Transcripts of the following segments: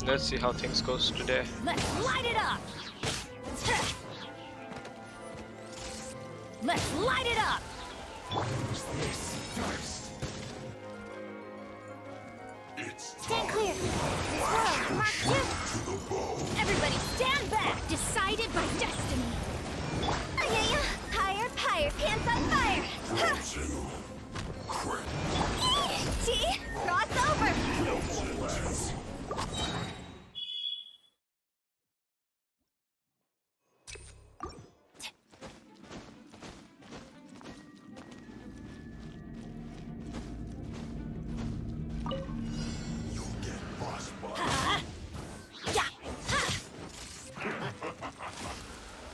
Let's see how things goes today. Let's light it up! Let's light it up! Stand clear! Whoa, Mark 2! Everybody stand back! Decided by destiny! Ayaya! Higher, higher, pants on fire! T! Cross over!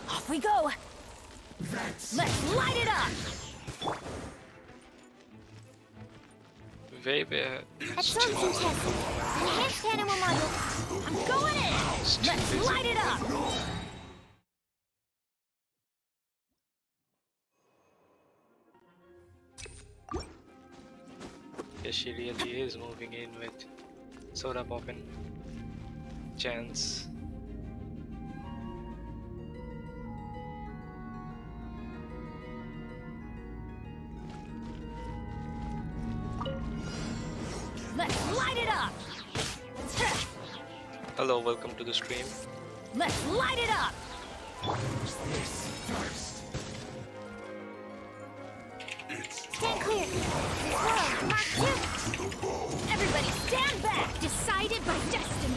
Off we go! Let's light it up! Way ahead. Absorption test! Enhanced animal module! I'm going in! Let's light it up! Yeah, she really is moving in with soda poppin' chance. Let's light it up! Hello, welcome to the stream. Let's light it up! Stand clear! Whoa, Mark 2! Everybody stand back! Decided by destiny!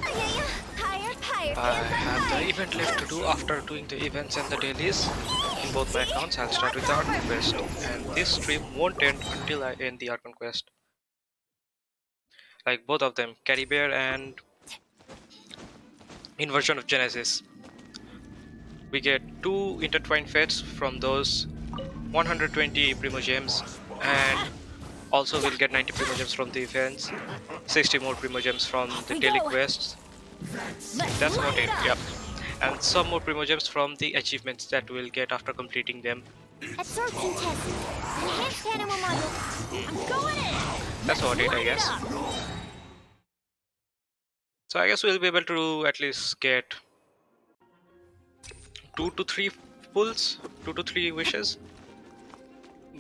Ayaya! Higher, higher, I pants on have fire! the event left to do after doing the events and the dailies. In both my accounts, I'll start with the Archon quest, and this stream won't end until I end the Archon quest. Like both of them, Carry Bear and Inversion of Genesis. We get 2 intertwined fates from those 120 Primogems, and also we'll get 90 Primogems from the events, 60 more Primogems from the daily quests. That's about it, yep. And some more Primogems from the achievements that we'll get after completing them. Absorption test! Enhanced animal module! I'm going in! That's about it, I Light guess. up! So I guess we'll be able to at least get 2 to 3 pulls, 2 to 3 wishes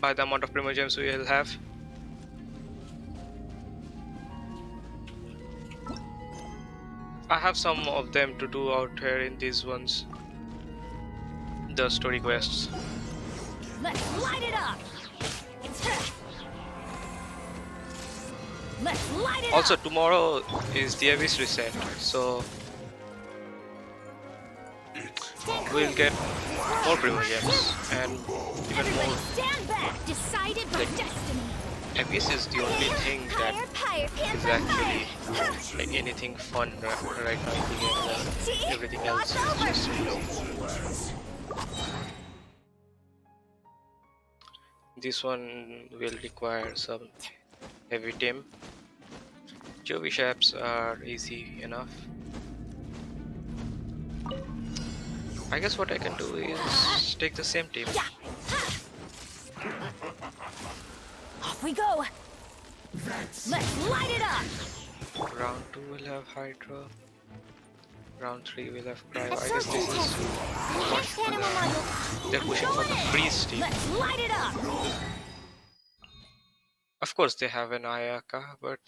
by the amount of Primogems we will have. I have some of them to do out here in these ones, the story quests. Let's light it up! Let's light it Also up! tomorrow is the Abyss reset, so Stand we'll clear! get more Primogems and even Everybody more. stand back! Decided by Like, destiny! Abyss is the only thing that Higher, higher, pants is on actually fire! like anything fun right now in the game. Everything else is just easy. This one will require some heavy team. Jovi shaps are easy enough. I guess what I can do is take the same team. Off we go! Let's light it up! Round 2 will have Hydra. Round 3 will have Cryo. I guess this is what Enhanced animal module! they're pushing for the freeze team. Let's light it up! Of course they have an Ayaka, but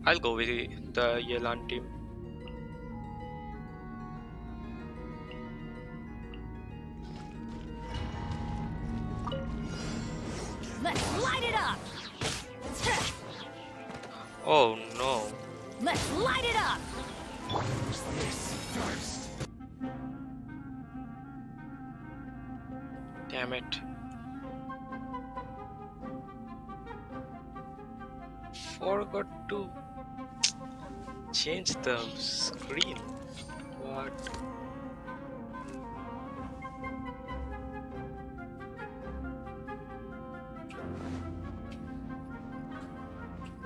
I'll go with the Yelan team. Let's light it up! Oh no. Let's light it up! Damn it. Forgot to change the screen. What?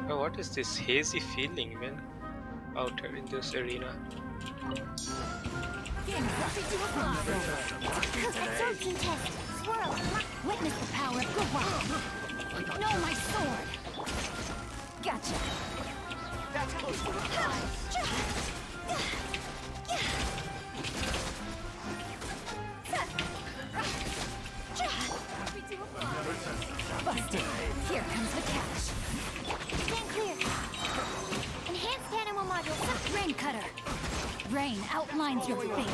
Oh, what is this hazy feeling, man? out here in this arena. Absorption test. Swirl. Witness the power of Gua. Know my sword. Gotcha. That's close to the busted. Here comes the catch. Stand clear. Enhanced animal module. Rain cutter. Rain outlines your fate.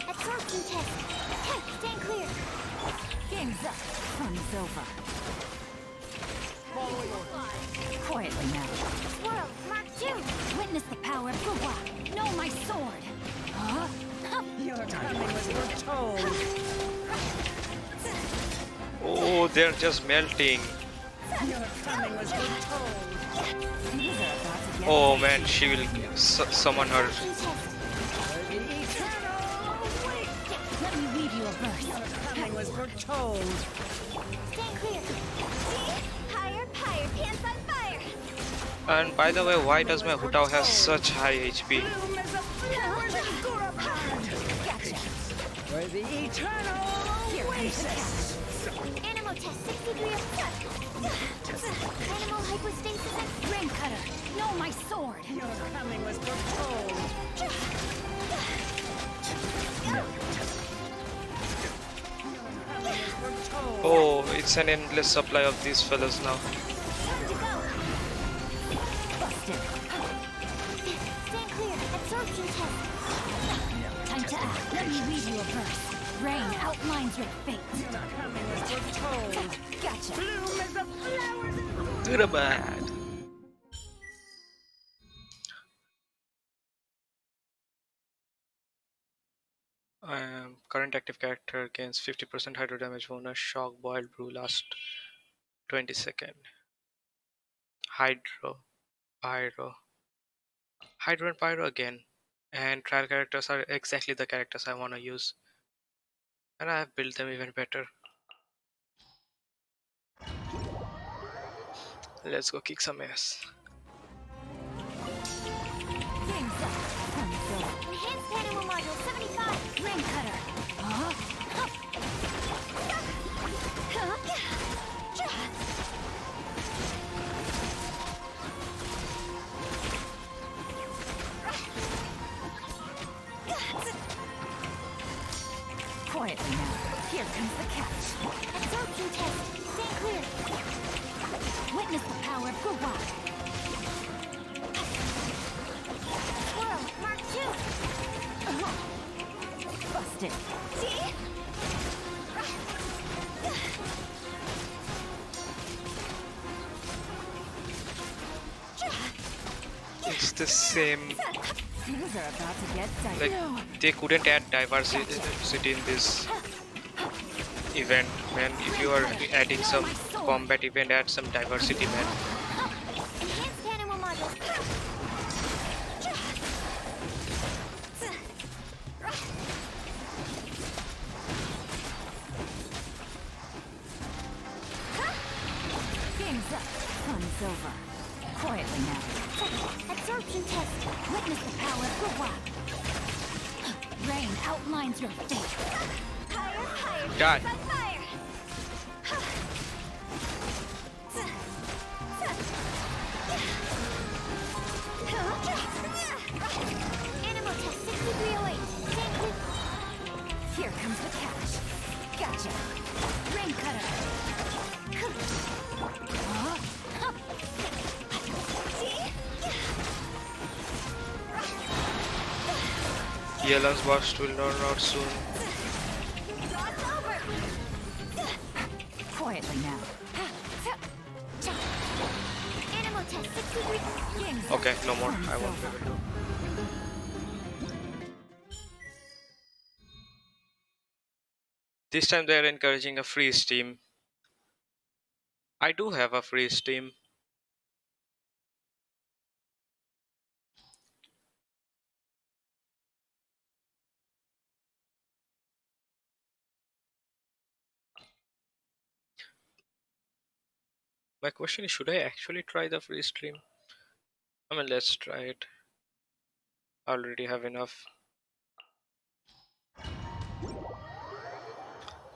Absorption test. Stand clear. Game's up. Fun's over. Quietly now. Swirl. Mark 2. Witness the power of Gua. Know my sword. Huh? Your coming was foretold. Oh, they're just melting. Your coming was foretold. These are about to get Oh man, she will summon her. Absorption test. the eternal wait. Let me weave you a verse. Your coming was foretold. Stand clear. Higher, higher, pants on fire. And by the way, why does my Hutao have such high HP? Bloom as a flowers in Gurapad. Gotcha. For the eternal Here comes the oasis. catch. Animal test 6 degree of Animal hypostasis and rain cutter. Know my sword. Your coming was foretold. Foretold. Oh, it's an endless supply of these fellas now. Time to go. Busted. Stand clear. Absorption test. Time to act. Let me read you a verse. Rain outlines your fate. Your coming was foretold. Gotcha. Bloom as the flowers in Good or bad? Current active character gains 50% hydro damage bonus. Shock, boiled brew, last 20 seconds. Hydro, pyro, hydro and pyro again. And trial characters are exactly the characters I want to use. And I have built them even better. Let's go kick some ass. Game's up. Enhanced animal module 75. Rain cutter. Huh? Quietly now. Here comes the catch. Absorption test. Stand clear. Witness the power of Gua. Swirl. Mark 2. Busted. See? It's the same. Things are about to get Like dicey. they couldn't add diversity in this event, man. If you are adding some combat event, add some diversity, man. Enhanced animal module. Game's up. Fun's over. Quietly now. Absorption test. Witness the power of Gua. Rain outlines your fate. Higher, higher. Die. On fire. Animal test 6308. Stand clear. Here comes the catch. Gotcha. Rain cutter. Yelan's burst will run out soon. God's over. Quietly now. Animal test 63. Game's up. Okay, no more. I won't be able to. This time they are encouraging a free Steam. I do have a free Steam. My question is, should I actually try the free stream? I mean, let's try it. I already have enough.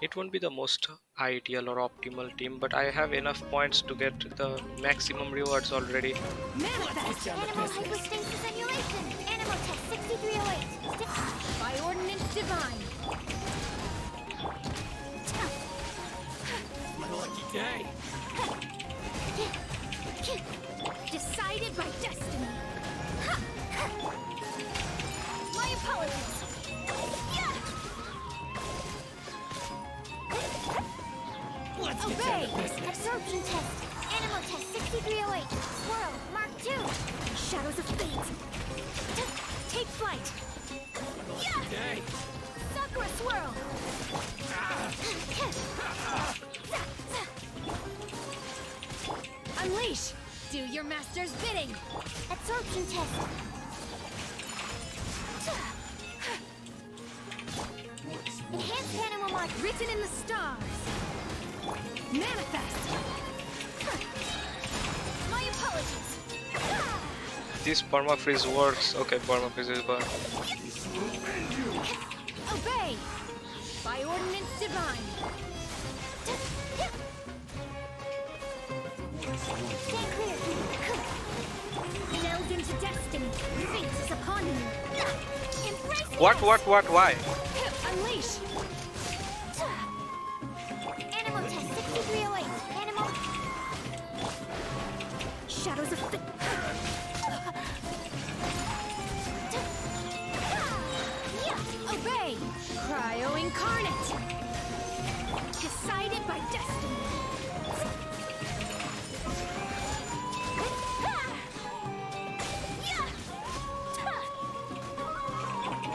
It won't be the most ideal or optimal team, but I have enough points to get the maximum rewards already. Manifest! Animal hypostasis emulation. Animal test 6308. By ordinance divine. My lucky day. Decided by destiny. My apologies. Let's get down Obey. to business. Absorption test. Animal test 6308. Swirl. Mark 2. Shadows of fate. Take flight. Okay. Sakura swirl. Unleash! Do your master's bidding! Absorption test. Enhanced animal mark. Written in the stars! Manifest! My apologies. This permafreeze works. Okay, permafreeze is bad. Obey! By ordinance divine. Stay clear. Delved into destiny. Fate is upon you. Embrace the What? test. Why? Unleash! Animal test 6308. Animal. Shadows of fate. Obey! Cryo incarnate! Decided by destiny.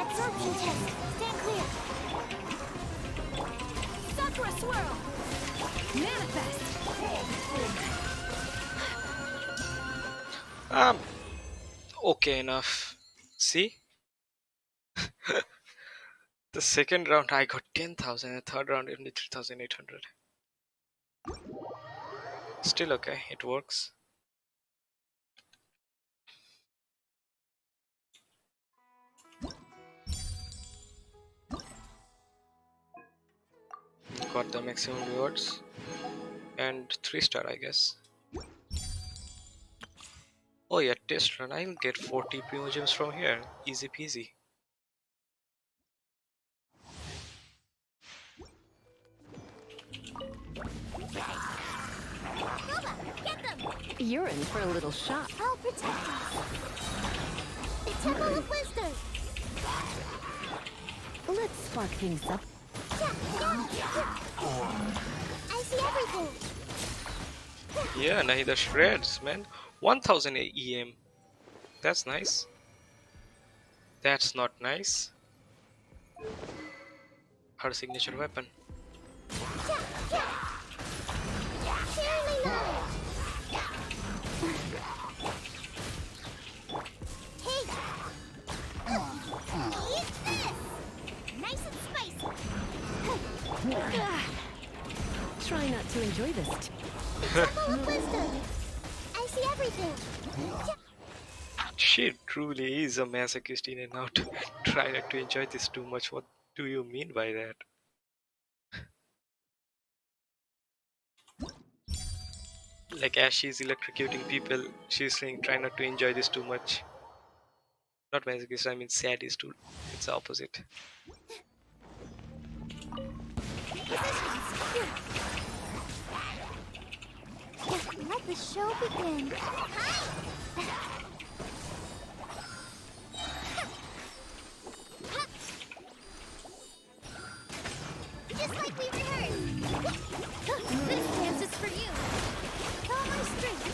Absorption test. Stand clear. Sakura swirl. Manifest! Okay enough. See? The second round I got 10,000, the third round only 3,800. Still okay, it works. Got the maximum rewards. And 3-star, I guess. Oh yeah, test run. I'll get 40 primo gems from here. Easy peasy. Nova, get them. You're in for a little shock. I'll protect us. The Temple of Wisdom. Let's spark things up. I see everything. Yeah, Nahida shreds, man. 1000 EM. That's nice. That's not nice. Her signature weapon. Fairly low. Hey. Eat this. Nice and spicy. Try not to enjoy this. Temple of Wisdom. I see everything. She truly is a masochist in and out. Try not to enjoy this too much. What do you mean by that? Like as she's electrocuting people, she's saying try not to enjoy this too much. Not masochist, I mean sadist too. It's the opposite. Let the show begin. Just like we rehearsed. This dance is for you. Follow my strength.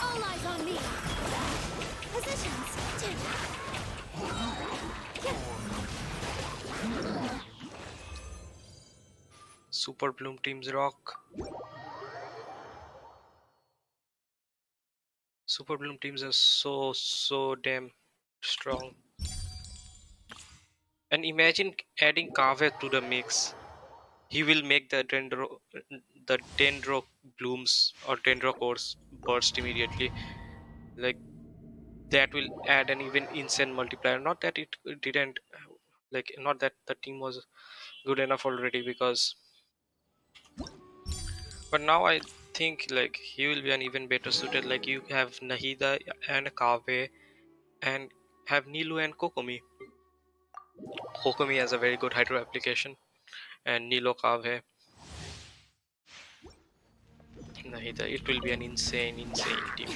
All eyes on me. Positions. Super Bloom teams rock. Super Bloom teams are so damn strong. And imagine adding Kaveh to the mix. He will make the dendro blooms or dendro cores burst immediately. Like that will add an even insane multiplier. Not that it didn't, like not that the team was good enough already, because but now I think like he will be an even better suited. Like you have Nahida and Kaveh, and have Nilu and Kokomi. Kokomi has a very good hydro application, and Nilo Kaveh, Nahida. It will be an insane team.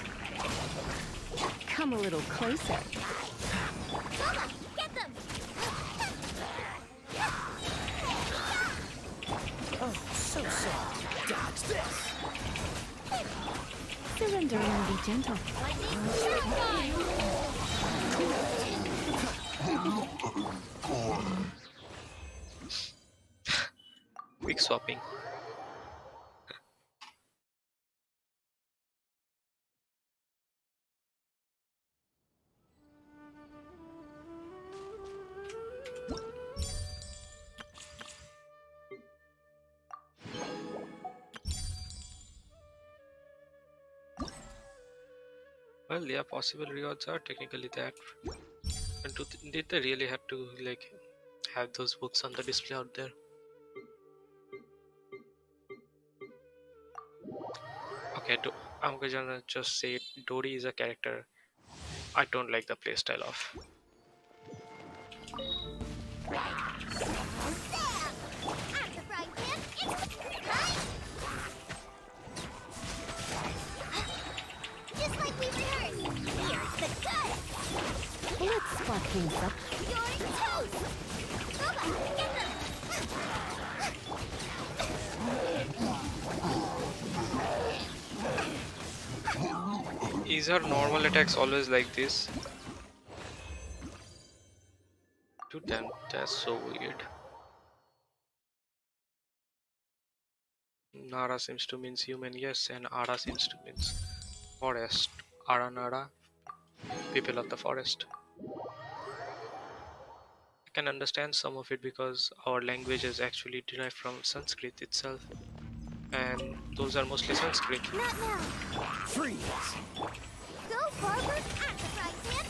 Come a little closer. Lola, get them! Oh, so soft. Dodge this. Surrender and be gentle. Lightning, shuriken! Quick swapping. Well, yeah, possible rewards are technically that. And did they really have to like have those books on the display out there? Okay, I'm gonna just say Dori is a character I don't like the playstyle of. At the frying pan, it's just like we rehearsed. Here's the cut. Let's spark things up. You're toast. Lola, get them! Is her normal attacks always like this? Dude, damn, that's so weird. Nara seems to means human, yes, and Ara seems to means forest. Ara Nara, people of the forest. I can understand some of it because our language is actually derived from Sanskrit itself, and those are mostly Sanskrit. Not now. Freeze. Go forward at the frying pan.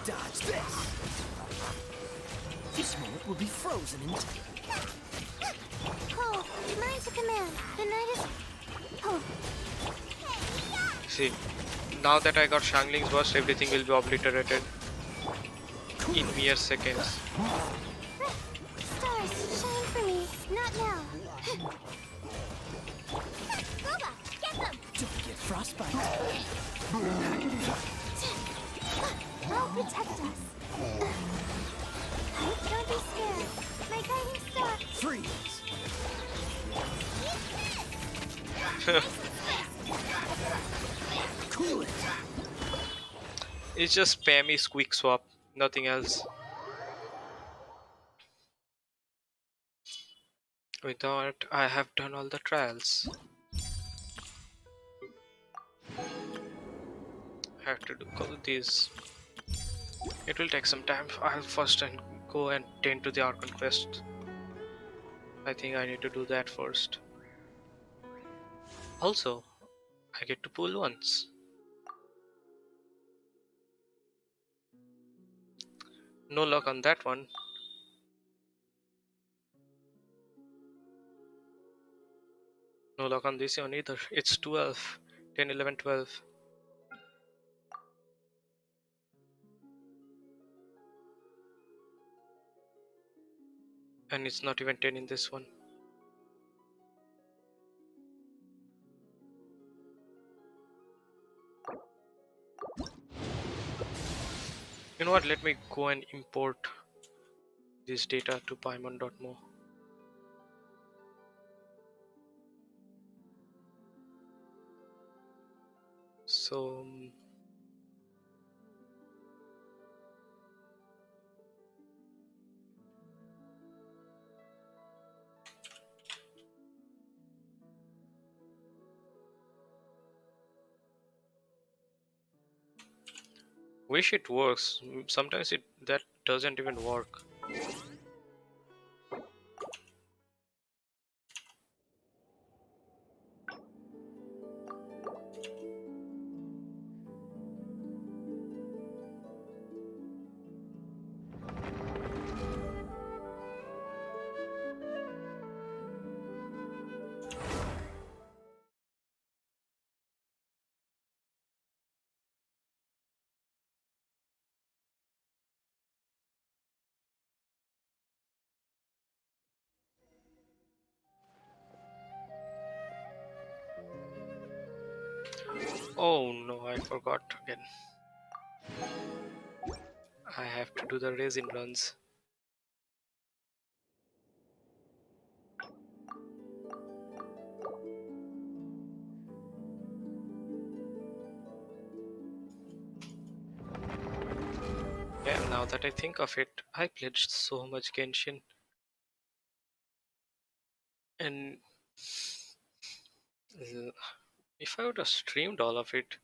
Dodge this. This moment will be frozen in time. Cold, mine's a command. The night is cold. See, now that I got Shangling's burst, everything will be obliterated in mere seconds. Stars, shine for me. Not now. Lola, get them! Don't get frostbite. I'll protect us. Don't be scared. My guiding star. Freeze. Cool it. It's just spammy squeak swap, nothing else. Without I have done all the trials. I have to do these. It will take some time. I'll first and go and tend to the Archon quest. I think I need to do that first. Also, I get to pull once. No luck on that one. No luck on this one either. It's 12. 10, 11, 12. And it's not even 10 in this one. You know what? Let me go and import this data to Paimon.mo. So Wish it works. Sometimes it that doesn't even work. Oh no, I forgot again. I have to do the resin runs. Yeah, now that I think of it, I played so much Genshin, and uh, if I would have streamed all of it,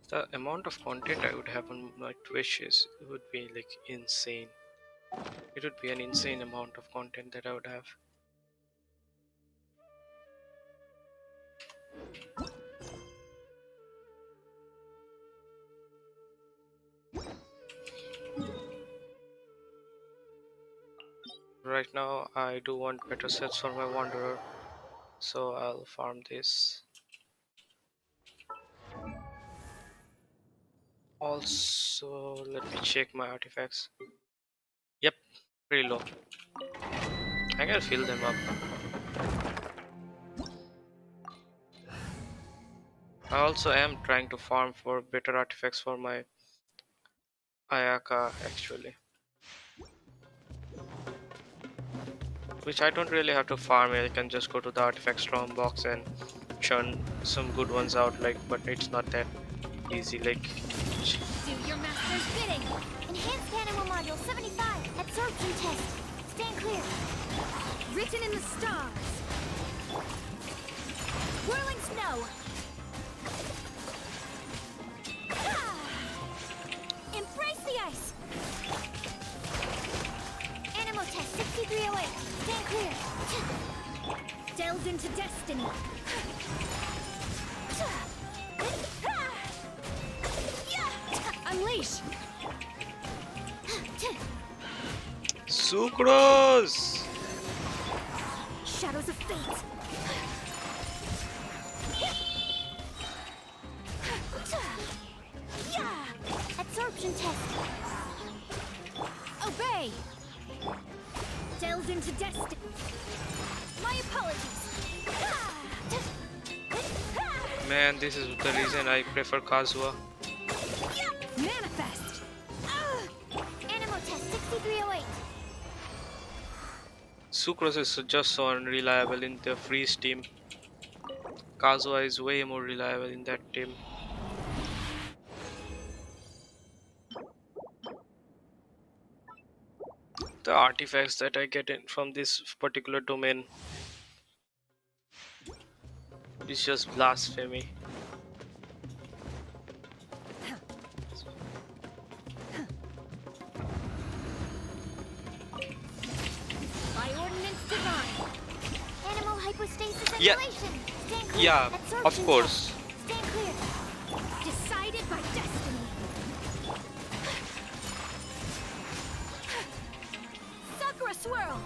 the amount of content I would have on my Twitch it would be like insane. It would be an insane amount of content that I would have. Right now, I do want better sets for my Wanderer, so I'll farm this. Also, let me check my artifacts. Yep, pretty low. I can fill them up. I also am trying to farm for better artifacts for my Ayaka actually. Which I don't really have to farm, I can just go to the artifact strong box and churn some good ones out, like, but it's not that easy, like. Do your master's bidding. Enhanced animal module 75. Absorption test. Stand clear. Written in the stars. Whirling snow. Ah! Embrace the ice. Animal test 6308. Stand clear. Delved into destiny. Unleash. Sucrose! Shadows of fate. Yeah. Absorption test. Obey. Delved into destiny. My apologies. Man, this is the reason I prefer Kazuha. Manifest. Animal test 6308. Sucrose is just so unreliable in the freeze team. Kazuha is way more reliable in that team. The artifacts that I get in from this particular domain is just blasphemy. By ordinance divine. Animal hypostasis Yeah. emulation. Stand clear. Yeah, Absorption of course. test. Stand clear. Decided by destiny. Sakura swirl.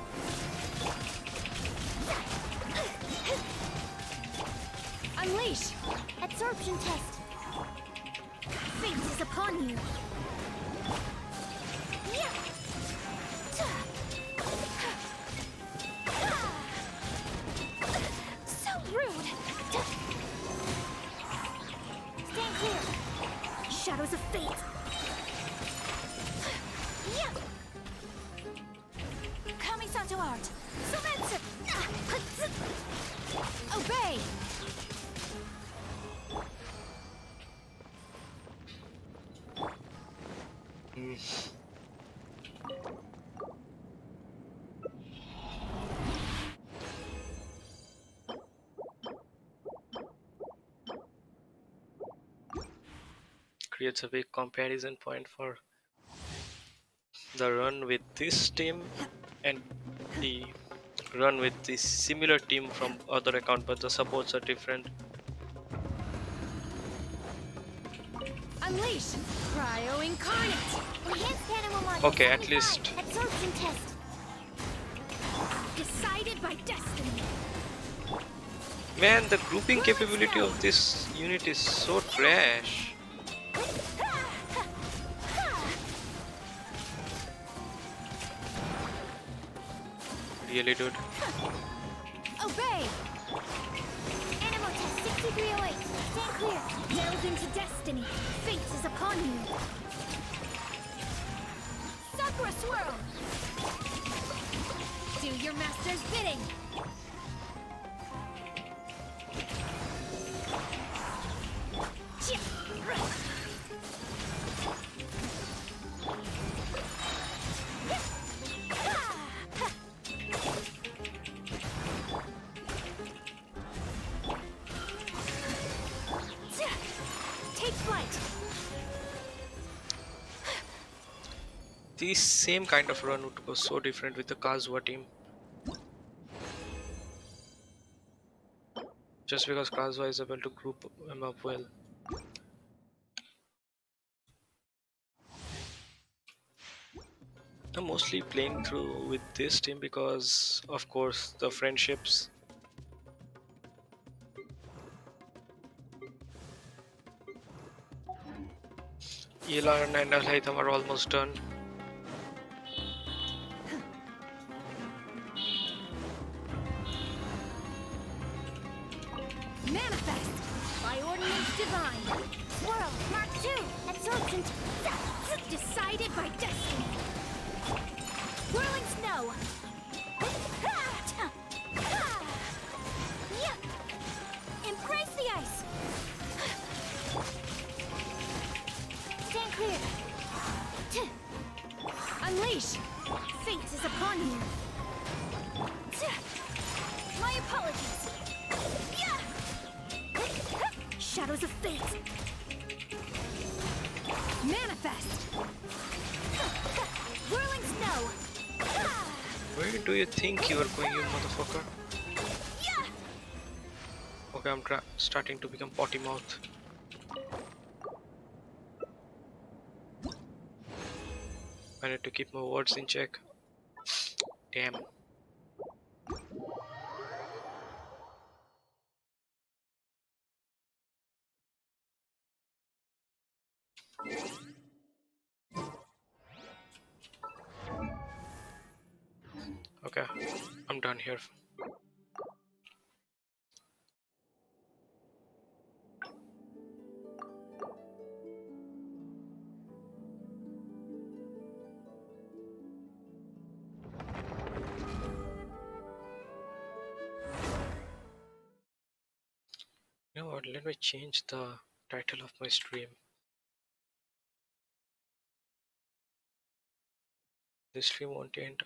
Unleash. Absorption test. Fate is upon you. Yeah. So rude. Stand clear. Shadows of fate. Yeah. Kamisato art. Sumetsu. Obey. creates a big comparison point for the run with this team and the run with the similar team from other account, but the supports are different. Unleash! Cryo Incarnate! Enhanced animal module Okay, at 75. least Absorption test. Decided by destiny. man, the grouping Whirling capability snow. of this unit is so trash. Really, dude. Obey. Animal test 6308. Stand clear. Delve into destiny. Fate is upon you. Sakura swirl. Do your master's bidding. Take flight. The same kind of run would go so different with the Kazuha team. Just because Kazuha is able to group them up well. I'm mostly playing through with this team because, of course, the friendships. Elan and Alhaitham are almost done. Manifest! By ordinance divine. Swirl. Mark 2. Absorption. Decided by destiny. Whirling snow. Embrace the ice. Stand clear. Unleash! Fate is upon you. My apologies. Shadows of fate. Manifest! Whirling snow. Where do you think you are going, you motherfucker? Okay, I'm starting to become potty mouth. I need to keep my words in check. Damn. Okay, I'm done here. You know what? Let me change the title of my stream. This stream won't end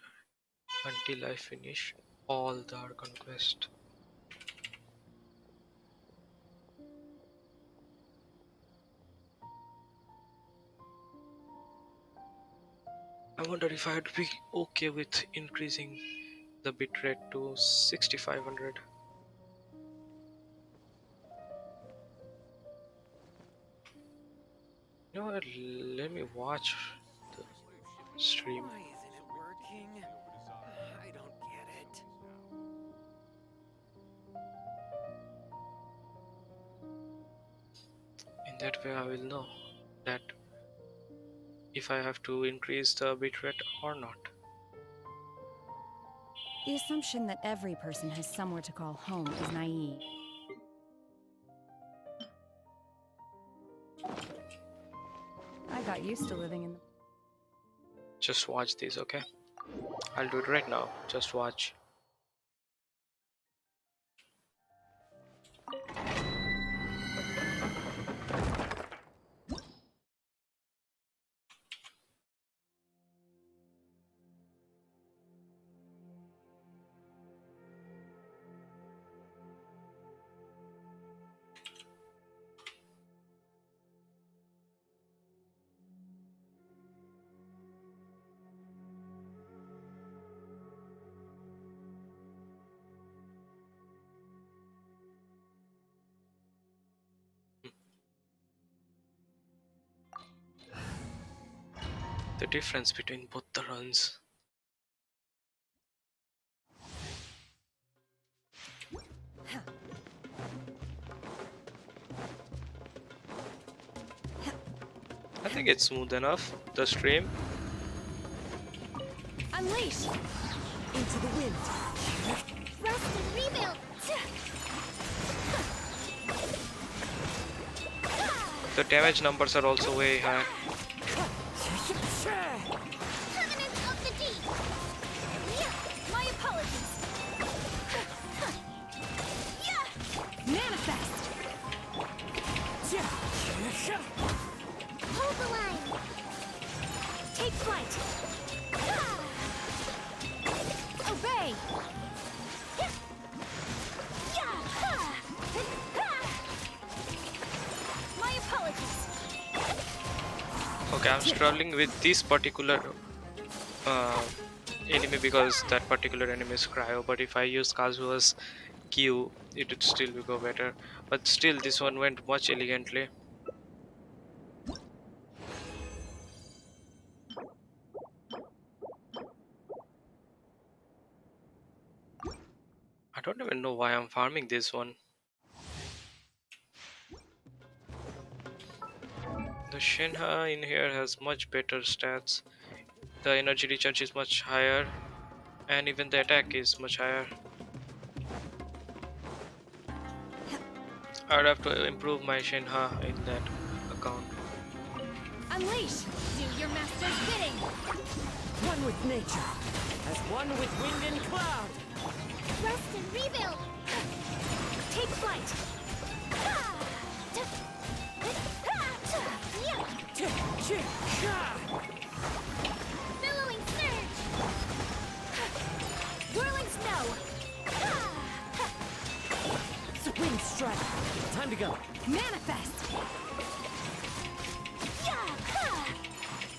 until I finish all the Archon quest. I wonder if I would be okay with increasing the bitrate to 6500. You know what? Let me watch the stream. Why isn't it working? I don't get it. In that way, I will know that if I have to increase the bitrate or not. The assumption that every person has somewhere to call home is naive. I got used to living in the... Just watch these, okay? I'll do it right now. Just watch. the difference between both the runs. I think it's smooth enough, the stream. Unleash! Into the wind. Rest and rebuild. The damage numbers are also way high. Covenant of the deep. Yeah, my apologies. Yeah, Manifest! hold the line. Take flight. Obey. My apologies. Okay, I'm struggling with this particular uh, enemy because that particular enemy is cryo, but if I use Kazuha's Q, it would still go better. But still, this one went much elegantly. I don't even know why I'm farming this one. The Shinha in here has much better stats. The energy recharge is much higher, and even the attack is much higher. I'd have to improve my Shinha in that account. Unleash! Do your master's bidding. One with nature, as one with wind and cloud. Rest and rebuild. Take flight. Billowing surge. Whirling snow. Wind strike. Time to go. Manifest!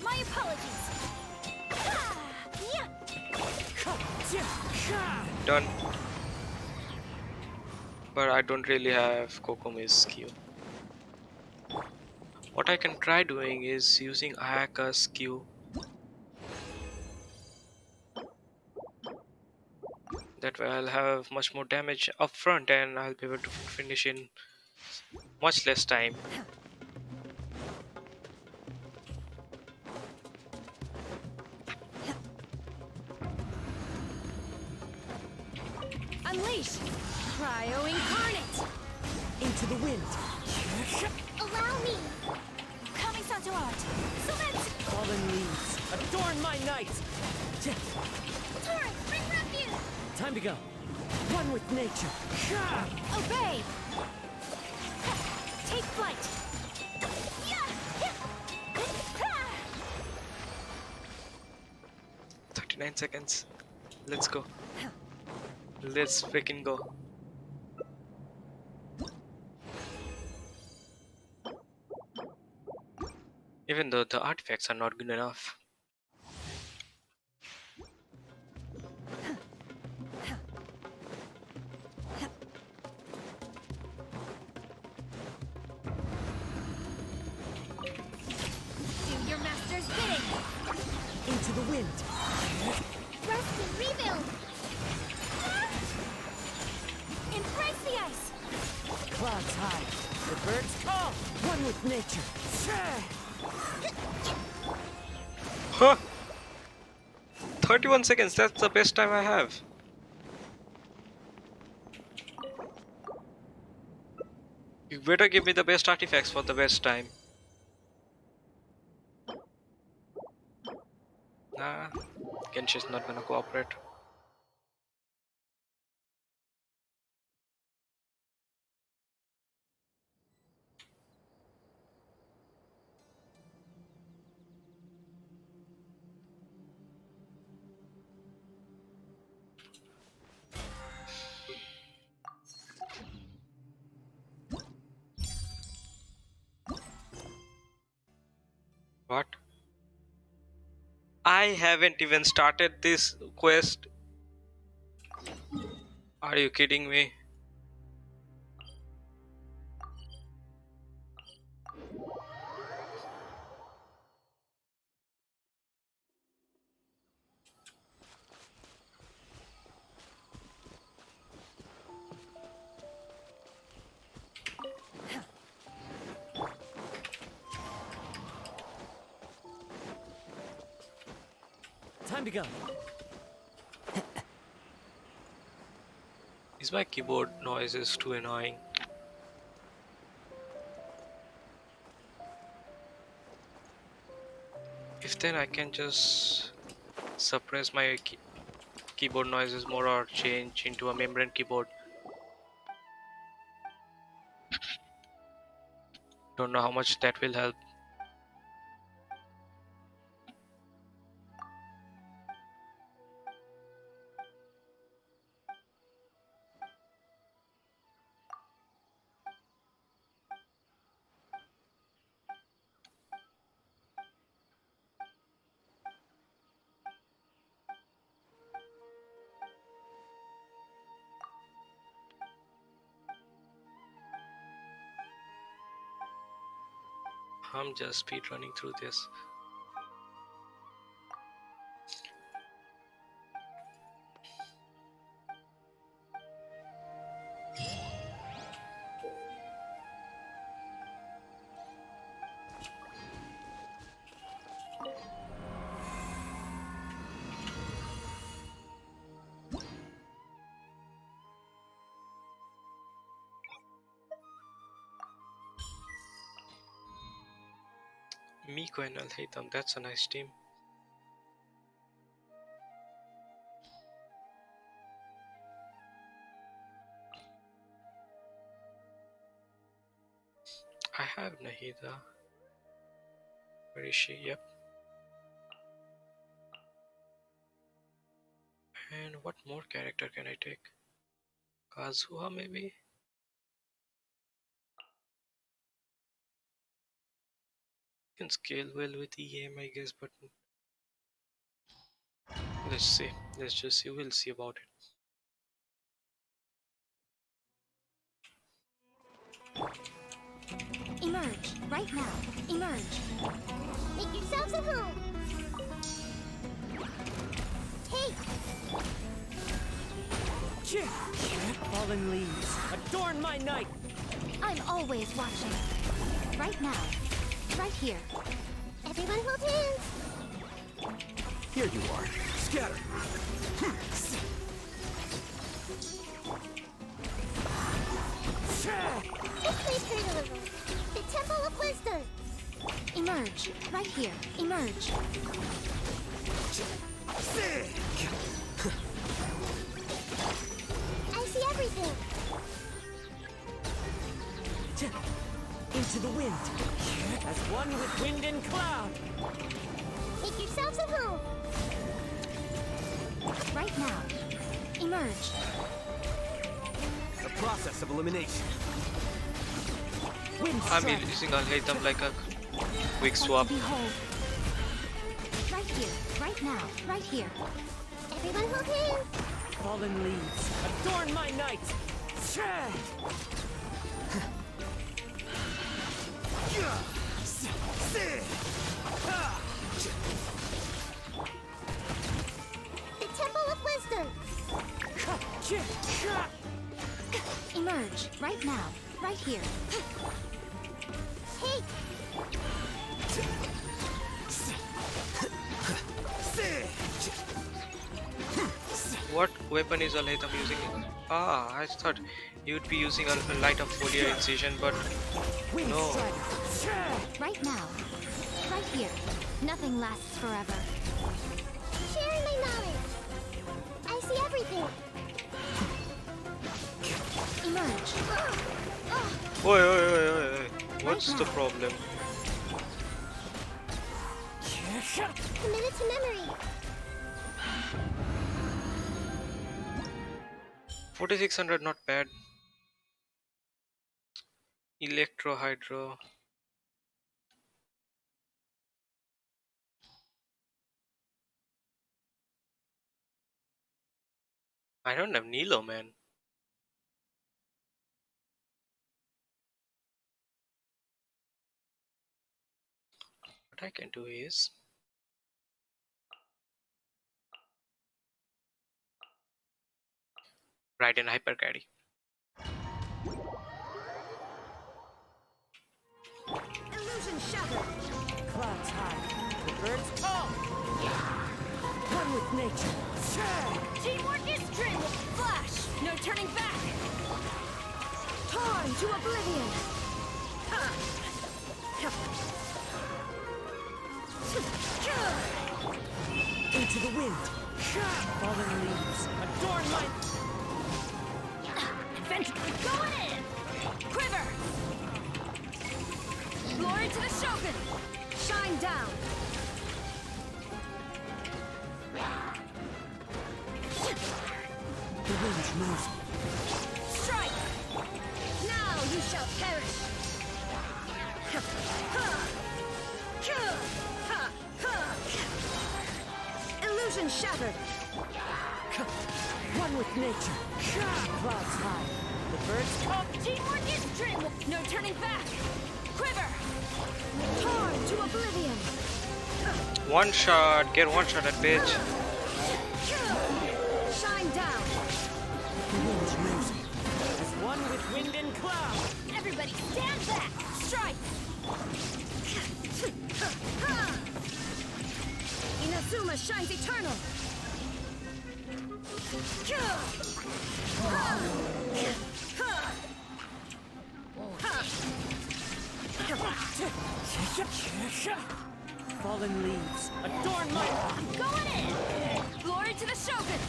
My apologies. Done. But I don't really have Kokomi's Q. What I can try doing is using Ayaka's Q. That way I'll have much more damage up front and I'll be able to finish in much less time. Unleash! Cryo incarnate! Into the wind. Allow me. Kami-sato art. Select. Fallen leaves. Adorn my night. Torrent, bring refuge. Time to go. One with nature. Obey. Take flight. 39 seconds. Let's go. Let's freaking go. Even though the artifacts are not good enough. Do your master's bidding. Into the wind. Rest and rebuild. Embrace the ice. Clouds high. The birds call. One with nature. Huh! 31 seconds, that's the best time I have. You better give me the best artifacts for the best time. Nah, Genshi's not gonna cooperate. What? I haven't even started this quest. Are you kidding me? Time to go. Is my keyboard noise is too annoying? If then I can just suppress my keyboard noises more or change into a membrane keyboard. Don't know how much that will help. I'm just speed running through this. Miko and Al-Haytham, that's a nice team. I have Nahida. Where is she? Yep. And what more character can I take? Kazuha maybe? Can scale well with EM I guess, but let's see. Let's just see. We'll see about it. Emerge, right now. Emerge. Make yourselves at home. Hey! Fallen leaves, adorn my night. I'm always watching. Right now. Right here. Everyone hold hands. Here you are. Scatter. This place hurt a little. The Temple of Wisdom. Emerge, right here. Emerge. I see everything. Into the wind. As one with wind and cloud. Make yourselves at home. Right now. Emerge. The process of elimination. Wind I'm strike. using Al-Haytham like a quick swap. Behold. Right here. Right now. Right here. Everyone hold hands. Fallen leaves, adorn my night. The Temple of Wisdom. Emerge, right now, right here. Hey! What weapon is Al-Haytham using? Ah, I thought you'd be using a light of foliar incision, but Wind no. strike. Right now, right here. Nothing lasts forever. Sharing my knowledge. I see everything. Emerge. Oi, oi, oi, oi, oi. What's the problem? Committed to memory. 4600, not bad. Electro Hydro. I don't have Nilo, man. What I can do is ride in Hyper Carry. Illusion shattered. Clouds high, the birds call. One nature. Teamwork is dream. Flash. No turning back. Torn to oblivion. Into the wind. Fallen leaves. Adorn my... Adventure going in. Quiver. Glory to the Shogun. Shine down. The wind knows me. Strike. Now you shall perish. Illusion shattered. One with nature. Clouds high. The birds come. Teamwork is dream. No turning back. Quiver. Torn to oblivion. One shot. Get one shot at bitch. Shine down. The wind knows me. As one with wind and cloud. Everybody stand back. Strike. Inazuma shines eternal. Fallen leaves. Adorn my... Going in. Glory to the Shogun.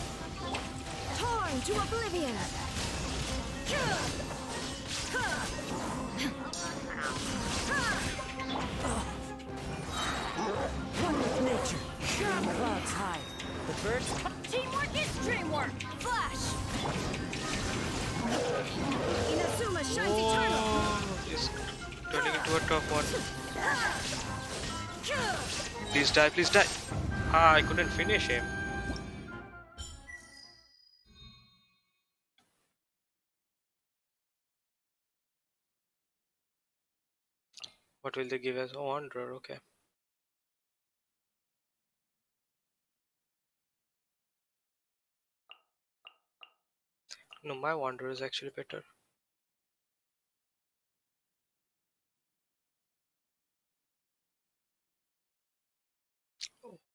Torn to oblivion. One with nature. Clouds high. The birds come. Teamwork is dreamwork. Flash. Inazuma shines eternal. Oh, he's turning into a tough one. Please die, please die. Ah, I couldn't finish him. What will they give us? Oh, Wanderer, okay. No, my Wanderer is actually better.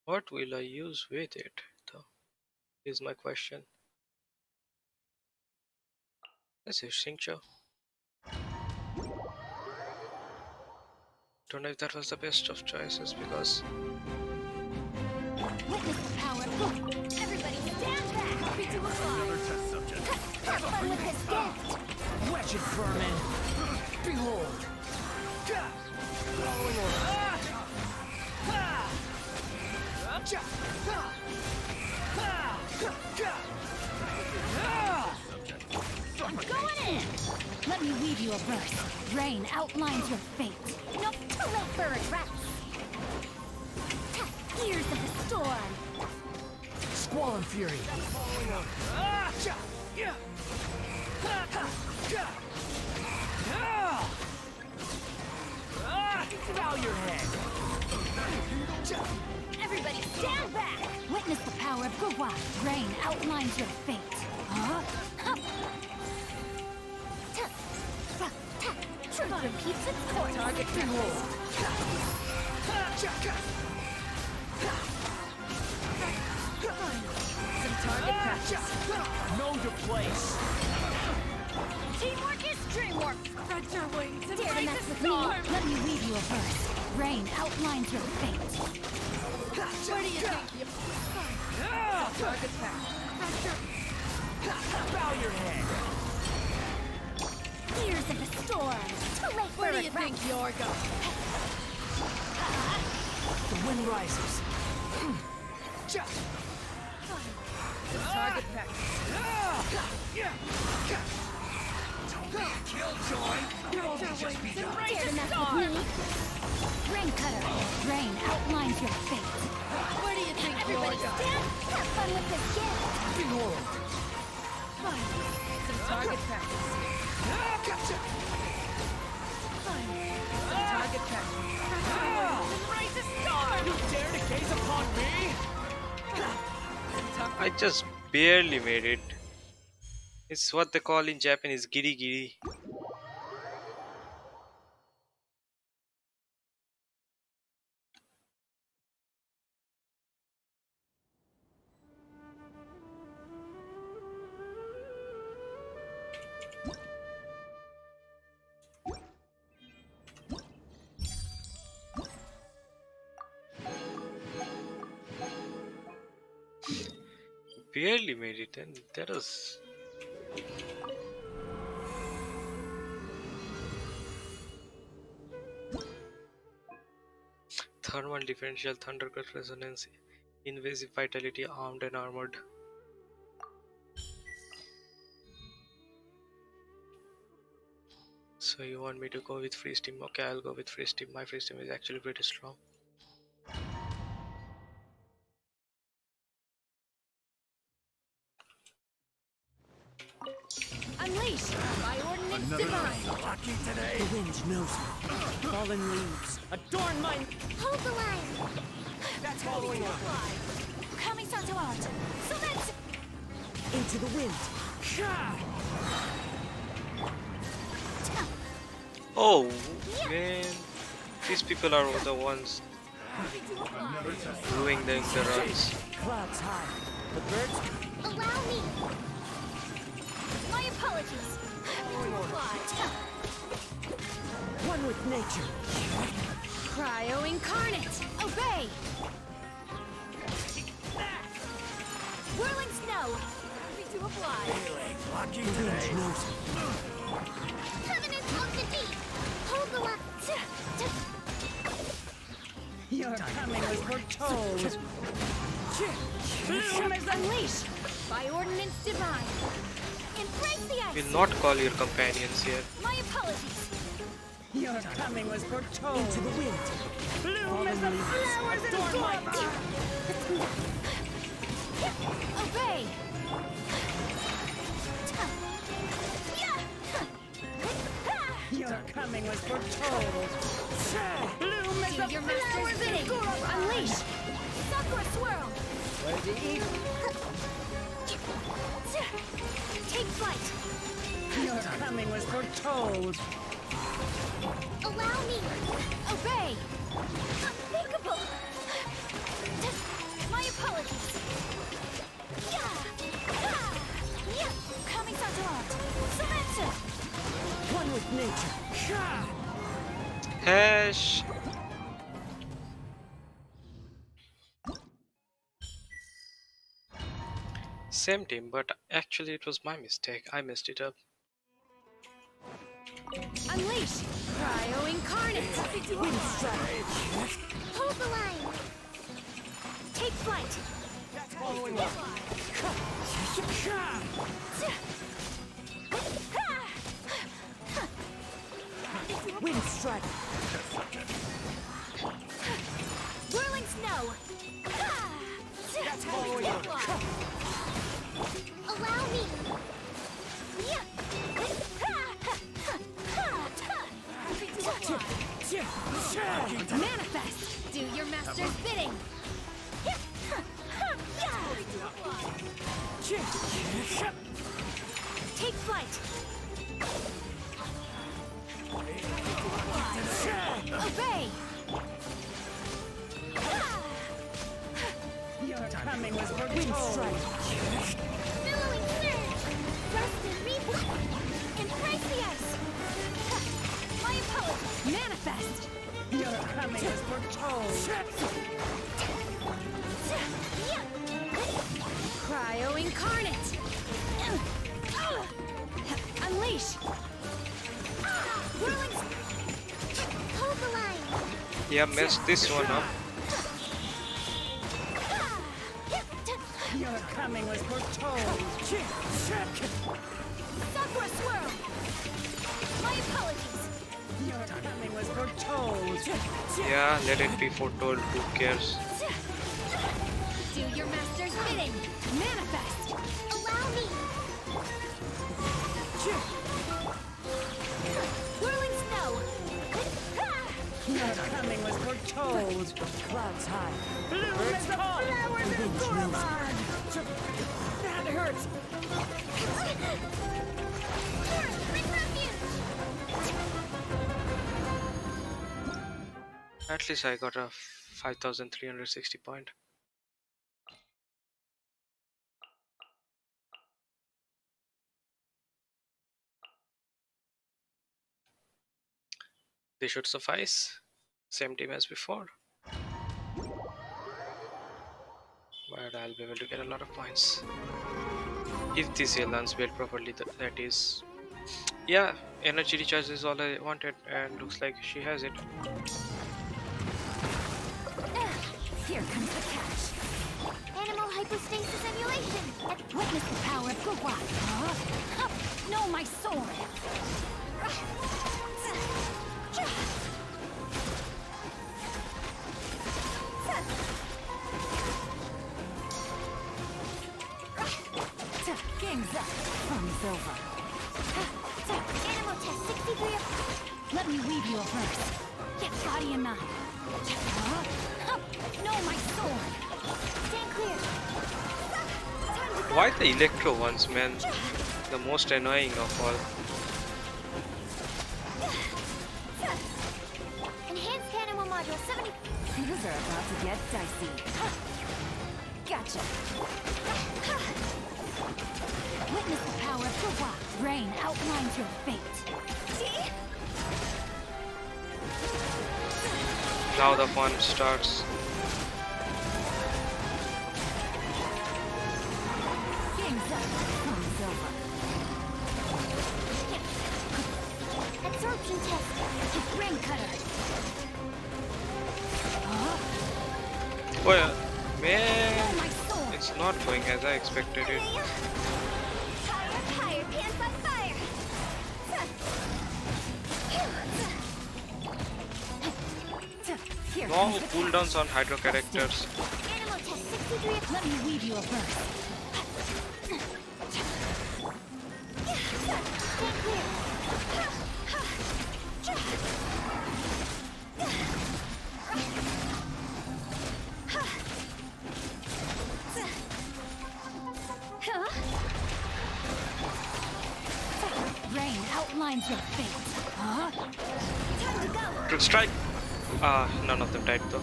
What will I use with it, though? Is my question. Let's use Xingqiu. Don't know if that was the best of choices because Witness the power. Everybody stand back. Happy to apply. Have fun with this gift. Wretched vermin. Behold. Following order. Going in. Let me weave you a verse. Rain outlines your fate. No, too late for regrets. Years of the storm. Squall and fury. Bow your head. Everybody stand back. Witness the power of Gurwa. Rain outlines your fate. Huh? Truth repeats its course. Target behold. Some target practice. Know your place. Teamwork is dreamwork. Spread your wings and Dare to raise mess a with me? storm. Let me weave you a verse. Rain outlines your fate. Where do you think you... Target practice. Bow your head. Years of the storm. Too late for Where do you regret. think you're going? The wind rises. Target practice. Killjoy. Spread your wings and raise Dare a to mess storm. with me? Rain cutter. Rain outlines your fate. Where do you think you're Everybody going? stand. Have fun with this gift. Behold. Some target practice. Some target practice. Raise a storm. You dare to gaze upon me? I just barely made it. It's what they call in Japanese giri giri. barely made it, and that was thermal differential, thundercut resonance, invasive vitality, armed and armored. So you want me to go with free steam? Okay, I'll go with free steam. My free steam is actually pretty strong. Unleash by ordinance divine. Lucky today. The wind knows me. Fallen leaves adorn my... Hold the line. That's following on. Coming Santo Art. So that's Into the wind. Oh man, these people are the ones ruining the runs. Clouds high. The birds... allow me. My apologies. Happy to apply. One with nature. Cryo incarnate. Obey. Whirling snow. Happy to apply. Lucky The wind today. knows me. Covenant of the deep. Hold the line. Your coming was foretold. Bloom is unleashed by ordinance divine. Embrace the ice. Will not call your companions here. My apologies. Your coming was foretold. Into the wind. Bloom as the flowers in the Obey. Your coming was foretold. Bloom as Do your master's bidding. Unleash. Sakura swirl. Ready to eat? Take flight. Your coming was foretold. Allow me. Obey. Unthinkable. My apologies. Coming Santo Art. Samantha. One with nature. Hash. Same team, but actually it was my mistake. I messed it up. Unleash. Cryo incarnate. Wind strike. Hold the line. Take flight. Following on. Wind strike. Whirling snow. That's following on. Allow me. Manifest. Do your master's bidding. Take flight. Obey. Your coming was foretold. Wind strike. Billowing surge. Rust and replay. Embrace the ice. My apologies. Manifest. Your coming was foretold. Cryo incarnate. Unleash. Whirling. Hold the line. Yeah, messed this one up. Your coming was foretold. Sakura swirl. My apologies. Your coming was foretold. Yeah, let it be foretold. Who cares? Do your master's bidding. Manifest. Allow me. Whirling snow. Your coming was foretold. Clouds high. Bloom as the flowers in Gorman. That hurts. Bring refuge. At least I got a 5,360 point. They should suffice. Same team as before. and I'll be able to get a lot of points if this lands built properly. That is, yeah, energy recharge is all I wanted, and looks like she has it. Here comes the catch. Animal hypostasis emulation. Witness the power of Gugwa. No, my sword. Game's up. Fun's over. Animal test 63 of... Let me weave you a verse. Get body and mind. No, my sword. Stand clear. Time to go. Why the electro ones, man? The most annoying of all. Enhanced animal module 70. Things are about to get dicey. Gotcha. Witness the power of Gugwa. Rain outlines your fate. See? Now the fun starts. Game's up. Fun's over. Absorption test. Rain cutter. Oh yeah, Oh, man, my sword. it's not going as I expected it. Higher, pants on fire. Here No comes the cooldowns on hydro characters. Animal test 63 of... Let me weave you a verse. Stand clear. Rain outlines your fate. Huh? Time to go. Trick strike! None of them died though.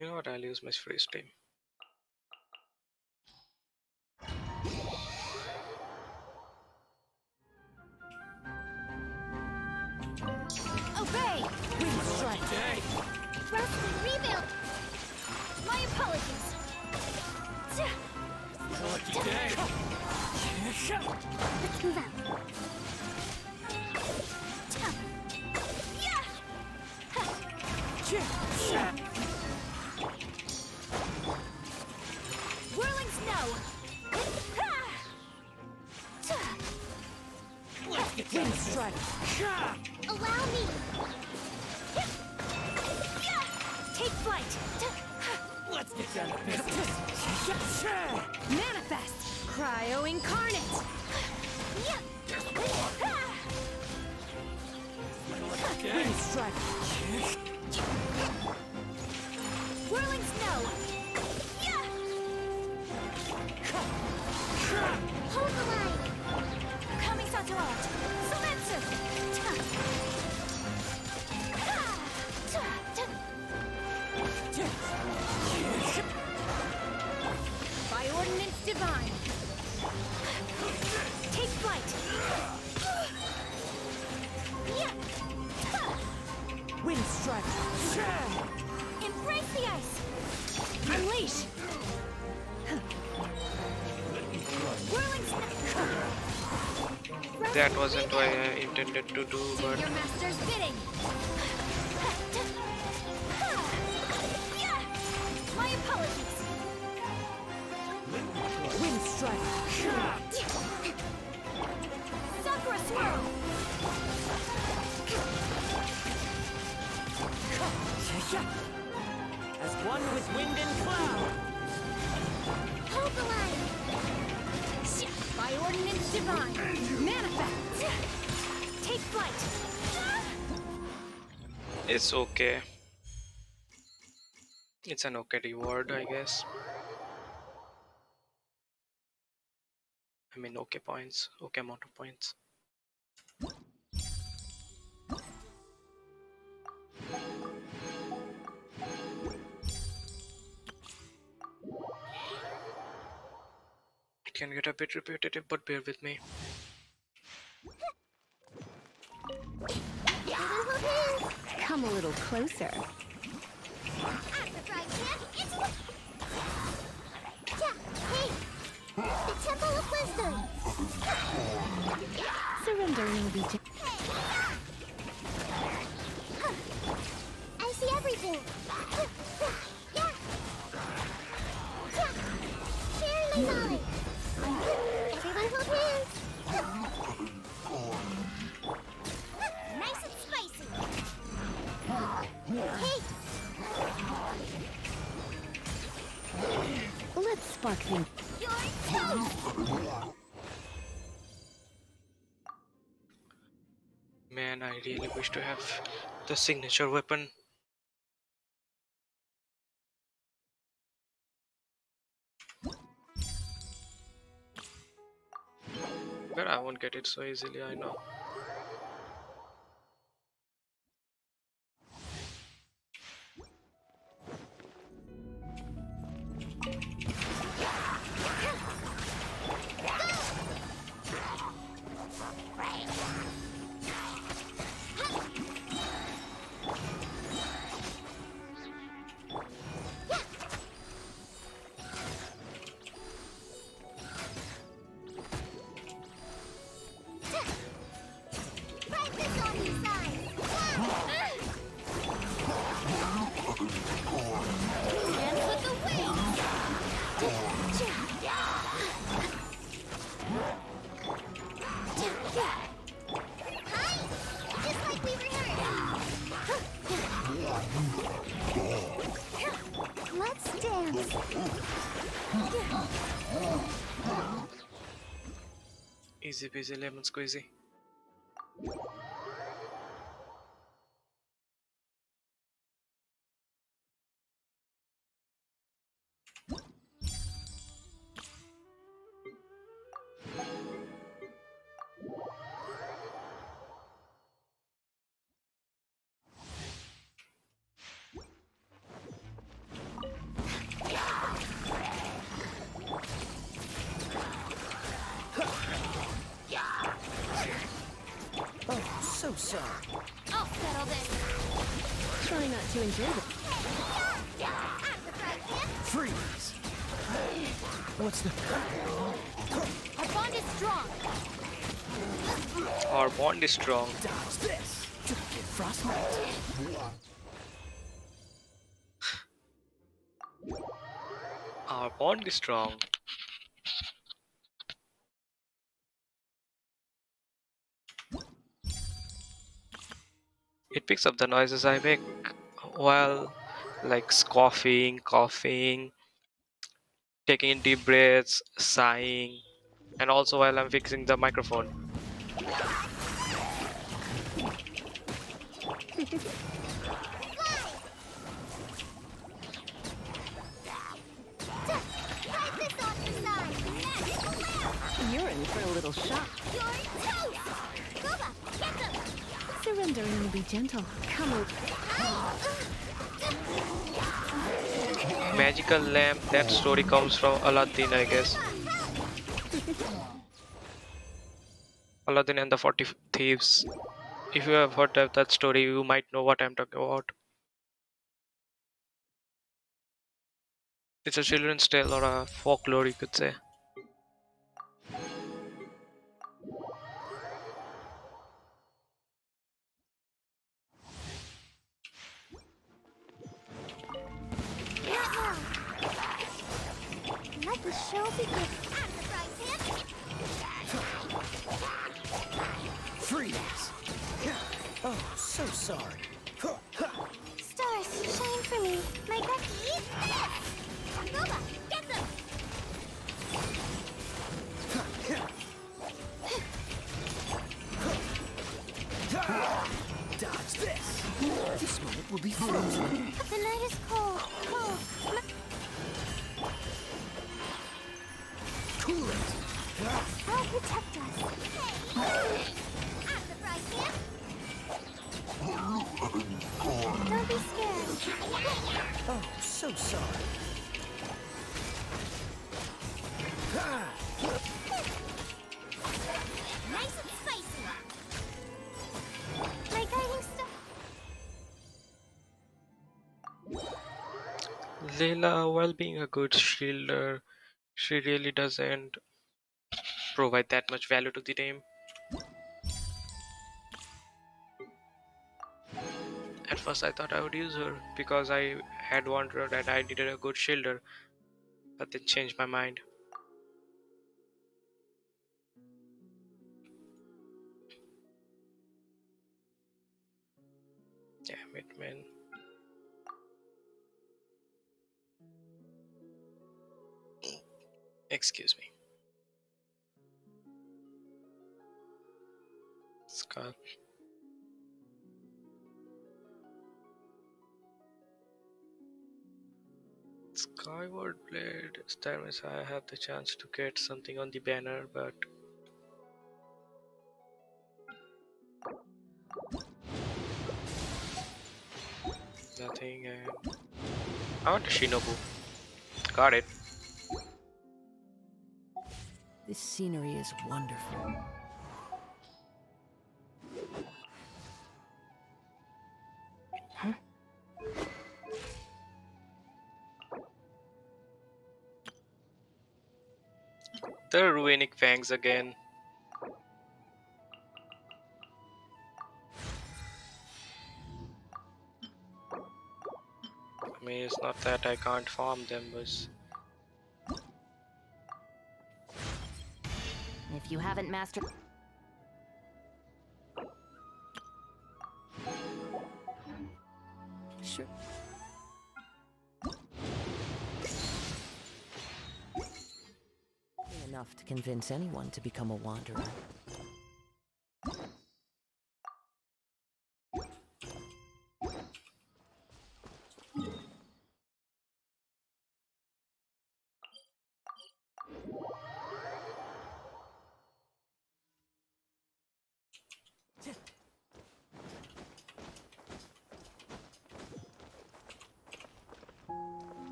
You know what, I'll use my freeze time. Obey. Wind strike. Day. Rest and rebuild. My apologies. Lucky day. Let's move out. Yeah. Whirling snow. Let's get down Wind to strike. Allow me. Take flight. Let's get down to business. Manifest. Cryo incarnate. Okay. Wind strike. Whirling snow. Hold the line. Coming Satorot. Sometsu. By ordinance divine. Take flight. Wind strike. Embrace the ice. Unleash. Whirling snow. That wasn't what I intended to do, but Your master's bidding. My apologies. Wind strike. Sakura swirl. As one with wind and cloud. Hold the line. By ordinance divine. Manifest. Take flight. it's okay. It's an okay reward, I guess. I mean, okay points, okay amount of points. It can get a bit repetitive, but bear with me. Woohoo! Come a little closer. At the frying pan, into the... Yeah, hey! The Temple of Wisdom! Surrendering will be just... I see everything! Yeah! Yeah! Sharing my knowledge! Everyone hold hands! Nice and spicy! Hey! Let's spark things. You're toast! Man, I really wish to have the signature weapon. But I won't get it so easily, I know. Right this on your side! Dance with the wind! Hi! Just like we rehearsed! Let's dance! Easy peasy lemon squeezy. Oh, so sorry. I'll settle this! Try not to enjoy it. At the frying pan, Freeze. What's the... our bond is strong! Our bond is strong. Dodge this. Don't get frostbite. Our bond is strong. It picks up the noises I make while like coughing, taking in deep breaths, sighing, and also while I'm fixing the microphone. Right this on your side! Magical lamp! You're in for a little shock. You're toast! Gooba, get them! Surrendering will be gentle. Come over. Magical lamp, that story comes from Aladdin, I guess. Aladdin and the 40 Thieves. If you have heard of that story, you might know what I'm talking about. It's a children's tale or a folklore, you could say. Let the show begin! At the frying pan, Freeze. Oh, so sorry. stars, shine for me! My Becky! Gooba, get them! Dodge this. This moment will be frozen. The night is cold, cold. Cool it. I'll protect us. At the frying pan. Don't be scared. Oh, so sorry. Nice and spicy. My guiding star. Layla, while being a good shielder, she really doesn't provide that much value to the team. At first, I thought I would use her because I had wondered that I needed a good shielder, but then changed my mind. Damn it, man. Excuse me. Sky. Skyward Blade. That means I have the chance to get something on the banner, but nothing. And I want a Shinobu. Got it. This scenery is wonderful. Huh? The Ruinic Fangs again. I mean, it's not that I can't farm them, but If you haven't mastered... Sure. Enough to convince anyone to become a wanderer.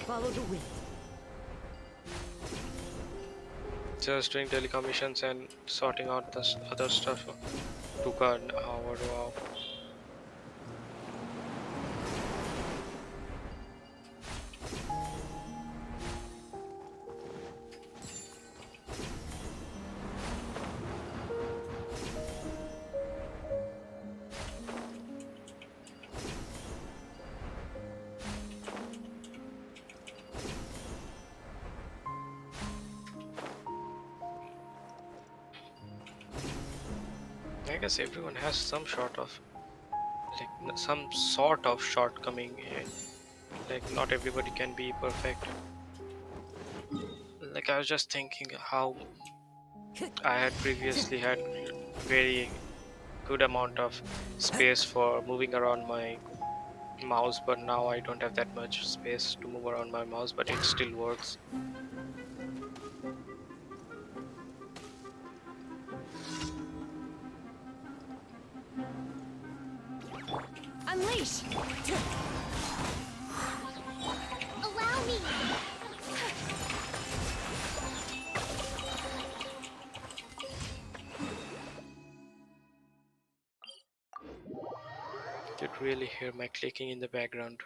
Follow the wind. just doing daily commissions and sorting out the other stuff. Took an hour. Wow. I guess everyone has some sort of some sort of shortcoming. Like not everybody can be perfect. Like I was just thinking how I had previously had very good amount of space for moving around my mouse, but now I don't have that much space to move around my mouse, but it still works. Unleash! Allow me! You could really hear my clicking in the background.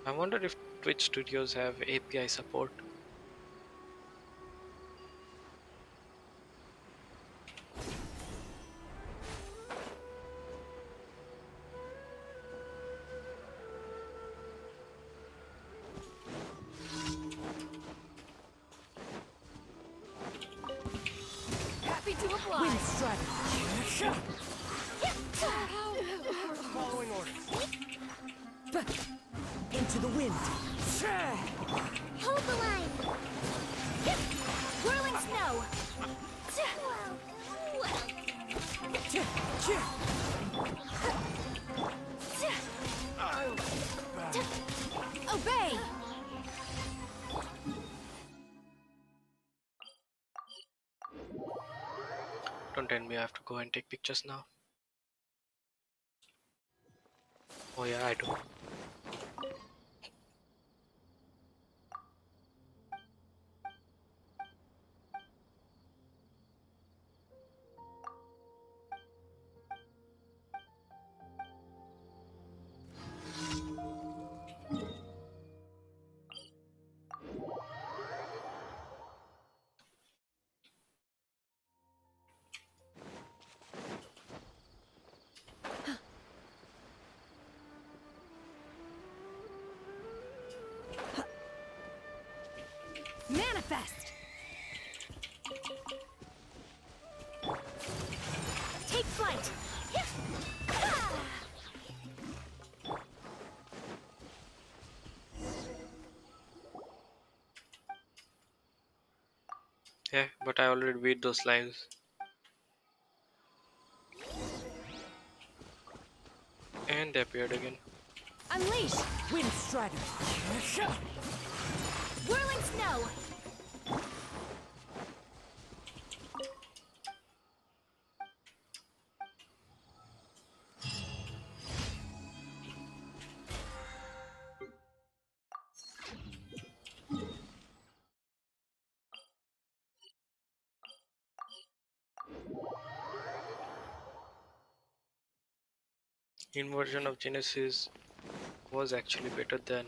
I wonder if Twitch Studios have API support. Happy to oblige! Wind strike. Following orders. Into the wind. Hold the line! Whirling snow! Obey! Don't tell me I have to go and take pictures now. Oh yeah, I do. But I already beat those lines. And they appeared again. Unleash! Wind Strider. Whirling snow! Inversion of Genesis was actually better than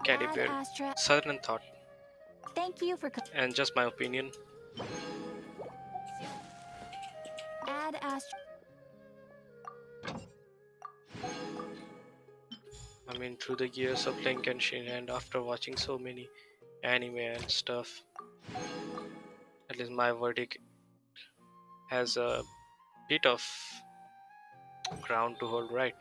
Caddy Ad Bear. Astra. Southern thought, Thank you for and just my opinion. Ad Astra. I mean, through the years of playing Genshin and after watching so many anime and stuff, at least my verdict has a bit of ground to hold right.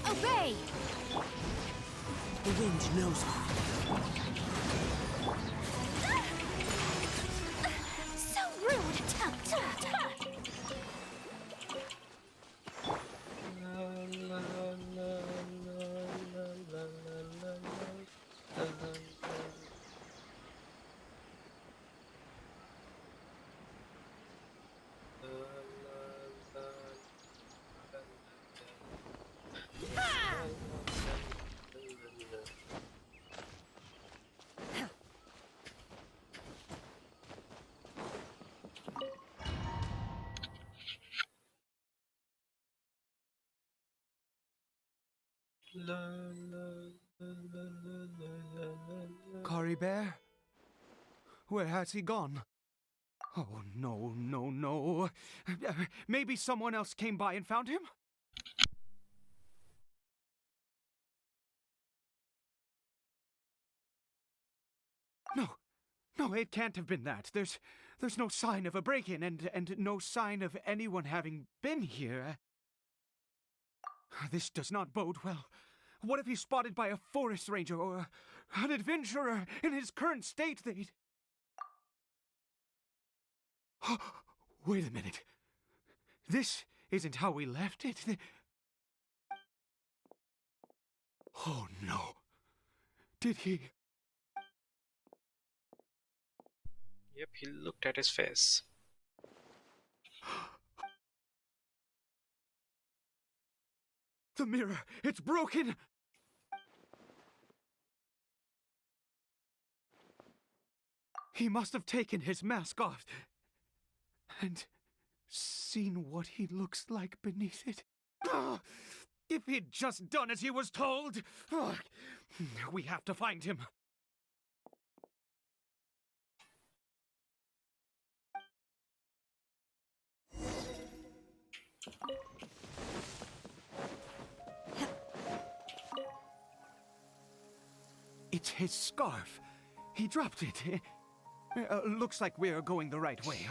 Obey! The wind knows me. So rude! Cory Bear? Where has he gone? Oh, no, no, no. Maybe someone else came by and found him? No, no, it can't have been that. There's no sign of a break-in and no sign of anyone having been here. This does not bode well. What if he's spotted by a forest ranger or an adventurer in his current state? They'd... Wait a minute. This isn't how we left it. Oh, no. Did he... Yep, he looked at his face. The mirror! It's broken! He must have taken his mask off and seen what he looks like beneath it. Ugh! If he'd just done as he was told! Ugh! We have to find him. It's his scarf. He dropped it. Looks like we're going the right way.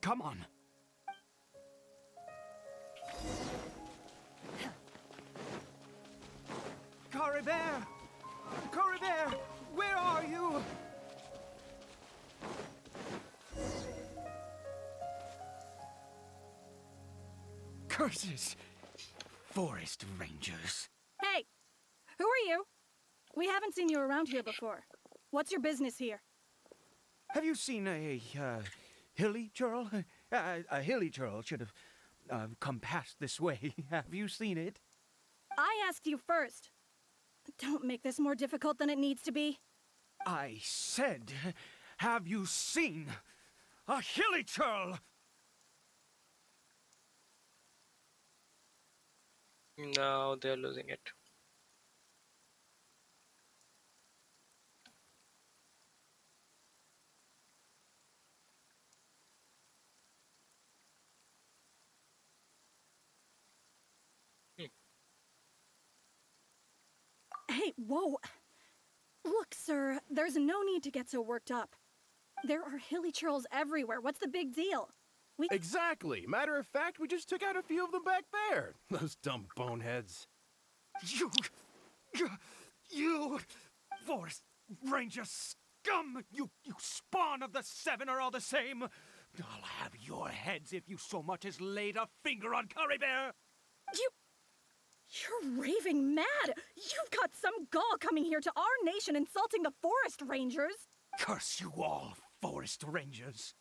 Come on. Cory Bear! Cory Bear! Where are you? Curses! Forest rangers. Hey, who are you? We haven't seen you around here before. What's your business here? Have you seen a hilly churl? A hilly churl should have come past this way. Have you seen it? I asked you first. Don't make this more difficult than it needs to be. I said, have you seen a hilly churl? Now they're losing it. Hmm. Hey, whoa. Look, sir, there's no need to get so worked up. There are hilly churls everywhere. What's the big deal? Exactly. Matter of fact, we just took out a few of them back there. Those dumb boneheads. You, you, Forest Ranger scum! You spawn of the Seven are all the same. I'll have your heads if you so much as laid a finger on Curry Bear. You're raving mad! You've got some gall coming here to our nation insulting the forest rangers! Curse you all, Forest Rangers.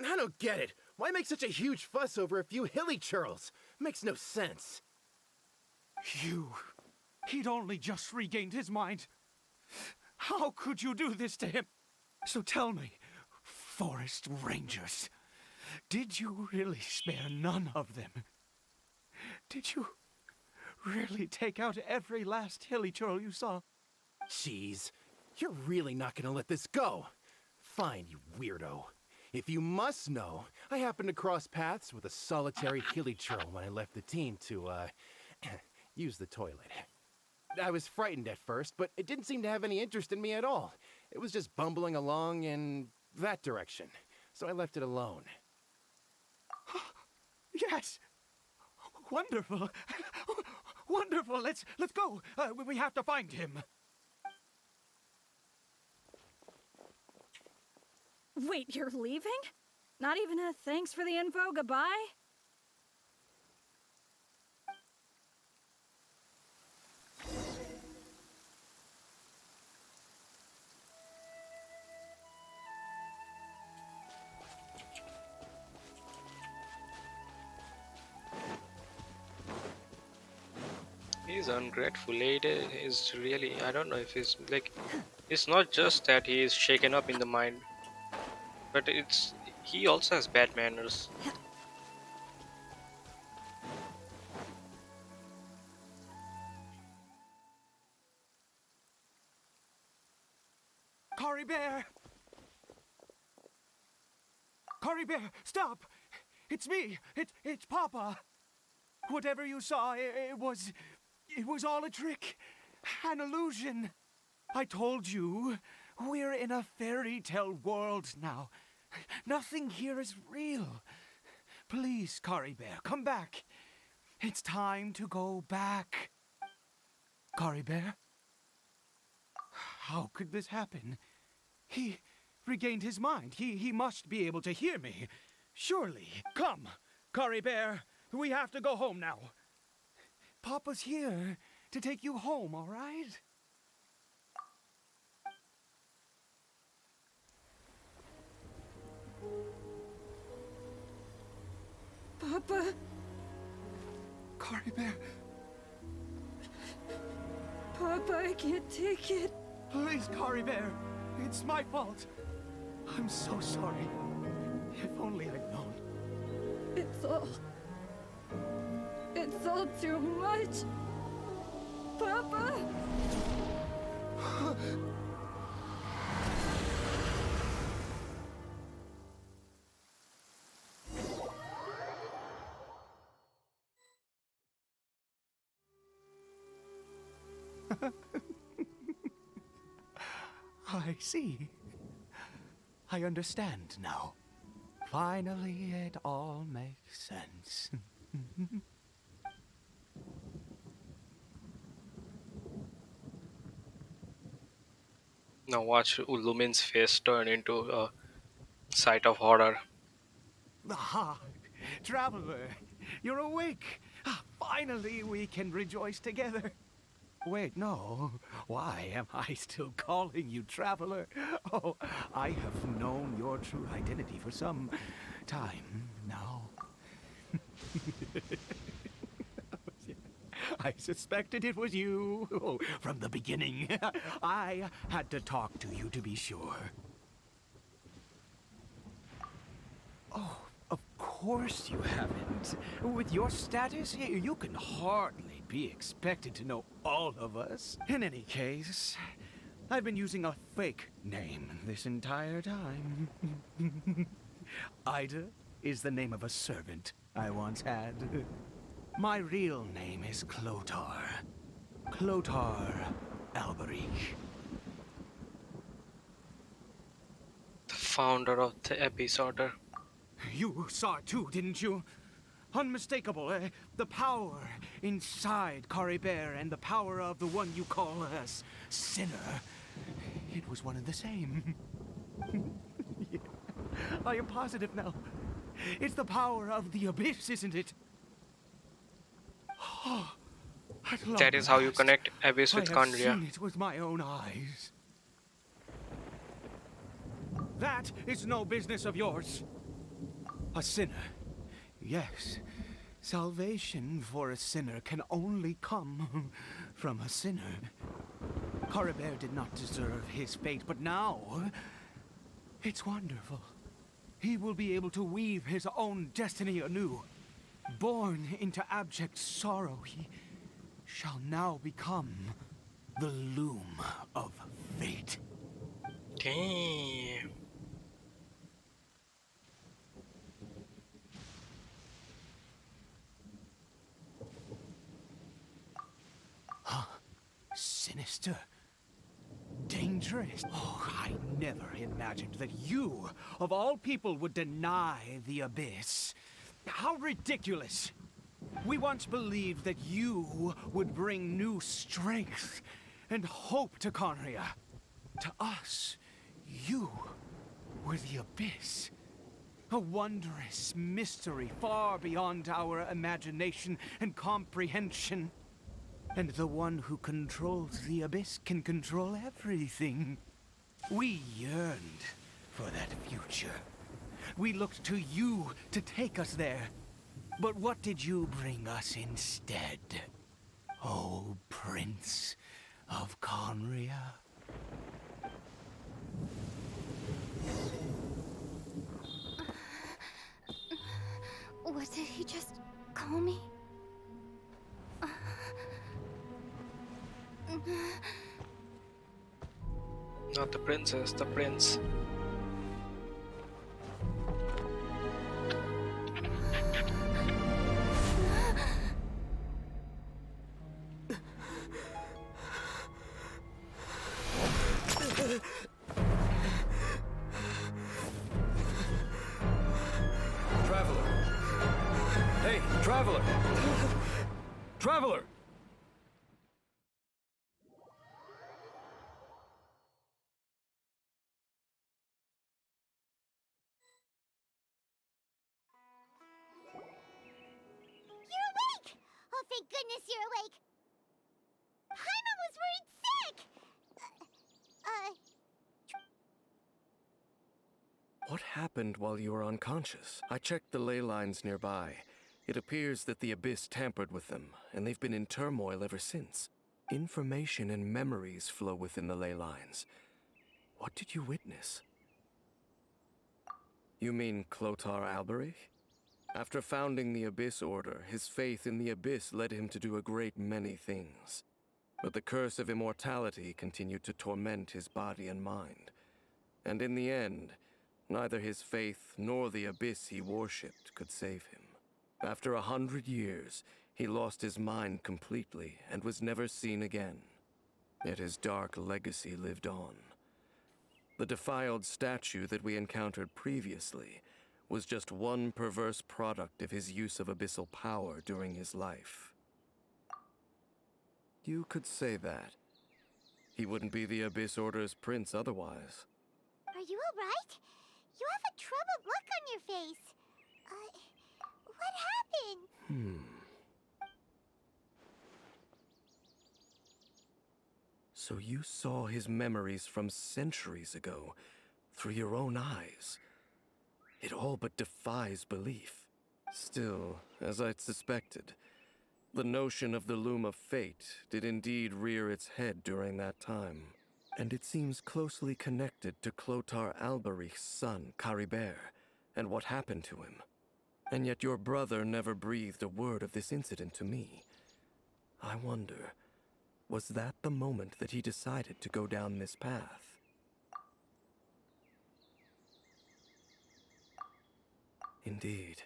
I don't get it. Why make such a huge fuss over a few hilly churls? Makes no sense. He'd only just regained his mind. How could you do this to him? So tell me, Forest Rangers, did you really spare none of them? Did you really take out every last hilly churl you saw? Jeez, you're really not gonna let this go. Fine, you weirdo. If you must know, I happened to cross paths with a solitary hilly churl when I left the team to, use the toilet. I was frightened at first, but it didn't seem to have any interest in me at all. It was just bumbling along in that direction, so I left it alone. Yes! Wonderful! Wonderful! Let's go! We have to find him! Wait, you're leaving? Not even a thanks for the info, goodbye? He's ungrateful. Ada is really, I don't know if he's like, it's not just that he is shaken up in the mind, but it's he also has bad manners. Cory Bear! Cory Bear, stop! It's me! It's Papa! Whatever you saw, it was all a trick. An illusion. I told you, we're in a fairy tale world now. Nothing here is real. Please, Cory Bear, come back. It's time to go back. Cory Bear? How could this happen? He regained his mind. He must be able to hear me. Surely. Come, Cory Bear. We have to go home now. Papa's here to take you home, all right? Papa? Cory Bear, Papa, I can't take it. please, Cory Bear. It's my fault. I'm so sorry. If only I'd known. It's all too much. Papa? I see. I understand now. Finally, it all makes sense. Now watch Lumin's face turn into Sight of horror. Ah, traveler, you're awake. Finally, we can rejoice together. Wait, no. Why am I still calling you traveler? Oh, I have known your true identity for some time now. I suspected it was you from the beginning. I had to talk to you to be sure. Oh, of course you haven't. With your status, you can hardly be expected to know all of us. In any case, I've been using a fake name this entire time. Ida is the name of a servant I once had. My real name is Clotar. Clotar Alberich. The founder of the Abyss Order. You saw it too, didn't you? Unmistakable, the power inside Caribert and the power of the one you call us Sinner. It was one and the same. Yeah. I am positive now. It's the power of the Abyss, isn't it? At long That is how you last, connect Abyss I with have Kandria. seen it with my own eyes. That is no business of yours. A sinner. Yes. Salvation for a sinner can only come from a sinner. Caribert did not deserve his fate, but now it's wonderful. He will be able to weave his own destiny anew. Born into abject sorrow, he shall now become the loom of fate. Damn. Sinister. Dangerous. Oh, I never imagined that you, of all people, would deny the Abyss. How ridiculous. We once believed that you would bring new strength and hope to Conria. To us, you were the Abyss. A wondrous mystery far beyond our imagination and comprehension. And the one who controls the Abyss can control everything. We yearned for that future. We looked to you to take us there. But what did you bring us instead? Oh, Prince of Conria. What did he just call me? Not the princess, the prince. Traveler. Hey, traveler. Traveler. You're awake! Oh, thank goodness you're awake! Paimon was worried sick! What happened while you were unconscious? I checked the ley lines nearby. It appears that the Abyss tampered with them, and they've been in turmoil ever since. Information and memories flow within the ley lines. What did you witness? You mean Clotar Alberich? After founding the Abyss Order, his faith in the Abyss led him to do a great many things. But the curse of immortality continued to torment his body and mind. And in the end, neither his faith nor the Abyss he worshipped could save him. After 100 years, he lost his mind completely and was never seen again. Yet his dark legacy lived on. The defiled statue that we encountered previously was just one perverse product of his use of abyssal power during his life. You could say that. He wouldn't be the Abyss Order's prince otherwise. Are you alright? You have a troubled look on your face. What happened? So you saw his memories from centuries ago through your own eyes. It all but defies belief. Still, as I'd suspected, the notion of the loom of fate did indeed rear its head during that time. And it seems closely connected to Clotar Alberich's son, Caribert, and what happened to him. And yet your brother never breathed a word of this incident to me. I wonder, was that the moment that he decided to go down this path? Indeed.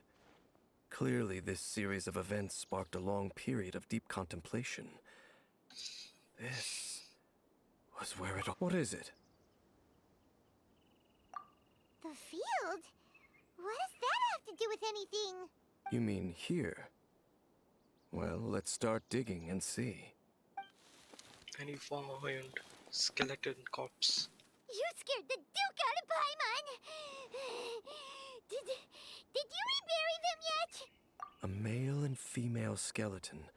Clearly, this series of events sparked a long period of deep contemplation. This was where it all... What is it? The field? What does that have to do with anything? You mean here? Well, let's start digging and see. Any found skeleton corpse. You scared the Duke out of Paimon! Did you rebury them yet? A male and female skeleton,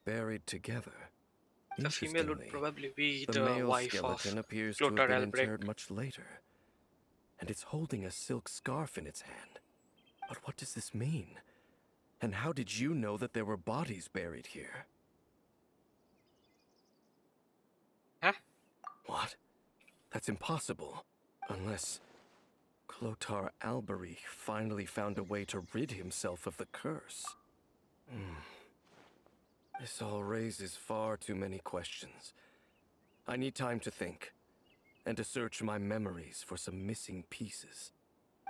buried together. The female would Interestingly, probably be the the male wife of skeleton appears to have Clotar been Albrecht. interred much later. And it's holding a silk scarf in its hand. But what does this mean? And how did you know that there were bodies buried here? Huh? What? That's impossible. Unless Clotar Alberich finally found a way to rid himself of the curse. This all raises far too many questions. I need time to think, and to search my memories for some missing pieces.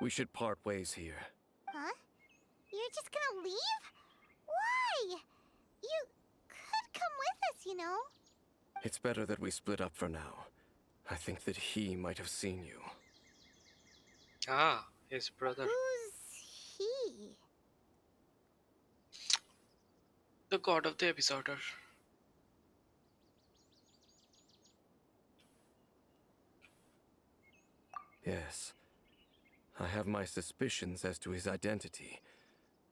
We should part ways here. Huh? You're just gonna leave? Why? You could come with us, you know? It's better that we split up for now. I think that he might have seen you. Ah, his brother. Who's he? The god of the episoder. Yes. I have my suspicions as to his identity,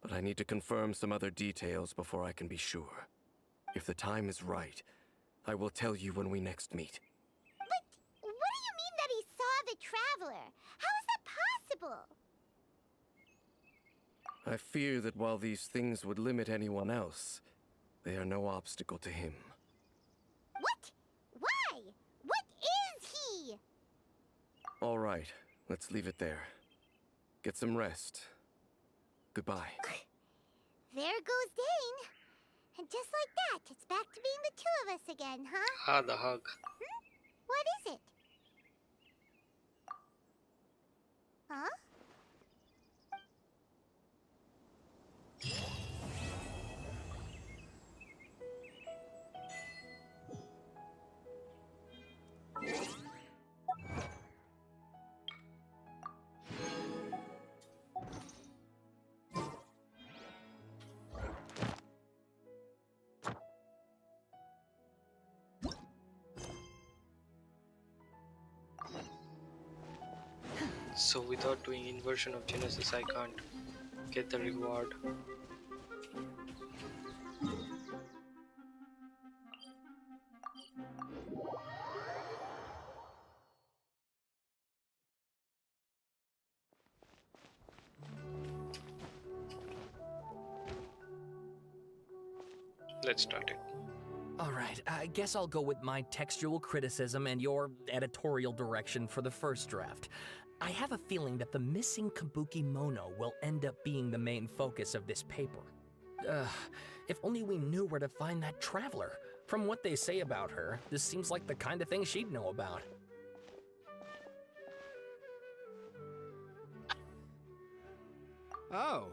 but I need to confirm some other details before I can be sure. If the time is right, I will tell you when we next meet. But what do you mean that he saw the Traveler? How is that possible? I fear that while these things would limit anyone else, they are no obstacle to him. What? Why? What is he? All right, let's leave it there. Get some rest. Goodbye. There goes Dane. And just like that, it's back to being the two of us again, huh? Ah, the hug. What is it? Huh? So without doing inversion of Genesis, I can't get the reward. Let's start it. Alright, I guess I'll go with my textual criticism and your editorial direction for the first draft. I have a feeling that the missing Kabuki Mono will end up being the main focus of this paper. If only we knew where to find that traveler. From what they say about her, this seems like the kind of thing she'd know about. Oh,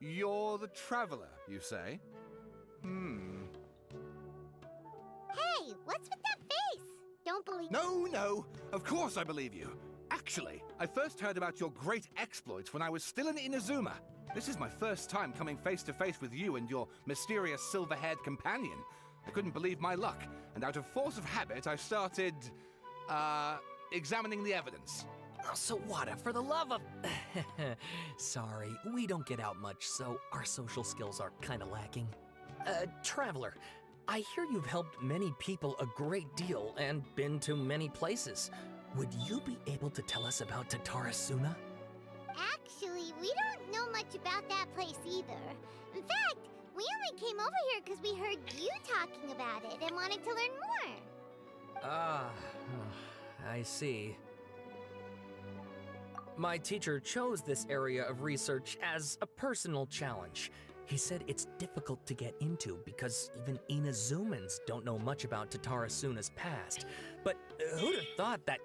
you're the traveler, you say? Hey, what's with that face? Don't believe No, of course I believe you. Actually, I first heard about your great exploits when I was still in Inazuma. This is my first time coming face to face with you and your mysterious silver-haired companion. I couldn't believe my luck, and out of force of habit, I started, examining the evidence. Oh, so what? For the love of... Sorry, we don't get out much, so our social skills are kind of lacking. Traveler, I hear you've helped many people a great deal and been to many places. Would you be able to tell us about Tatarasuna? Actually, we don't know much about that place either. In fact, we only came over here because we heard you talking about it and wanted to learn more. Ah, I see. My teacher chose this area of research as a personal challenge. He said it's difficult to get into because even Inazumans don't know much about Tatarasuna's past. But who'd have thought that...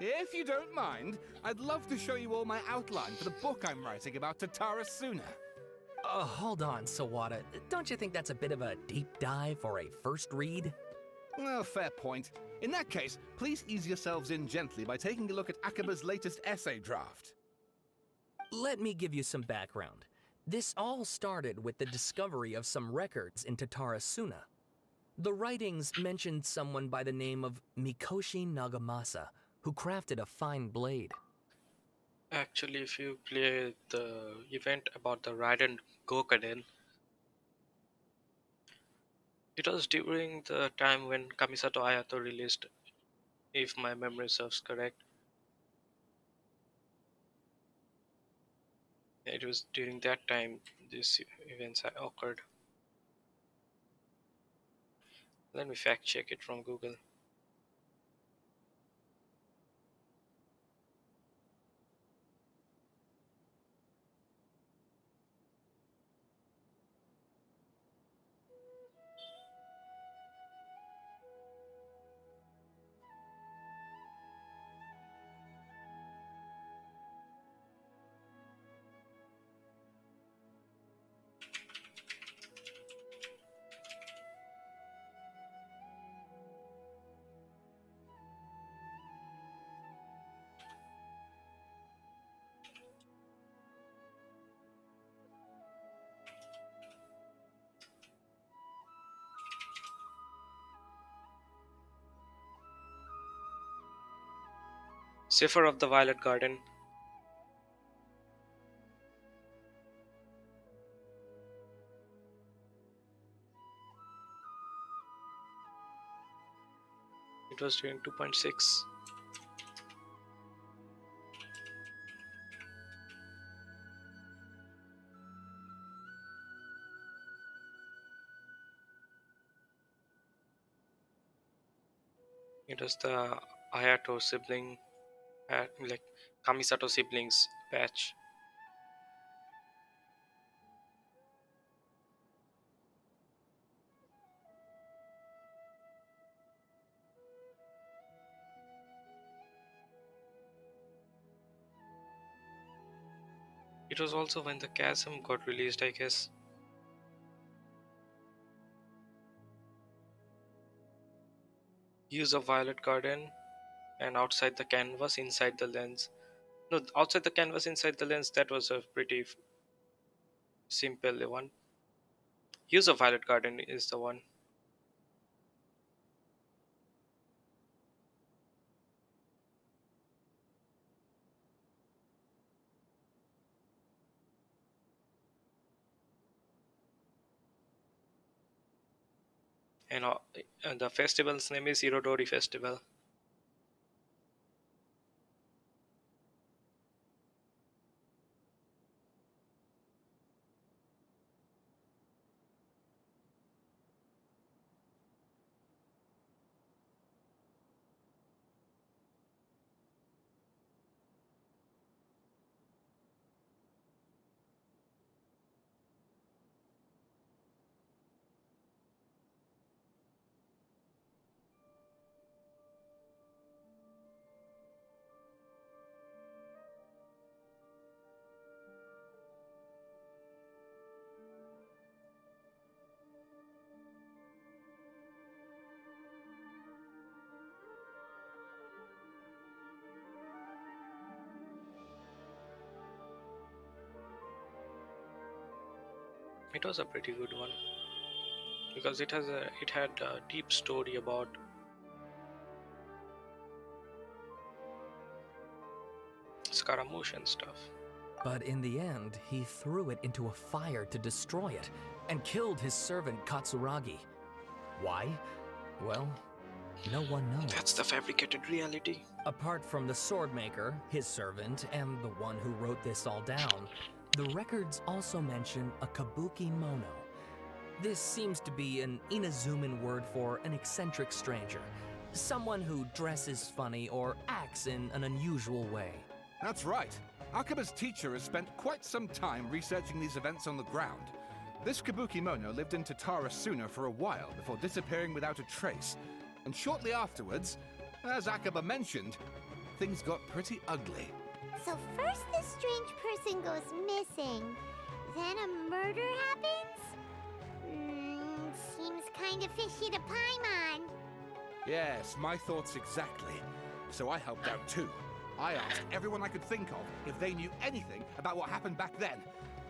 If you don't mind, I'd love to show you all my outline for the book I'm writing about Tatarasuna. Hold on, Sawada. Don't you think that's a bit of a deep dive for a first read? Well, fair point. In that case, please ease yourselves in gently by taking a look at Akaba's latest essay draft. Let me give you some background. This all started with the discovery of some records in Tatarasuna. The writings mentioned someone by the name of Mikoshi Nagamasa, who crafted a fine blade. Actually, if you play the event about the Raiden Gokaden, it was during the time when Kamisato Ayato released, if my memory serves correct. It was during that time these events occurred. Let me fact check it from Google. Cipher of the Violet Garden. It was during 2.6. It was the Ayato sibling, like Kamisato siblings patch. It was also when the Chasm got released, I guess. Use of Violet Garden and outside the canvas, inside the lens. No, outside the canvas, inside the lens, that was a pretty simple one. Use of Violet Garden is the one. And the festival's name is Irodori Festival. It was a pretty good one because it had a deep story about Scaramouche and stuff. But in the end, he threw it into a fire to destroy it and killed his servant Katsuragi. Why? Well, no one knows. That's the fabricated reality. Apart from the sword maker, his servant, and the one who wrote this all down, the records also mention a kabuki mono. This seems to be an Inazuman word for an eccentric stranger, someone who dresses funny or acts in an unusual way. That's right. Akaba's teacher has spent quite some time researching these events on the ground. This kabuki mono lived in Tatarasuna for a while before disappearing without a trace. And shortly afterwards, as Akaba mentioned, things got pretty ugly. So first this strange person goes missing, then a murder happens? Seems kind of fishy to Paimon. Yes, my thoughts exactly. So I helped out too. I asked everyone I could think of if they knew anything about what happened back then.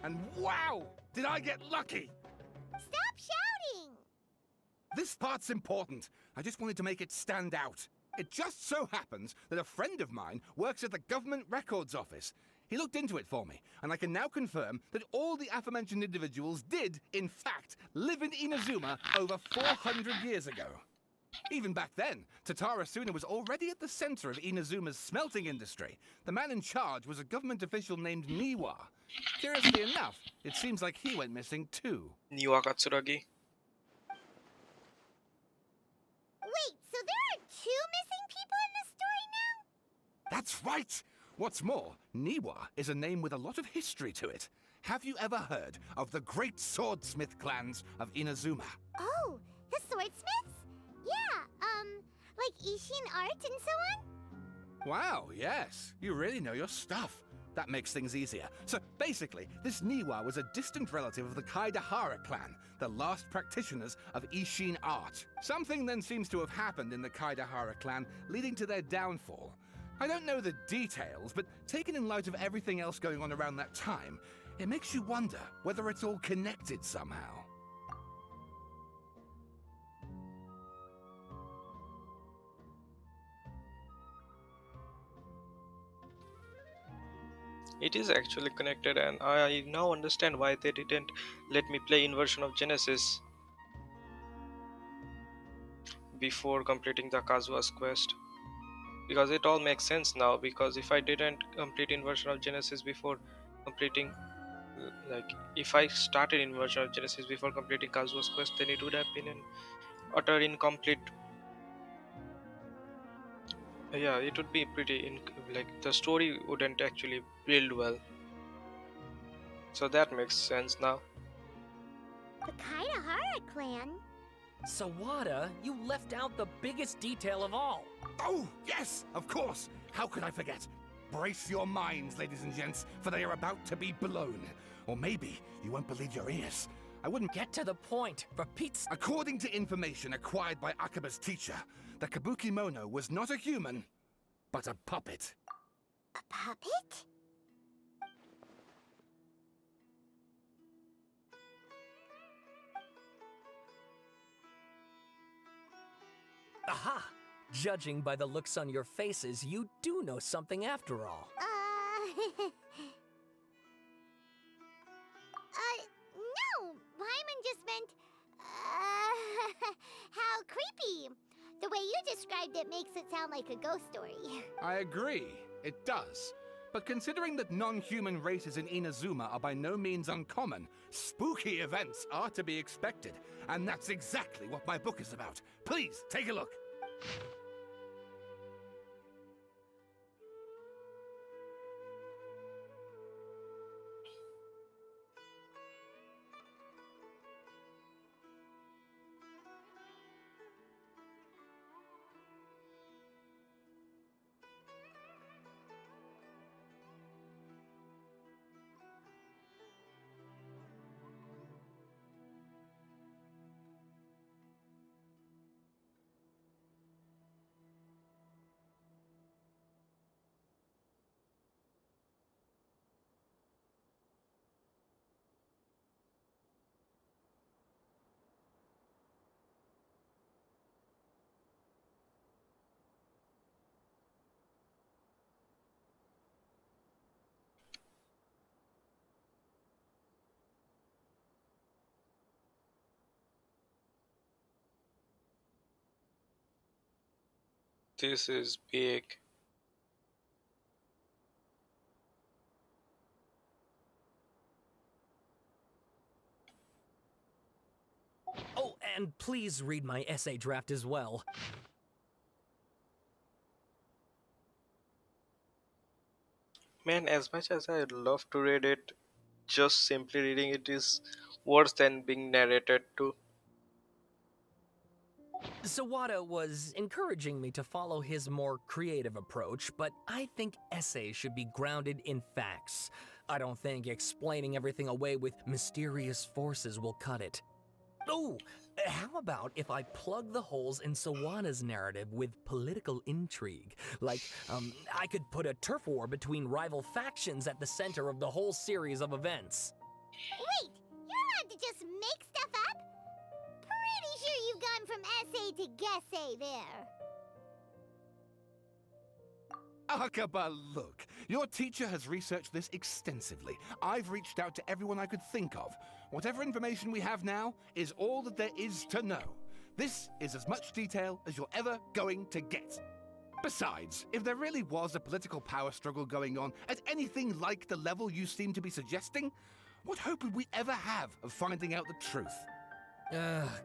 And wow, did I get lucky! Stop shouting! This part's important. I just wanted to make it stand out. It just so happens that a friend of mine works at the government records office. He looked into it for me, and I can now confirm that all the aforementioned individuals did, in fact, live in Inazuma over 400 years ago. Even back then, Tatarasuna was already at the center of Inazuma's smelting industry. The man in charge was a government official named Niwa. Curiously enough, it seems like he went missing too. Niwa Katsuragi. Wait, so there are two missing people in this story now? That's right! What's more, Niwa is a name with a lot of history to it. Have you ever heard of the great swordsmith clans of Inazuma? Oh, the swordsmiths? Yeah, like Ishin art and so on? Wow, yes. You really know your stuff. That makes things easier. So basically, this Niwa was a distant relative of the Kaidahara clan, the last practitioners of Ishin art. Something then seems to have happened in the Kaidahara clan, leading to their downfall. I don't know the details, but taken in light of everything else going on around that time, it makes you wonder whether it's all connected somehow. It is actually connected, and I now understand why they didn't let me play Inversion of Genesis before completing the Kazuha's quest. Because it all makes sense now, because if I didn't complete Inversion of Genesis before completing, like, if I started Inversion of Genesis before completing Kazuha's quest, then it would have been an utter incomplete. Yeah, it would be pretty like the story wouldn't actually build well. So that makes sense now. The Kaidahara clan? Sawada, you left out the biggest detail of all. Oh, yes, of course. How could I forget? Brace your minds, ladies and gents, for they are about to be blown. Or maybe you won't believe your ears. I wouldn't Get to the point, for Pete's... According to information acquired by Akaba's teacher, the Kabuki Mono was not a human, but a puppet. A puppet? Aha! Judging by the looks on your faces, you do know something after all. No, Hyman just meant, how creepy. The way you described it makes it sound like a ghost story. I agree, it does. But considering that non-human races in Inazuma are by no means uncommon, spooky events are to be expected. And that's exactly what my book is about. Please, take a look. This is big. Oh, and please read my essay draft as well. Man, as much as I love to read it, just simply reading it is worse than being narrated to. Sawada was encouraging me to follow his more creative approach, but I think essays should be grounded in facts. I don't think explaining everything away with mysterious forces will cut it. Oh, how about if I plug the holes in Sawada's narrative with political intrigue? Like, I could put a turf war between rival factions at the center of the whole series of events. Wait, you're allowed to just make stuff up? Pretty sure you've gone from essay to guessay there. Akaba, look. Your teacher has researched this extensively. I've reached out to everyone I could think of. Whatever information we have now is all that there is to know. This is as much detail as you're ever going to get. Besides, if there really was a political power struggle going on at anything like the level you seem to be suggesting, what hope would we ever have of finding out the truth?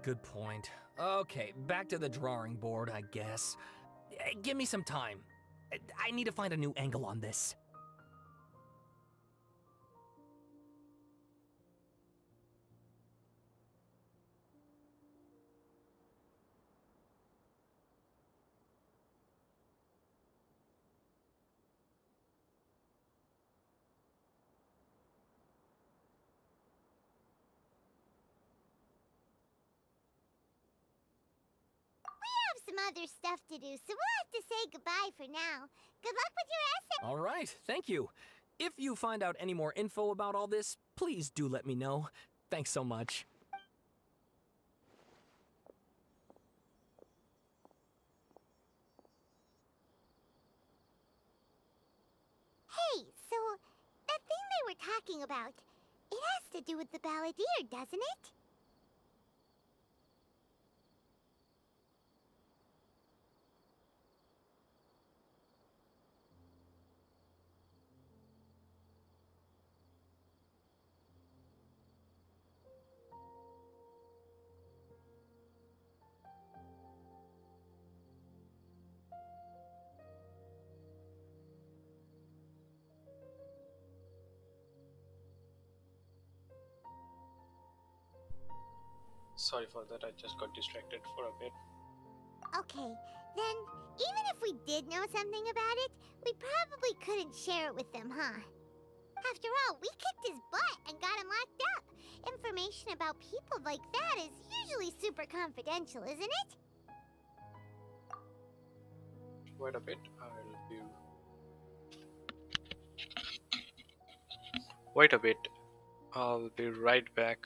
Good point. Okay, back to the drawing board, I guess. Give me some time. I need to find a new angle on this. Some other stuff to do, so we'll have to say goodbye for now. Good luck with your essay. All right, thank you. If you find out any more info about all this, please do let me know. Thanks so much. Hey, so that thing they were talking about, it has to do with the balladeer, doesn't it? Sorry for that, I just got distracted for a bit. Okay, then, even if we did know something about it, we probably couldn't share it with them, huh? After all, we kicked his butt and got him locked up. Information about people like that is usually super confidential, isn't it? Wait a bit, I'll be... Wait a bit, I'll be right back.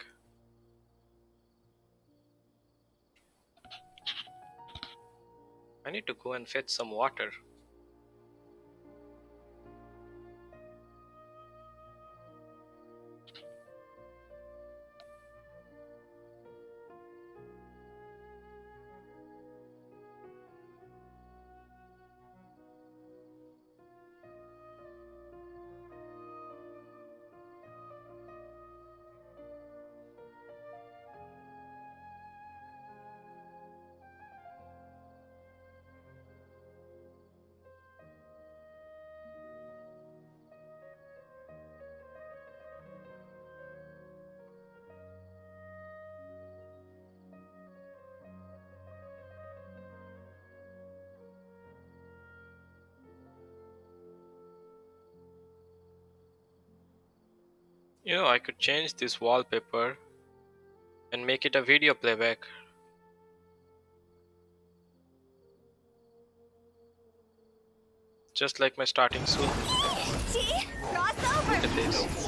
I need to go and fetch some water. You know, I could change this wallpaper and make it a video playback. Just like my starting soon. See? Cross over! Look at this.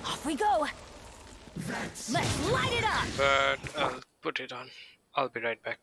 Off we go! That Let's light it up! but I'll put it on. I'll be right back.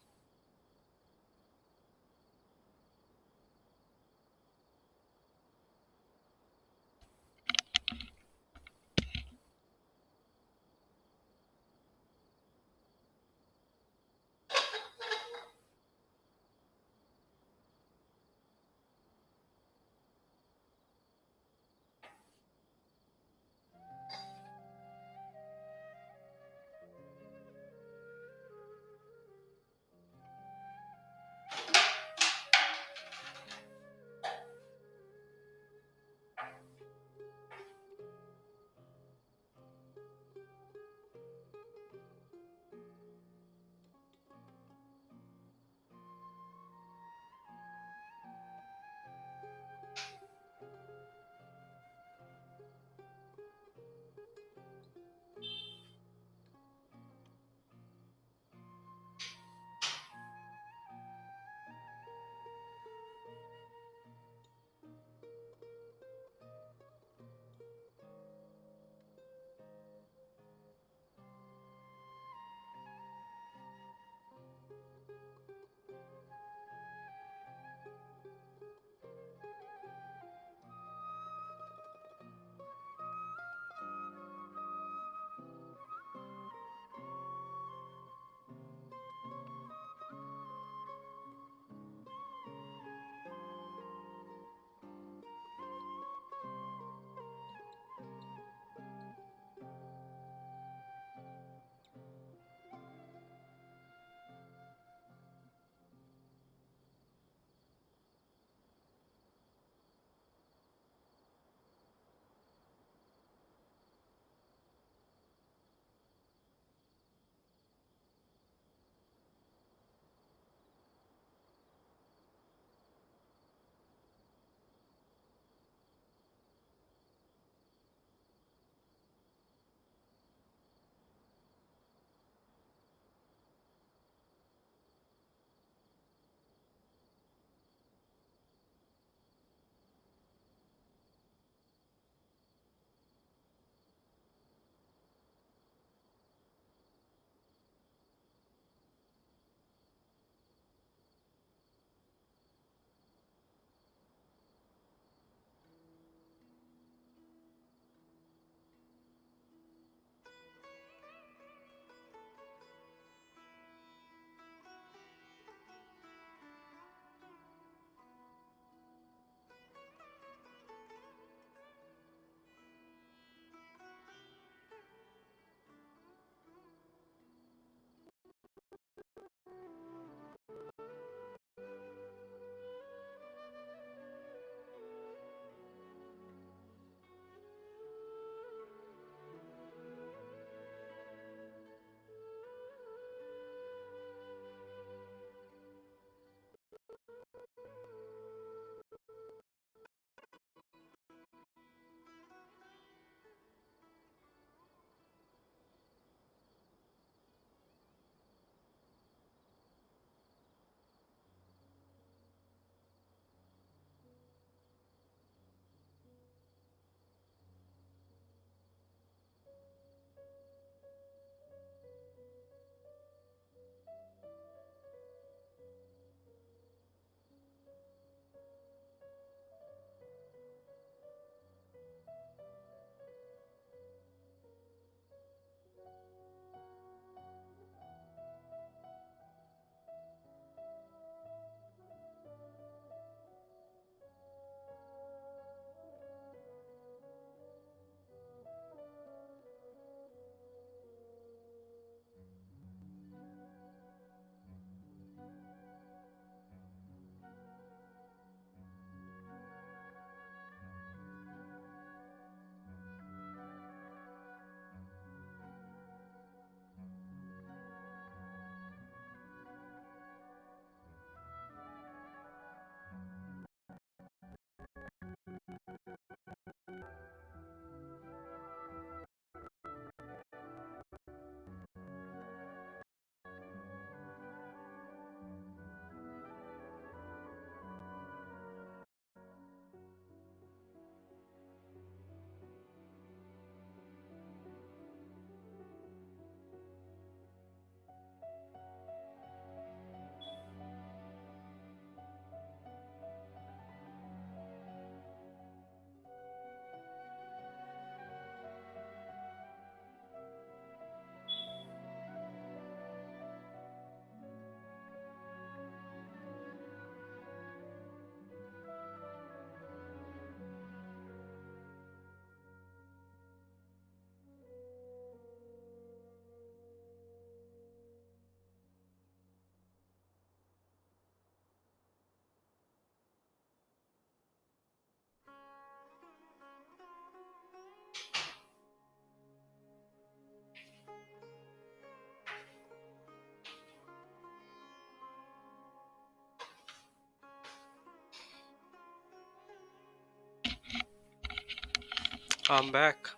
I'm back.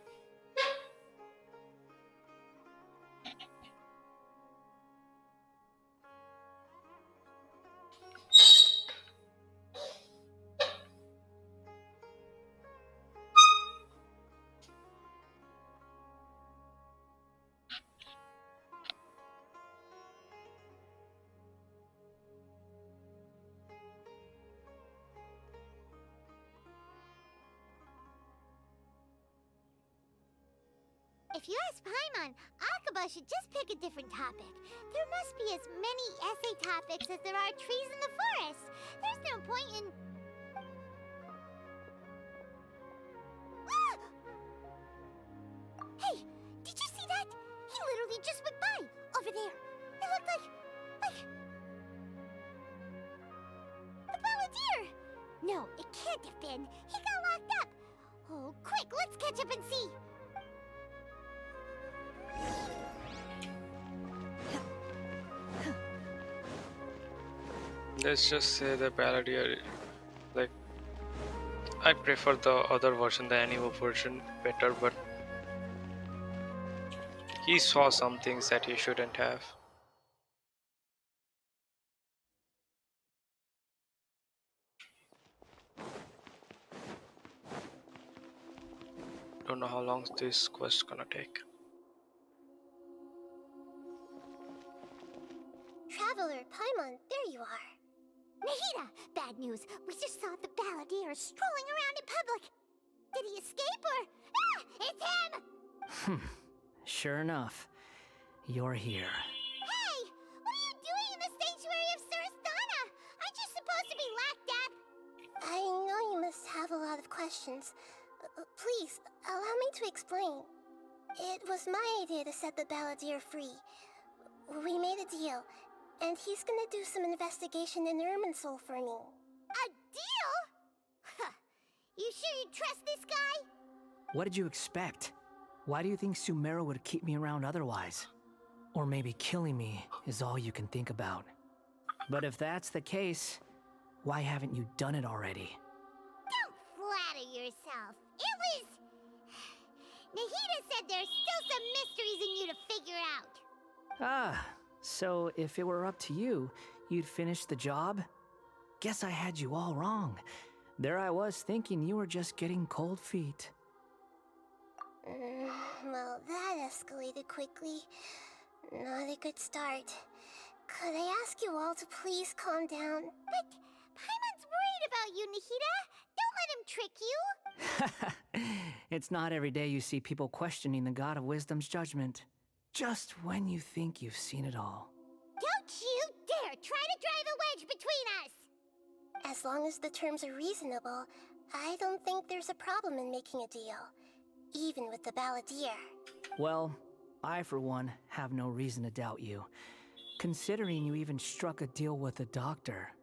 If you ask Paimon, Akaba should just pick a different topic. There must be as many essay topics as there are trees in the forest. There's no point in... Ah! Hey, did you see that? He literally just went by, over there. It looked like... the balladeer! No, it can't have been. He got locked up. Oh, quick, let's catch up and see. Let's just say the Balladeer, like, I prefer the other version, the anime version, better, but he saw some things that he shouldn't have. Don't know how long this quest gonna take. Traveler, Paimon, there you are. Nahida! Bad news. We just saw the balladeer strolling around in public. Did he escape or... Ah! It's him! Sure enough, you're here. Hey! What are you doing in the sanctuary of Surasthana? Aren't you supposed to be locked up? I know you must have a lot of questions. Please, allow me to explain. It was my idea to set the balladeer free. We made a deal. And he's gonna do some investigation in Irminsul for me. A deal? Huh. You sure you trust this guy? What did you expect? Why do you think Sumeru would keep me around otherwise? Or maybe killing me is all you can think about. But if that's the case, why haven't you done it already? Don't flatter yourself. It was... Nahida said there's still some mysteries in you to figure out. Ah, so if it were up to you, you'd finish the job? Guess I had you all wrong. There I was thinking you were just getting cold feet. Well, that escalated quickly. Not a good start. Could I ask you all to please calm down? But Paimon's worried about you, Nahida. Don't let him trick you. It's not every day you see people questioning the God of Wisdom's judgment. Just when you think you've seen it all. Don't you dare try to drive a wedge between us! As long as the terms are reasonable, I don't think there's a problem in making a deal. Even with the balladeer. Well, I for one have no reason to doubt you. Considering you even struck a deal with the doctor.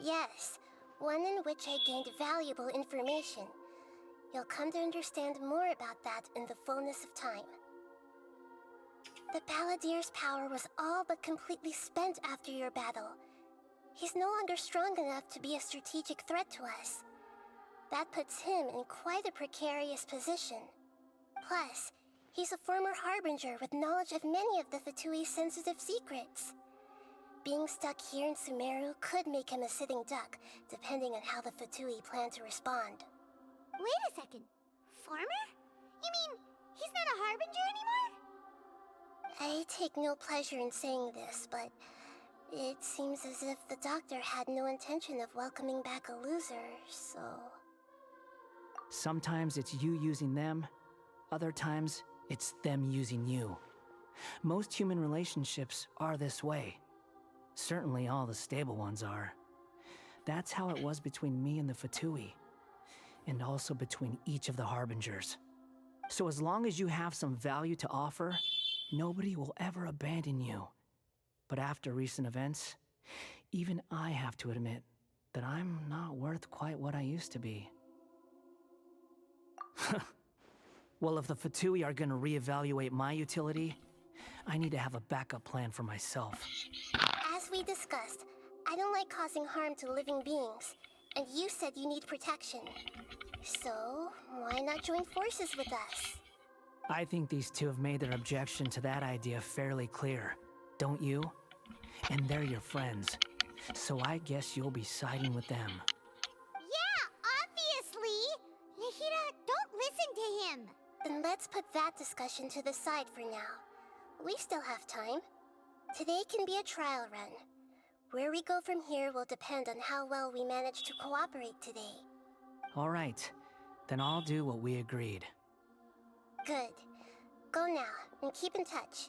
Yes, one in which I gained valuable information. You'll come to understand more about that in the fullness of time. The balladeer's power was all but completely spent after your battle. He's no longer strong enough to be a strategic threat to us. That puts him in quite a precarious position. Plus, he's a former harbinger with knowledge of many of the Fatui's sensitive secrets. Being stuck here in Sumeru could make him a sitting duck, depending on how the Fatui plan to respond. Wait a second. Farmer? You mean he's not a harbinger anymore? I take no pleasure in saying this, but it seems as if the doctor had no intention of welcoming back a loser, so... Sometimes it's you using them, other times it's them using you. Most human relationships are this way. Certainly all the stable ones are. That's how it was between me and the Fatui, and also between each of the harbingers. So as long as you have some value to offer, nobody will ever abandon you. But after recent events, even I have to admit that I'm not worth quite what I used to be. Well, if the Fatui are gonna reevaluate my utility, I need to have a backup plan for myself. As we discussed, I don't like causing harm to living beings, and you said you need protection. So, why not join forces with us? I think these two have made their objection to that idea fairly clear, don't you? And they're your friends, so I guess you'll be siding with them. Yeah, obviously! Nahida, don't listen to him! Then let's put that discussion to the side for now. We still have time. Today can be a trial run. Where we go from here will depend on how well we manage to cooperate today. All right, then I'll do what we agreed. Good. Go now, and keep in touch.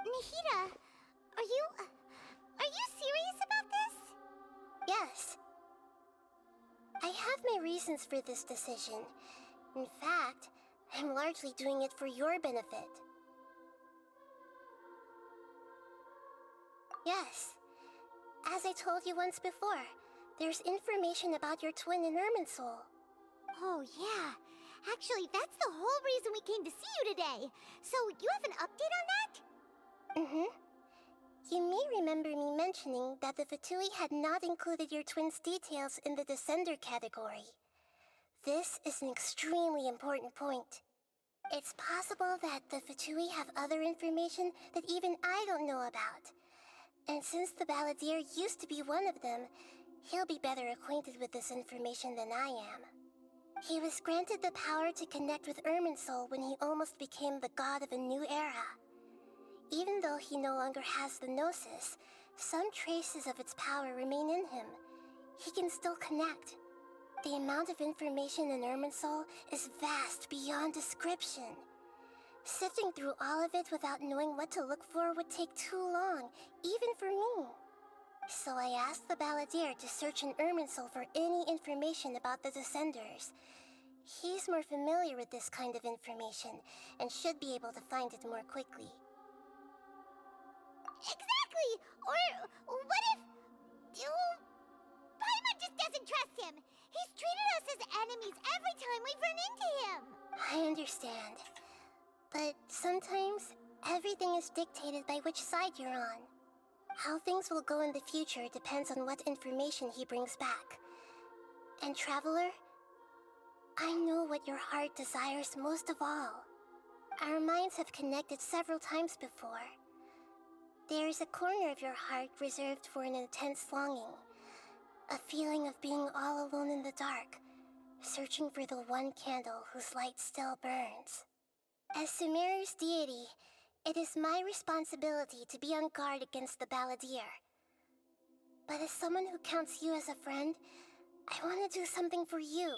Nahida, are you serious about this? Yes. I have my reasons for this decision. In fact, I'm largely doing it for your benefit. Yes. As I told you once before, there's information about your twin in Irminsul. Oh, yeah. Actually, that's the whole reason we came to see you today. So, you have an update on that? Mm-hmm. You may remember me mentioning that the Fatui had not included your twin's details in the Descender category. This is an extremely important point. It's possible that the Fatui have other information that even I don't know about. And since the Balladeer used to be one of them, he'll be better acquainted with this information than I am. He was granted the power to connect with Irminsul when he almost became the god of a new era. Even though he no longer has the Gnosis, some traces of its power remain in him. He can still connect. The amount of information in Irminsul is vast beyond description. Sifting through all of it without knowing what to look for would take too long, even for me. So I asked the Balladeer to search in Irminsul for any information about the Descenders. He's more familiar with this kind of information, and should be able to find it more quickly. Exactly! Or what if... Paimon just doesn't trust him! He's treated us as enemies every time we've run into him! I understand. But sometimes, everything is dictated by which side you're on. How things will go in the future depends on what information he brings back. And Traveler, I know what your heart desires most of all. Our minds have connected several times before. There is a corner of your heart reserved for an intense longing. A feeling of being all alone in the dark, searching for the one candle whose light still burns. As Sumeru's deity, it is my responsibility to be on guard against the Balladeer. But as someone who counts you as a friend, I want to do something for you.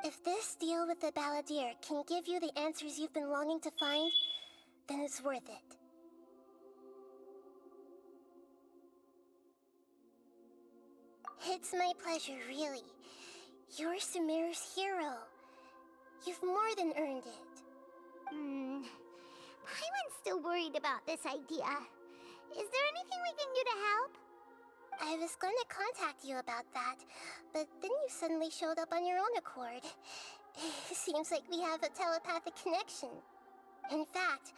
If this deal with the Balladeer can give you the answers you've been longing to find, then it's worth it. It's my pleasure, really. You're Sumeru's hero. You've more than earned it. Paimon's still worried about this idea. Is there anything we can do to help? I was going to contact you about that, but then you suddenly showed up on your own accord. Seems like we have a telepathic connection. In fact,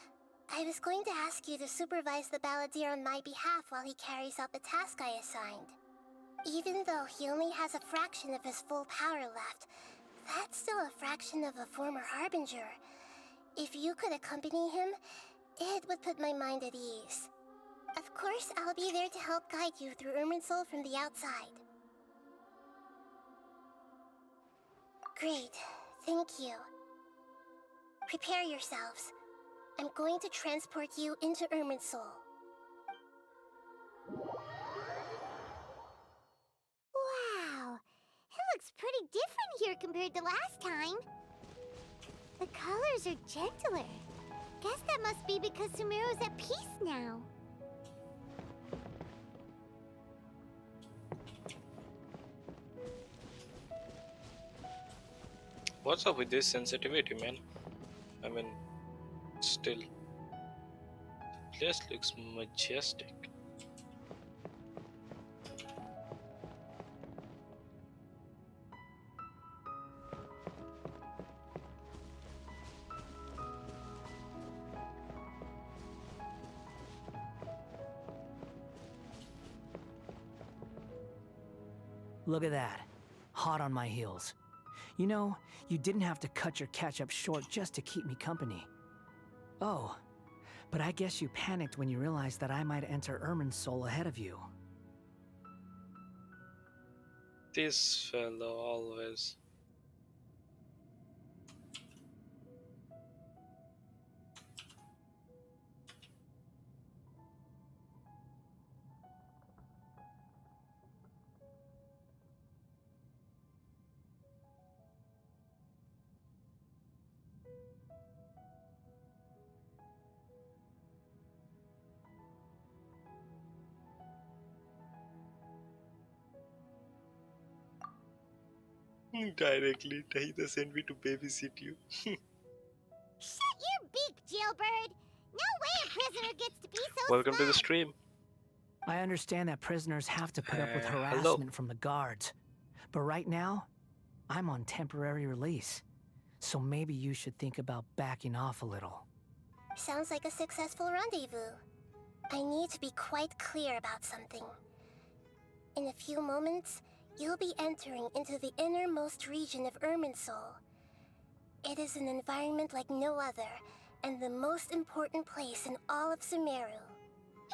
I was going to ask you to supervise the Balladeer on my behalf while he carries out the task I assigned. Even though he only has a fraction of his full power left, that's still a fraction of a former Harbinger. If you could accompany him, it would put my mind at ease. Of course, I'll be there to help guide you through Irminsul from the outside. Great, thank you. Prepare yourselves. I'm going to transport you into Irminsul. Wow, it looks pretty different here compared to last time. The colors are gentler. Guess that must be because Sumeru's at peace now. What's up with this sensitivity, man? I mean, still, the place looks majestic. Look at that. Hot on my heels. You know, you didn't have to cut your catch-up short just to keep me company. Oh, but I guess you panicked when you realized that I might enter Irminsul ahead of you. This fellow always. Directly, they sent me to babysit you. Shut your beak, jailbird! No way a prisoner gets to be so Welcome to the smug. stream. I understand that prisoners have to put up with Hello. harassment from the guards. But right now, I'm on temporary release. So maybe you should think about backing off a little. Sounds like a successful rendezvous. I need to be quite clear about something. In a few moments, you'll be entering into the innermost region of Irminsul. It is an environment like no other, and the most important place in all of Sumeru.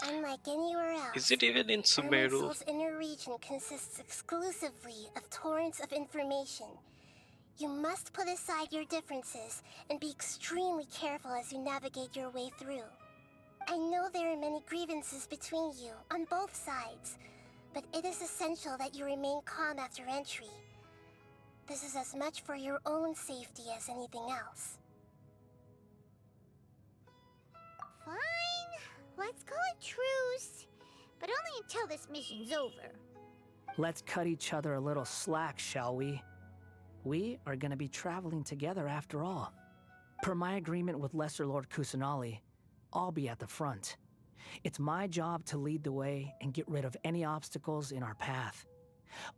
Unlike anywhere else, Is it even in Sumeru? Irminsul's inner region consists exclusively of torrents of information. You must put aside your differences and be extremely careful as you navigate your way through. I know there are many grievances between you, on both sides, but it is essential that you remain calm after entry. This is as much for your own safety as anything else. Fine. Let's call it truce. But only until this mission's over. Let's cut each other a little slack, shall we? We are gonna be traveling together after all. Per my agreement with Lesser Lord Kusanali, I'll be at the front. It's my job to lead the way and get rid of any obstacles in our path.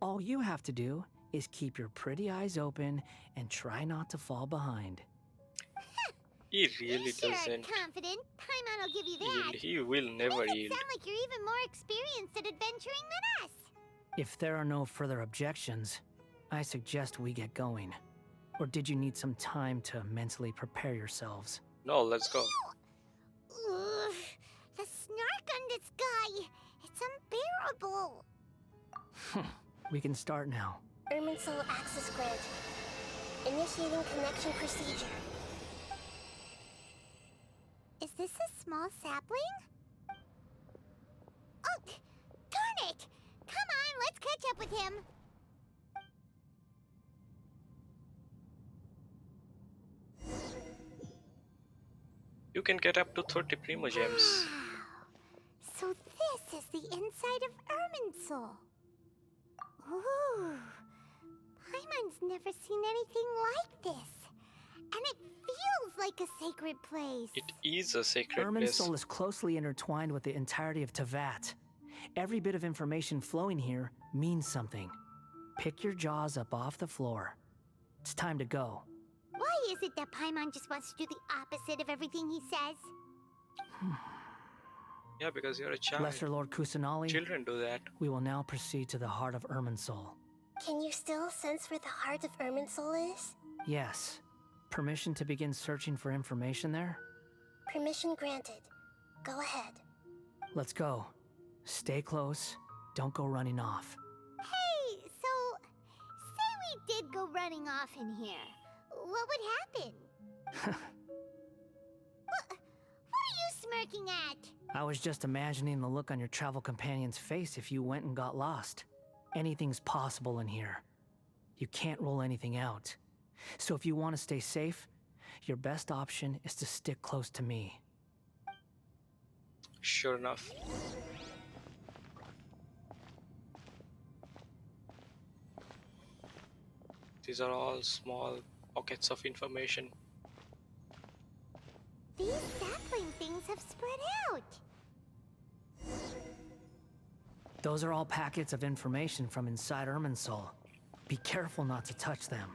All you have to do is keep your pretty eyes open and try not to fall behind. He really You sure are doesn't. confident. Paimon will give you that. He will never Makes it yield. sound like you're even more experienced at adventuring than us. If there are no further objections, I suggest we get going. Or did you need some time to mentally prepare yourselves? No, let's go. Ugh, the snark on this guy. It's unbearable. We can start now. Irminsul access granted. Initiating connection procedure. Is this a small sapling? Oh, darn it! Come on, let's catch up with him. You can get up to 30 primogems. So this is the inside of Irminsul. Ooh, Paimon's never seen anything like this. And it feels like a sacred place. It is a sacred place. Irminsul is closely intertwined with the entirety of Tevat. Every bit of information flowing here means something. Pick your jaws up off the floor. It's time to go. Why is it that Paimon just wants to do the opposite of everything he says? Yeah, because you're a child. Lesser Lord Kusanali, Children do that. we will now proceed to the heart of Irminsul. Can you still sense where the heart of Irminsul is? Yes. Permission to begin searching for information there? Permission granted. Go ahead. Let's go. Stay close. Don't go running off. Hey, so say we did go running off in here. What would happen? What are you smirking at? I was just imagining the look on your travel companion's face if you went and got lost. Anything's possible in here. You can't rule anything out. So if you want to stay safe, your best option is to stick close to me. Sure enough. These are all small pockets of information. These sapling things have spread out. Those are all packets of information from inside Irminsul. Be careful not to touch them.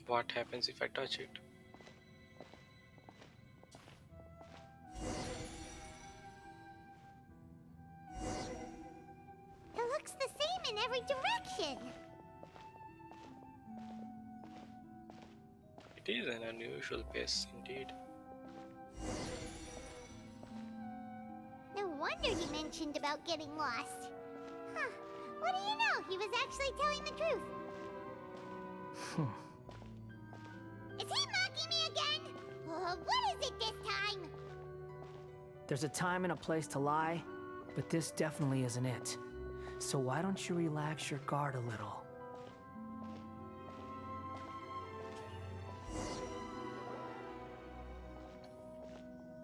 What happens if I touch it? in every direction. It is an unusual pace indeed. No wonder he mentioned about getting lost. Huh. What do you know? He was actually telling the truth. Is he mocking me again? What is it this time? There's a time and a place to lie, but this definitely isn't it. So why don't you relax your guard a little?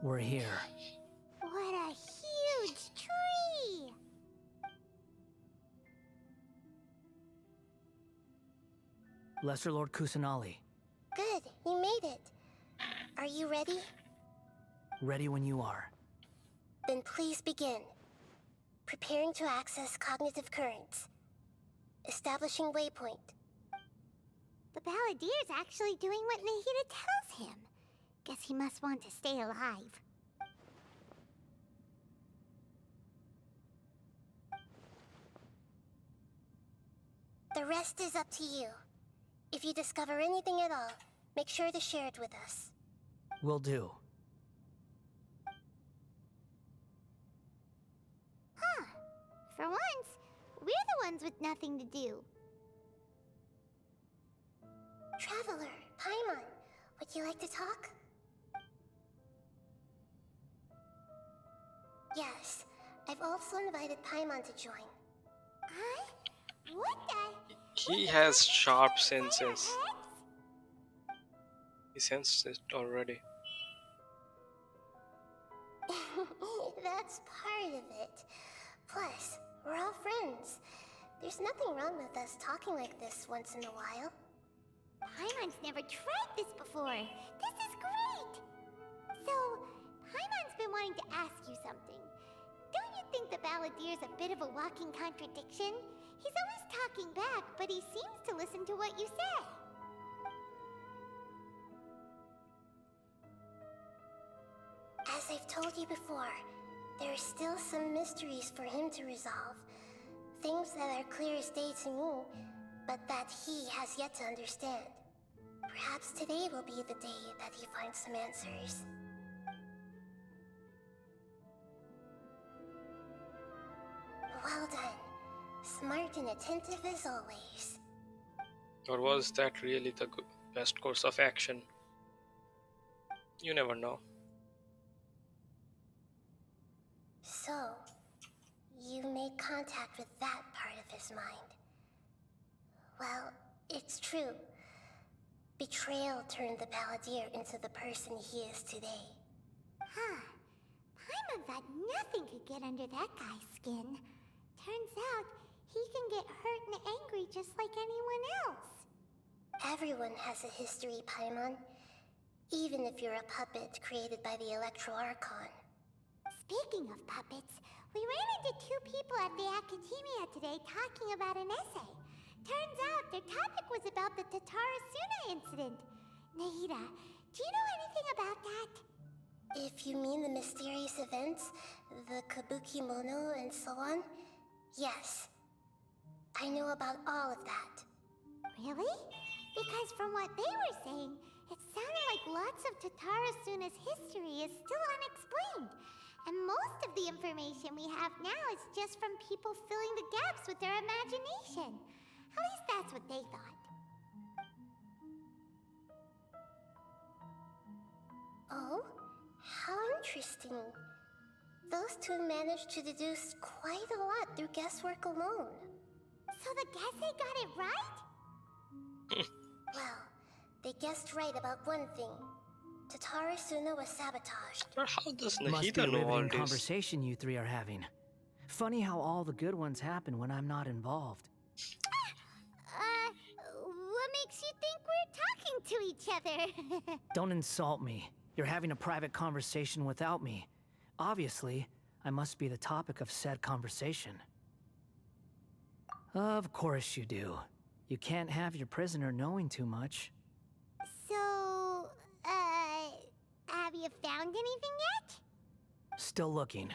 We're here. What a huge tree! Lesser Lord Kusanali, Good, you made it. Are you ready? ready when you are. Then please begin. Preparing to access cognitive currents. Establishing waypoint. The Balladier's actually doing what Nahida tells him. Guess he must want to stay alive. The rest is up to you. If you discover anything at all, make sure to share it with us. Will do. Huh. For once, we're the ones with nothing to do. Traveler, Paimon, would you like to talk? Yes, I've also invited Paimon to join. Huh? What the? He has sharp senses. He sensed it already. That's part of it. Plus, we're all friends. There's nothing wrong with us talking like this once in a while. Paimon's never tried this before. This is great! So, Paimon's been wanting to ask you something. Don't you think the Balladier's a bit of a walking contradiction? He's always talking back, but he seems to listen to what you say. As I've told you before, there are still some mysteries for him to resolve. Things that are clear as day to me, but that he has yet to understand. Perhaps today will be the day that he finds some answers. Well done. Smart and attentive as always. Or was that really the best course of action? You never know. So, you made contact with that part of his mind. Well, it's true. Betrayal turned the Balladeer into the person he is today. Huh. Paimon thought nothing could get under that guy's skin. Turns out, he can get hurt and angry just like anyone else. Everyone has a history, Paimon. Even if you're a puppet created by the Electro Archon. Speaking of puppets, we ran into two people at the Academia today talking about an essay. Turns out their topic was about the Tatarasuna incident. Nahida, do you know anything about that? If you mean the mysterious events, the Kabuki Mono and so on, yes. I know about all of that. Really? Because from what they were saying, it sounded like lots of Tatarasuna's history is still unexplained. And most of the information we have now is just from people filling the gaps with their imagination. At least that's what they thought. Oh? How interesting. Those two managed to deduce quite a lot through guesswork alone. So the Gesse got it right? Well, they guessed right about one thing. Tatarasuna was sabotaged. But how does Must be Nahida a know all riveting this? conversation you three are having. Funny how all the good ones happen when I'm not involved. What makes you think we're talking to each other? Don't insult me. You're having a private conversation without me. Obviously, I must be the topic of said conversation. Of course you do. You can't have your prisoner knowing too much. So, have you found anything yet? Still looking.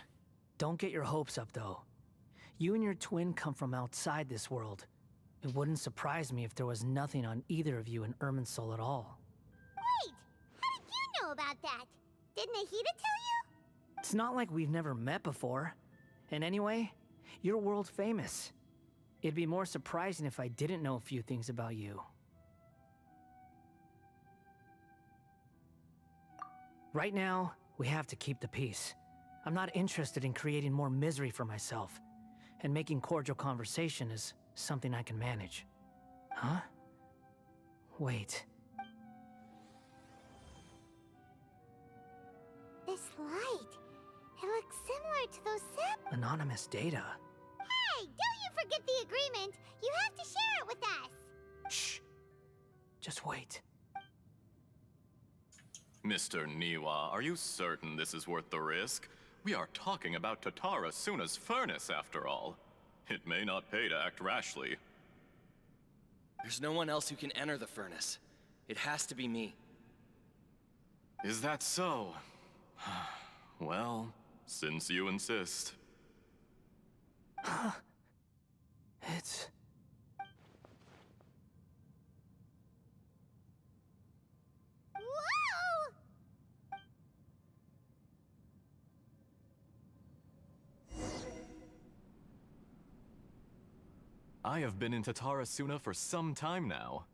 Don't get your hopes up, though. You and your twin come from outside this world. It wouldn't surprise me if there was nothing on either of you in Irminsul at all. Wait! How did you know about that? Did Nahida tell you? It's not like we've never met before. And anyway, you're world famous. It'd be more surprising if I didn't know a few things about you. Right now, we have to keep the peace. I'm not interested in creating more misery for myself. And making cordial conversation is something I can manage. Huh? Wait. This light. It looks similar to those samples. Anonymous data. Hey, don't you forget the agreement. You have to share it with us. Shh. Just wait. Mr. Niwa, are you certain this is worth the risk? We are talking about Tatara Suna's furnace, after all. It may not pay to act rashly. There's no one else who can enter the furnace. It has to be me. Is that so? Well, since you insist. It's... Whoa! I have been in Tatara Suna for some time now.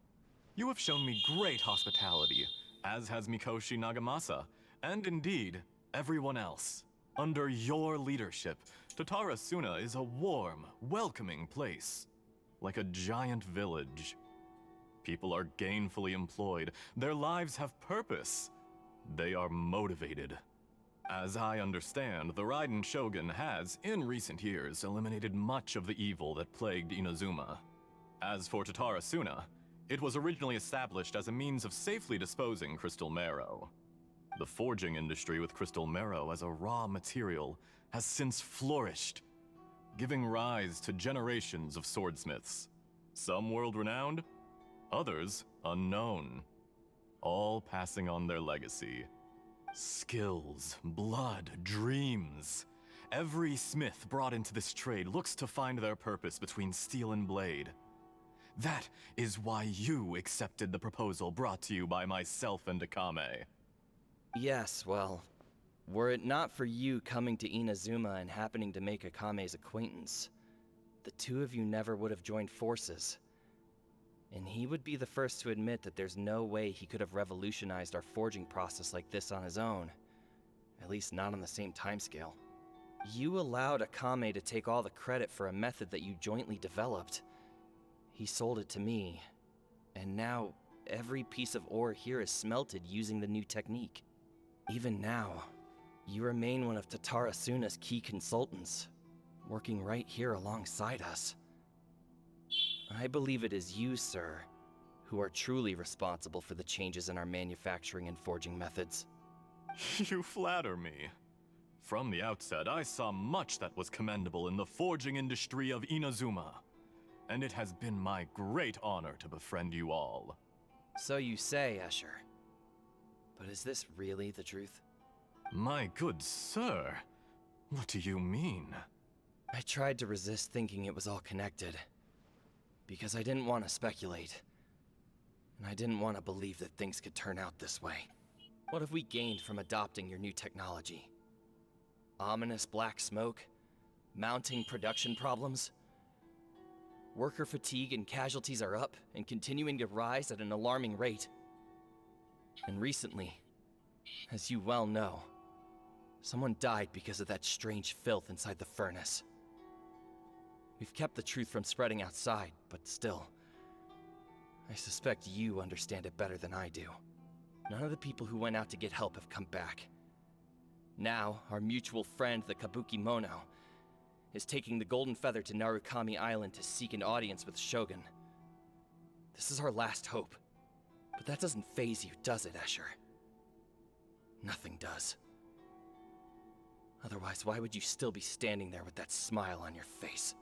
You have shown me great hospitality, as has Mikoshi Nagamasa, and indeed, everyone else. Under your leadership, Tatara Suna is a warm, welcoming place. Like a giant village. People are gainfully employed, their lives have purpose. They are motivated. As I understand, the Raiden Shogun has, in recent years, eliminated much of the evil that plagued Inazuma. As for Tatara Suna, it was originally established as a means of safely disposing crystal marrow. The forging industry with crystal marrow as a raw material has since flourished, giving rise to generations of swordsmiths. Some world-renowned, others unknown, all passing on their legacy. Skills, blood, dreams. Every smith brought into this trade looks to find their purpose between steel and blade. That is why you accepted the proposal brought to you by myself and Akame. Yes, well, were it not for you coming to Inazuma and happening to make Akame's acquaintance, the two of you never would have joined forces. And he would be the first to admit that there's no way he could have revolutionized our forging process like this on his own. At least not on the same timescale. You allowed Akame to take all the credit for a method that you jointly developed. He sold it to me, and now every piece of ore here is smelted using the new technique. Even now, you remain one of Tatara Suna's key consultants, working right here alongside us. I believe it is you, sir, who are truly responsible for the changes in our manufacturing and forging methods. You flatter me. From the outset, I saw much that was commendable in the forging industry of Inazuma, and it has been my great honor to befriend you all. So you say, Escher. But is this really the truth? My good sir, what do you mean? I tried to resist thinking it was all connected. Because I didn't want to speculate. And I didn't want to believe that things could turn out this way. What have we gained from adopting your new technology? Ominous black smoke? Mounting production problems? Worker fatigue and casualties are up and continuing to rise at an alarming rate. And recently, as you well know, someone died because of that strange filth inside the furnace. We've kept the truth from spreading outside, but still, I suspect you understand it better than I do. None of the people who went out to get help have come back. Now, our mutual friend, the Kabuki Mono, is taking the Golden Feather to Narukami Island to seek an audience with Shogun. This is our last hope. But that doesn't faze you, does it, Escher? Nothing does. Otherwise, why would you still be standing there with that smile on your face?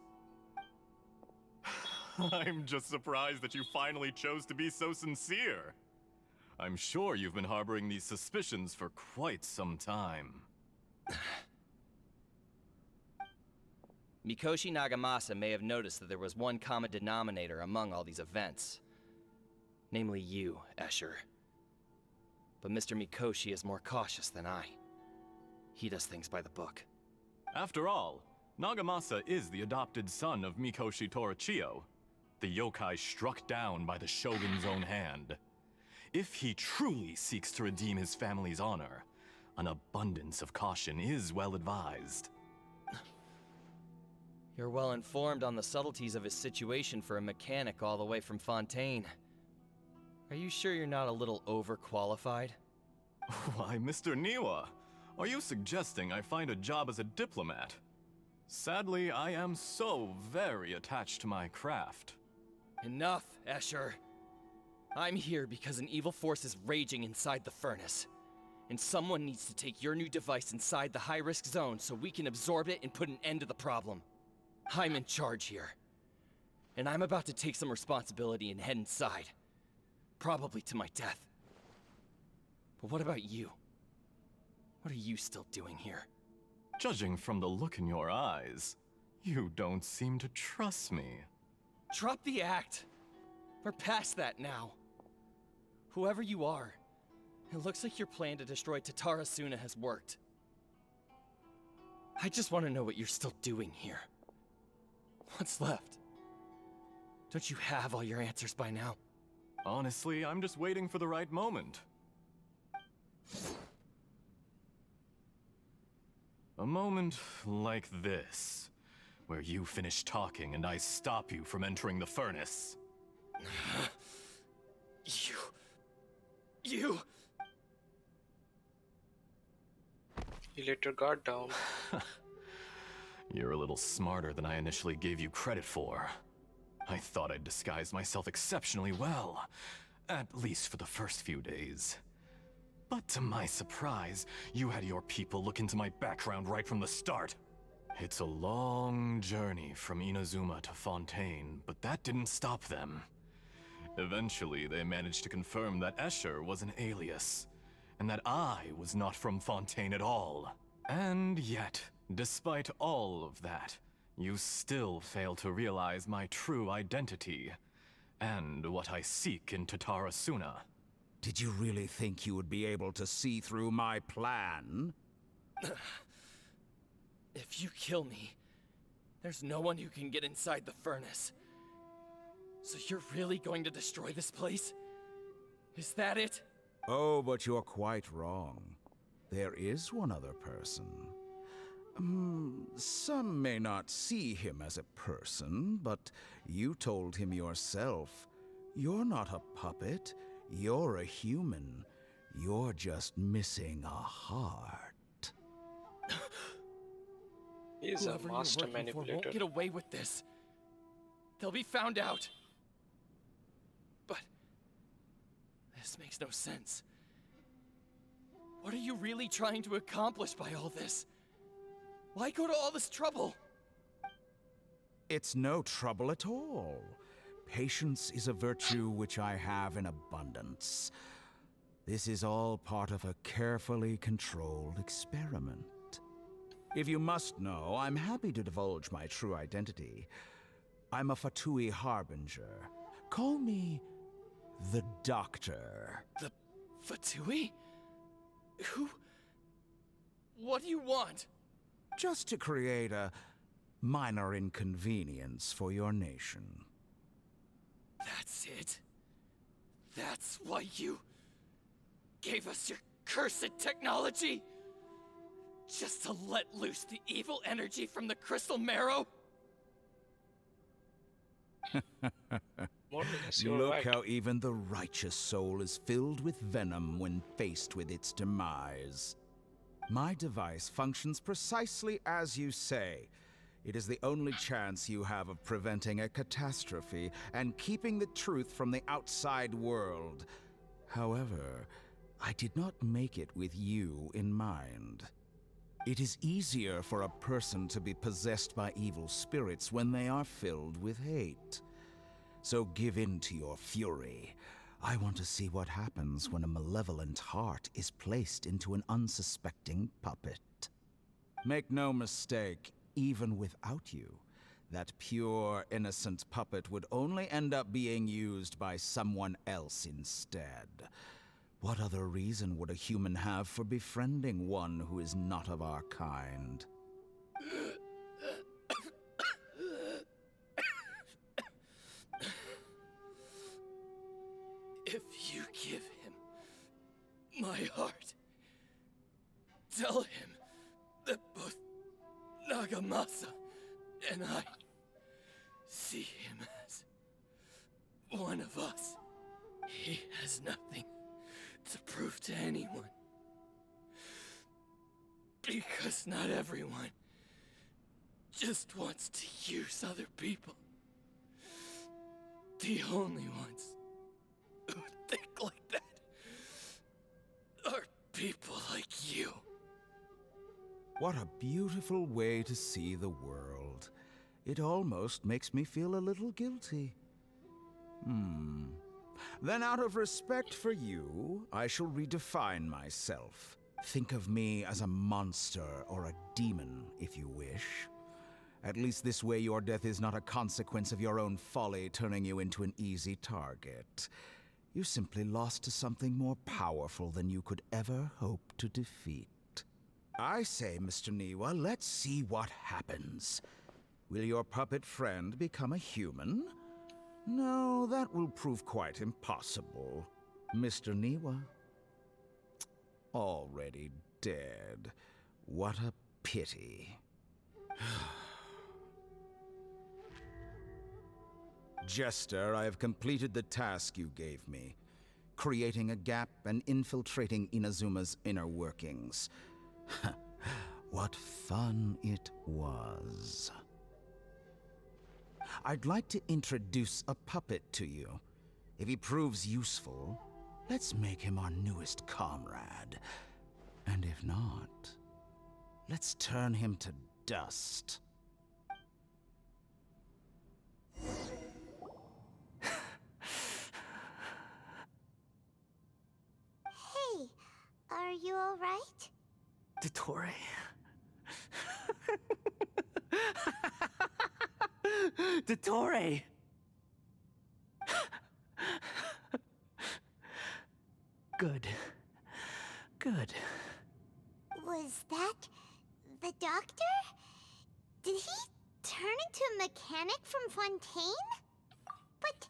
I'm just surprised that you finally chose to be so sincere. I'm sure you've been harboring these suspicions for quite some time. Mikoshi Nagamasa may have noticed that there was one common denominator among all these events. Namely you, Escher. But Mr. Mikoshi is more cautious than I. He does things by the book. After all, Nagamasa is the adopted son of Mikoshi Torichio, the yokai struck down by the shogun's own hand. If he truly seeks to redeem his family's honor, an abundance of caution is well advised. You're well informed on the subtleties of his situation for a mechanic all the way from Fontaine. Are you sure you're not a little overqualified? Why, Mr. Niwa, are you suggesting I find a job as a diplomat? Sadly, I am so very attached to my craft. Enough, Escher. I'm here because an evil force is raging inside the furnace. And someone needs to take your new device inside the high-risk zone so we can absorb it and put an end to the problem. I'm in charge here. And I'm about to take some responsibility and head inside. Probably to my death. But what about you? What are you still doing here? Judging from the look in your eyes, you don't seem to trust me. Drop the act! We're past that now. Whoever you are, it looks like your plan to destroy Tatara Suna has worked. I just want to know what you're still doing here. What's left? Don't you have all your answers by now? Honestly, I'm just waiting for the right moment. A moment like this, where you finish talking and I stop you from entering the furnace. You... You let your guard down. You're a little smarter than I initially gave you credit for. I thought I'd disguised myself exceptionally well, at least for the first few days. But to my surprise, you had your people look into my background right from the start. It's a long journey from Inazuma to Fontaine, but that didn't stop them. Eventually, they managed to confirm that Escher was an alias, and that I was not from Fontaine at all. And yet, despite all of that, you still fail to realize my true identity, and what I seek in Tatara Suna. Did you really think you would be able to see through my plan? If you kill me, there's no one who can get inside the furnace. So you're really going to destroy this place? Is that it? Oh, but you're quite wrong. There is one other person. Some may not see him as a person, but you told him yourself. You're not a puppet. You're a human. You're just missing a heart. He's a Whoever master you're working for manipulator. won't get away with this. They'll be found out. But this makes no sense. What are you really trying to accomplish by all this? Why go to all this trouble? It's no trouble at all. Patience is a virtue which I have in abundance. This is all part of a carefully controlled experiment. If you must know, I'm happy to divulge my true identity. I'm a Fatui Harbinger. Call me the Doctor. The Fatui? Who? What do you want? Just to create a minor inconvenience for your nation. That's it? That's why you gave us your cursed technology? Just to let loose the evil energy from the crystal marrow? Morpheus, you're Look right. how even the righteous soul is filled with venom when faced with its demise. My device functions precisely as you say. It is the only chance you have of preventing a catastrophe and keeping the truth from the outside world. However, I did not make it with you in mind. It is easier for a person to be possessed by evil spirits when they are filled with hate. So give in to your fury. I want to see what happens when a malevolent heart is placed into an unsuspecting puppet. Make no mistake, even without you, that pure, innocent puppet would only end up being used by someone else instead. What other reason would a human have for befriending one who is not of our kind? If you give him my heart, tell him that both Nagamasa and I see him as one of us. He has nothing to prove to anyone. Because not everyone just wants to use other people. The only ones who think like that are people like you. What a beautiful way to see the world. It almost makes me feel a little guilty. Then out of respect for you, I shall redefine myself. Think of me as a monster or a demon, if you wish. At least this way your death is not a consequence of your own folly turning you into an easy target. You simply lost to something more powerful than you could ever hope to defeat. I say, Mr. Niwa, let's see what happens. Will your puppet friend become a human? No, that will prove quite impossible. Mr. Niwa, already dead. What a pity. Jester, I have completed the task you gave me, creating a gap and infiltrating Inazuma's inner workings. What fun it was. I'd like to introduce a puppet to you. If he proves useful, let's make him our newest comrade. And if not, let's turn him to dust. Hey, are you alright? Dottore. Dottore! Good. Good. Was that the doctor? Did he turn into a mechanic from Fontaine? But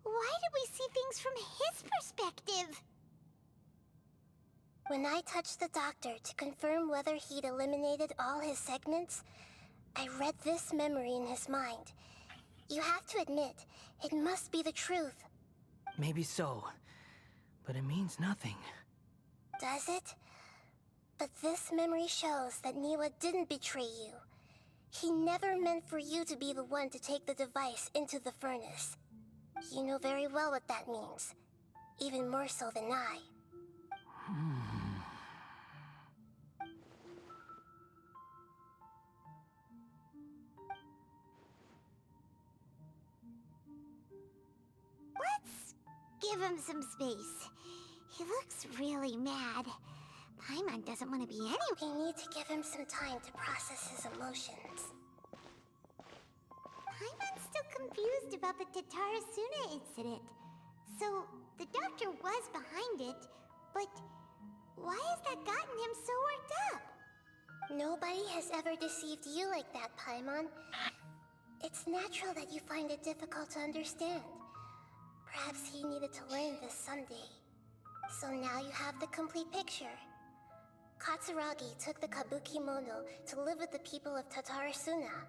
why did we see things from his perspective? When I touched the doctor to confirm whether he'd eliminated all his segments, I read this memory in his mind. You have to admit, it must be the truth. Maybe so, but it means nothing. Does it? But this memory shows that Niwa didn't betray you. He never meant for you to be the one to take the device into the furnace. You know very well what that means. Even more so than I. Let's give him some space. He looks really mad. Paimon doesn't want to be anywhere. We need to give him some time to process his emotions. Paimon's still confused about the Tatarasuna incident. So, the doctor was behind it, but why has that gotten him so worked up? Nobody has ever deceived you like that, Paimon. It's natural that you find it difficult to understand. Perhaps he needed to learn this someday. So now you have the complete picture. Katsuragi took the Kabuki-mono to live with the people of Tatarasuna.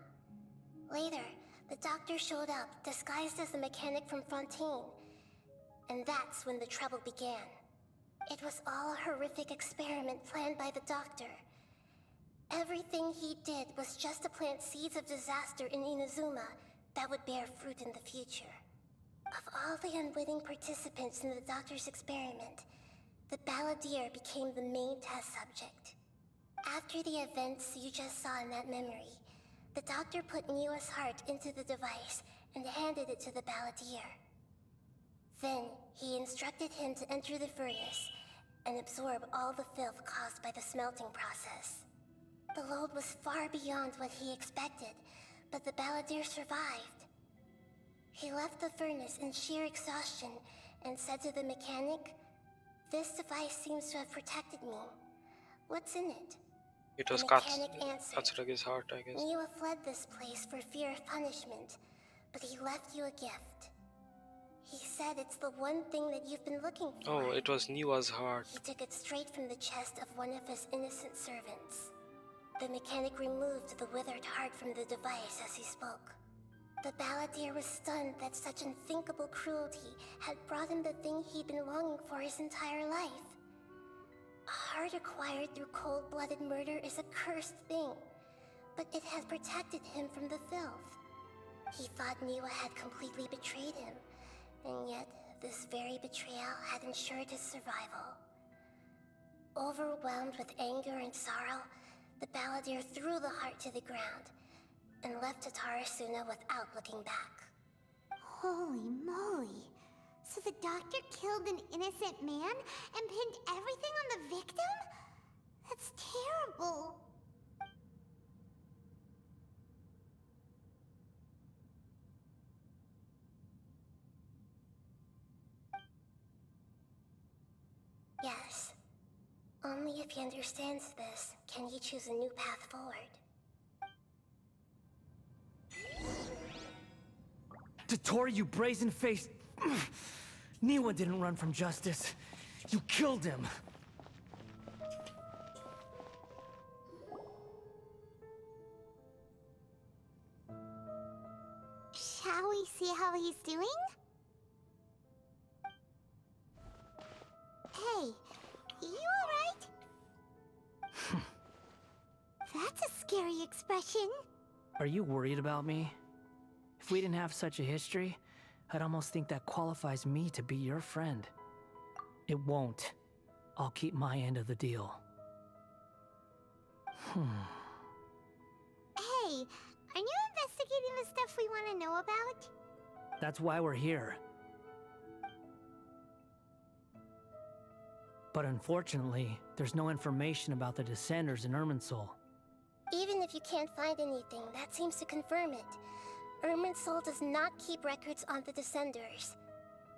Later, the doctor showed up, disguised as a mechanic from Fontaine. And that's when the trouble began. It was all a horrific experiment planned by the doctor. Everything he did was just to plant seeds of disaster in Inazuma that would bear fruit in the future. Of all the unwitting participants in the doctor's experiment, the balladeer became the main test subject. After the events you just saw in that memory, the doctor put Niwa's heart into the device and handed it to the balladeer. Then, he instructed him to enter the furnace and absorb all the filth caused by the smelting process. The load was far beyond what he expected, but the balladeer survived. He left the furnace in sheer exhaustion and said to the mechanic, "This device seems to have protected me. What's in it?" It The was mechanic answered, Katsuragi's heart, I guess. "Niwa fled this place for fear of punishment, but he left you a gift. He said it's the one thing that you've been looking for." Oh, it was Niwa's heart. He took it straight from the chest of one of his innocent servants. The mechanic removed the withered heart from the device as he spoke. The balladeer was stunned that such unthinkable cruelty had brought him the thing he'd been longing for his entire life. A heart acquired through cold-blooded murder is a cursed thing, but it had protected him from the filth. He thought Niwa had completely betrayed him, and yet this very betrayal had ensured his survival. Overwhelmed with anger and sorrow, the balladeer threw the heart to the ground and left Tatarasuna without looking back. Holy moly! So the doctor killed an innocent man and pinned everything on the victim? That's terrible. Yes. Only if he understands this can he choose a new path forward. Dottore, you brazen-faced... Niwa didn't run from justice. You killed him. Shall we see how he's doing? Hey, you alright? That's a scary expression. Are you worried about me? If we didn't have such a history, I'd almost think that qualifies me to be your friend. It won't. I'll keep my end of the deal. Hey, are you investigating the stuff we want to know about? That's why we're here. But unfortunately, there's no information about the Descenders in Irminsul. Even if you can't find anything, that seems to confirm it. Irminsul does not keep records on the Descenders.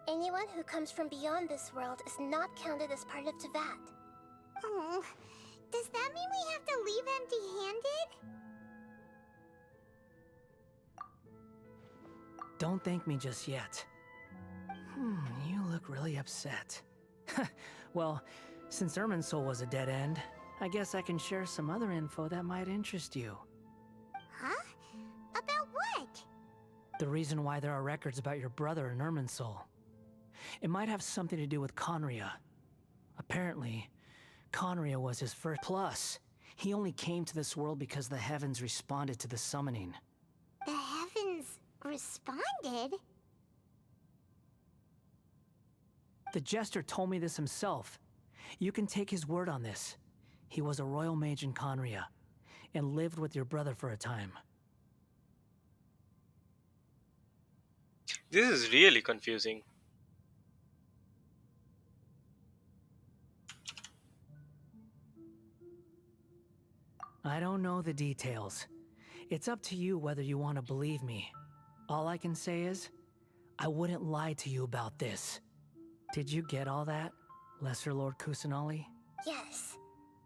Anyone who comes from beyond this world is not counted as part of Tevat. Oh, does that mean we have to leave empty-handed? Don't thank me just yet. You look really upset. Well, since Irminsul was a dead end, I guess I can share some other info that might interest you. Huh? About what? The reason why there are records about your brother in Irminsul. It might have something to do with Conria. Apparently, Conria was his first. Plus, he only came to this world because the heavens responded to the summoning. The heavens responded? The Jester told me this himself. You can take his word on this. He was a royal mage in Conria, and lived with your brother for a time. This is really confusing. I don't know the details. It's up to you whether you want to believe me. All I can say is, I wouldn't lie to you about this. Did you get all that, Lesser Lord Kusanali? Yes.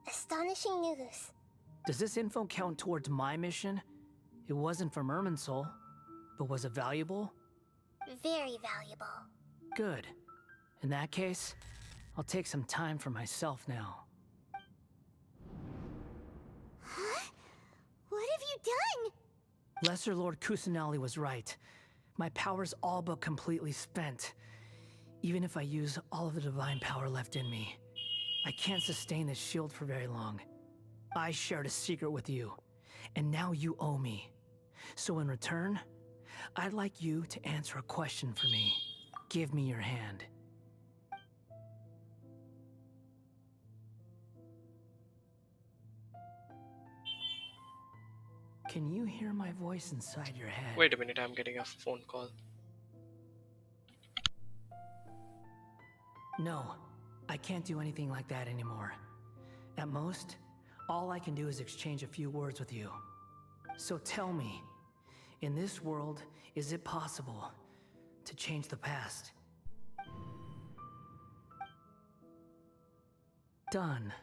Astonishing news. Does this info count towards my mission? It wasn't from Irminsul, but was it valuable? Very valuable. Good. In that case, I'll take some time for myself now. Huh? What have you done? Lesser Lord Kusanali was right. My power's all but completely spent. Even if I use all of the divine power left in me, I can't sustain this shield for very long. I shared a secret with you, and now you owe me. So in return, I'd like you to answer a question for me. Give me your hand. Can you hear my voice inside your head? Wait a minute, I'm getting a phone call. No, I can't do anything like that anymore. At most, All I can do is exchange a few words with you. So tell me, in this world, is it possible to change the past? Done.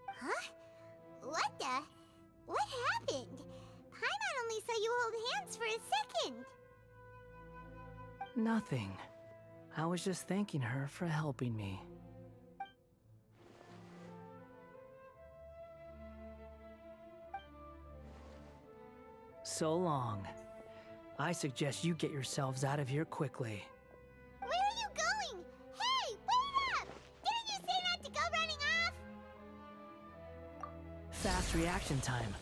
Huh? What the? What happened? Paimon only saw you hold hands for a second. Nothing. I was just thanking her for helping me. So long. I suggest you get yourselves out of here quickly. Where are you going? Hey, wait up! Didn't you say not to go running off? Fast reaction time.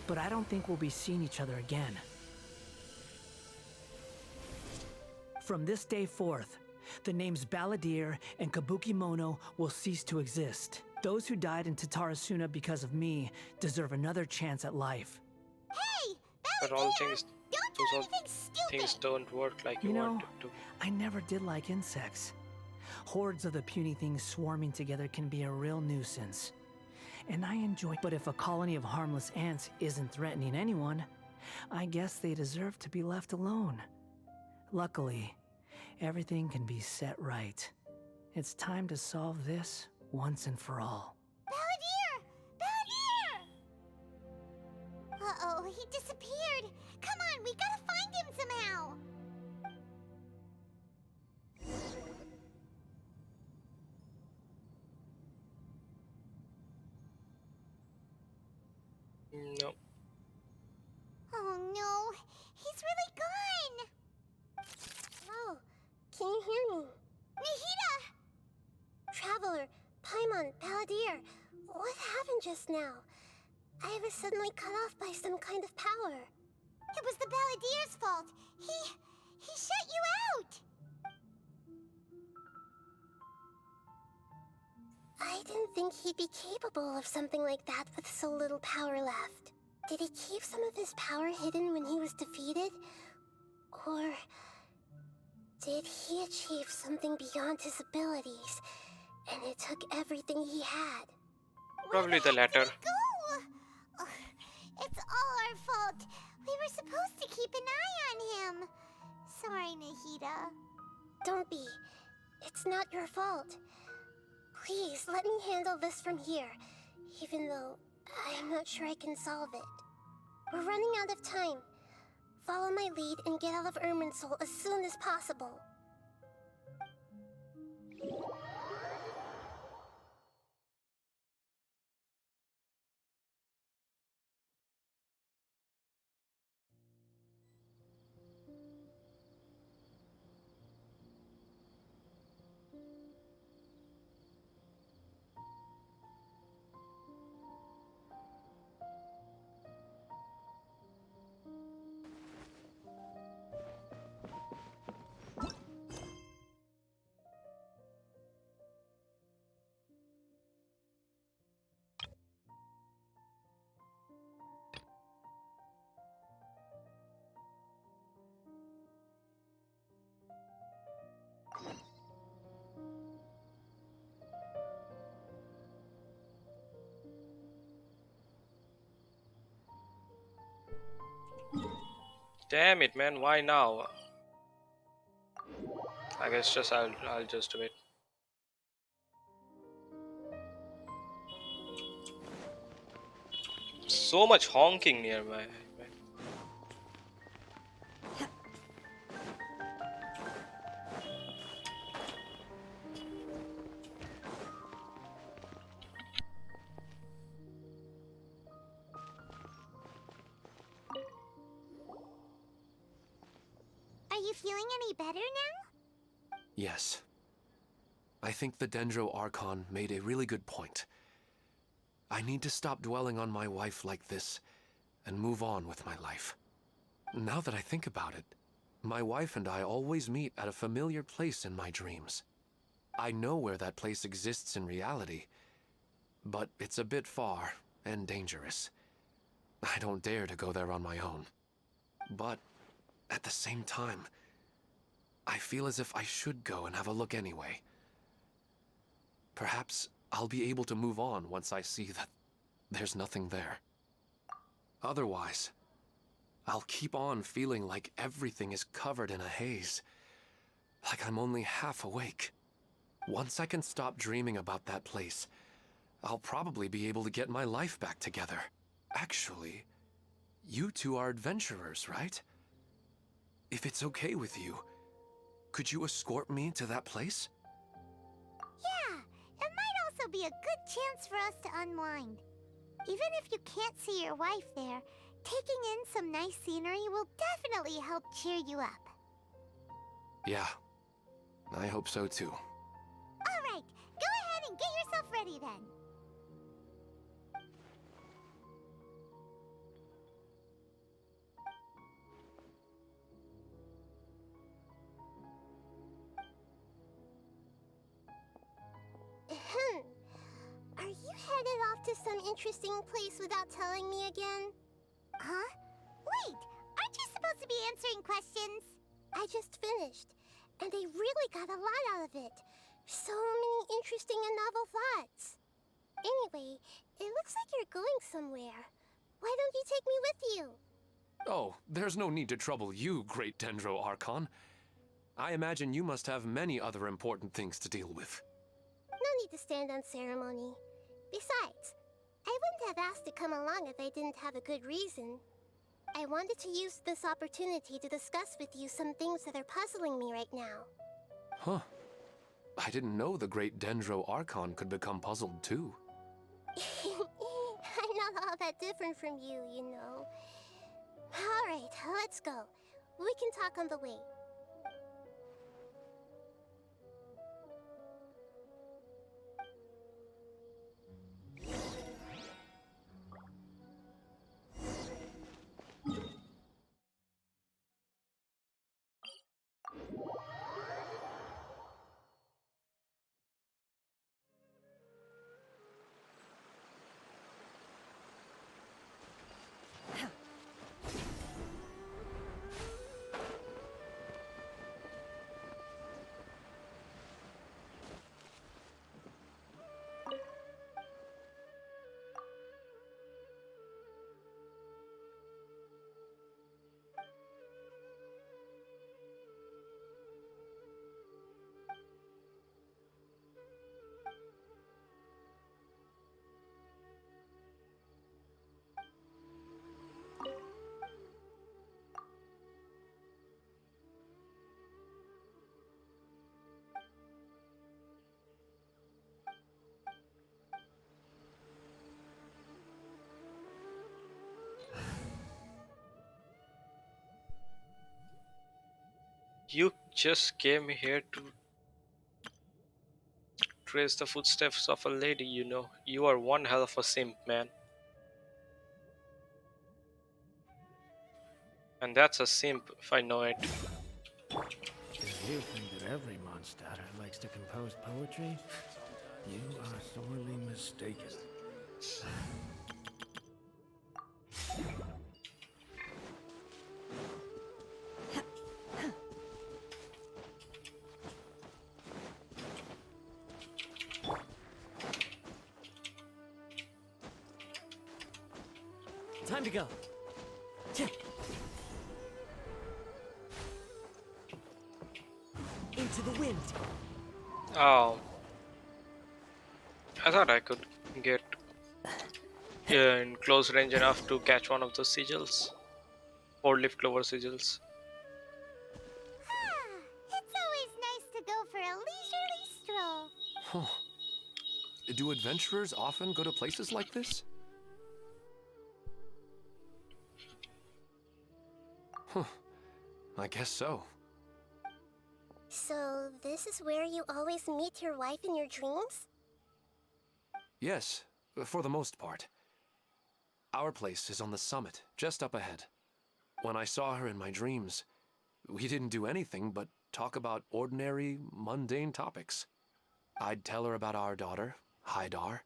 But I don't think we'll be seeing each other again. From this day forth, the names Balladeer and Kabuki Mono will cease to exist. Those who died in Tatarasuna because of me deserve another chance at life. Hey, But Balladeer! all things, Don't do those all anything stupid! things don't work like you You know, want it to. I never did like insects. Hordes of the puny things swarming together can be a real nuisance. And I enjoy, but if a colony of harmless ants isn't threatening anyone, I guess they deserve to be left alone. Luckily, everything can be set right. It's time to solve this once and for all. Balladeer! Balladeer! Uh-oh, he disappeared. Come on, we gotta find him somehow. No. Oh no, he's really gone. Oh, can you hear me? Nahida! Traveler, Paimon, Balladeer, what happened just now? I was suddenly cut off by some kind of power. It was the Balladeer's fault. He shut you out. I didn't think he'd be capable of something like that with so little power left. Did he keep some of his power hidden when he was defeated? Or did he achieve something beyond his abilities, and it took everything he had? Probably the latter. Ugh, it's all our fault. We were supposed to keep an eye on him. Sorry, Nahida. Don't be. It's not your fault. Please, let me handle this from here, even though I'm not sure I can solve it. We're running out of time. Follow my lead and get out of Irminsul as soon as possible. Damn it, man! Why now? I guess just I'll just do it. So much honking nearby. Are you feeling any better now? Yes. I think the Dendro Archon made a really good point. I need to stop dwelling on my wife like this and move on with my life. Now that I think about it, my wife and I always meet at a familiar place in my dreams. I know where that place exists in reality, but it's a bit far and dangerous. I don't dare to go there on my own. But at the same time, I feel as if I should go and have a look anyway. Perhaps I'll be able to move on once I see that there's nothing there. Otherwise, I'll keep on feeling like everything is covered in a haze, like I'm only half awake. Once I can stop dreaming about that place, I'll probably be able to get my life back together. Actually, you two are adventurers, right? If it's okay with you, could you escort me to that place? Yeah, it might also be a good chance for us to unwind. Even if you can't see your wife there, taking in some nice scenery will definitely help cheer you up. Yeah, I hope so too. All right, go ahead and get yourself ready then. Are you headed off to some interesting place without telling me again? Huh? Wait, aren't you supposed to be answering questions? I just finished, and they really got a lot out of it. So many interesting and novel thoughts. Anyway, it looks like you're going somewhere. Why don't you take me with you? Oh, there's no need to trouble you, Great Dendro Archon. I imagine you must have many other important things to deal with. No need to stand on ceremony. Besides, I wouldn't have asked to come along if I didn't have a good reason. I wanted to use this opportunity to discuss with you some things that are puzzling me right now. Huh. I didn't know the Great Dendro Archon could become puzzled too. I'm not all that different from you, you know. Alright, let's go. We can talk on the way. You just came here to trace the footsteps of a lady, you know. You are one hell of a simp, man. And that's a simp, if I know it. If you think that every Mondstadt likes to compose poetry, you are sorely mistaken. Time to go. Into the wind. Oh, I thought I could get in close range enough to catch one of those sigils. Or leaf clover sigils. It's always nice to go for a leisurely stroll. Huh. Do adventurers often go to places like this? Huh. I guess so. So, this is where you always meet your wife in your dreams? Yes, for the most part. Our place is on the summit, just up ahead. When I saw her in my dreams, we didn't do anything but talk about ordinary, mundane topics. I'd tell her about our daughter, Haidar,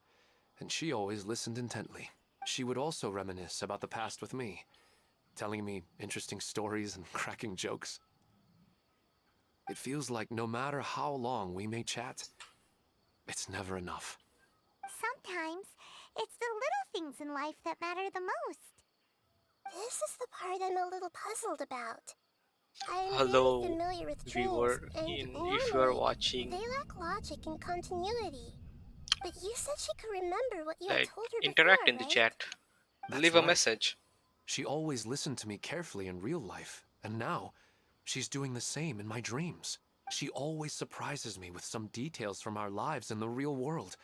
and she always listened intently. She would also reminisce about the past with me, telling me interesting stories and cracking jokes. It feels like no matter how long we may chat, it's never enough. sometimes it's the little things in life that matter the most. This is the part I'm a little puzzled about. I'm very Hello, familiar with dreams, viewer. and If you are normally, watching, they lack logic and continuity. But you said she could remember what you had like, told her interact before, in the right? chat. That's Leave a right. message. She always listened to me carefully in real life, and now she's doing the same in my dreams. She always surprises me with some details from our lives in the real world.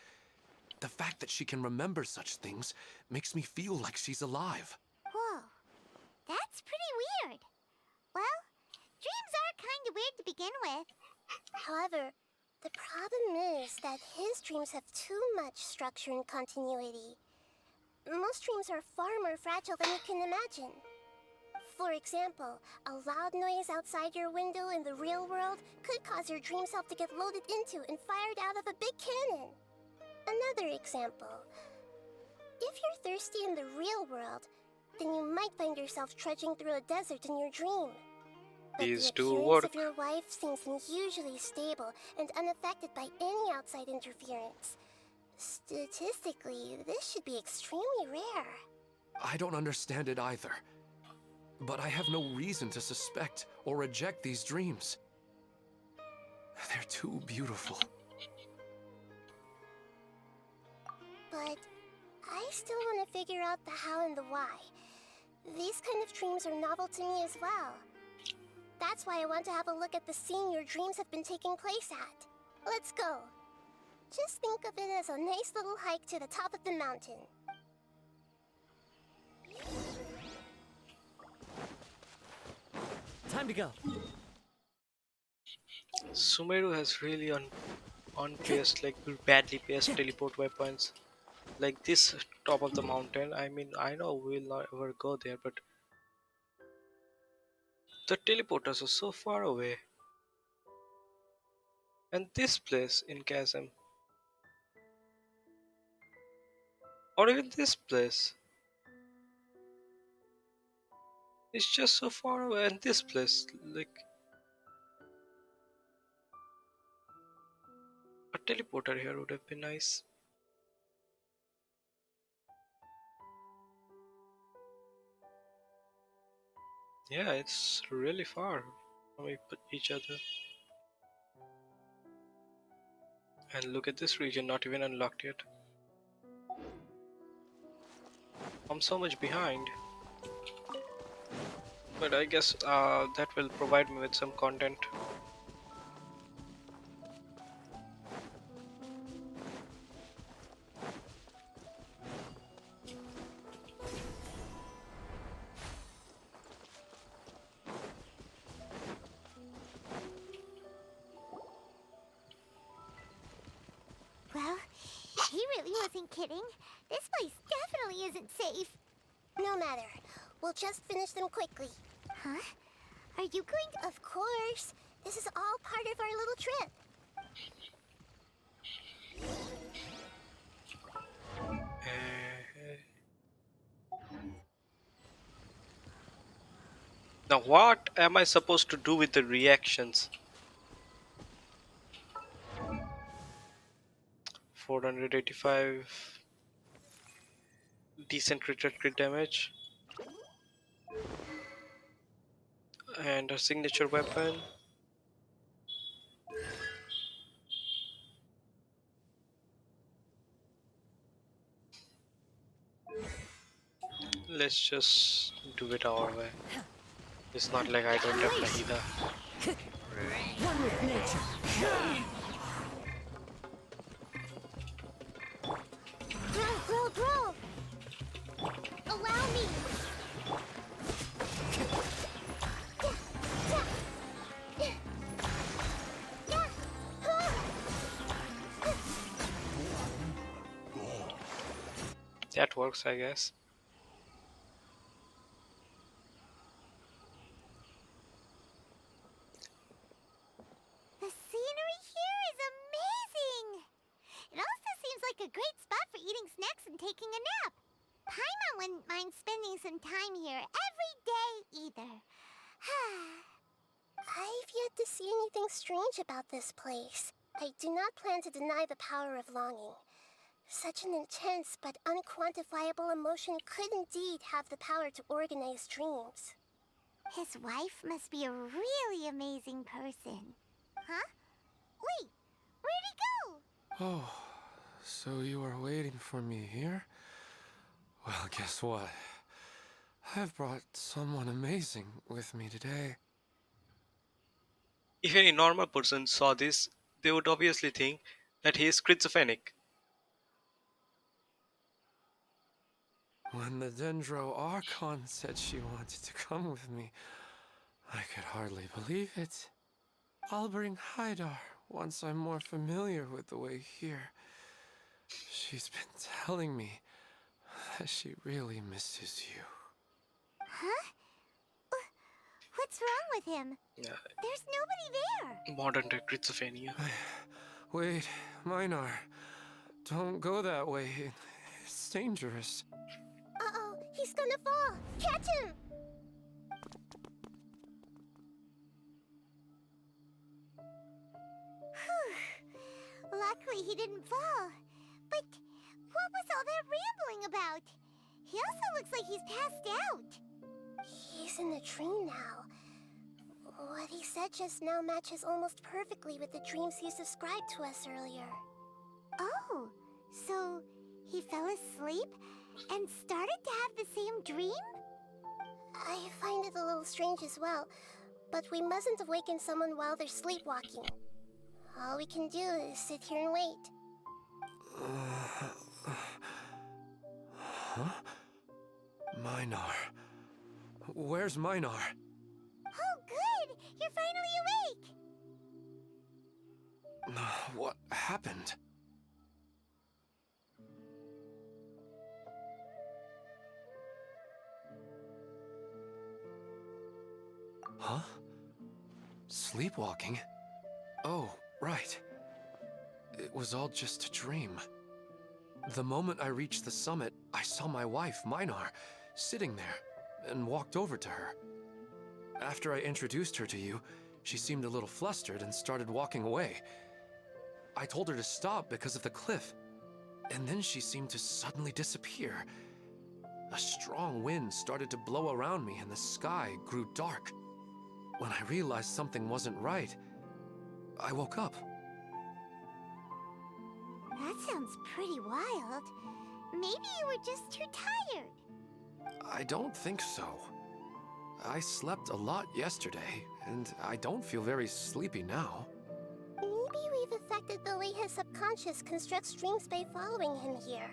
The fact that she can remember such things makes me feel like she's alive. Whoa, that's pretty weird. Well, dreams are kind of weird to begin with. However, the problem is that his dreams have too much structure and continuity. Most dreams are far more fragile than you can imagine. For example, a loud noise outside your window in the real world could cause your dream self to get loaded into and fired out of a big cannon. Another example. If you're thirsty in the real world, then you might find yourself trudging through a desert in your dream. But the These do appearance of work. your wife seems unusually stable and unaffected by any outside interference. Statistically, this should be extremely rare. I don't understand it either. But I have no reason to suspect or reject these dreams. They're too beautiful. But I still want to figure out the how and the why. These kind of dreams are novel to me as well. That's why I want to have a look at the scene your dreams have been taking place at. Let's go. Just think of it as a nice little hike to the top of the mountain. Time to go. Sumeru has really unpaced, like badly paced teleport weapons. Like this top of the mountain. I mean, I know we'll not ever go there, but the teleporters are so far away. And this place in Chasm, or even this place, is just so far away. And this place, like a teleporter here would have been nice. Yeah, it's really far from each other. And look at this region, not even unlocked yet. I'm so much behind. But I guess that will provide me with some content. Well, he really wasn't kidding. This place definitely isn't safe. No matter. We'll just finish them quickly. Huh? Are you going to... Of course. This is all part of our little trip. Now what am I supposed to do with the reactions? 485 decent crit damage and a signature weapon. Let's just do it our way. It's not like I don't have Nahida. One with nature. Grow! Allow me! That works, I guess. The scenery here is amazing! It also seems like a great spot for eating snacks and taking a nap. Paimon wouldn't mind spending some time here every day either. I've yet to see anything strange about this place. I do not plan to deny the power of longing. Such an intense but unquantifiable emotion could indeed have the power to organize dreams. His wife must be a really amazing person. Huh? Wait, where'd he go? Oh, so you are waiting for me here? Well, guess what? I've brought someone amazing with me today. If any normal person saw this, they would obviously think that he is schizophrenic. When the Dendro Archon said she wanted to come with me, I could hardly believe it. I'll bring Haidar once I'm more familiar with the way here. She's been telling me that she really misses you. Huh? What's wrong with him? Yeah, There's nobody there. modern day schizophrenia. Wait, Minar. Don't go that way. It's dangerous. Uh-oh, he's gonna fall. Catch him! Whew. Luckily he didn't fall. But what was all that rambling about? He also looks like he's passed out. He's in a dream now. What he said just now matches almost perfectly with the dreams he's described to us earlier. Oh, so he fell asleep and started to have the same dream? I find it a little strange as well, but we mustn't awaken someone while they're sleepwalking. All we can do is sit here and wait. Huh? Minar. Where's Minar? Oh, good! You're finally awake! What happened? Huh? Sleepwalking? Oh, right. It was all just a dream. The moment I reached the summit, I saw my wife, Minar, sitting there, and walked over to her. After I introduced her to you, she seemed a little flustered and started walking away. I told her to stop because of the cliff, and then she seemed to suddenly disappear. A strong wind started to blow around me and the sky grew dark. When I realized something wasn't right, I woke up. That sounds pretty wild. Maybe you were just too tired. I don't think so. I slept a lot yesterday, and I don't feel very sleepy now. Maybe we've affected the way his subconscious constructs dreams by following him here.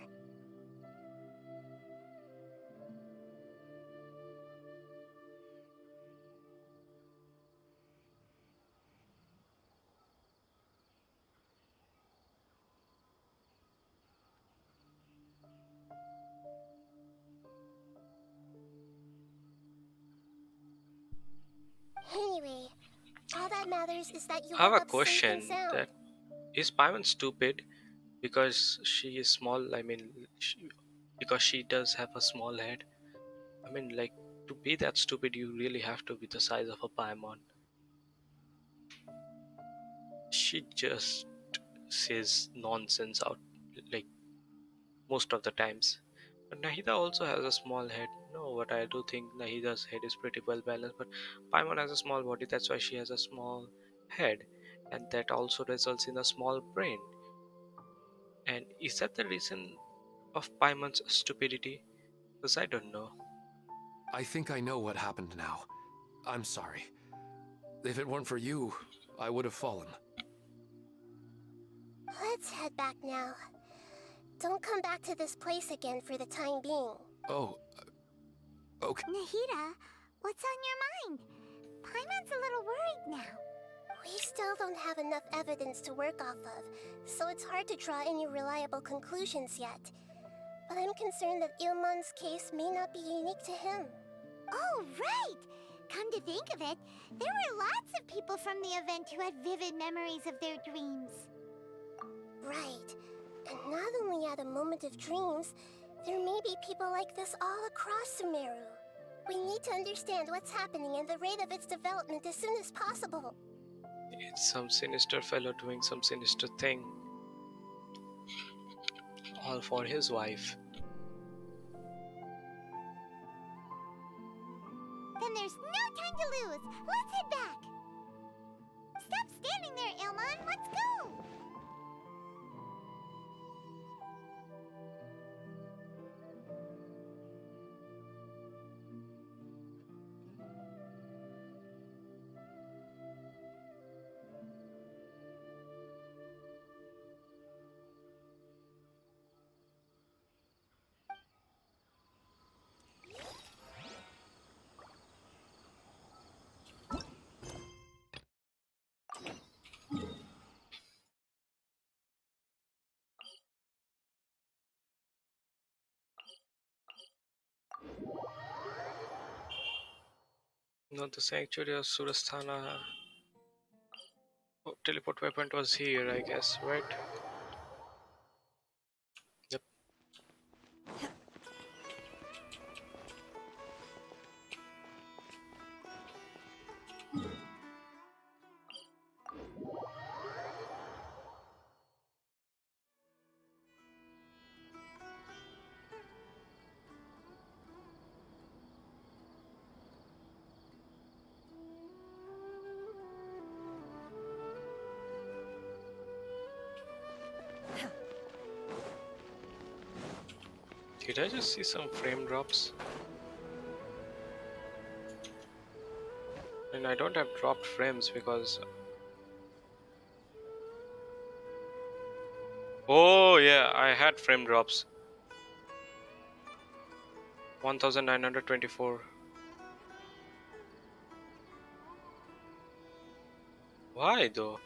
Anyway, all that matters is that you I have woke a up safe and question sound. that is Paimon stupid because she is small? I mean, because she does have a small head. I mean, like, to be that stupid, you really have to be the size of a Paimon. She just says nonsense out, like, most of the times. But Nahida also has a small head. No, but I do think Nahida's head is pretty well balanced. But Paimon has a small body, that's why she has a small head, and that also results in a small brain. And is that the reason of Paimon's stupidity? Because I don't know. I think I know what happened now. I'm sorry. If it weren't for you, I would have fallen. Let's head back now. Don't come back to this place again for the time being. Oh, okay. Nahida, what's on your mind? Paimon's a little worried now. We still don't have enough evidence to work off of, so it's hard to draw any reliable conclusions yet. But I'm concerned that Ilmon's case may not be unique to him. Oh, right! Come to think of it, there were lots of people from the event who had vivid memories of their dreams. Right. And not only at a moment of dreams, there may be people like this all across Sumeru. We need to understand what's happening and the rate of its development as soon as possible. It's some sinister fellow doing some sinister thing. All for his wife. Then there's no time to lose. Let's head back. Stop standing there, Ilmon. Let's go. No, the sanctuary of Surasthana. Oh, teleport weapon was here, I guess, right? Yep. Did I just see some frame drops? And I don't have dropped frames because... Oh yeah, I had frame drops. 1924. Why though?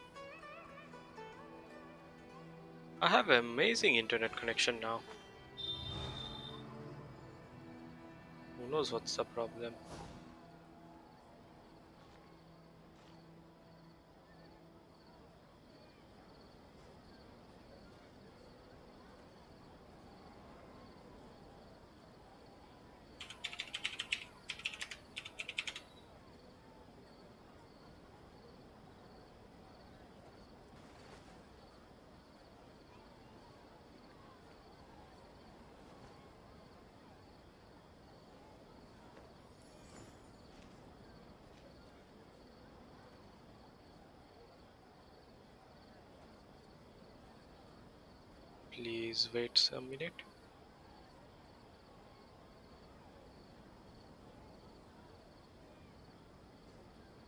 I have an amazing internet connection now. Who knows what's the problem? Please wait a minute.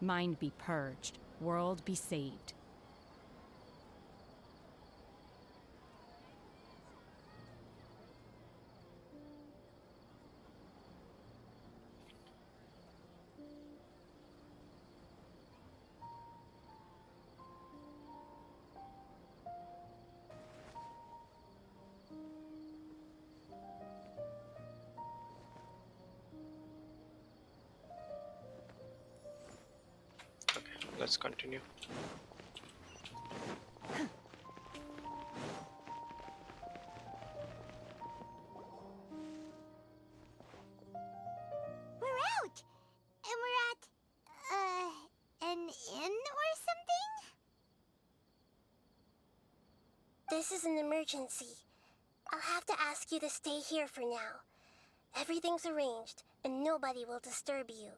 Mind be purged, world be saved. Let's continue. We're out. And we're at, an inn or something? This is an emergency. I'll have to ask you to stay here for now. Everything's arranged, and nobody will disturb you.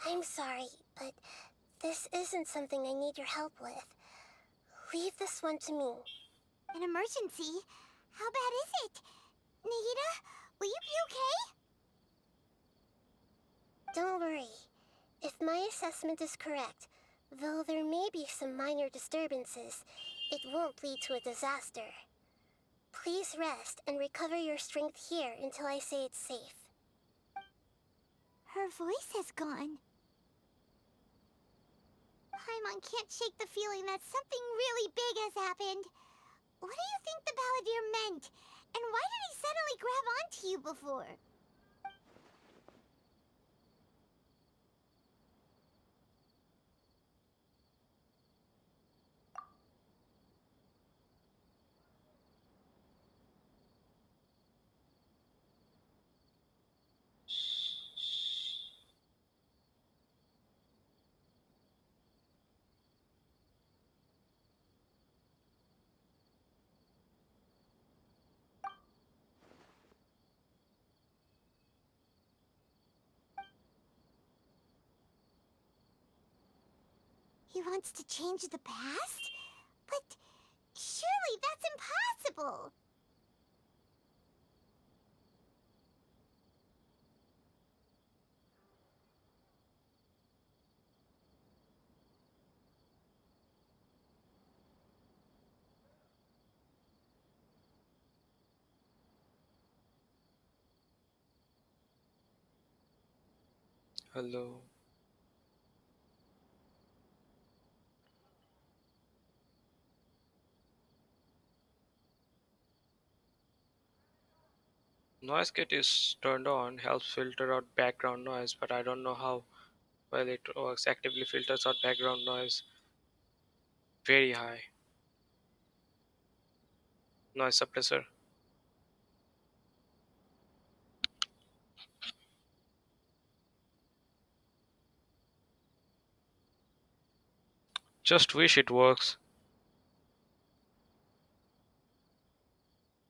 I'm sorry, but this isn't something I need your help with. Leave this one to me. An emergency? How bad is it? Nahida, will you be okay? Don't worry. If my assessment is correct, though there may be some minor disturbances, it won't lead to a disaster. Please rest and recover your strength here until I say it's safe. Her voice has gone. Paimon can't shake the feeling that something really big has happened. What do you think the Balladeer meant? And why did he suddenly grab onto you before? He wants to change the past? But surely that's impossible! Hello. Noise gate is turned on, helps filter out background noise, but I don't know how well it works. Actively filters out background noise very high. Noise suppressor. Just wish it works.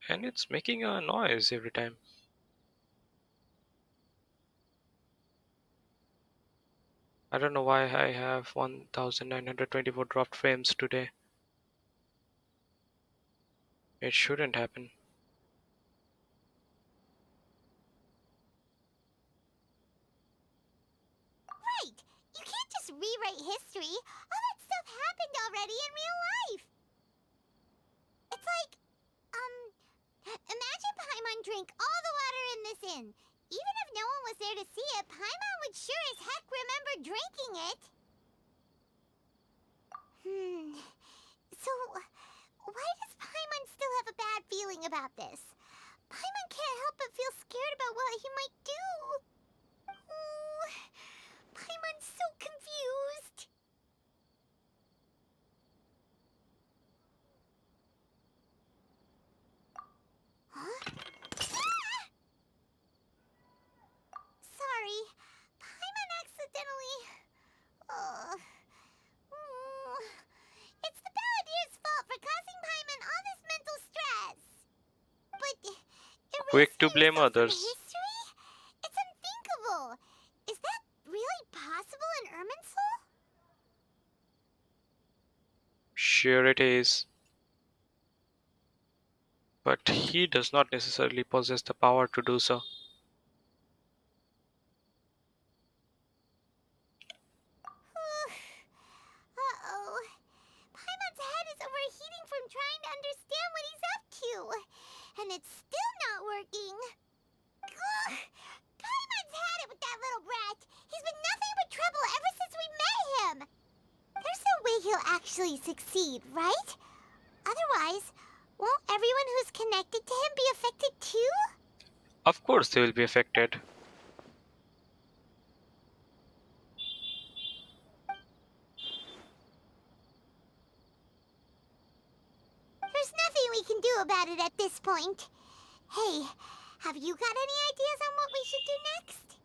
And it's making a noise every time. I don't know why I have 1924 dropped frames today. It shouldn't happen. Right! You can't just rewrite history. All that stuff happened already in real life. It's like, imagine Paimon drank all the water in this inn. Even if no one was there to see it, Paimon would sure as heck remember drinking it. So, why does Paimon still have a bad feeling about this? Paimon can't help but feel scared about what he might do. Oh, Paimon's so confused. Huh? Sorry. Paimon accidentally... It's the Balladeer's fault for causing Paimon all this mental stress. But Quick to erasing blame yourself from others. history? It's unthinkable. Is that really possible in Irminsul? Sure it is. But he does not necessarily possess the power to do so. Uh-oh. Paimon's head is overheating from trying to understand what he's up to. And it's still not working. Ugh. Paimon's had it with that little brat. He's been nothing but trouble ever since we met him. There's no way he'll actually succeed, right? Otherwise, won't everyone who's connected to him be affected too? Of course they will be affected. There's nothing we can do about it at this point. Hey, have you got any ideas on what we should do next?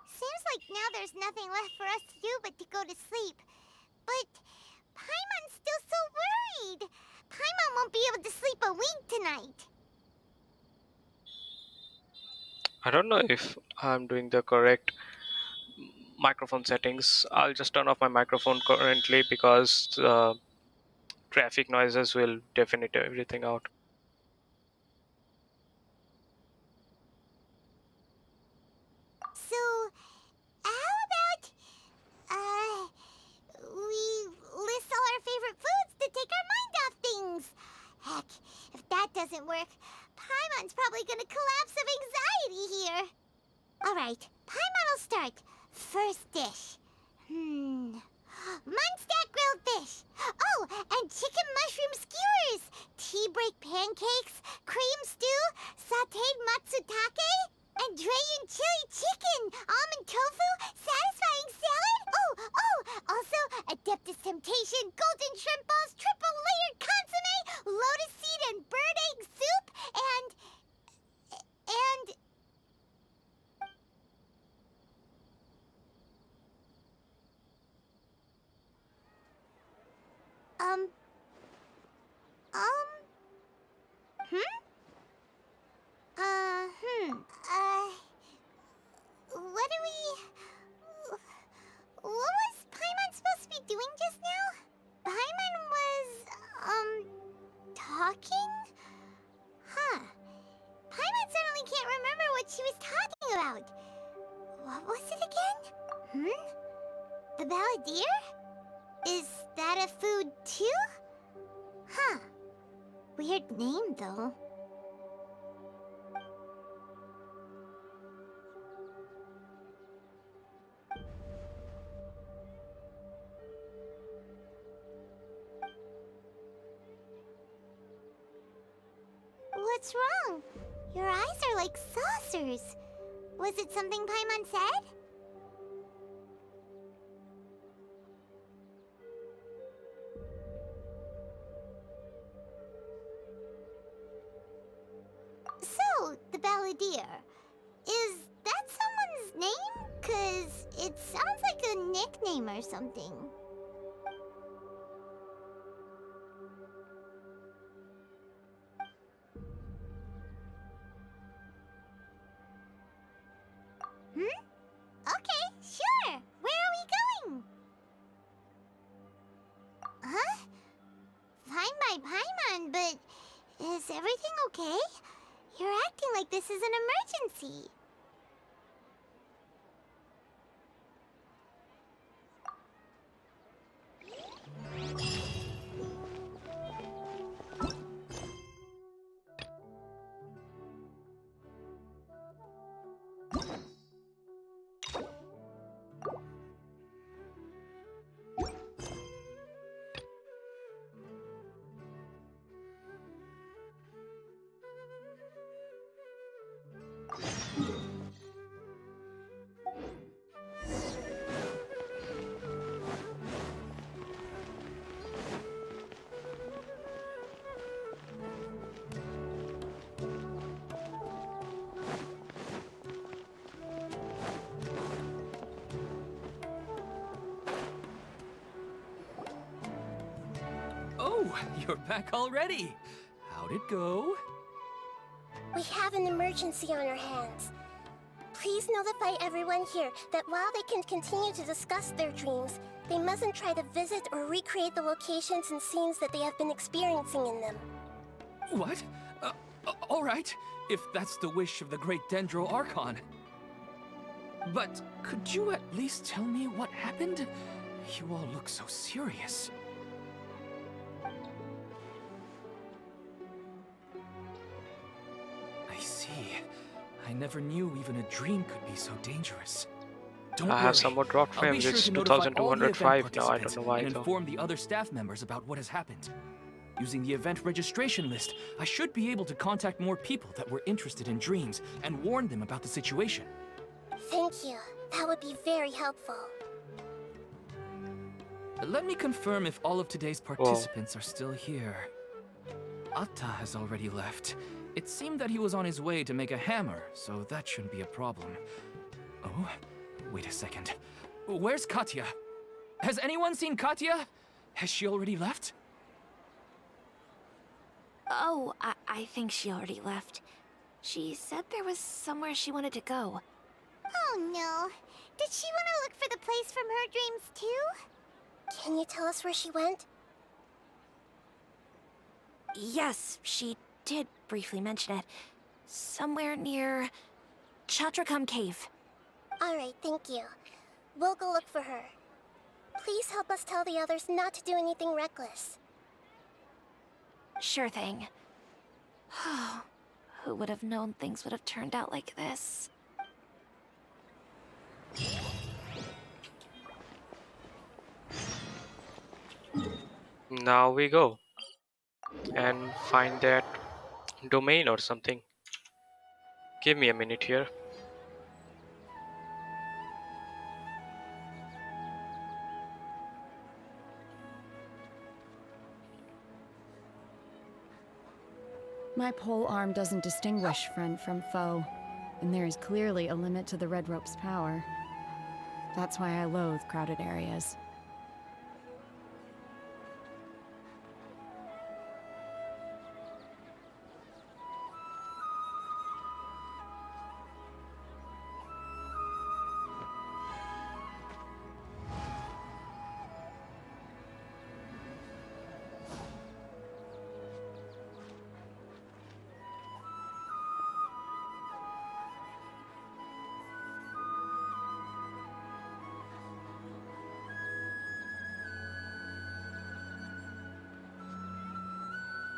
Seems like now there's nothing left for us to do but to go to sleep. But Paimon's still so worried. Paimon won't be able to sleep a wink tonight. I don't know if I'm doing the correct microphone settings. I'll just turn off my microphone currently because traffic noises will deafen everything out. So, how about, we list all our favorite foods to take our mind off things? Heck, if that doesn't work, Paimon's probably gonna collapse of anxiety here. Alright, Paimon will start. First dish. Munstack grilled fish. Oh, and chicken mushroom skewers. Tea break pancakes, cream stew, sauteed matsutake, and Dragon chili chicken, almond tofu, satisfying salad. Also Adeptus Temptation, golden shrimp balls, triple layered consomme, lotus seed and bird egg soup, and Um, hmm? What do we... Balladeer? Is that a food too? Huh. Weird name, though. What's wrong? Your eyes are like saucers. Was it something Paimon said? So, the Balladeer. Is that someone's name? 'Cause it sounds like a nickname or something. Hmm? Okay, sure. Where are we going? Huh? Fine by Paimon, but is everything okay? You're acting like this is an emergency. Oh, you're back already. How'd it go? We have an emergency on our hands. Please notify everyone here that while they can continue to discuss their dreams, they mustn't try to visit or recreate the locations and scenes that they have been experiencing in them. What? All right, if that's the wish of the great Dendro Archon. But could you at least tell me what happened? You all look so serious. I see. I never knew even a dream could be so dangerous. Don't I worry. have some more drop I'll be frames. sure It's to notify all the event 2205 now. I don't participants know why and though. inform the other staff members about what has happened. Using the event registration list, I should be able to contact more people that were interested in dreams and warn them about the situation. Thank you. That would be very helpful. Let me confirm if all of today's participants are still here. Atta has already left. It seemed that he was on his way to make a hammer, so that shouldn't be a problem. Oh, wait a second. Where's Katya? Has anyone seen Katya? Has she already left? Oh, I think she already left. She said there was somewhere she wanted to go. Oh no. Did she want to look for the place from her dreams too? Can you tell us where she went? Yes, she did briefly mention it. Somewhere near Chatrakam Cave. Alright, thank you. We'll go look for her. Please help us tell the others not to do anything reckless. Sure thing. Who would have known things would have turned out like this? Now we go and find that domain or something. Give me a minute here. My pole arm doesn't distinguish friend from foe, and there is clearly a limit to the red rope's power. That's why I loathe crowded areas.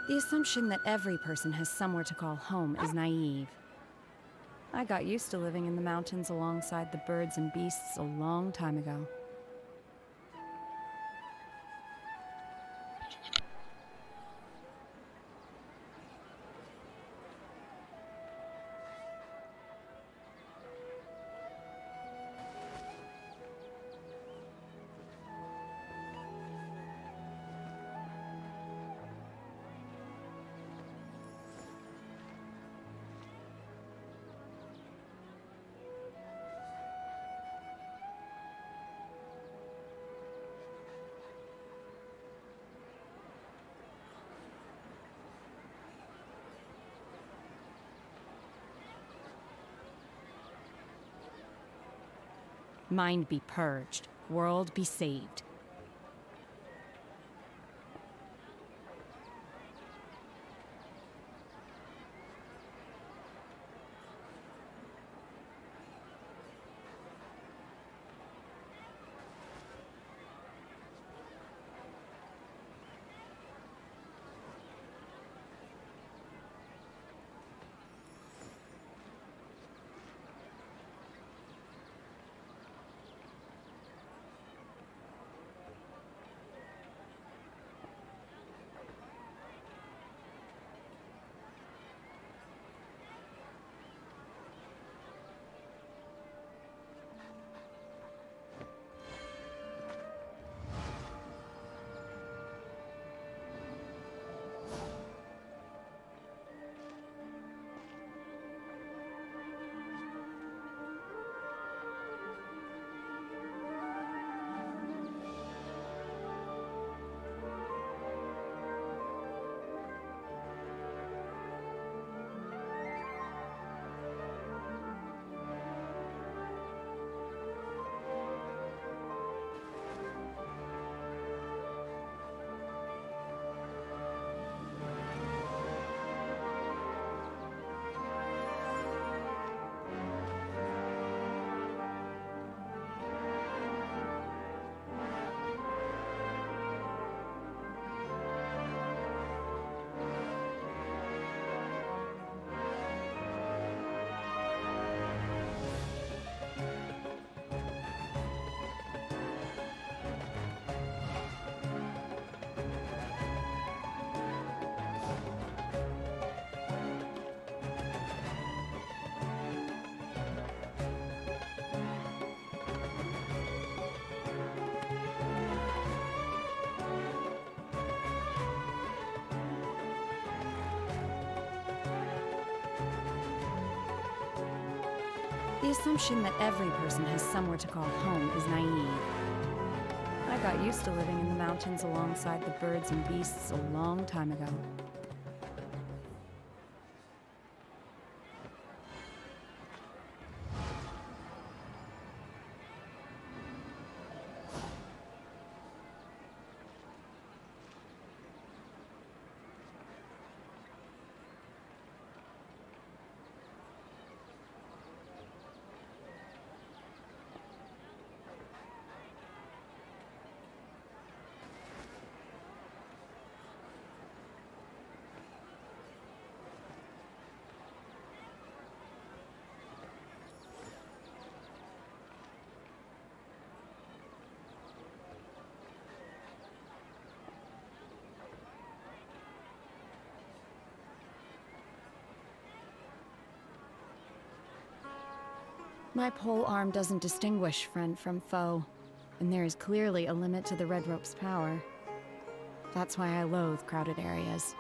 The assumption that every person has somewhere to call home is naive. I got used to living in the mountains alongside the birds and beasts a long time ago. Mind be purged, world be saved. The assumption that every person has somewhere to call home is naive. I got used to living in the mountains alongside the birds and beasts a long time ago. My pole arm doesn't distinguish friend from foe, and there is clearly a limit to the red rope's power. That's why I loathe crowded areas.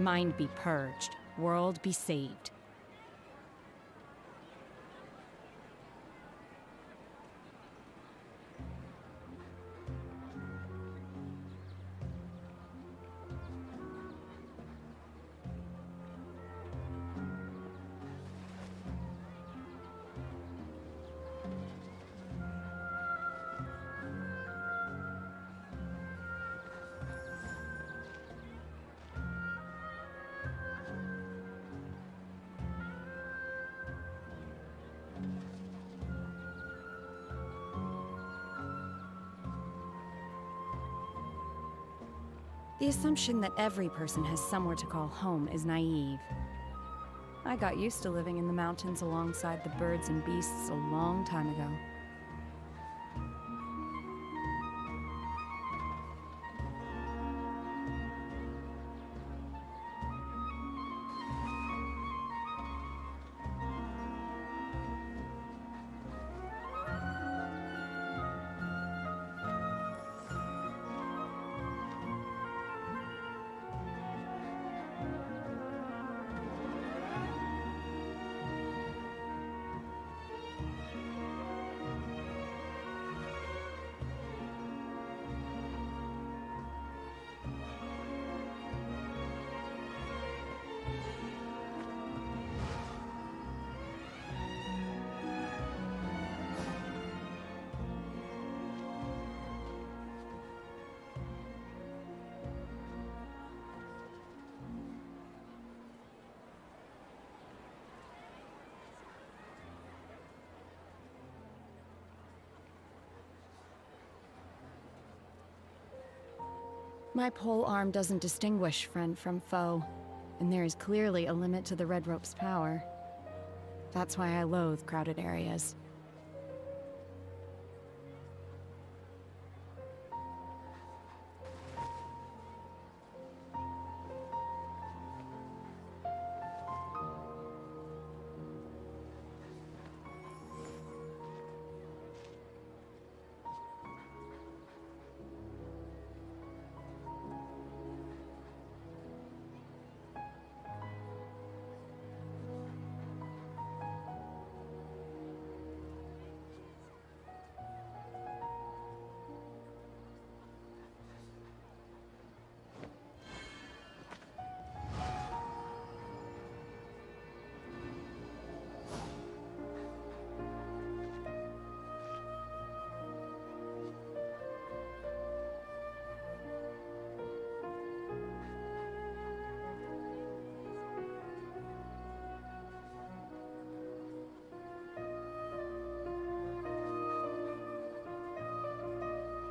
Mind be purged, world be saved. The assumption that every person has somewhere to call home is naive. I got used to living in the mountains alongside the birds and beasts a long time ago. My pole arm doesn't distinguish friend from foe, and there is clearly a limit to the red rope's power. That's why I loathe crowded areas.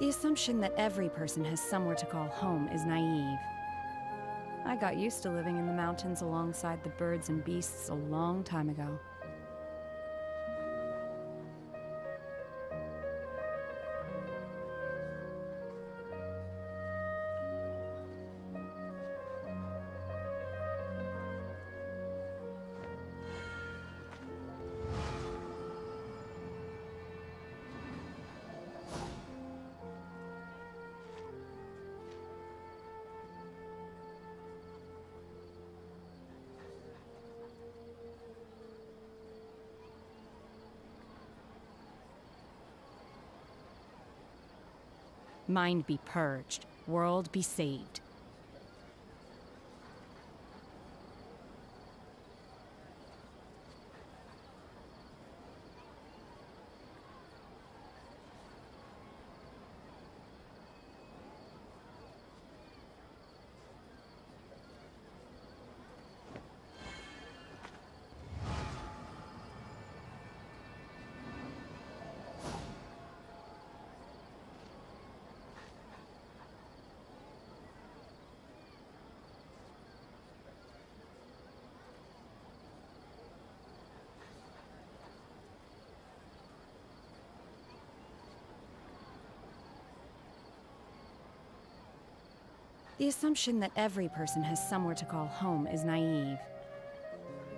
The assumption that every person has somewhere to call home is naive. I got used to living in the mountains alongside the birds and beasts a long time ago. Mind be purged, world be saved. The assumption that every person has somewhere to call home is naive.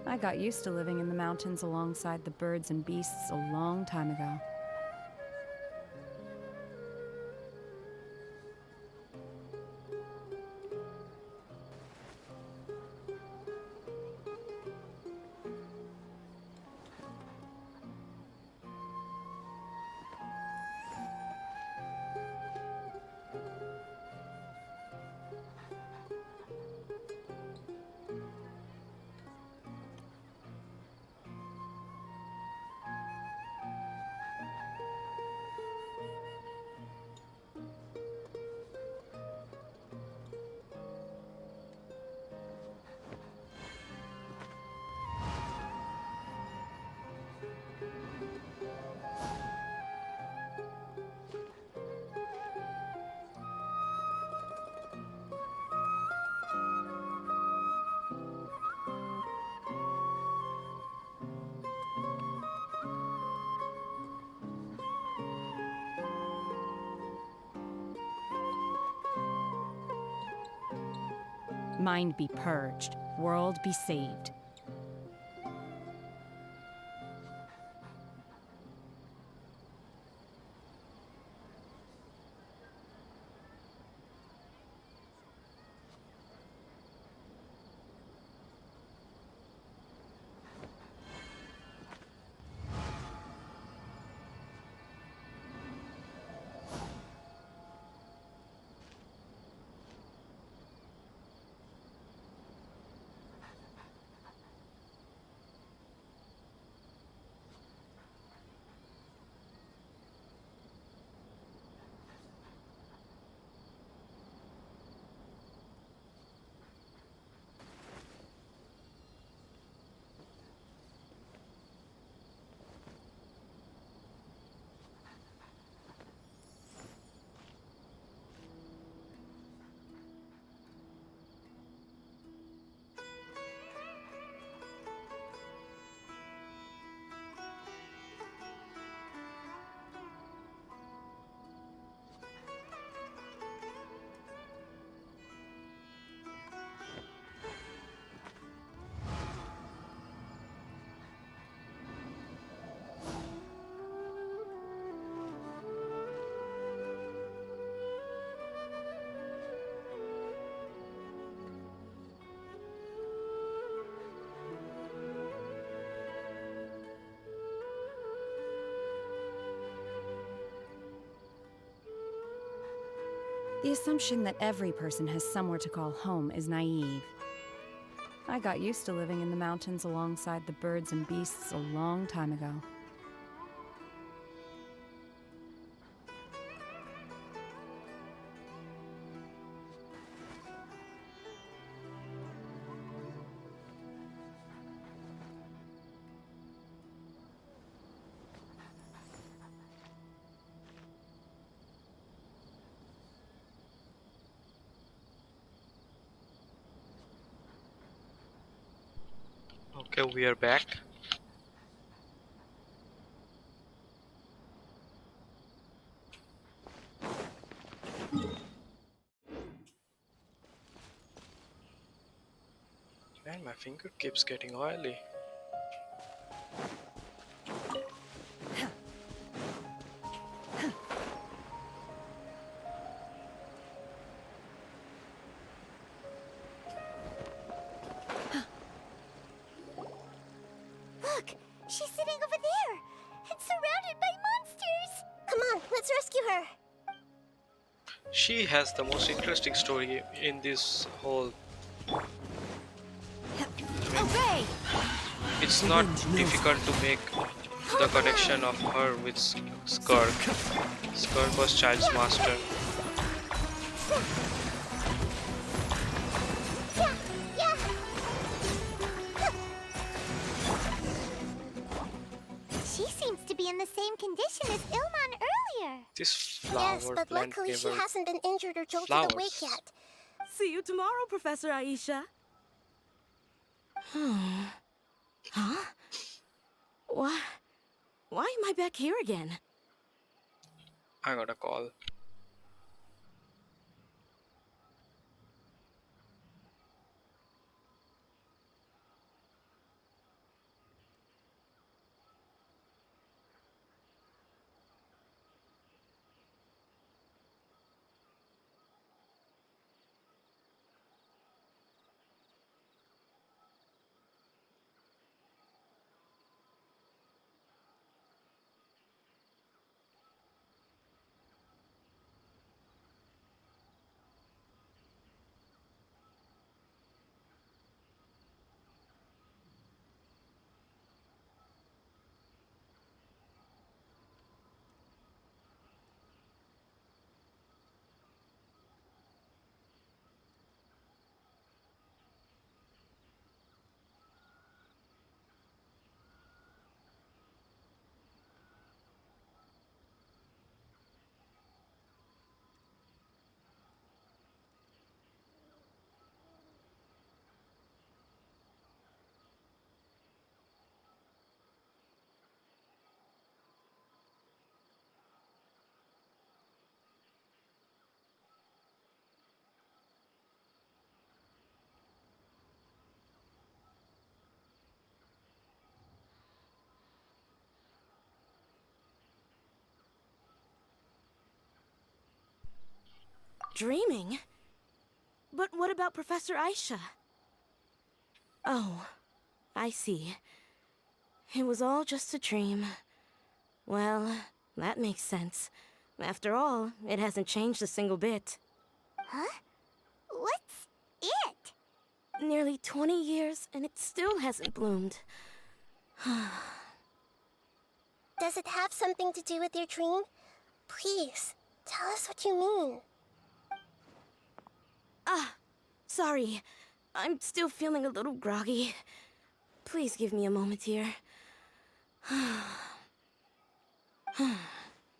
I got used to living in the mountains alongside the birds and beasts a long time ago. Mind be purged, world be saved. The assumption that every person has somewhere to call home is naive. I got used to living in the mountains alongside the birds and beasts a long time ago. Okay, we are back. Man, my finger keeps getting oily. Look, she's sitting over there and surrounded by monsters. Come on, let's rescue her. She has the most interesting story in this whole. Obey! It's not difficult to make the connection of her with Skirk. Skirk was Child's master. She seems to be in the same condition as Ilman earlier. This flower Yes, but plant luckily she gave her hasn't been injured or jolted flowers. awake yet. See you tomorrow, Professor Aisha. Huh? Why? Why am I back here again? I got a call. Dreaming? But what about Professor Aisha? Oh, I see. It was all just a dream. Well, that makes sense. After all, it hasn't changed a single bit. Huh? What's it? Nearly 20 years, and it still hasn't bloomed. Does it have something to do with your dream? Please, tell us what you mean. Ah, sorry. I'm still feeling a little groggy. Please give me a moment here.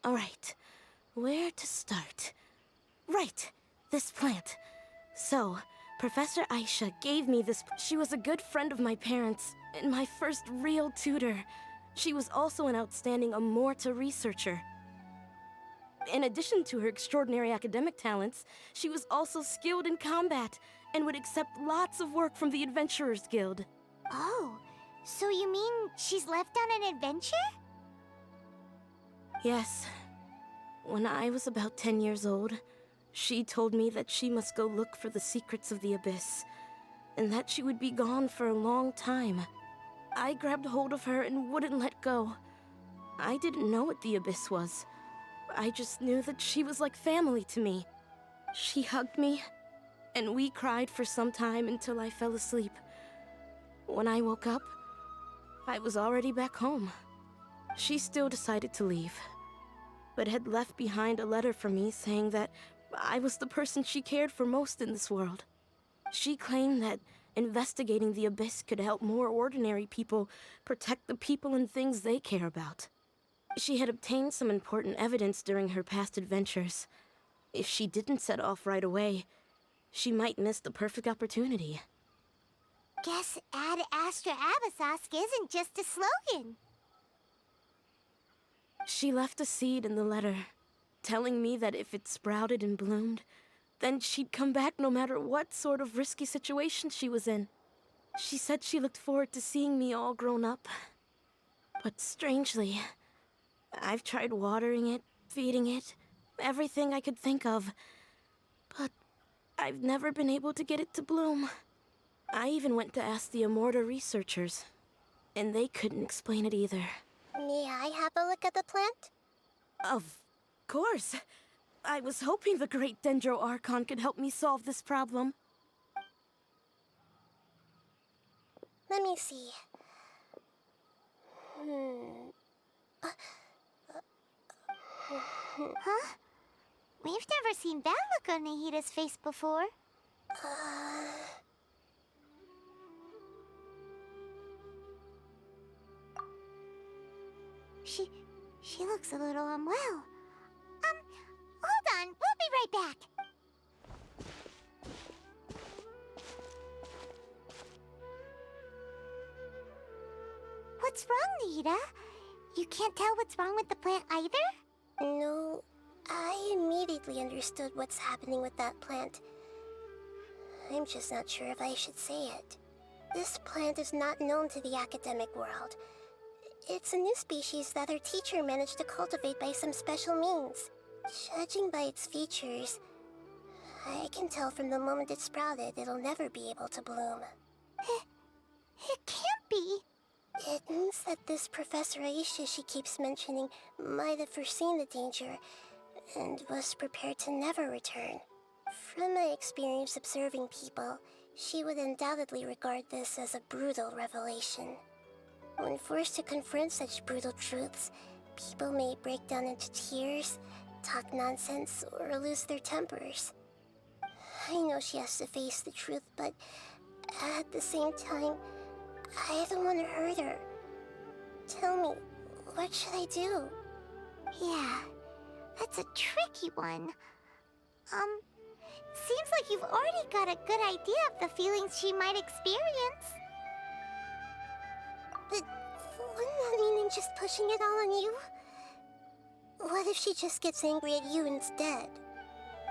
All right, where to start? Right, this plant. So, Professor Aisha gave me this. She was a good friend of my parents and my first real tutor. She was also an outstanding Amorta researcher. In addition to her extraordinary academic talents, she was also skilled in combat and would accept lots of work from the Adventurers Guild. Oh, so you mean she's left on an adventure? Yes. When I was about 10 years old, she told me that she must go look for the secrets of the Abyss, and that she would be gone for a long time. I grabbed hold of her and wouldn't let go. I didn't know what the Abyss was. I just knew that she was like family to me. She hugged me, and we cried for some time until I fell asleep. When I woke up, I was already back home. She still decided to leave, but had left behind a letter for me saying that I was the person she cared for most in this world. She claimed that investigating the Abyss could help more ordinary people protect the people and things they care about. She had obtained some important evidence during her past adventures. If she didn't set off right away, she might miss the perfect opportunity. Guess Ad Astra Abyssosque isn't just a slogan. She left a seed in the letter, telling me that if it sprouted and bloomed, then she'd come back no matter what sort of risky situation she was in. She said she looked forward to seeing me all grown up. But strangely, I've tried watering it, feeding it, everything I could think of. But I've never been able to get it to bloom. I even went to ask the Amorta researchers, and they couldn't explain it either. May I have a look at the plant? Of course. I was hoping the great Dendro Archon could help me solve this problem. Let me see. Huh? We've never seen that look on Nahida's face before. She looks a little unwell. Hold on, we'll be right back. What's wrong, Nahida? You can't tell what's wrong with the plant either? No, I immediately understood what's happening with that plant. I'm just not sure if I should say it. This plant is not known to the academic world. It's a new species that our teacher managed to cultivate by some special means. Judging by its features, I can tell from the moment it sprouted it'll never be able to bloom. It can't be. It means that this Professor Aisha she keeps mentioning might have foreseen the danger and was prepared to never return. From my experience observing people, she would undoubtedly regard this as a brutal revelation. When forced to confront such brutal truths, people may break down into tears, talk nonsense, or lose their tempers. I know she has to face the truth, but at the same time, I don't want to hurt her. Tell me, what should I do? Yeah, that's a tricky one. Seems like you've already got a good idea of the feelings she might experience. But wouldn't that mean I'm just pushing it all on you? What if she just gets angry at you instead?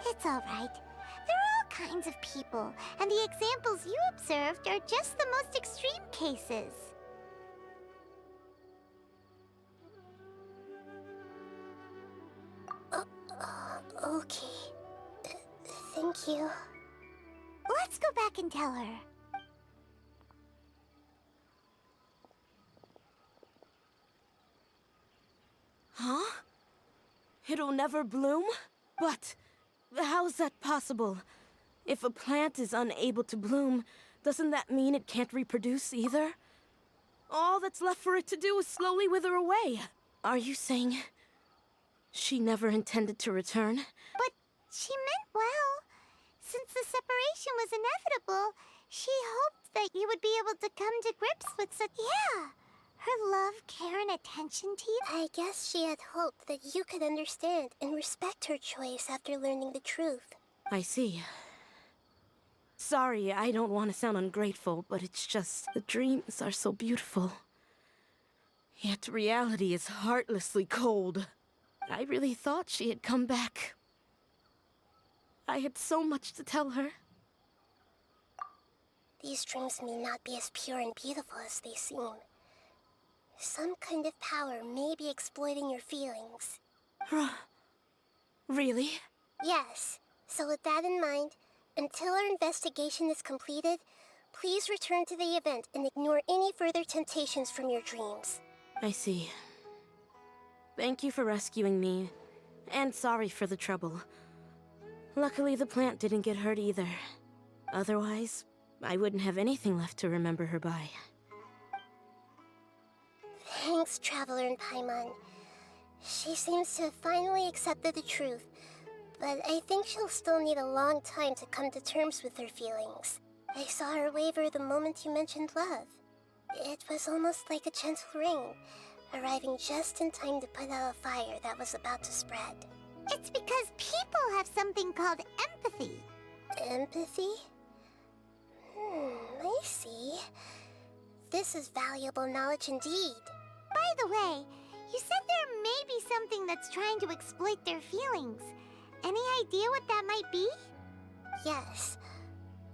It's alright. There are all kinds of people, and the examples you observed are just the most extreme cases. Okay. Thank you. Let's go back and tell her. Huh? It'll never bloom? But how's that possible? If a plant is unable to bloom, doesn't that mean it can't reproduce either? All that's left for it to do is slowly wither away. Are you saying she never intended to return? But she meant well. Since the separation was inevitable, she hoped that you would be able to come to grips with such... Yeah! Her love, care, and attention to you. I guess she had hoped that you could understand and respect her choice after learning the truth. I see. Sorry, I don't want to sound ungrateful, but it's just the dreams are so beautiful. Yet reality is heartlessly cold. I really thought she had come back. I had so much to tell her. These dreams may not be as pure and beautiful as they seem. Some kind of power may be exploiting your feelings. Really? Yes. So with that in mind, until our investigation is completed, please return to the event and ignore any further temptations from your dreams. I see. Thank you for rescuing me, and sorry for the trouble. Luckily, the plant didn't get hurt either. Otherwise, I wouldn't have anything left to remember her by. Thanks, Traveler and Paimon. She seems to have finally accepted the truth, but I think she'll still need a long time to come to terms with her feelings. I saw her waver the moment you mentioned love. It was almost like a gentle rain, arriving just in time to put out a fire that was about to spread. It's because people have something called empathy. Empathy? I see. This is valuable knowledge indeed. By the way, you said there may be something that's trying to exploit their feelings. Any idea what that might be? Yes.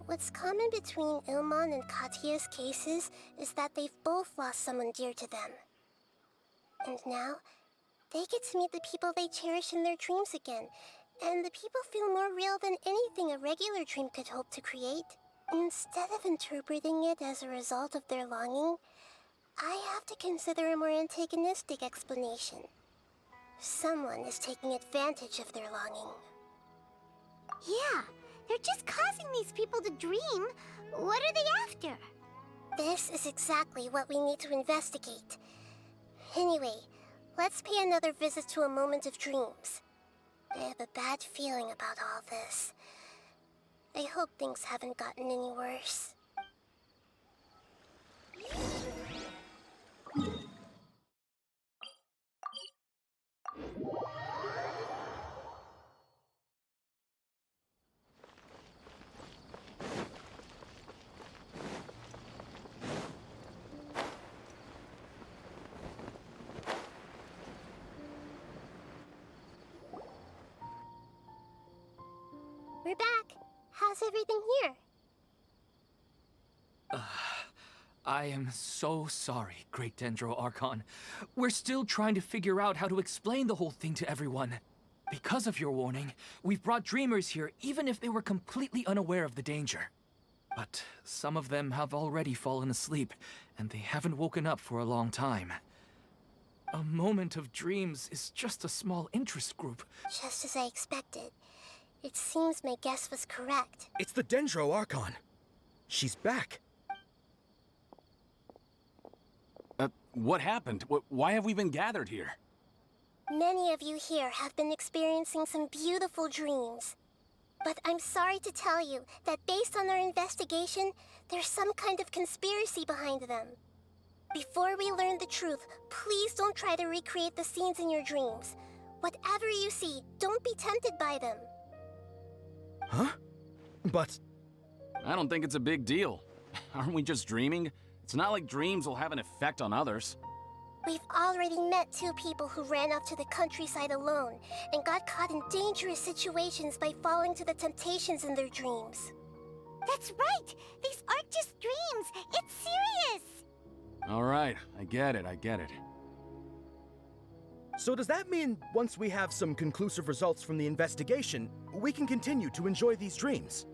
What's common between Ilmon and Katya's cases is that they've both lost someone dear to them. And now, they get to meet the people they cherish in their dreams again, and the people feel more real than anything a regular dream could hope to create. Instead of interpreting it as a result of their longing, I have to consider a more antagonistic explanation. Someone is taking advantage of their longing. Yeah, they're just causing these people to dream. What are they after? This is exactly what we need to investigate. Anyway, let's pay another visit to a moment of dreams. I have a bad feeling about all this. I hope things haven't gotten any worse. We're back. How's everything here? I am so sorry, Great Dendro Archon. We're still trying to figure out how to explain the whole thing to everyone. Because of your warning, we've brought dreamers here even if they were completely unaware of the danger. But some of them have already fallen asleep, and they haven't woken up for a long time. A moment of dreams is just a small interest group. Just as I expected. It seems my guess was correct. It's the Dendro Archon. She's back. What happened? Why have we been gathered here? Many of you here have been experiencing some beautiful dreams. But I'm sorry to tell you that based on our investigation, there's some kind of conspiracy behind them. Before we learn the truth, please don't try to recreate the scenes in your dreams. Whatever you see, don't be tempted by them. Huh? But... I don't think it's a big deal. Aren't we just dreaming? It's not like dreams will have an effect on others. We've already met two people who ran off to the countryside alone and got caught in dangerous situations by falling to the temptations in their dreams. That's right! These aren't just dreams! It's serious! All right, I get it. So does that mean once we have some conclusive results from the investigation, we can continue to enjoy these dreams?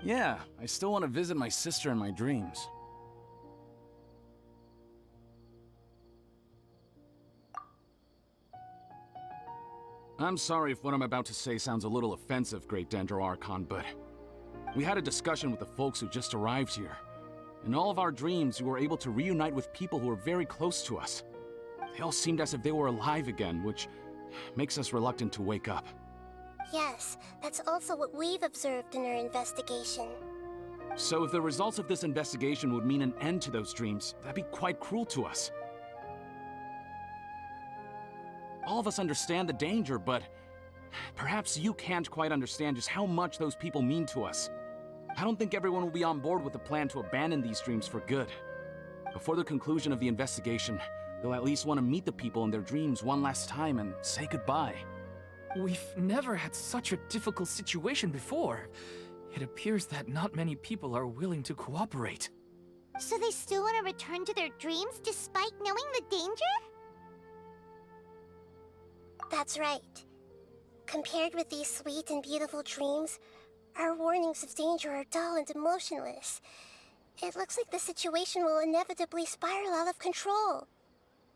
Yeah, I still want to visit my sister in my dreams. I'm sorry if what I'm about to say sounds a little offensive, Great Dendro Archon, but we had a discussion with the folks who just arrived here. In all of our dreams, we were able to reunite with people who were very close to us. They all seemed as if they were alive again, which makes us reluctant to wake up. Yes, that's also what we've observed in our investigation. So if the results of this investigation would mean an end to those dreams, that'd be quite cruel to us. All of us understand the danger, but perhaps you can't quite understand just how much those people mean to us. I don't think everyone will be on board with the plan to abandon these dreams for good. Before the conclusion of the investigation, they'll at least want to meet the people in their dreams one last time and say goodbye. We've never had such a difficult situation before. It appears that not many people are willing to cooperate. So they still want to return to their dreams despite knowing the danger? That's right. Compared with these sweet and beautiful dreams, our warnings of danger are dull and emotionless. It looks like the situation will inevitably spiral out of control.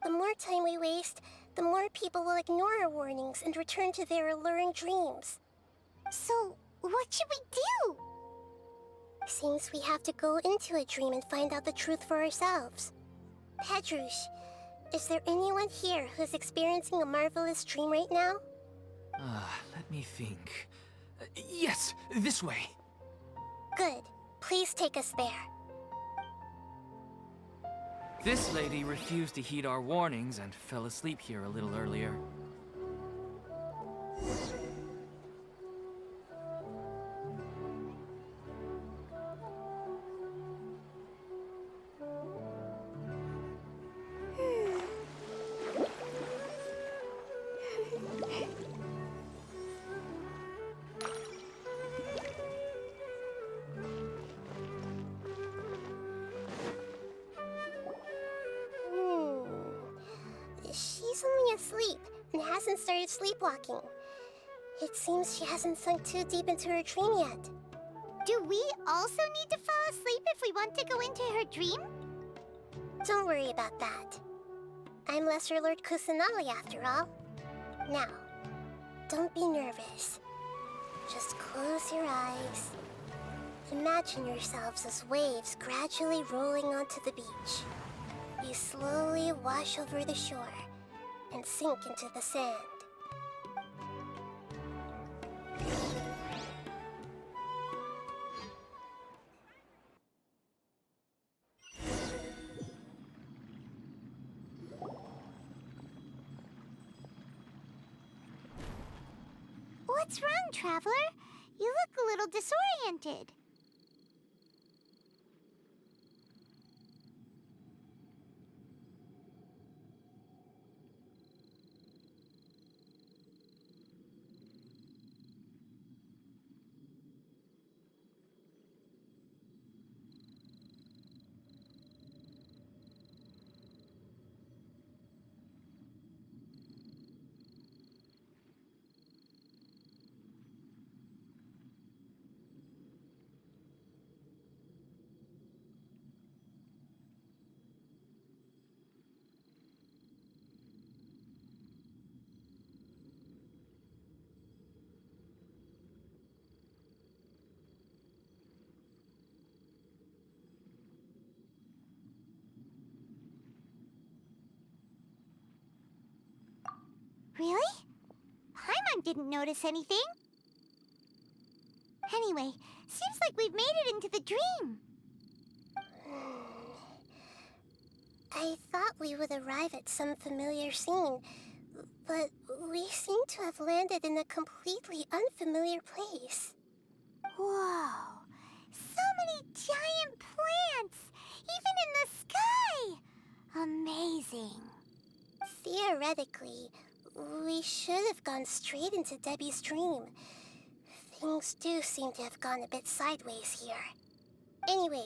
The more time we waste, the more people will ignore our warnings and return to their alluring dreams. So, what should we do? Seems we have to go into a dream and find out the truth for ourselves. Pedrush, is there anyone here who's experiencing a marvelous dream right now? Let me think. Yes, this way. Good. Please take us there. This lady refused to heed our warnings and fell asleep here a little earlier. She's only asleep and hasn't started sleepwalking. It seems she hasn't sunk too deep into her dream yet. Do we also need to fall asleep if we want to go into her dream? Don't worry about that. I'm Lesser Lord Kusanali after all. Now, don't be nervous. Just close your eyes. Imagine yourselves as waves gradually rolling onto the beach. You slowly wash over the shore and sink into the sand. What's wrong, Traveler? You look a little disoriented. Really? Paimon didn't notice anything. Anyway, seems like we've made it into the dream. I thought we would arrive at some familiar scene, but we seem to have landed in a completely unfamiliar place. Whoa! So many giant plants! Even in the sky! Amazing. Theoretically, we should have gone straight into Debbie's dream. Things do seem to have gone a bit sideways here. Anyway,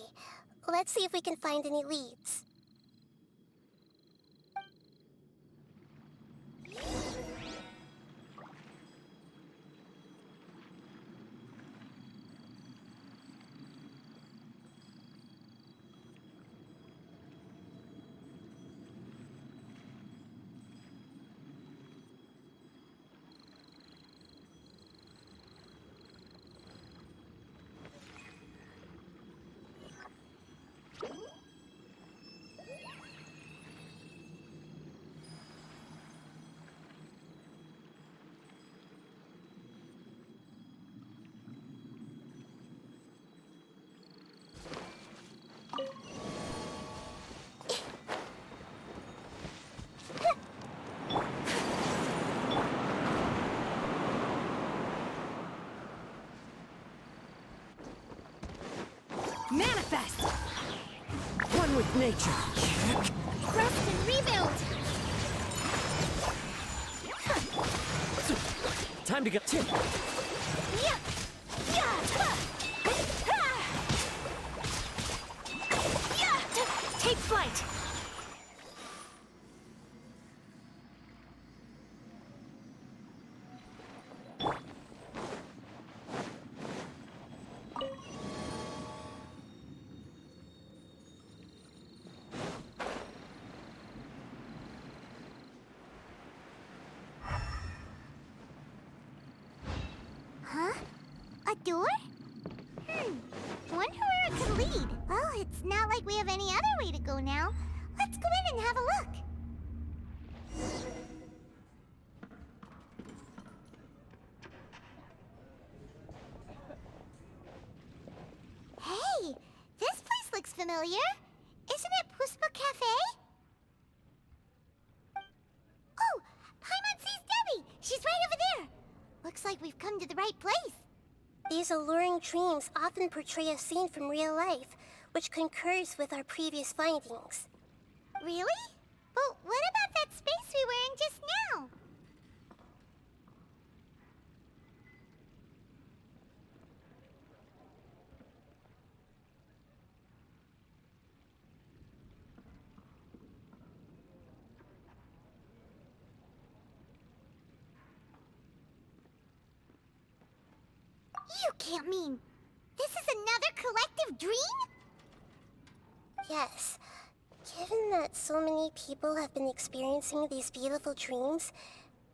let's see if we can find any leads. Manifest! One with nature. Rest and rebuild! Time to go. Yeah! Yeah! Yeah! Take flight! Huh? A door? Wonder where it could lead. Well, it's not like we have any other way to go now. Let's go in and have a look. Hey, this place looks familiar. Isn't it Puspa Cafe? Oh, Paimon sees Debbie. She's right over there. Looks like we've come to the right place. These alluring dreams often portray a scene from real life, which concurs with our previous findings. Really? But what about that space we were in just now? You can't mean this is another collective dream? Yes. Given that so many people have been experiencing these beautiful dreams,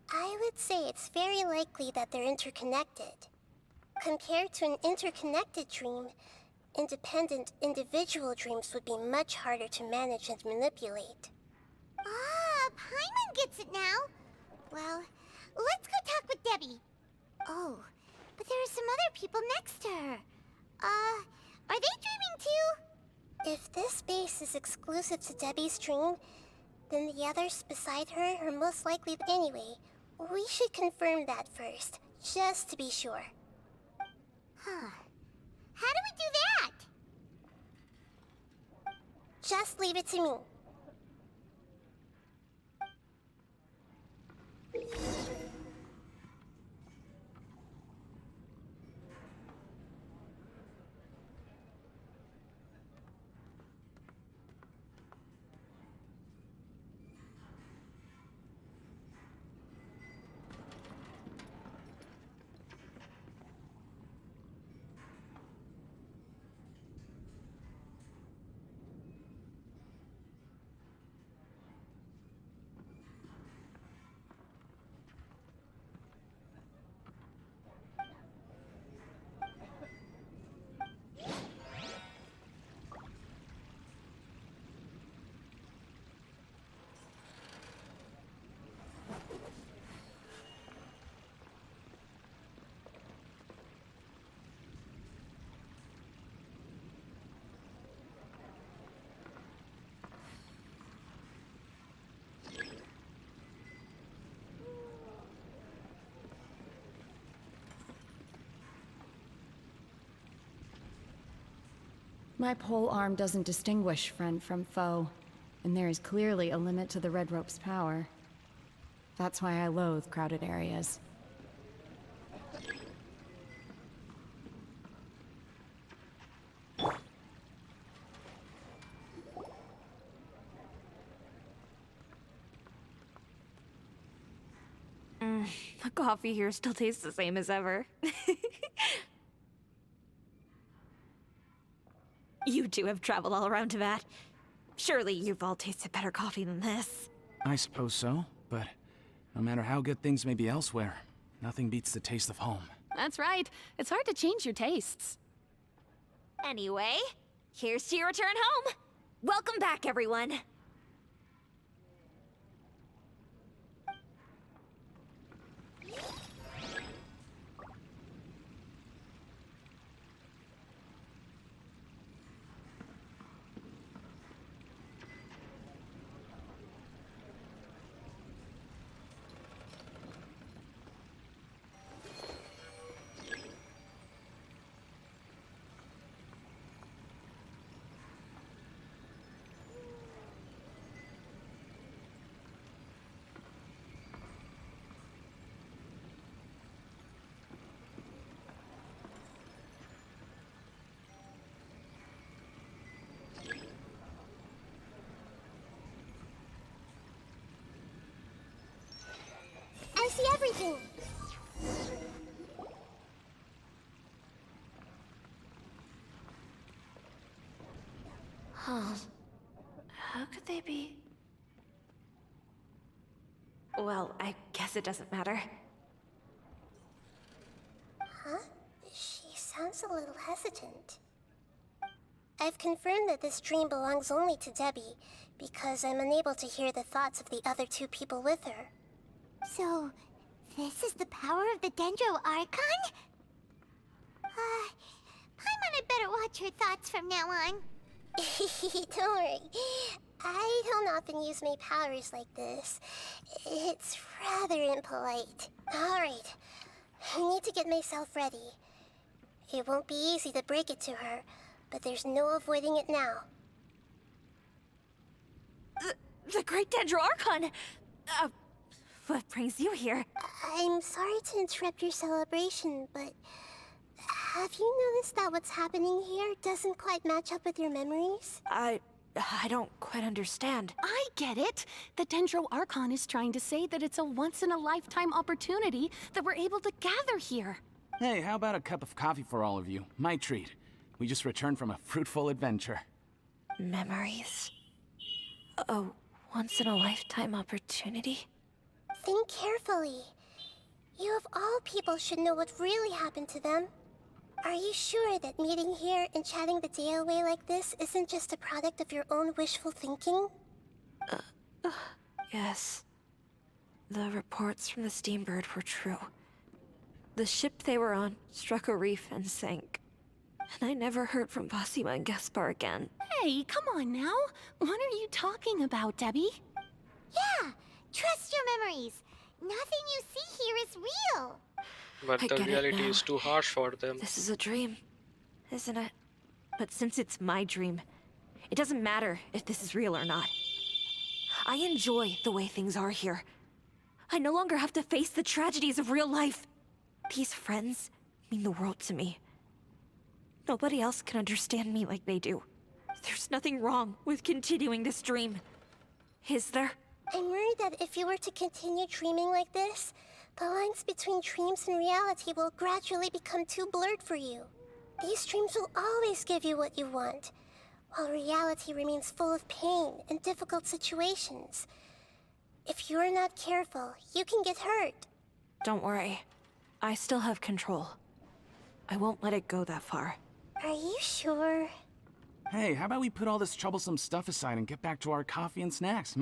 I would say it's very likely that they're interconnected. Compared to an interconnected dream, independent individual dreams would be much harder to manage and manipulate. Ah, Paimon gets it now. Well, let's go talk with Debbie. Oh, but there are some other people next to her. Are they dreaming too? If this space is exclusive to Debbie's dream, then the others beside her are most likely anyway. We should confirm that first, just to be sure. Huh. How do we do that? Just leave it to me. My pole arm doesn't distinguish friend from foe, and there is clearly a limit to the red rope's power. That's why I loathe crowded areas. The coffee here still tastes the same as ever. You two have traveled all around Tibet. Surely you've all tasted better coffee than this. I suppose so, but no matter how good things may be elsewhere, nothing beats the taste of home. That's right. It's hard to change your tastes. Anyway, here's to your return home. Welcome back, everyone. I see everything. Huh. How could they be? Well, I guess it doesn't matter. Huh? She sounds a little hesitant. I've confirmed that this dream belongs only to Debbie, because I'm unable to hear the thoughts of the other two people with her. So, this is the power of the Dendro Archon? Paimon had better watch her thoughts from now on. Don't worry. I don't often use my powers like this. It's rather impolite. Alright. I need to get myself ready. It won't be easy to break it to her, but there's no avoiding it now. The Great Dendro Archon! What brings you here? I'm sorry to interrupt your celebration, but have you noticed that what's happening here doesn't quite match up with your memories? I don't quite understand. I get it. The Dendro Archon is trying to say that it's a once-in-a-lifetime opportunity that we're able to gather here. Hey, how about a cup of coffee for all of you? My treat. We just returned from a fruitful adventure. Memories. A once-in-a-lifetime opportunity? Think carefully. You of all people should know what really happened to them. Are you sure that meeting here and chatting the day away like this isn't just a product of your own wishful thinking? Yes. The reports from the Steambird were true. The ship they were on struck a reef and sank. And I never heard from Basima and Gaspar again. Hey, come on now. What are you talking about, Debbie? Yeah, trust your memories. Nothing you see here is real. But I the get it reality now. is too harsh for them. This is a dream, isn't it? But since it's my dream, it doesn't matter if this is real or not. I enjoy the way things are here. I no longer have to face the tragedies of real life. These friends mean the world to me. Nobody else can understand me like they do. There's nothing wrong with continuing this dream. Is there? I'm worried that if you were to continue dreaming like this, the lines between dreams and reality will gradually become too blurred for you. These dreams will always give you what you want, while reality remains full of pain and difficult situations. If you're not careful, you can get hurt. Don't worry. I still have control. I won't let it go that far. Are you sure? Hey, how about we put all this troublesome stuff aside and get back to our coffee and snacks,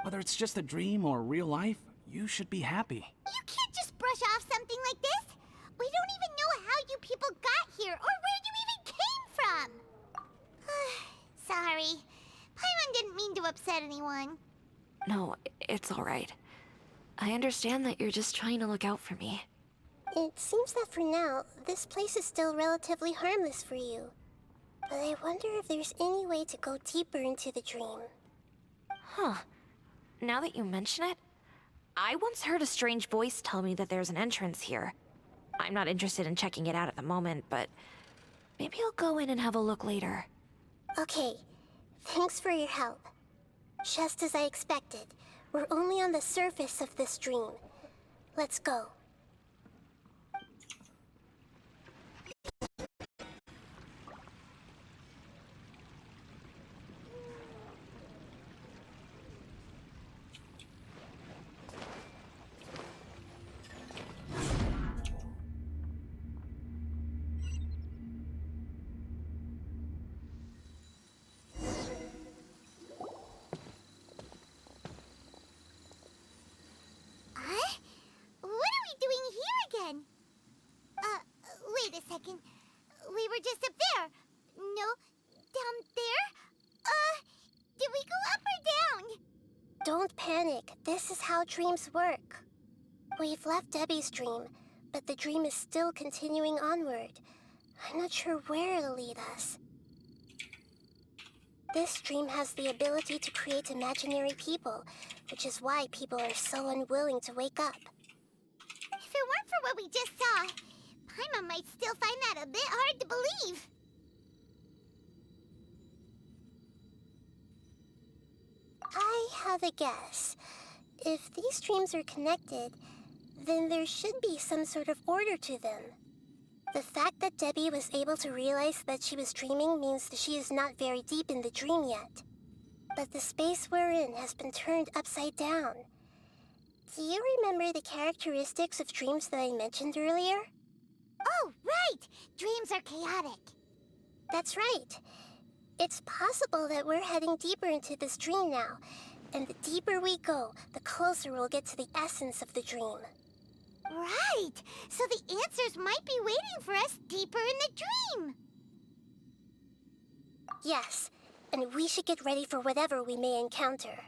Whether it's just a dream or real life, you should be happy. You can't just brush off something like this. We don't even know how you people got here or where you even came from. Sorry. Paimon didn't mean to upset anyone. No, it's all right. I understand that you're just trying to look out for me. It seems that for now, this place is still relatively harmless for you. But I wonder if there's any way to go deeper into the dream. Huh. Now that you mention it, I once heard a strange voice tell me that there's an entrance here. I'm not interested in checking it out at the moment, but maybe I'll go in and have a look later. Okay, thanks for your help. Just as I expected, We're only on the surface of this dream. Let's go. Huh? What are we doing here again? Wait a second. We were just up there. No, down there? Did we go up or down? Don't panic. This is how dreams work. We've left Debbie's dream, but the dream is still continuing onward. I'm not sure where it'll lead us. This dream has the ability to create imaginary people, which is why people are so unwilling to wake up. If it weren't for what we just saw, Paimon might still find that a bit hard to believe. I have a guess. If these dreams are connected, then there should be some sort of order to them. The fact that Debbie was able to realize that she was dreaming means that she is not very deep in the dream yet. But the space we're in has been turned upside down. Do you remember the characteristics of dreams that I mentioned earlier? Oh, right! Dreams are chaotic. That's right. It's possible that we're heading deeper into this dream now, and the deeper we go, the closer we'll get to the essence of the dream. Right! So the answers might be waiting for us deeper in the dream. Yes, and we should get ready for whatever we may encounter.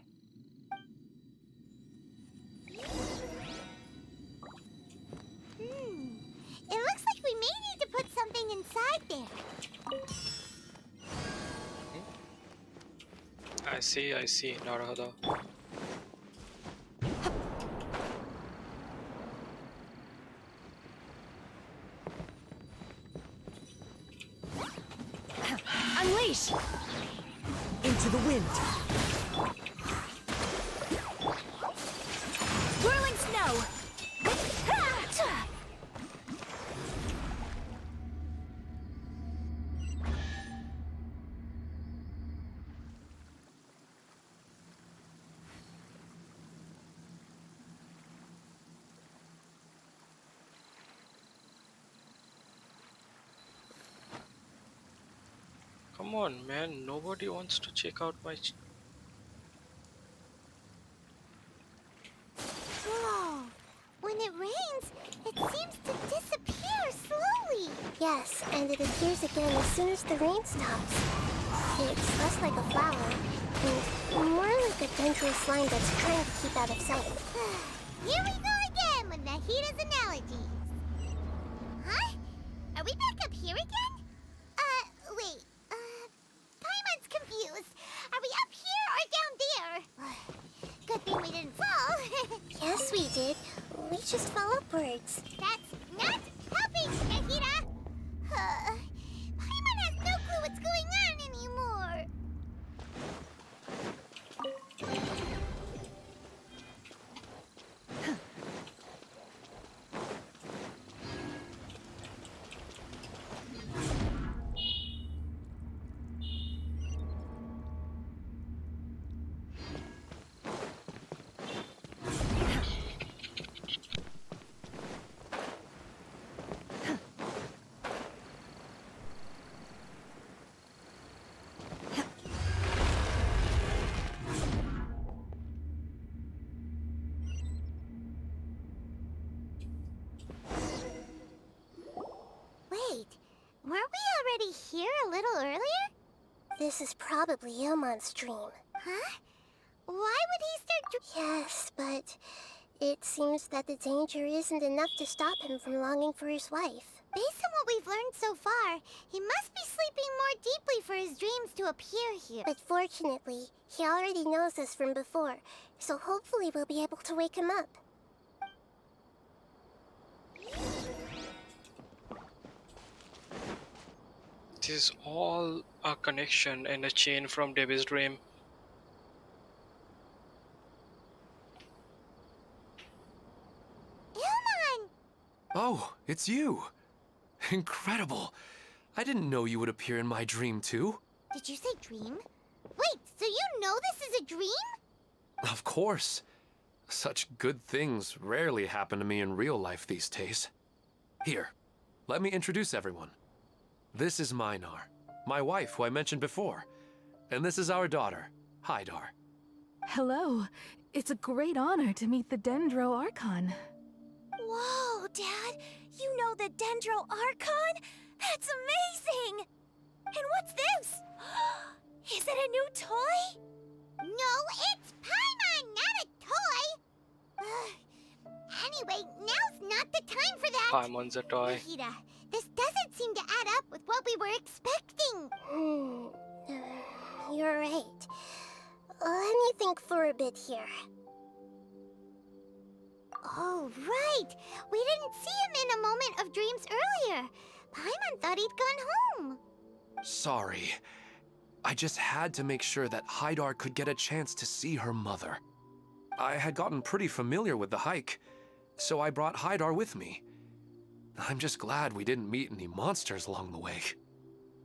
It looks like we may need to put something inside there. I see, Naruhodo. Unleash! Into the wind! Whirling snow! Come on, man. Nobody wants to check out my... Whoa! When it rains, it seems to disappear slowly. Yes, and it appears again as soon as the rain stops. It's less like a flower, and more like a dendral slime that's trying to keep out of sight. Here we go again with Nahida's analogies. Huh? Are we back up here again? Wait. Paimon's confused. Are we up here or down there? Good thing we didn't fall. Yes, we did. We just fell upwards. That's not helping, Nahida! Paimon has no clue what's going on anymore. Wait, weren't we already here a little earlier? This is probably Ilmon's dream. Huh? Why would he start Yes, but it seems that the danger isn't enough to stop him from longing for his wife. Based on what we've learned so far, he must be sleeping more deeply for his dreams to appear here. But fortunately, he already knows us from before, so hopefully we'll be able to wake him up. This is all a connection and a chain from Debbie's dream. Oh, it's you! Incredible! I didn't know you would appear in my dream, too. Did you say dream? Wait, so you know this is a dream? Of course. Such good things rarely happen to me in real life these days. Here, let me introduce everyone. This is Minar, my wife who I mentioned before. And this is our daughter, Hydar. Hello. It's a great honor to meet the Dendro Archon. Whoa, Dad! You know the Dendro Archon? That's amazing! And what's this? Is it a new toy? No, it's Paimon, not a toy! Anyway, now's not the time for that! Paimon's a toy. Nahida, this doesn't seem to add up with what we were expecting. You're right. Let me think for a bit here. Oh, right! We didn't see him in a moment of dreams earlier. Paimon thought he'd gone home. Sorry. I just had to make sure that Hydar could get a chance to see her mother. I had gotten pretty familiar with the hike, so I brought Hydar with me. I'm just glad we didn't meet any monsters along the way.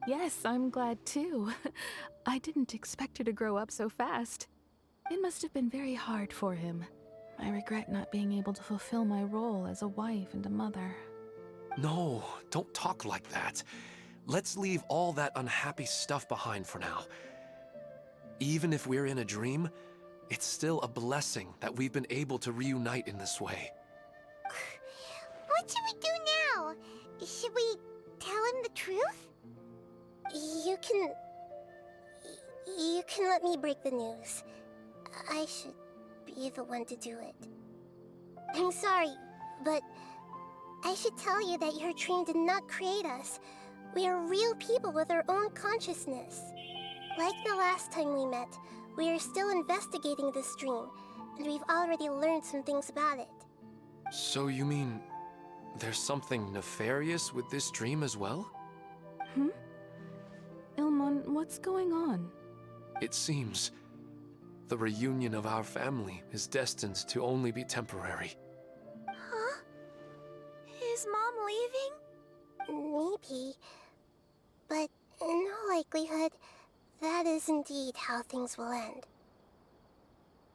Yes, I'm glad too. I didn't expect her to grow up so fast. It must have been very hard for him. I regret not being able to fulfill my role as a wife and a mother. No, don't talk like that. Let's leave all that unhappy stuff behind for now. Even if we're in a dream, it's still a blessing that we've been able to reunite in this way. What should we do now? Should we tell him the truth? You can let me break the news. I should be the one to do it. I'm sorry, but I should tell you that your dream did not create us. We are real people with our own consciousness. Like the last time we met, we are still investigating this dream, and we've already learned some things about it. So you mean there's something nefarious with this dream as well? Ilmon, what's going on? It seems the reunion of our family is destined to only be temporary. Huh? Is Mom leaving? Maybe. But in all likelihood, that is indeed how things will end.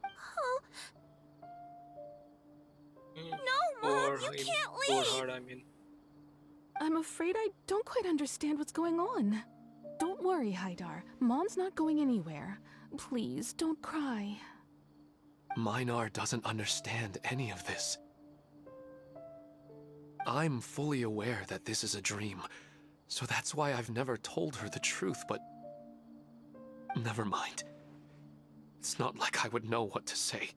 Oh. No, Mom, you can't leave! Poor heart, I mean. I'm afraid I don't quite understand what's going on. Don't worry, Hydar. Mom's not going anywhere. Please, don't cry. Minar doesn't understand any of this. I'm fully aware that this is a dream, so that's why I've never told her the truth, but never mind. It's not like I would know what to say.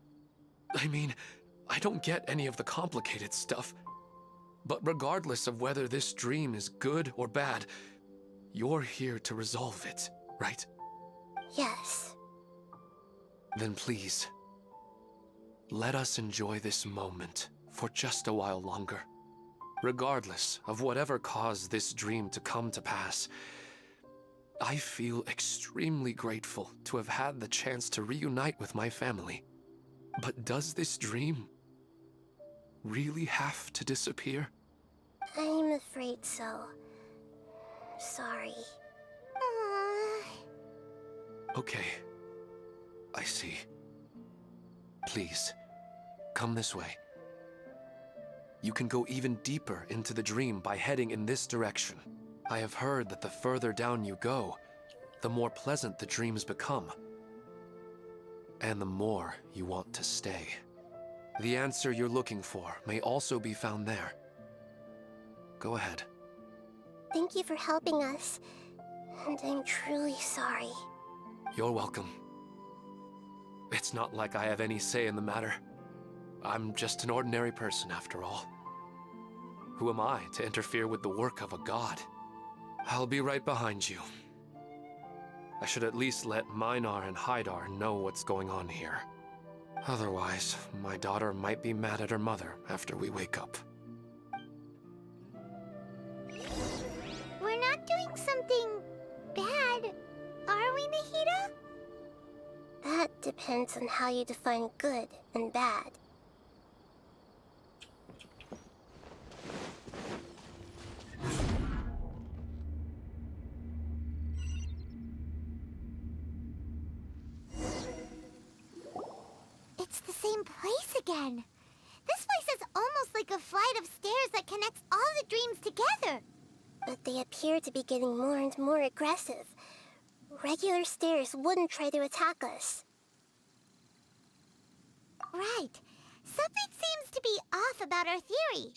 I mean, I don't get any of the complicated stuff, but regardless of whether this dream is good or bad, you're here to resolve it, right? Yes. Then please, let us enjoy this moment for just a while longer. Regardless of whatever caused this dream to come to pass, I feel extremely grateful to have had the chance to reunite with my family. But does this dream really have to disappear? I'm afraid so. Sorry. Okay. I see. Please, come this way. You can go even deeper into the dream by heading in this direction. I have heard that the further down you go, the more pleasant the dreams become. And the more you want to stay. The answer you're looking for may also be found there. Go ahead. Thank you for helping us, and I'm truly sorry. You're welcome. It's not like I have any say in the matter. I'm just an ordinary person, after all. Who am I to interfere with the work of a god? I'll be right behind you. I should at least let Minar and Hydar know what's going on here. Otherwise, my daughter might be mad at her mother after we wake up. We're not doing something bad, are we, Nahida? That depends on how you define good and bad. same place again. This place is almost like a flight of stairs that connects all the dreams together. But they appear to be getting more and more aggressive. Regular stairs wouldn't try to attack us. Right. Something seems to be off about our theory.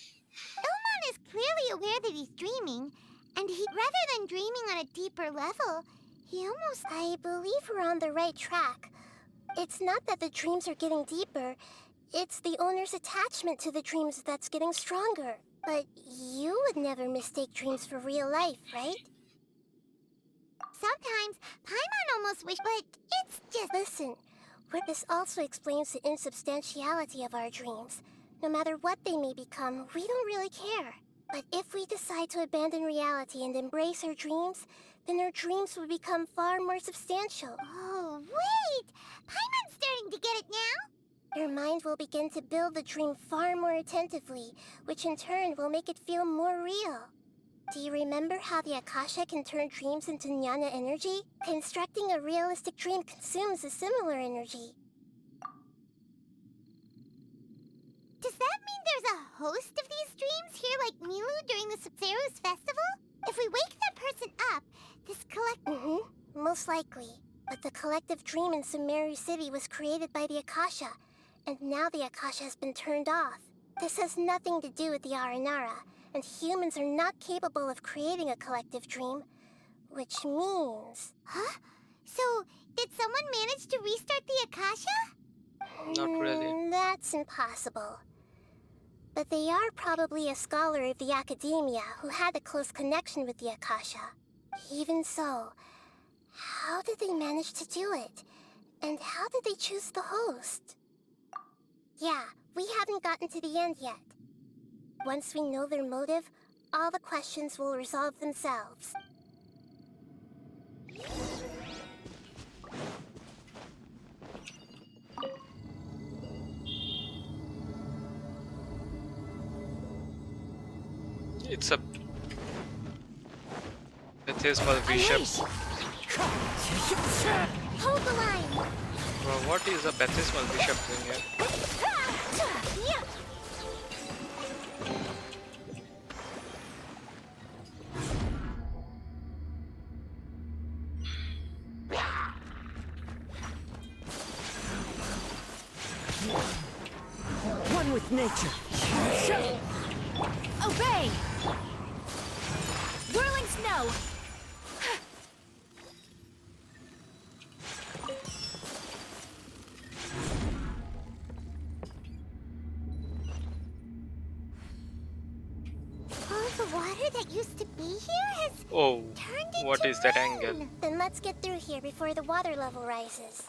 Ilmon is clearly aware that he's dreaming, and rather than dreaming on a deeper level, he almost... I believe we're on the right track. It's not that the dreams are getting deeper, it's the owner's attachment to the dreams that's getting stronger. But you would never mistake dreams for real life, right? Sometimes, Paimon almost wish, but it's just... Listen, this also explains the insubstantiality of our dreams. No matter what they may become, we don't really care. But if we decide to abandon reality and embrace our dreams, then our dreams will become far more substantial. Oh, wait! Paimon's starting to get it now! Your mind will begin to build the dream far more attentively, which in turn will make it feel more real. Do you remember how the Akasha can turn dreams into jnana energy? Constructing a realistic dream consumes a similar energy. Does that mean there's a host of these dreams here like Milu during the Zero's festival? If we wake that person up, this Most likely. But the collective dream in Sumeru City was created by the Akasha, and now the Akasha has been turned off. This has nothing to do with the Aranara, and humans are not capable of creating a collective dream, which means... Huh? So, did someone manage to restart the Akasha? Not really. That's impossible. But they are probably a scholar of the academia who had a close connection with the Akasha. Even so, how did they manage to do it? And how did they choose the host? Yeah, we haven't gotten to the end yet. Once we know their motive, all the questions will resolve themselves. It's a baptismal bishop. Hold the line! Bro, what is a baptismal bishop doing here? One with nature. Obey! Whirling snow! All the water that used to be here has Oh, turned into what is that rain. angle? Then let's get through here before the water level rises.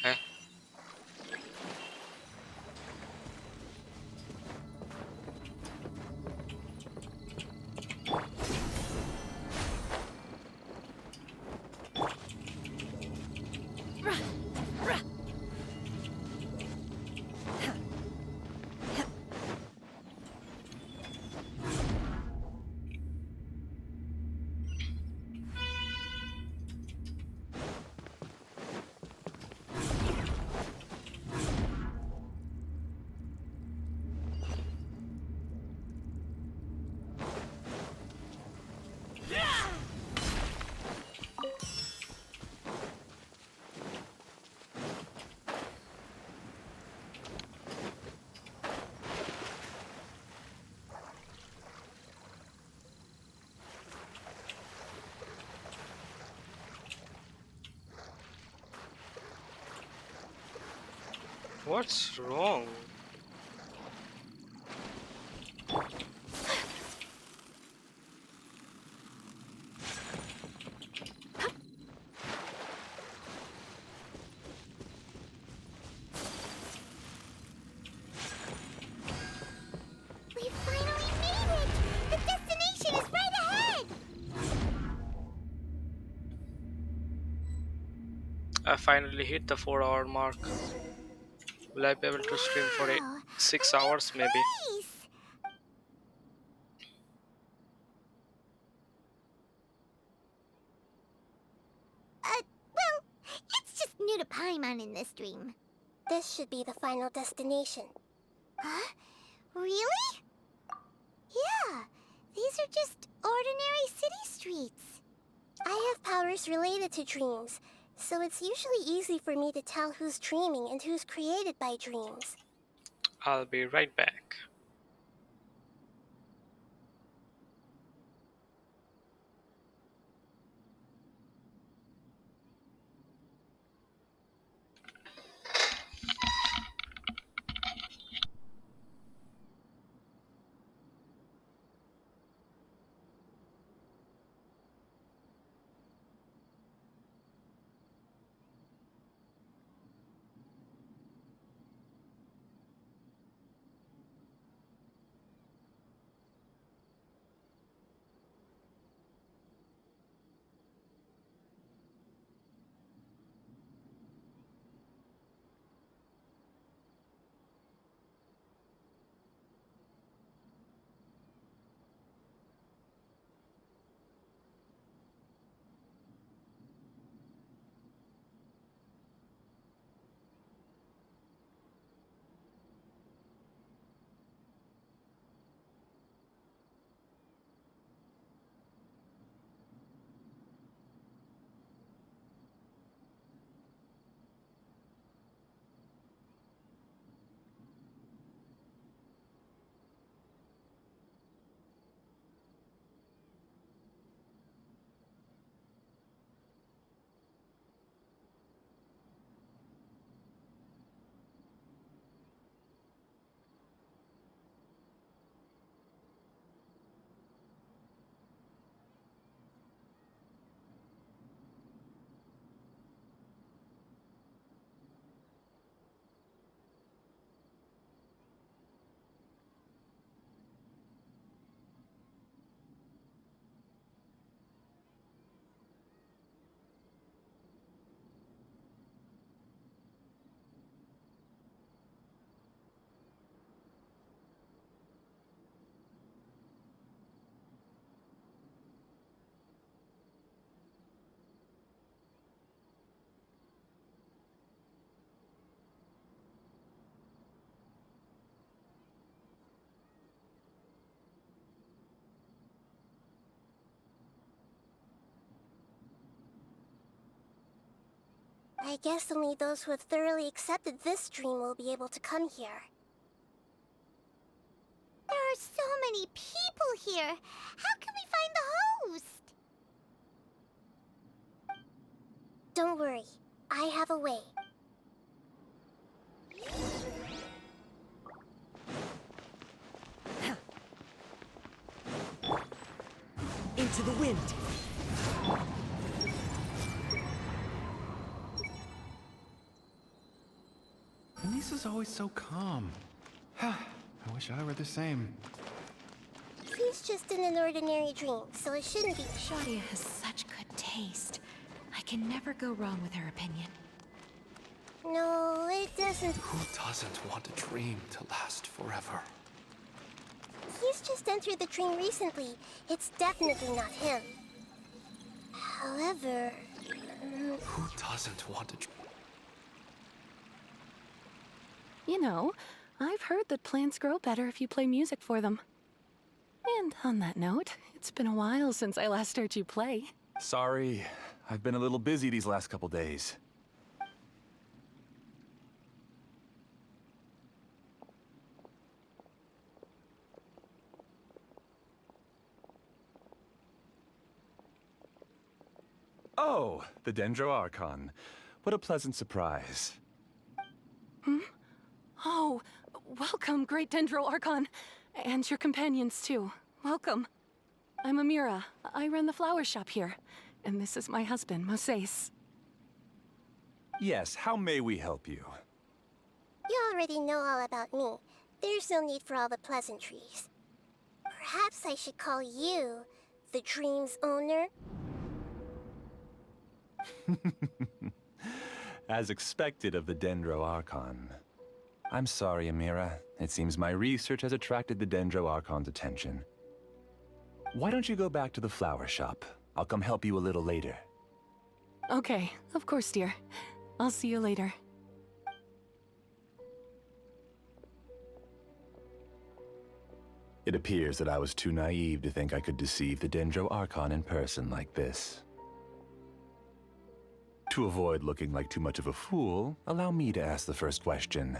Huh? What's wrong? We finally made it! The destination is right ahead! I finally hit the 4-hour mark. Will I be able to stream for 6 hours maybe? Nice! new to Paimon in this dream. This should be the final destination. Huh? Really? Yeah, these are just ordinary city streets. I have powers related to dreams, so it's usually easy for me to tell who's dreaming and who's created by dreams. I'll be right back. I guess only those who have thoroughly accepted this dream will be able to come here. There are so many people here. How can we find the host? Don't worry, I have a way. Into the wind. Anissa's always so calm. I wish I were the same. He's just in an ordinary dream, so it shouldn't be. Shadia has such good taste. I can never go wrong with her opinion. No, it doesn't. Who doesn't want a dream to last forever? He's just entered the dream recently. It's definitely not him. However... Who doesn't want a dream? You know, I've heard that plants grow better if you play music for them. And on that note, it's been a while since I last heard you play. Sorry, I've been a little busy these last couple days. Oh, the Dendro Archon. What a pleasant surprise. Hmm? Oh, welcome, Great Dendro Archon. And your companions, too. Welcome. I'm Amira. I run the flower shop here. And this is my husband, Moses. Yes, how may we help you? You already know all about me. There's no need for all the pleasantries. Perhaps I should call you the dream's owner? As expected of the Dendro Archon. I'm sorry, Amira. It seems my research has attracted the Dendro Archon's attention. Why don't you go back to the flower shop? I'll come help you a little later. Okay, of course, dear. I'll see you later. It appears that I was too naive to think I could deceive the Dendro Archon in person like this. To avoid looking like too much of a fool, allow me to ask the first question.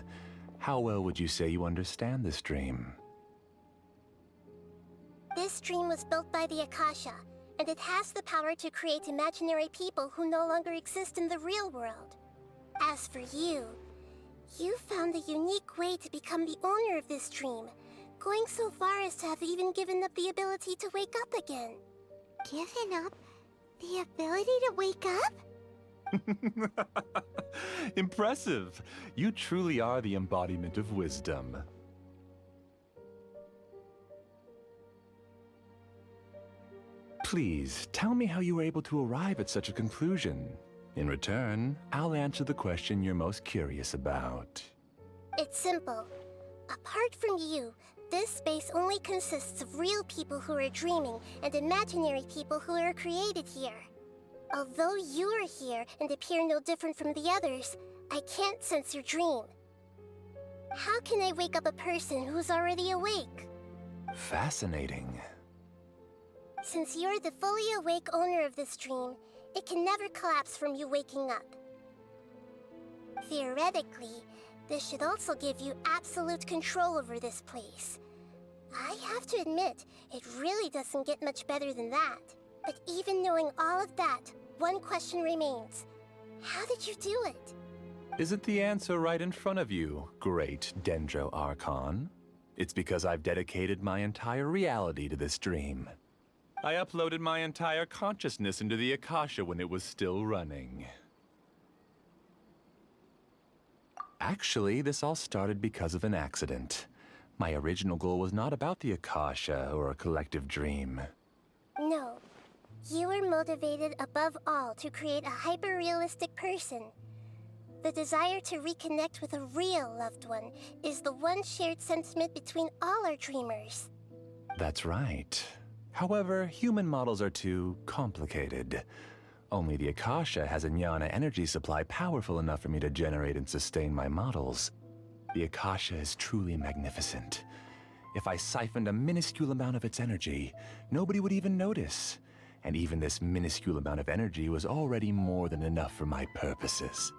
How well would you say you understand this dream? This dream was built by the Akasha, and it has the power to create imaginary people who no longer exist in the real world. As for you, you found a unique way to become the owner of this dream, going so far as to have even given up the ability to wake up again. Given up the ability to wake up? Impressive! You truly are the embodiment of wisdom. Please, tell me how you were able to arrive at such a conclusion. In return, I'll answer the question you're most curious about. It's simple. Apart from you, this space only consists of real people who are dreaming and imaginary people who are created here. Although you are here and appear no different from the others, I can't sense your dream. How can I wake up a person who's already awake? Fascinating. Since you're the fully awake owner of this dream, it can never collapse from you waking up. Theoretically, this should also give you absolute control over this place. I have to admit, it really doesn't get much better than that. But even knowing all of that, one question remains. How did you do it? Isn't the answer right in front of you, great Dendro Archon? It's because I've dedicated my entire reality to this dream. I uploaded my entire consciousness into the Akasha when it was still running. Actually, this all started because of an accident. My original goal was not about the Akasha or a collective dream. No. You were motivated above all to create a hyper-realistic person. The desire to reconnect with a real loved one is the one shared sentiment between all our dreamers. That's right. However, human models are too complicated. Only the Akasha has a jnana energy supply powerful enough for me to generate and sustain my models. The Akasha is truly magnificent. If I siphoned a minuscule amount of its energy, nobody would even notice. And even this minuscule amount of energy was already more than enough for my purposes.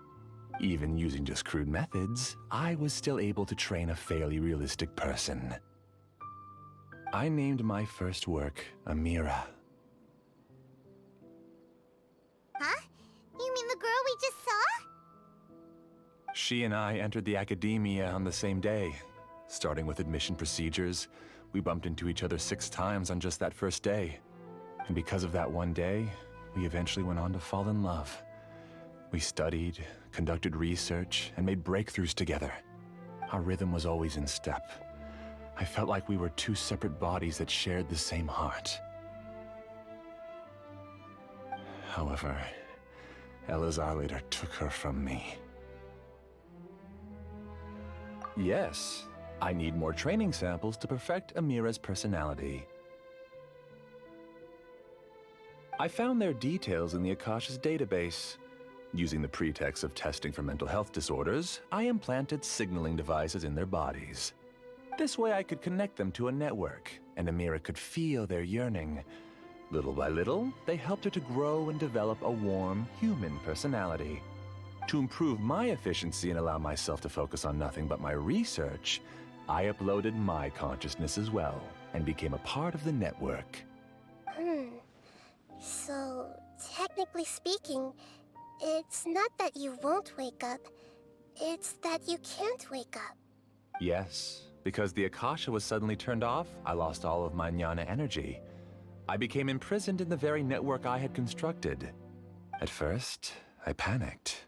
Even using just crude methods, I was still able to train a fairly realistic person. I named my first work Amira. Huh? You mean the girl we just saw? She and I entered the academia on the same day. Starting with admission procedures, we bumped into each other 6 times on just that first day. And because of that one day, we eventually went on to fall in love. We studied, conducted research, and made breakthroughs together. Our rhythm was always in step. I felt like we were 2 separate bodies that shared the same heart. However, Elazar later took her from me. Yes, I need more training samples to perfect Amira's personality. I found their details in the Akasha's database. Using the pretext of testing for mental health disorders, I implanted signaling devices in their bodies. This way I could connect them to a network, and Amira could feel their yearning. Little by little, they helped her to grow and develop a warm, human personality. To improve my efficiency and allow myself to focus on nothing but my research, I uploaded my consciousness as well, and became a part of the network. So, technically speaking, it's not that you won't wake up, it's that you can't wake up. Yes, because the Akasha was suddenly turned off, I lost all of my jnana energy. I became imprisoned in the very network I had constructed. At first, I panicked.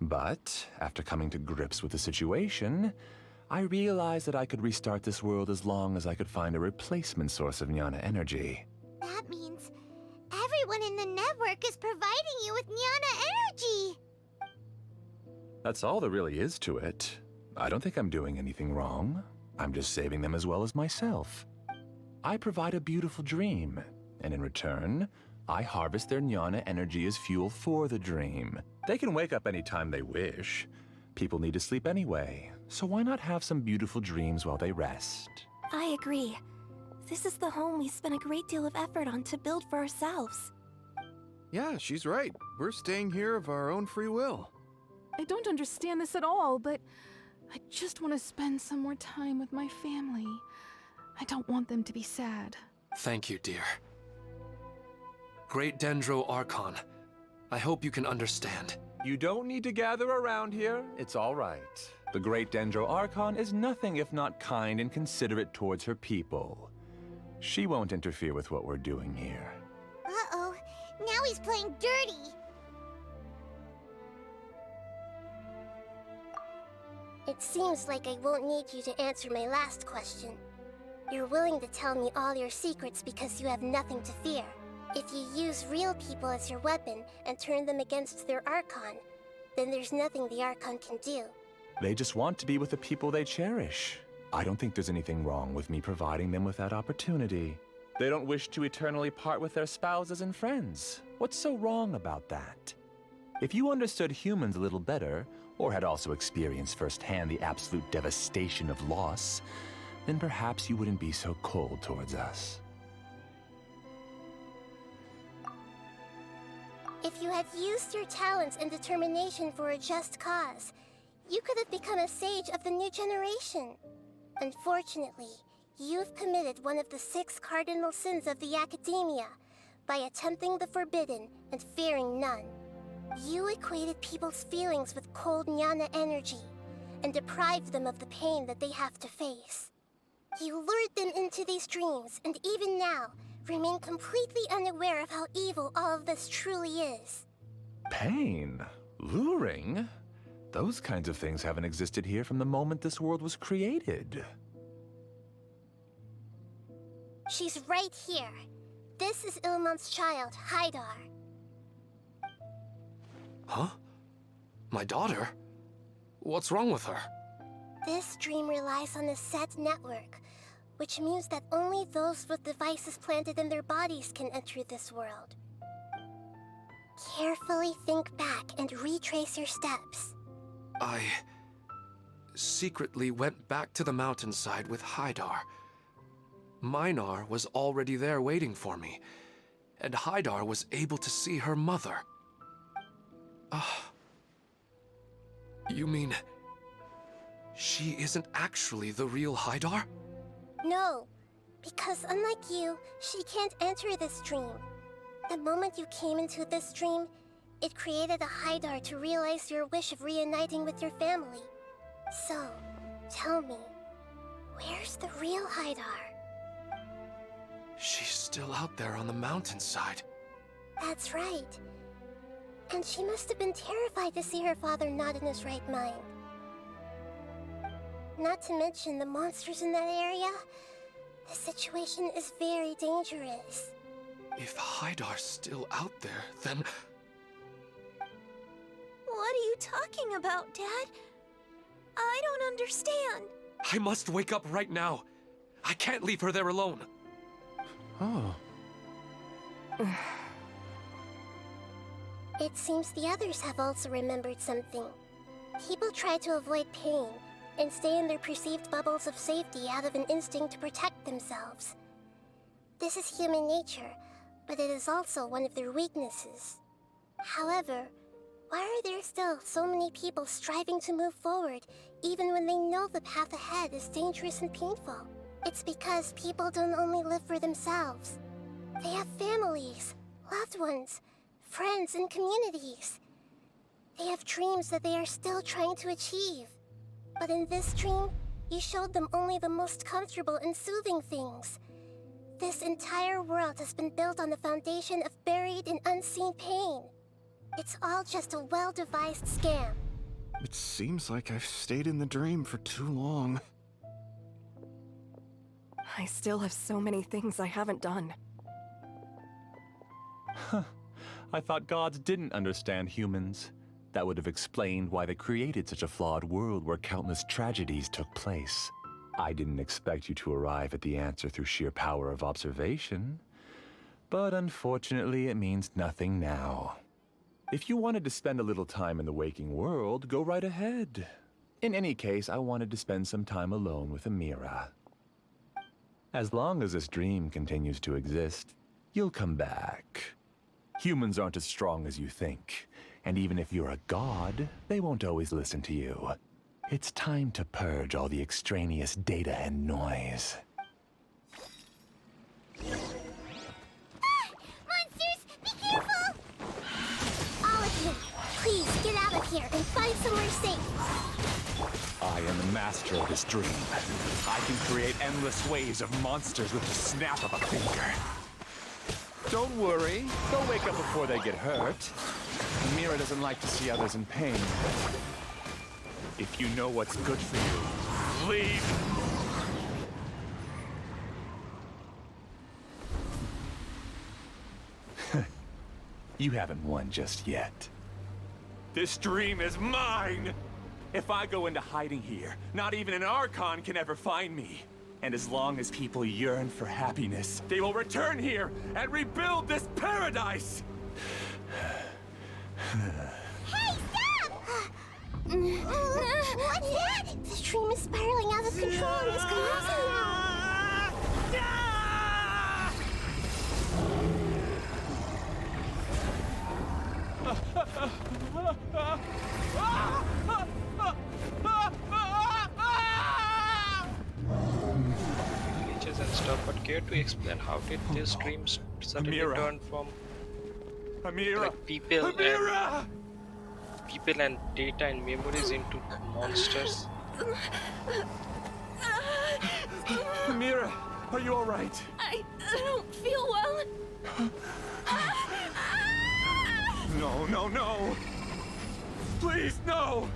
But, after coming to grips with the situation, I realized that I could restart this world as long as I could find a replacement source of jnana energy. That means everyone in the network is providing you with jnana energy! That's all there really is to it. I don't think I'm doing anything wrong. I'm just saving them as well as myself. I provide a beautiful dream, and in return, I harvest their jnana energy as fuel for the dream. They can wake up anytime they wish. People need to sleep anyway, so why not have some beautiful dreams while they rest? I agree. This is the home we spent a great deal of effort on to build for ourselves. Yeah, she's right. We're staying here of our own free will. I don't understand this at all, but I just want to spend some more time with my family. I don't want them to be sad. Thank you, dear. Great Dendro Archon, I hope you can understand. You don't need to gather around here. It's all right. The Great Dendro Archon is nothing if not kind and considerate towards her people. She won't interfere with what we're doing here. Uh-oh. Now he's playing dirty. It seems like I won't need you to answer my last question. You're willing to tell me all your secrets because you have nothing to fear. If you use real people as your weapon and turn them against their Archon, then there's nothing the Archon can do. They just want to be with the people they cherish. I don't think there's anything wrong with me providing them with that opportunity. They don't wish to eternally part with their spouses and friends. What's so wrong about that? If you understood humans a little better, or had also experienced firsthand the absolute devastation of loss, then perhaps you wouldn't be so cold towards us. If you had used your talents and determination for a just cause, you could have become a sage of the new generation. Unfortunately, you've committed one of the 6 cardinal sins of the Academia by attempting the forbidden and fearing none. You equated people's feelings with cold jnana energy and deprived them of the pain that they have to face. You lured them into these dreams, and even now, remain completely unaware of how evil all of this truly is. Pain? Luring? Those kinds of things haven't existed here from the moment this world was created. She's right here. This is Ilmon's child, Haidar. Huh? My daughter? What's wrong with her? This dream relies on a set network, which means that only those with devices planted in their bodies can enter this world. Carefully think back and retrace your steps. I secretly went back to the mountainside with Haidar. Minar was already there waiting for me, and Haidar was able to see her mother. You mean she isn't actually the real Haidar? No, because unlike you, she can't enter this dream. The moment you came into this dream, it created a Haidar to realize your wish of reuniting with your family. So, tell me, where's the real Haidar? She's still out there on the mountainside. That's right. And she must have been terrified to see her father not in his right mind. Not to mention the monsters in that area. The situation is very dangerous. If Haidar's still out there, then... What are you talking about, Dad? I don't understand. I must wake up right now. I can't leave her there alone. Oh. It seems the others have also remembered something. People try to avoid pain and stay in their perceived bubbles of safety out of an instinct to protect themselves. This is human nature, but it is also one of their weaknesses. However, why are there still so many people striving to move forward, even when they know the path ahead is dangerous and painful? It's because people don't only live for themselves. They have families, loved ones, friends, and communities. They have dreams that they are still trying to achieve. But in this dream, you showed them only the most comfortable and soothing things. This entire world has been built on the foundation of buried and unseen pain. It's all just a well-devised scam. It seems like I've stayed in the dream for too long. I still have so many things I haven't done. Huh. I thought gods didn't understand humans. That would have explained why they created such a flawed world where countless tragedies took place. I didn't expect you to arrive at the answer through sheer power of observation. But unfortunately, it means nothing now. If you wanted to spend a little time in the waking world, go right ahead. In any case, I wanted to spend some time alone with Amira. As long as this dream continues to exist, you'll come back. Humans aren't as strong as you think, and even if you're a god, they won't always listen to you. It's time to purge all the extraneous data and noise. Monsters, be careful! All of you, please get out of here and find somewhere safe. I am the master of this dream. I can create endless waves of monsters with the snap of a finger. Don't worry, they'll wake up before they get hurt. Amira doesn't like to see others in pain. If you know what's good for you, leave! You haven't won just yet. This dream is mine! If I go into hiding here, not even an Archon can ever find me. And as long as people yearn for happiness, they will return here and rebuild this paradise! Hey, stop! What's that? The dream is spiraling out of control and is collapsing now. Glitches and stuff, but care to explain how did this dream suddenly Amira. turn from Amira! like people and data and memories into monsters? Amira, are you all right? I don't feel well. No, no, no! Please, no!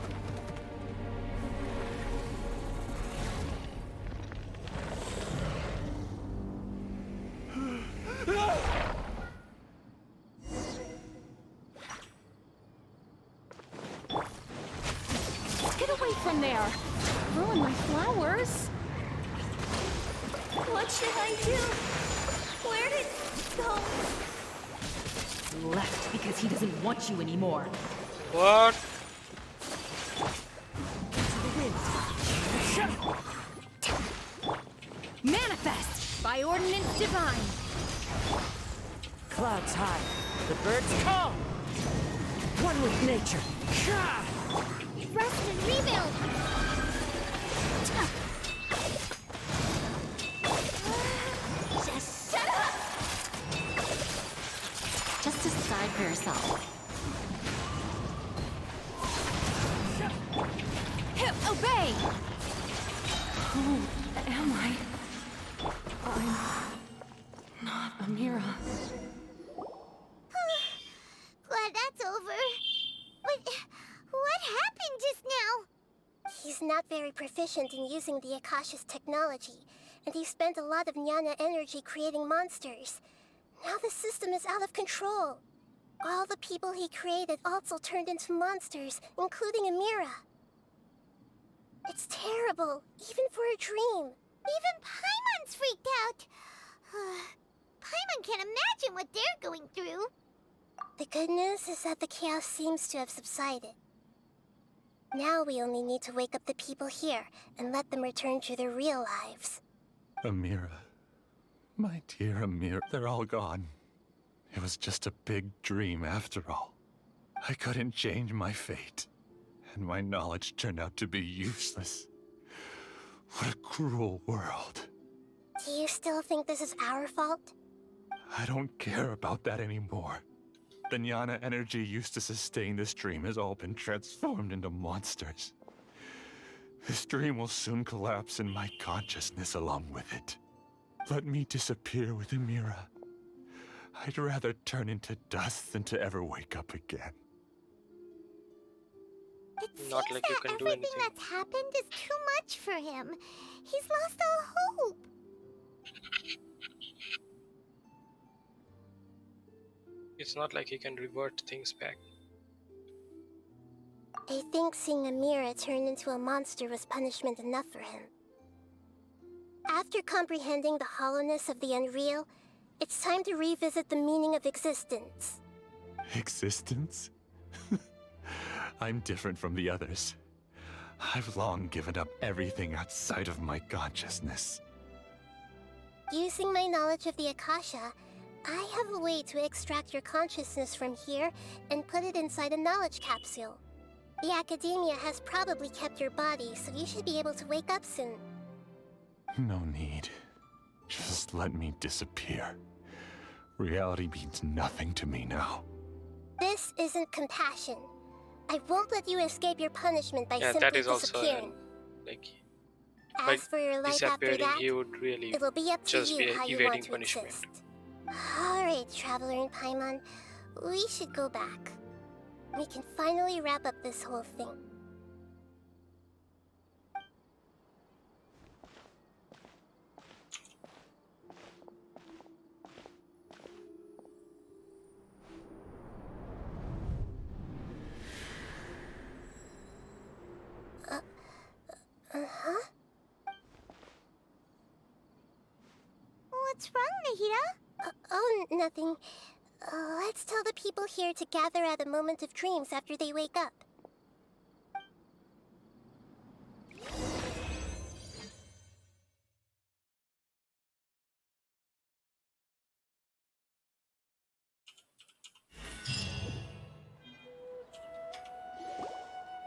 Get away from there! Ruin my flowers! What should I do? Where did it go? Left because he doesn't want you anymore. What? Manifest by ordinance divine! Clouds high, the birds call. One with nature. Rest and rebuild! Just shut up! Just decide for yourself. Obey! Who am I? I'm not Amira. Glad that's over. But what happened just now? He's not very proficient in using the Akasha's technology, and he spent a lot of Jnana energy creating monsters. Now the system is out of control. All the people he created also turned into monsters, including Amira. It's terrible, even for a dream. Even Paimon's freaked out. Paimon can't imagine what they're going through. The good news is that the chaos seems to have subsided. Now we only need to wake up the people here and let them return to their real lives. Amira. My dear Amira, they're all gone. It was just a big dream after all. I couldn't change my fate, and my knowledge turned out to be useless. What a cruel world. Do you still think this is our fault? I don't care about that anymore. The Jnana energy used to sustain this dream has all been transformed into monsters. This dream will soon collapse and my consciousness along with it. Let me disappear with Amira. I'd rather turn into dust than to ever wake up again. It Not seems like you that can do everything anything. that's happened is too much for him. He's lost all hope. It's not like he can revert things back. I think seeing Amira turn into a monster was punishment enough for him. After comprehending the hollowness of the unreal, It's time to revisit the meaning of existence. Existence? I'm different from the others. I've long given up everything outside of my consciousness. Using my knowledge of the Akasha, I have a way to extract your consciousness from here and put it inside a knowledge capsule. The Academia has probably kept your body, so you should be able to wake up soon. No need. Just let me disappear. Reality means nothing to me now. This isn't compassion. I won't let you escape your punishment by Yeah, simply that is also disappearing. like As for your life after disappearing, that, he would really it will be up to just you be how you evading want to punishment. exist. Alright, Traveler and Paimon, we should go back. We can finally wrap up this whole thing. Uh-huh? What's wrong, Nahida? Oh, nothing. Let's tell the people here to gather at a moment of dreams after they wake up.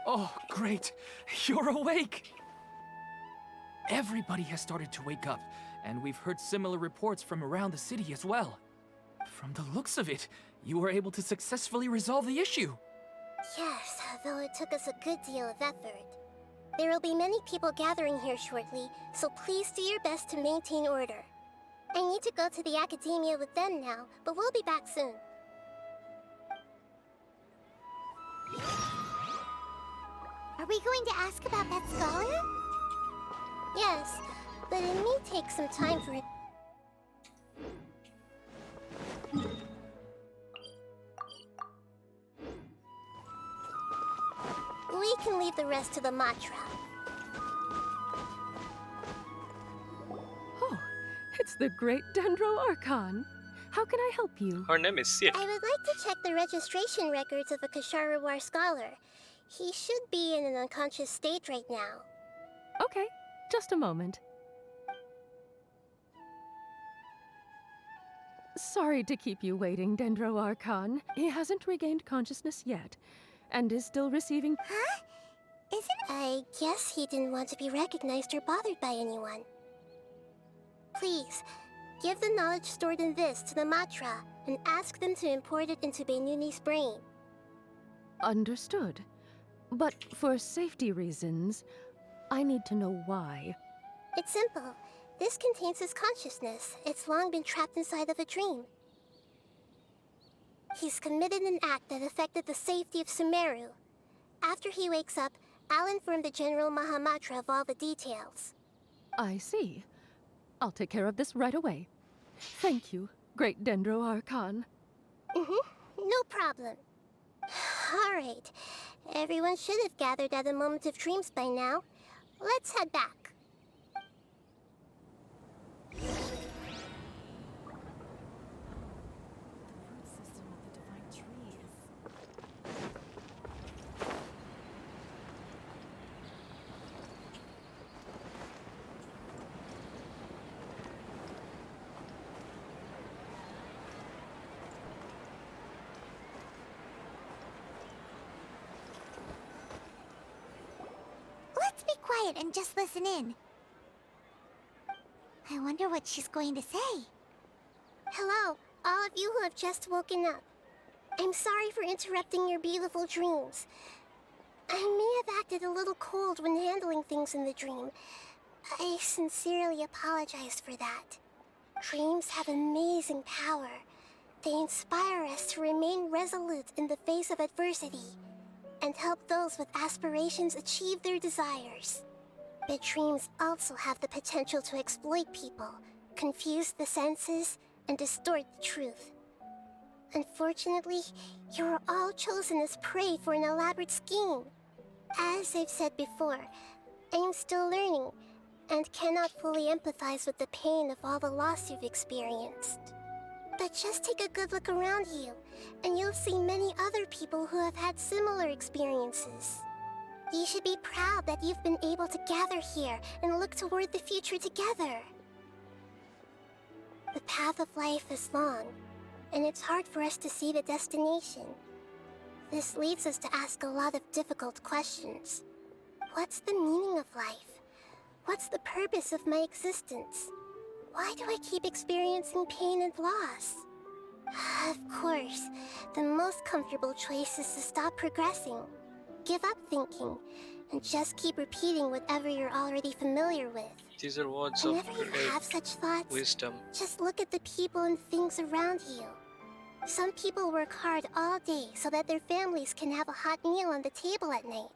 Oh, great! You're awake! Everybody has started to wake up, and we've heard similar reports from around the city as well. From the looks of it, you were able to successfully resolve the issue. Yes, though it took us a good deal of effort. There will be many people gathering here shortly, so please do your best to maintain order. I need to go to the Academia with them now, but we'll be back soon. Are we going to ask about that scholar? Yes, but it may take some time for it. We can leave the rest to the Matra. Oh, it's the great Dendro Archon. How can I help you? Her name is Sid. I would like to check the registration records of a Kasharawar scholar. He should be in an unconscious state right now. Okay, just a moment. Sorry to keep you waiting, Dendro Archon. He hasn't regained consciousness yet, and is still receiving... Huh? I guess he didn't want to be recognized or bothered by anyone. Please, give the knowledge stored in this to the Matra, and ask them to import it into Benuni's brain. Understood. But for safety reasons, I need to know why. It's simple. This contains his consciousness. It's long been trapped inside of a dream. He's committed an act that affected the safety of Sumeru. After he wakes up, I'll inform the General Mahamatra of all the details. I see. I'll take care of this right away. Thank you, great Dendro Archon. No problem. Alright. Everyone should have gathered at a moment of dreams by now. Let's head back. Let's be quiet and just listen in. I wonder what she's going to say. Hello, all of you who have just woken up. I'm sorry for interrupting your beautiful dreams. I may have acted a little cold when handling things in the dream. I sincerely apologize for that. Dreams have amazing power. They inspire us to remain resolute in the face of adversity, and help those with aspirations achieve their desires. But dreams also have the potential to exploit people, confuse the senses, and distort the truth. Unfortunately, you were all chosen as prey for an elaborate scheme. As I've said before, I am still learning, and cannot fully empathize with the pain of all the loss you've experienced. But just take a good look around you, and you'll see many other people who have had similar experiences. You should be proud that you've been able to gather here and look toward the future together. The path of life is long, and it's hard for us to see the destination. This leads us to ask a lot of difficult questions. What's the meaning of life? What's the purpose of my existence? Why do I keep experiencing pain and loss? Of course, the most comfortable choice is to stop progressing. Give up thinking, and just keep repeating whatever you're already familiar with. These are words of Whenever you great have such thoughts, wisdom. just look at the people and things around you. Some people work hard all day so that their families can have a hot meal on the table at night.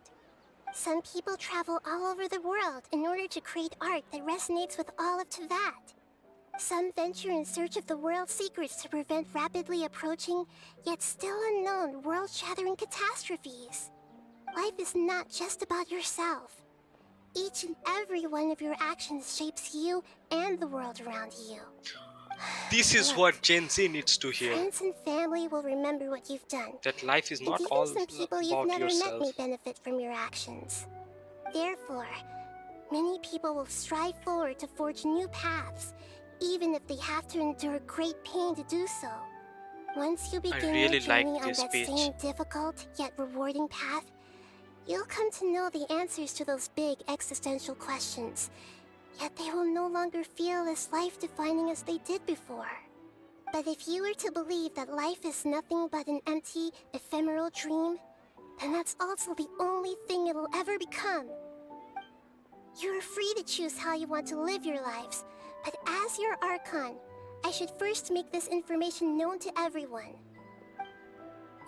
Some people travel all over the world in order to create art that resonates with all of Teyvat. Some venture in search of the world's secrets to prevent rapidly approaching, yet still unknown, world-shattering catastrophes. Life is not just about yourself. Each and every one of your actions shapes you and the world around you. This is what Gen Z needs to hear. Friends and family will remember what you've done. That life is not And all even some people you've about never met yourself. may benefit from your actions. Therefore, many people will strive forward to forge new paths, even if they have to endure great pain to do so. Once you begin really your journey like on this that speech. same difficult yet rewarding path, you'll come to know the answers to those big existential questions, yet they will no longer feel as life-defining as they did before. But if you were to believe that life is nothing but an empty, ephemeral dream, then that's also the only thing it'll ever become. You're free to choose how you want to live your lives, but as your Archon, I should first make this information known to everyone.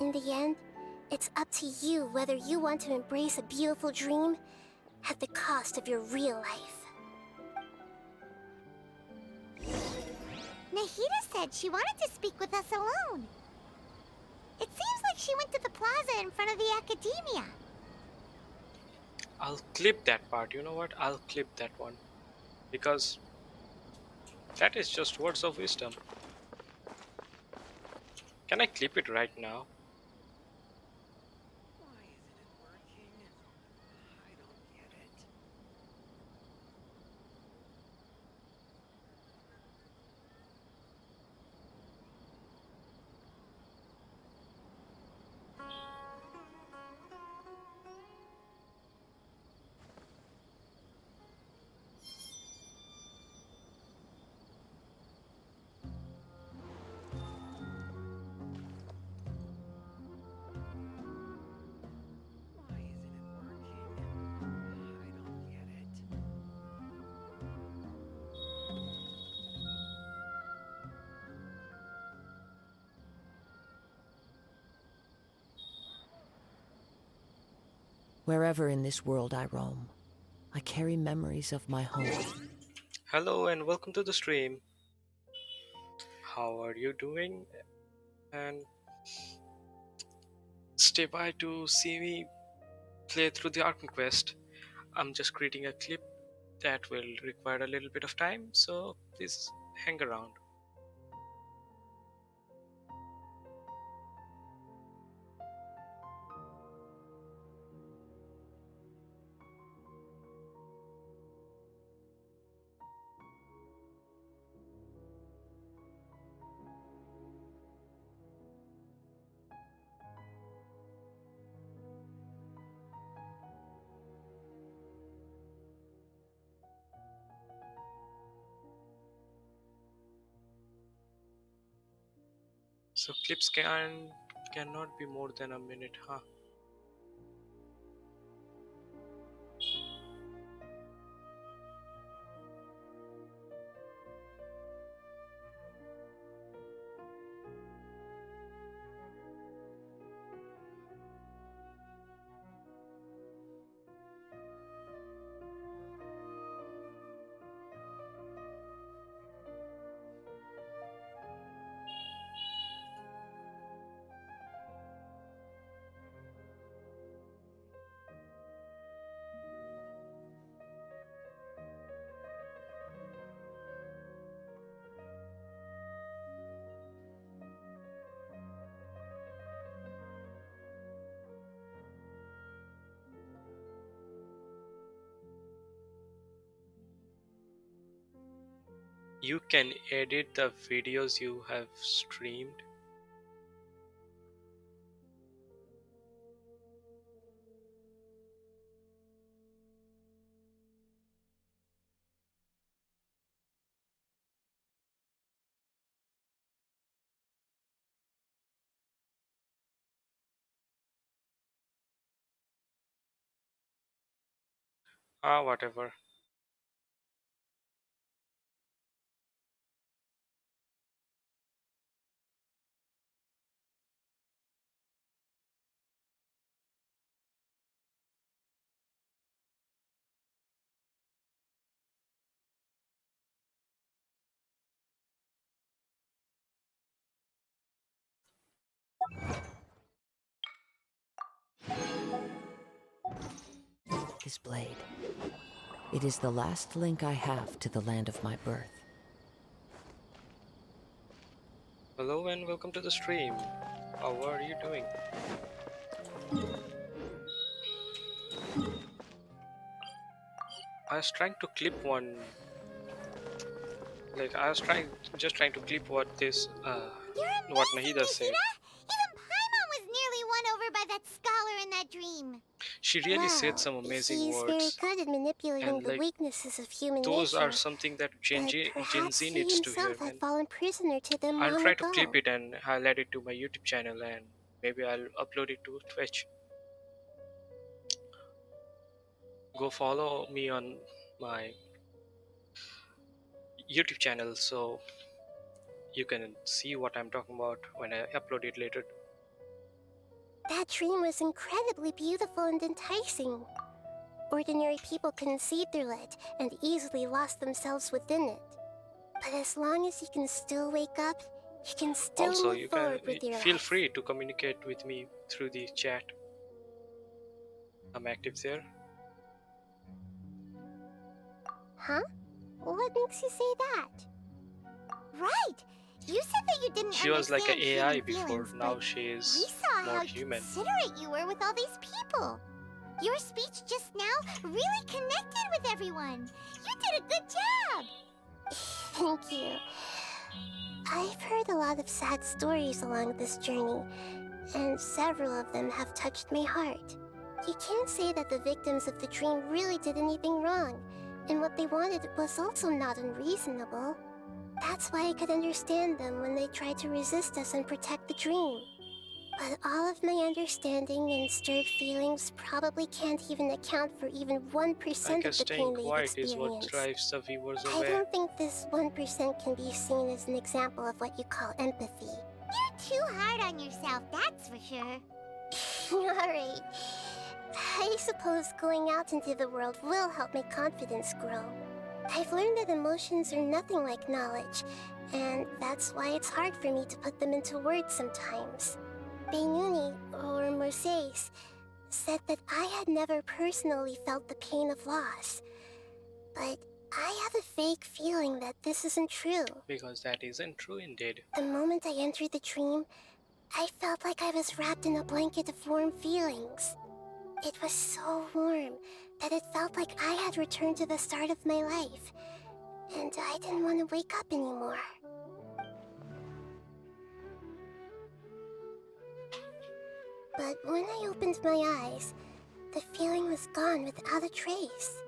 In the end, it's up to you whether you want to embrace a beautiful dream at the cost of your real life. Nahida said she wanted to speak with us alone. It seems like she went to the plaza in front of the academia. I'll clip that part. You know what? I'll clip that one. Because that is just words of wisdom. Can I clip it right now? Wherever in this world I roam, I carry memories of my home. Hello and welcome to the stream. How are you doing? And stay by to see me play through the Archon quest. I'm just creating a clip that will require a little bit of time, so please hang around. So clips cannot be more than a minute, huh? You can edit the videos you have streamed. Ah, whatever. This blade. It is the last link I have to the land of my birth. Hello and welcome to the stream. How are you doing? I was trying to clip one. Like I was just trying to clip what this, what Nahida said. Even Paimon was nearly won over by that scholar in that dream. She really said some amazing He's very words, good at manipulating and the like weaknesses of human those nature. are something that Gen But Z perhaps he needs to hear, himself had man. fallen prisoner to them I'll long try to ago. clip it and highlight it to my YouTube channel, and maybe I'll upload it to Twitch. Go follow me on my YouTube channel so you can see what I'm talking about when I upload it later. That dream was incredibly beautiful and enticing. Ordinary people couldn't see through it and easily lost themselves within it. But as long as you can still wake up, you can still Also, move you can forward with your feel life. free to communicate with me through the chat. I'm active there. Huh? What makes you say that? Right! You said that you didn't She was like an understand AI human before, feelings, now but she we is saw more how human. considerate you were with all these people. Your speech just now really connected with everyone. You did a good job. Thank you. I've heard a lot of sad stories along this journey, and several of them have touched my heart. You can't say that the victims of the dream really did anything wrong, and what they wanted was also not unreasonable. That's why I could understand them when they tried to resist us and protect the dream. But all of my understanding and stirred feelings probably can't even account for even 1% I of guess the staying pain they've quiet is what experienced. drives the viewers I away. don't think this 1% can be seen as an example of what you call empathy. You're too hard on yourself, that's for sure. Alright. I suppose going out into the world will help my confidence grow. I've learned that emotions are nothing like knowledge, and that's why it's hard for me to put them into words sometimes. Beinuni, or Mercedes, said that I had never personally felt the pain of loss. But I have a vague feeling that this isn't true. Because that isn't true indeed. The moment I entered the dream, I felt like I was wrapped in a blanket of warm feelings. It was so warm that it felt like I had returned to the start of my life, and I didn't want to wake up anymore. But when I opened my eyes, the feeling was gone without a trace.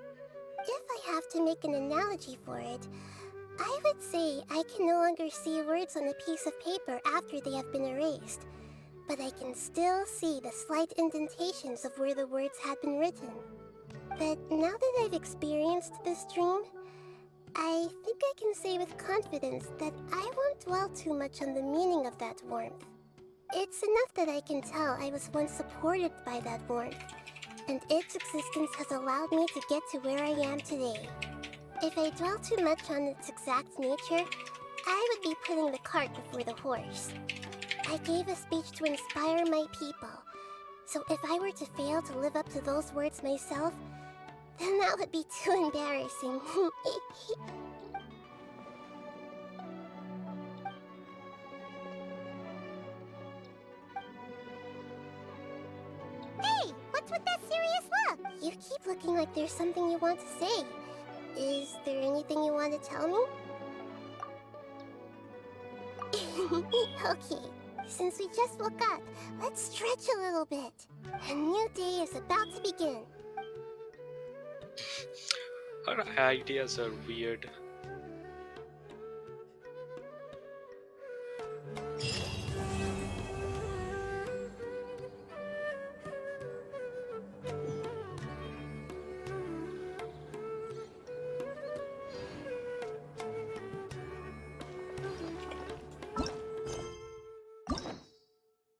If I have to make an analogy for it, I would say I can no longer see words on a piece of paper after they have been erased, but I can still see the slight indentations of where the words had been written. But now that I've experienced this dream, I think I can say with confidence that I won't dwell too much on the meaning of that warmth. It's enough that I can tell I was once supported by that warmth, and its existence has allowed me to get to where I am today. If I dwell too much on its exact nature, I would be putting the cart before the horse. I gave a speech to inspire my people, so if I were to fail to live up to those words myself, then that would be too embarrassing. Hey, what's with that serious look? You keep looking like there's something you want to say. Is there anything you want to tell me? Okay, since we just woke up, let's stretch a little bit. A new day is about to begin. Her ideas are weird.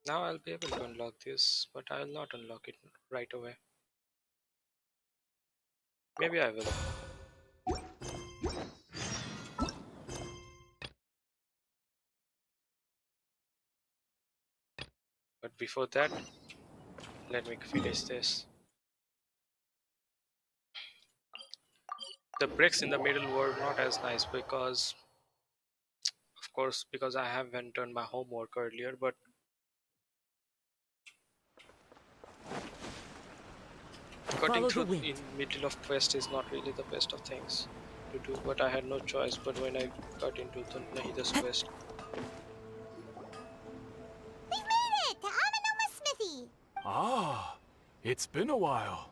Now I'll be able to unlock this, but I'll not unlock it right away. Maybe I will. But before that, let me finish this. The bricks in the middle were not as nice because, of course, because I haven't done my homework earlier, but cutting Follow the through wind. in middle of quest is not really the best of things to do, but I had no choice. But when I got into the Nahida's quest, We made it to Amanoma Smithy! Ah, it's been a while.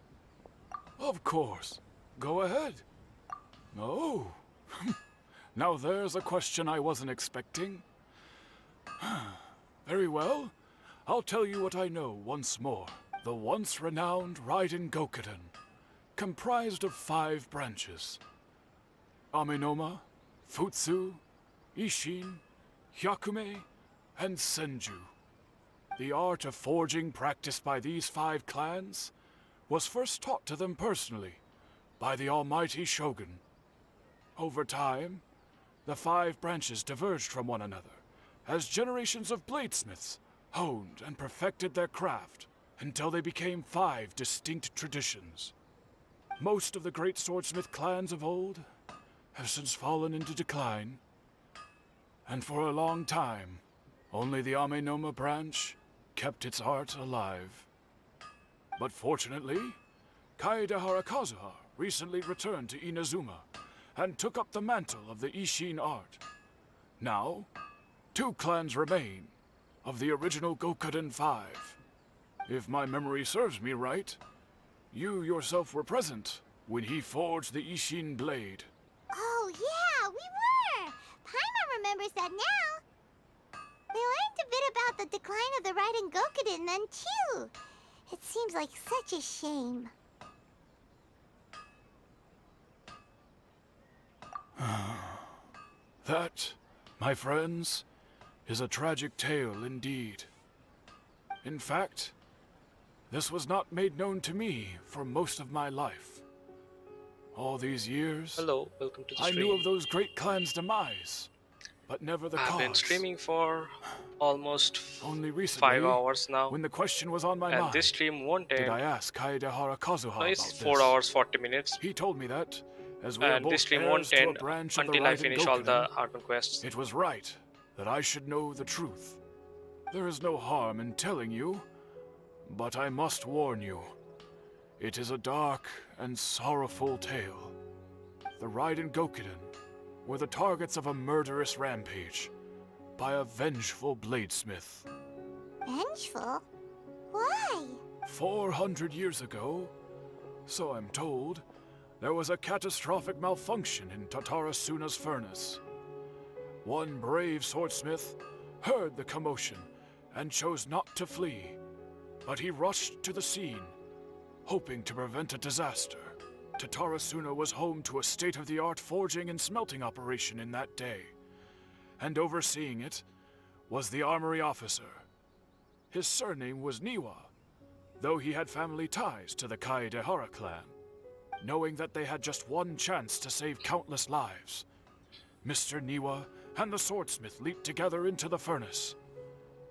Of course. Go ahead. Oh. Now there's a question I wasn't expecting. Very well. I'll tell you what I know once more. The once renowned Raiden Gokuden, comprised of 5 branches. Amenoma, Futsu, Ishin, Hyakume, and Senju. The art of forging practiced by these 5 clans was first taught to them personally by the almighty Shogun. Over time, the 5 branches diverged from one another as generations of bladesmiths honed and perfected their craft until they became 5 distinct traditions. Most of the great swordsmith clans of old have since fallen into decline, and for a long time, only the Amenoma branch kept its art alive. But fortunately, Kaedehara Kazuha recently returned to Inazuma and took up the mantle of the Ishin art. Now, 2 clans remain of the original Gokuden 5. If my memory serves me right, you yourself were present when he forged the Ishin blade. Oh, yeah, we were! Paimon remembers that now. We learned a bit about the decline of the Raiden Gokuden then, too. It seems like such a shame. That, my friends, is a tragic tale indeed. In fact, this was not made known to me for most of my life. All these years, hello, welcome to the I knew stream. of those great clans' demise, but never the I've cause. been streaming for almost Only recently, 5 hours now, when the question was on my and mind, this stream won't did end. I ask Kaedehara Kazuha No, it's about 4 this. hours 40 minutes, He told me that, as we are and this both stream heirs won't to a end branch of the until I Raiden finish all the Gokuden, Argon quests. it was right that I should know the truth. There is no harm in telling you, but I must warn you. It is a dark and sorrowful tale. The Raiden Gokuden were the targets of a murderous rampage by a vengeful bladesmith. Vengeful? Why? 400 years ago, so I'm told, there was a catastrophic malfunction in Tatarasuna's furnace. One brave swordsmith heard the commotion and chose not to flee, but he rushed to the scene, hoping to prevent a disaster. Tatarasuna was home to a state-of-the-art forging and smelting operation in that day, and overseeing it was the armory officer. His surname was Niwa, though he had family ties to the Kaedehara clan. Knowing that they had just one chance to save countless lives, Mr. Niwa and the swordsmith leaped together into the furnace.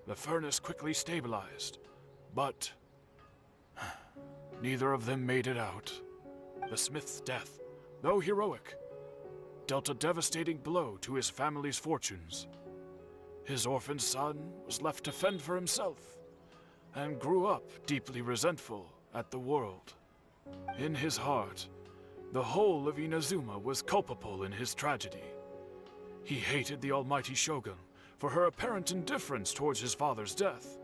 The furnace quickly stabilized, but neither of them made it out. The smith's death, though heroic, dealt a devastating blow to his family's fortunes. His orphaned son was left to fend for himself, and grew up deeply resentful at the world. In his heart, the whole of Inazuma was culpable in his tragedy. He hated the almighty Shogun for her apparent indifference towards his father's death,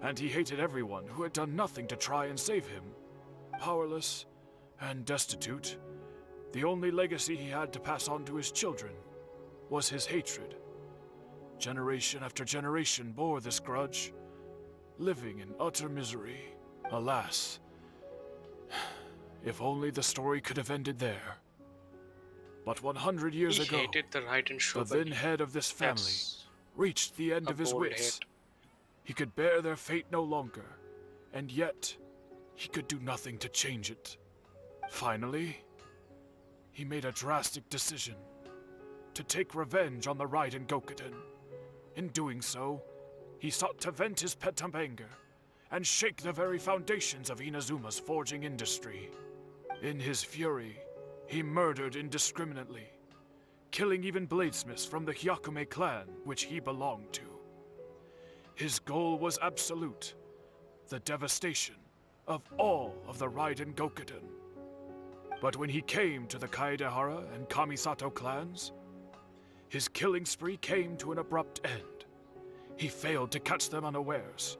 and he hated everyone who had done nothing to try and save him. Powerless and destitute, the only legacy he had to pass on to his children was his hatred. Generation after generation bore this grudge, living in utter misery. Alas, if only the story could have ended there. But 100 years He ago, hated the Raiden show, the then head of this family reached the end a of his bold wits. hate. He could bear their fate no longer, and yet he could do nothing to change it. Finally, he made a drastic decision to take revenge on the Raiden Gokuden. In doing so, he sought to vent his pent anger and shake the very foundations of Inazuma's forging industry. In his fury, he murdered indiscriminately, killing even bladesmiths from the Hyakume clan which he belonged to. His goal was absolute, the devastation of all of the Raiden Gokuden. But when he came to the Kaedehara and Kamisato clans, his killing spree came to an abrupt end. He failed to catch them unawares.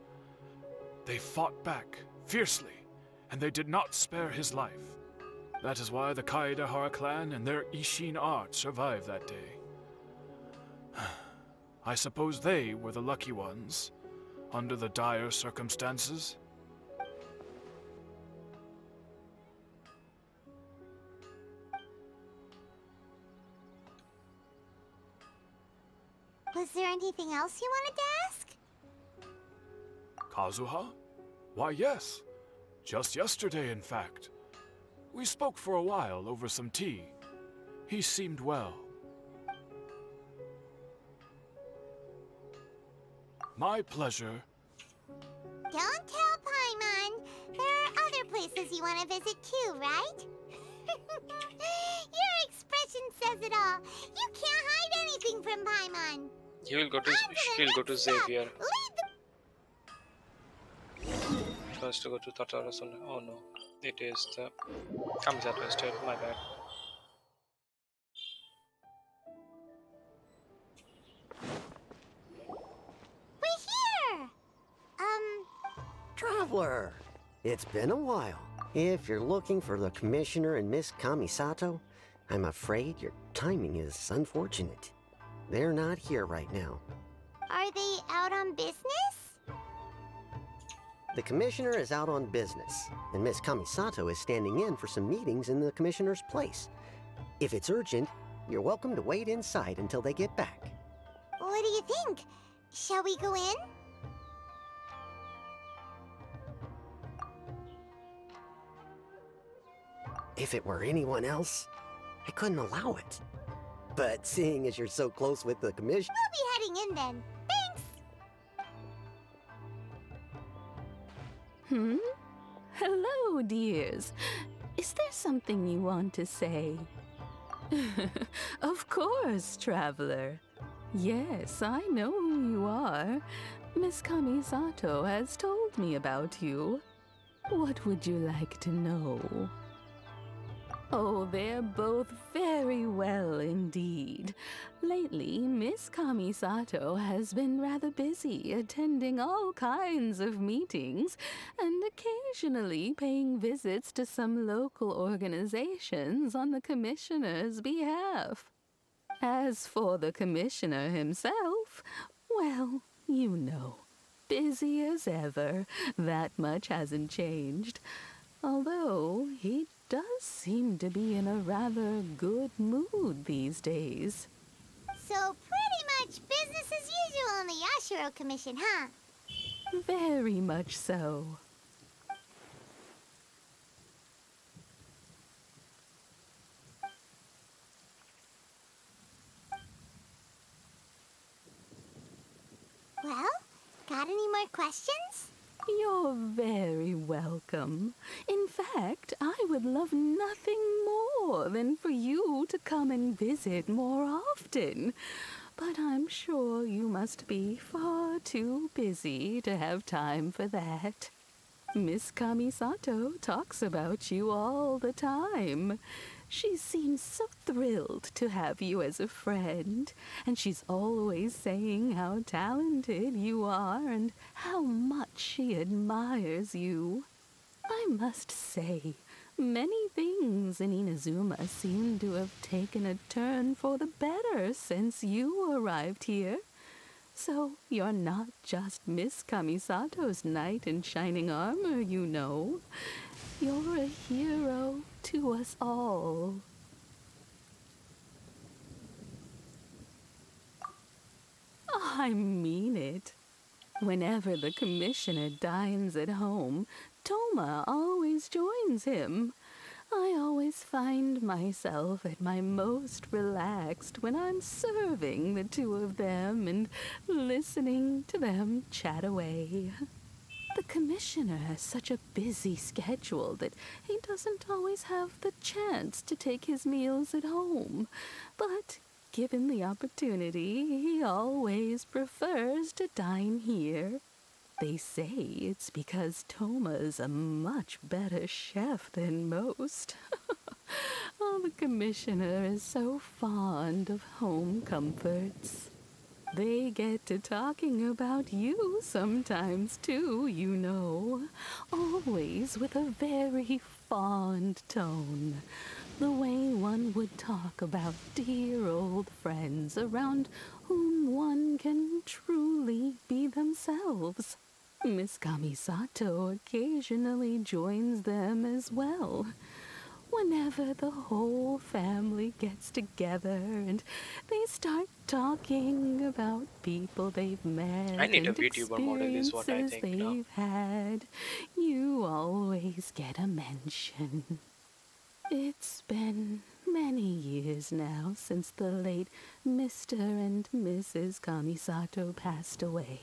They fought back fiercely, and they did not spare his life. That is why the Kaedehara clan and their Ishin art survived that day. I suppose they were the lucky ones, under the dire circumstances. Was there anything else you wanted to ask? Kazuha? Why, yes. Just yesterday, in fact. We spoke for a while over some tea. He seemed well. My pleasure. Don't tell Paimon. There are other places you want to visit too, right? Your expression says it all. You can't hide anything from Paimon. He'll go to Xavier. First to go to Tatarasun. Oh no, it is the Kamisato instead. My bad. We're here! Traveler! It's been a while. If you're looking for the Commissioner and Miss Kamisato, I'm afraid your timing is unfortunate. They're not here right now. Are they out on business? The Commissioner is out on business, and Miss Kamisato is standing in for some meetings in the Commissioner's place. If it's urgent, you're welcome to wait inside until they get back. What do you think? Shall we go in? If it were anyone else, I couldn't allow it. But seeing as you're so close with the Commissioner... We'll be heading in then. Thanks! Hello, dears. Is there something you want to say? Of course, traveler. Yes, I know who you are. Miss Kamisato has told me about you. What would you like to know? Oh, they're both very well indeed. Lately, Miss Kamisato has been rather busy attending all kinds of meetings and occasionally paying visits to some local organizations on the Commissioner's behalf. As for the Commissioner himself, well, you know, busy as ever. That much hasn't changed. Although he does seem to be in a rather good mood these days. So pretty much business as usual on the Yashiro Commission, huh? Very much so. Well, got any more questions? You're very welcome. In fact, I would love nothing more than for you to come and visit more often. But I'm sure you must be far too busy to have time for that. Miss Kamisato talks about you all the time. She seems so thrilled to have you as a friend, and she's always saying how talented you are and how much she admires you. I must say, many things in Inazuma seem to have taken a turn for the better since you arrived here. So you're not just Miss Kamisato's knight in shining armor, you know. You're a hero to us all. I mean it. Whenever the commissioner dines at home, Toma always joins him. I always find myself at my most relaxed when I'm serving the two of them and listening to them chat away. The commissioner has such a busy schedule that he doesn't always have the chance to take his meals at home. But given the opportunity, he always prefers to dine here. They say it's because Toma's a much better chef than most. Oh, the commissioner is so fond of home comforts. They get to talking about you sometimes too, you know. Always with a very fond tone. The way one would talk about dear old friends around whom one can truly be themselves. Miss Kamisato occasionally joins them as well. Whenever the whole family gets together and they start talking about people they've met I need a and VTuber model is what I experiences think now. they've had, you always get a mention. It's been many years now since the late Mr. and Mrs. Kamisato passed away.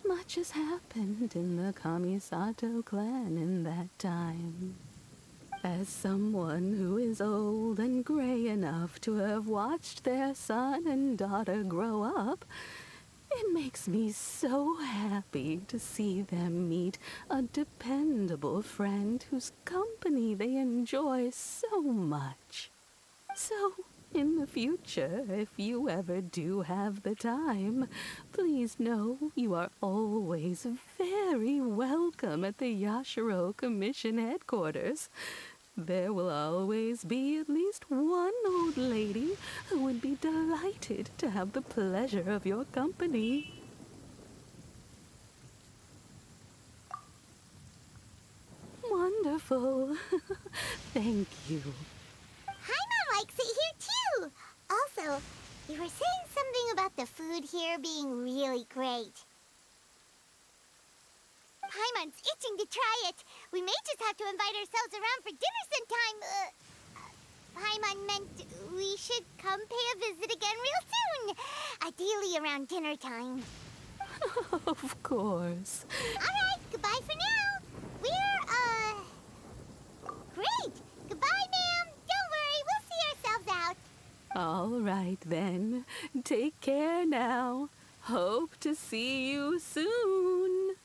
Much has happened in the Kamisato clan in that time. As someone who is old and gray enough to have watched their son and daughter grow up, it makes me so happy to see them meet a dependable friend whose company they enjoy so much. So, in the future, if you ever do have the time, please know you are always very welcome at the Yashiro Commission headquarters. There will always be at least one old lady who would be delighted to have the pleasure of your company. Wonderful. Thank you. Paimon likes it here too. Also, you were saying something about the food here being really great. Paimon's itching to try it. We may just have to invite ourselves around for dinner sometime. Paimon meant we should come pay a visit again real soon. Ideally around dinner time. Of course. Alright, goodbye for now. We're, great. Goodbye, ma'am. Don't worry, we'll see ourselves out. All right, then. Take care now. Hope to see you soon.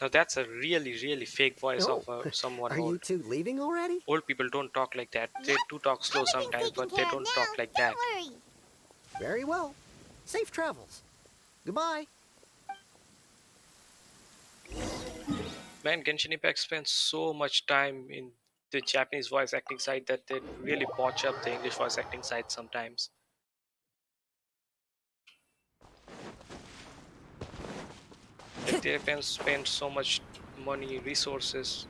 Now that's a really, really fake voice Oh, of someone are you old. two leaving already? Old people don't talk like that. They do talk slow sometimes, but they don't talk like that. Don't worry. Very well. Safe travels. Goodbye. Man, Genshin Impact spends so much time in the Japanese voice acting side that they really botch up the English voice acting side sometimes. Like they can spend so much money, resources.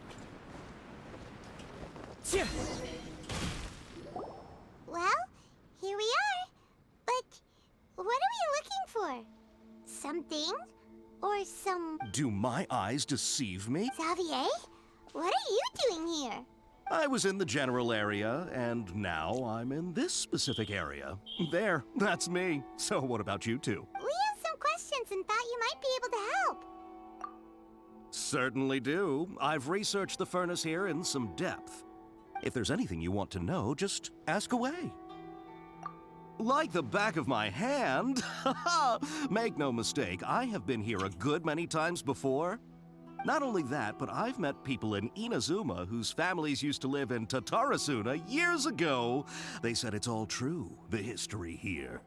Well, here we are. But what are we looking for? Something? Or some... Do my eyes deceive me? Xavier? What are you doing here? I was in the general area, and now I'm in this specific area. There, that's me. So what about you two? We have some questions and thought you might be able to help. Certainly do. I've researched the furnace here in some depth. If there's anything you want to know, just ask away. Like the back of my hand. Make no mistake, I have been here a good many times before. Not only that, but I've met people in Inazuma whose families used to live in Tatarasuna years ago. They said it's all true, the history here.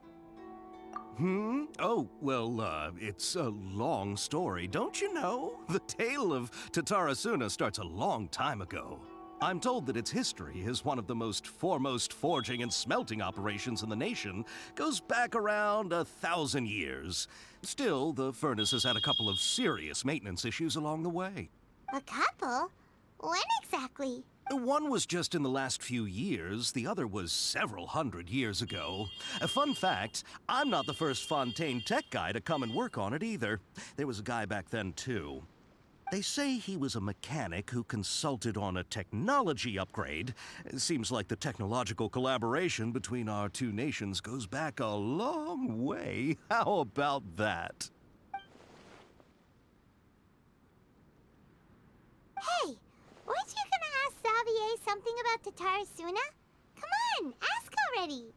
Oh, well, it's a long story, don't you know? The tale of Tatarasuna starts a long time ago. I'm told that its history as one of the most foremost forging and smelting operations in the nation goes back around 1,000 years. Still, the furnace has had a couple of serious maintenance issues along the way. A couple? When exactly? One was just in the last few years, the other was several hundred years ago. A fun fact, I'm not the first Fontaine tech guy to come and work on it either. There was a guy back then too. They say he was a mechanic who consulted on a technology upgrade. It seems like the technological collaboration between our two nations goes back a long way. How about that? Hey, weren't you gonna ask Xavier something about Tatarasuna? Come on, ask already!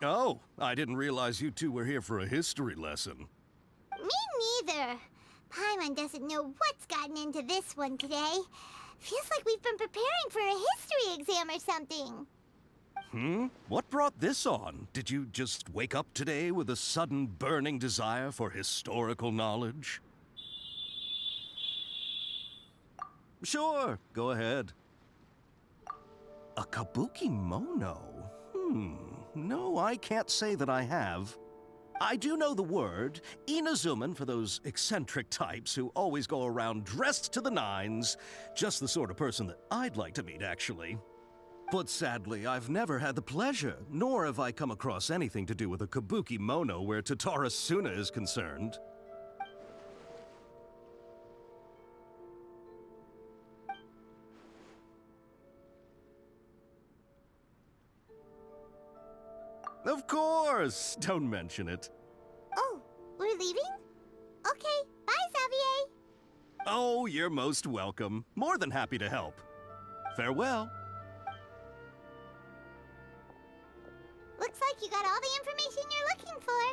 Oh, I didn't realize you two were here for a history lesson. Me neither. Paimon doesn't know what's gotten into this one today. Feels like we've been preparing for a history exam or something. What brought this on? Did you just wake up today with a sudden burning desire for historical knowledge? Sure, go ahead. A kabuki mono? No, I can't say that I have. I do know the word, Inazuman for those eccentric types who always go around dressed to the nines. Just the sort of person that I'd like to meet, actually. But sadly, I've never had the pleasure, nor have I come across anything to do with a kabuki mono where Tatarasuna is concerned. Of course! Don't mention it. Oh, we're leaving? Okay, bye, Xavier! Oh, you're most welcome. More than happy to help. Farewell. Looks like you got all the information you're looking for.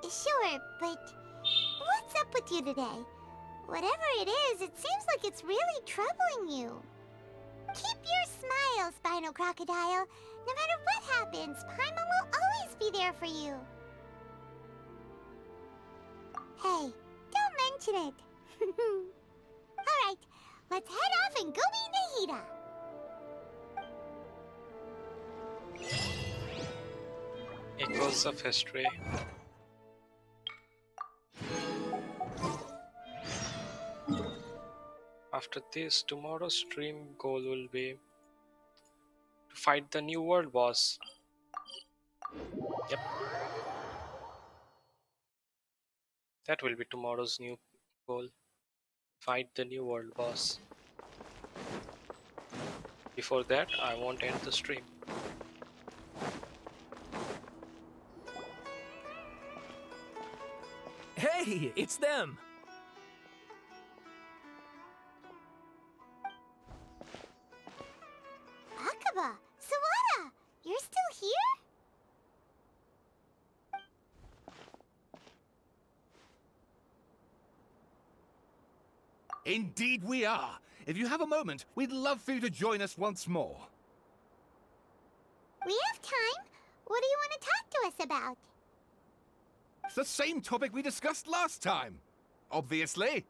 Sure, but what's up with you today? Whatever it is, it seems like it's really troubling you. Keep your smile, Spinal Crocodile. No matter what happens, Paimon will always be there for you. Hey, don't mention it. Alright, let's head off and go meet Nahida. Echoes of history. After this, tomorrow's stream goal will be to fight the new world boss. Yep. That will be tomorrow's new goal. Fight the new world boss. Before that, I won't end the stream. Hey, it's them! Akaba, Sawada, you're still here? Indeed we are. If you have a moment, we'd love for you to join us once more. We have time. What do you want to talk to us about? It's the same topic we discussed last time. Obviously.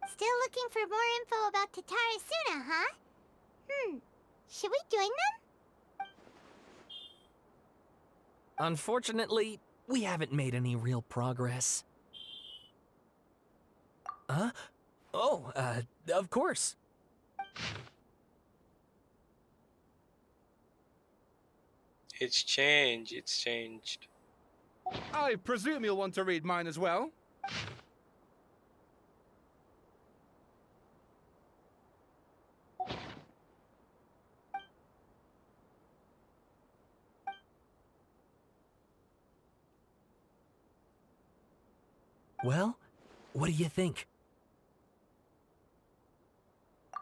Still looking for more info about Tatarasuna, huh? Should we join them? Unfortunately, we haven't made any real progress. Huh? Oh, of course. It's changed, it's changed. I presume you'll want to read mine as well? Well, what do you think?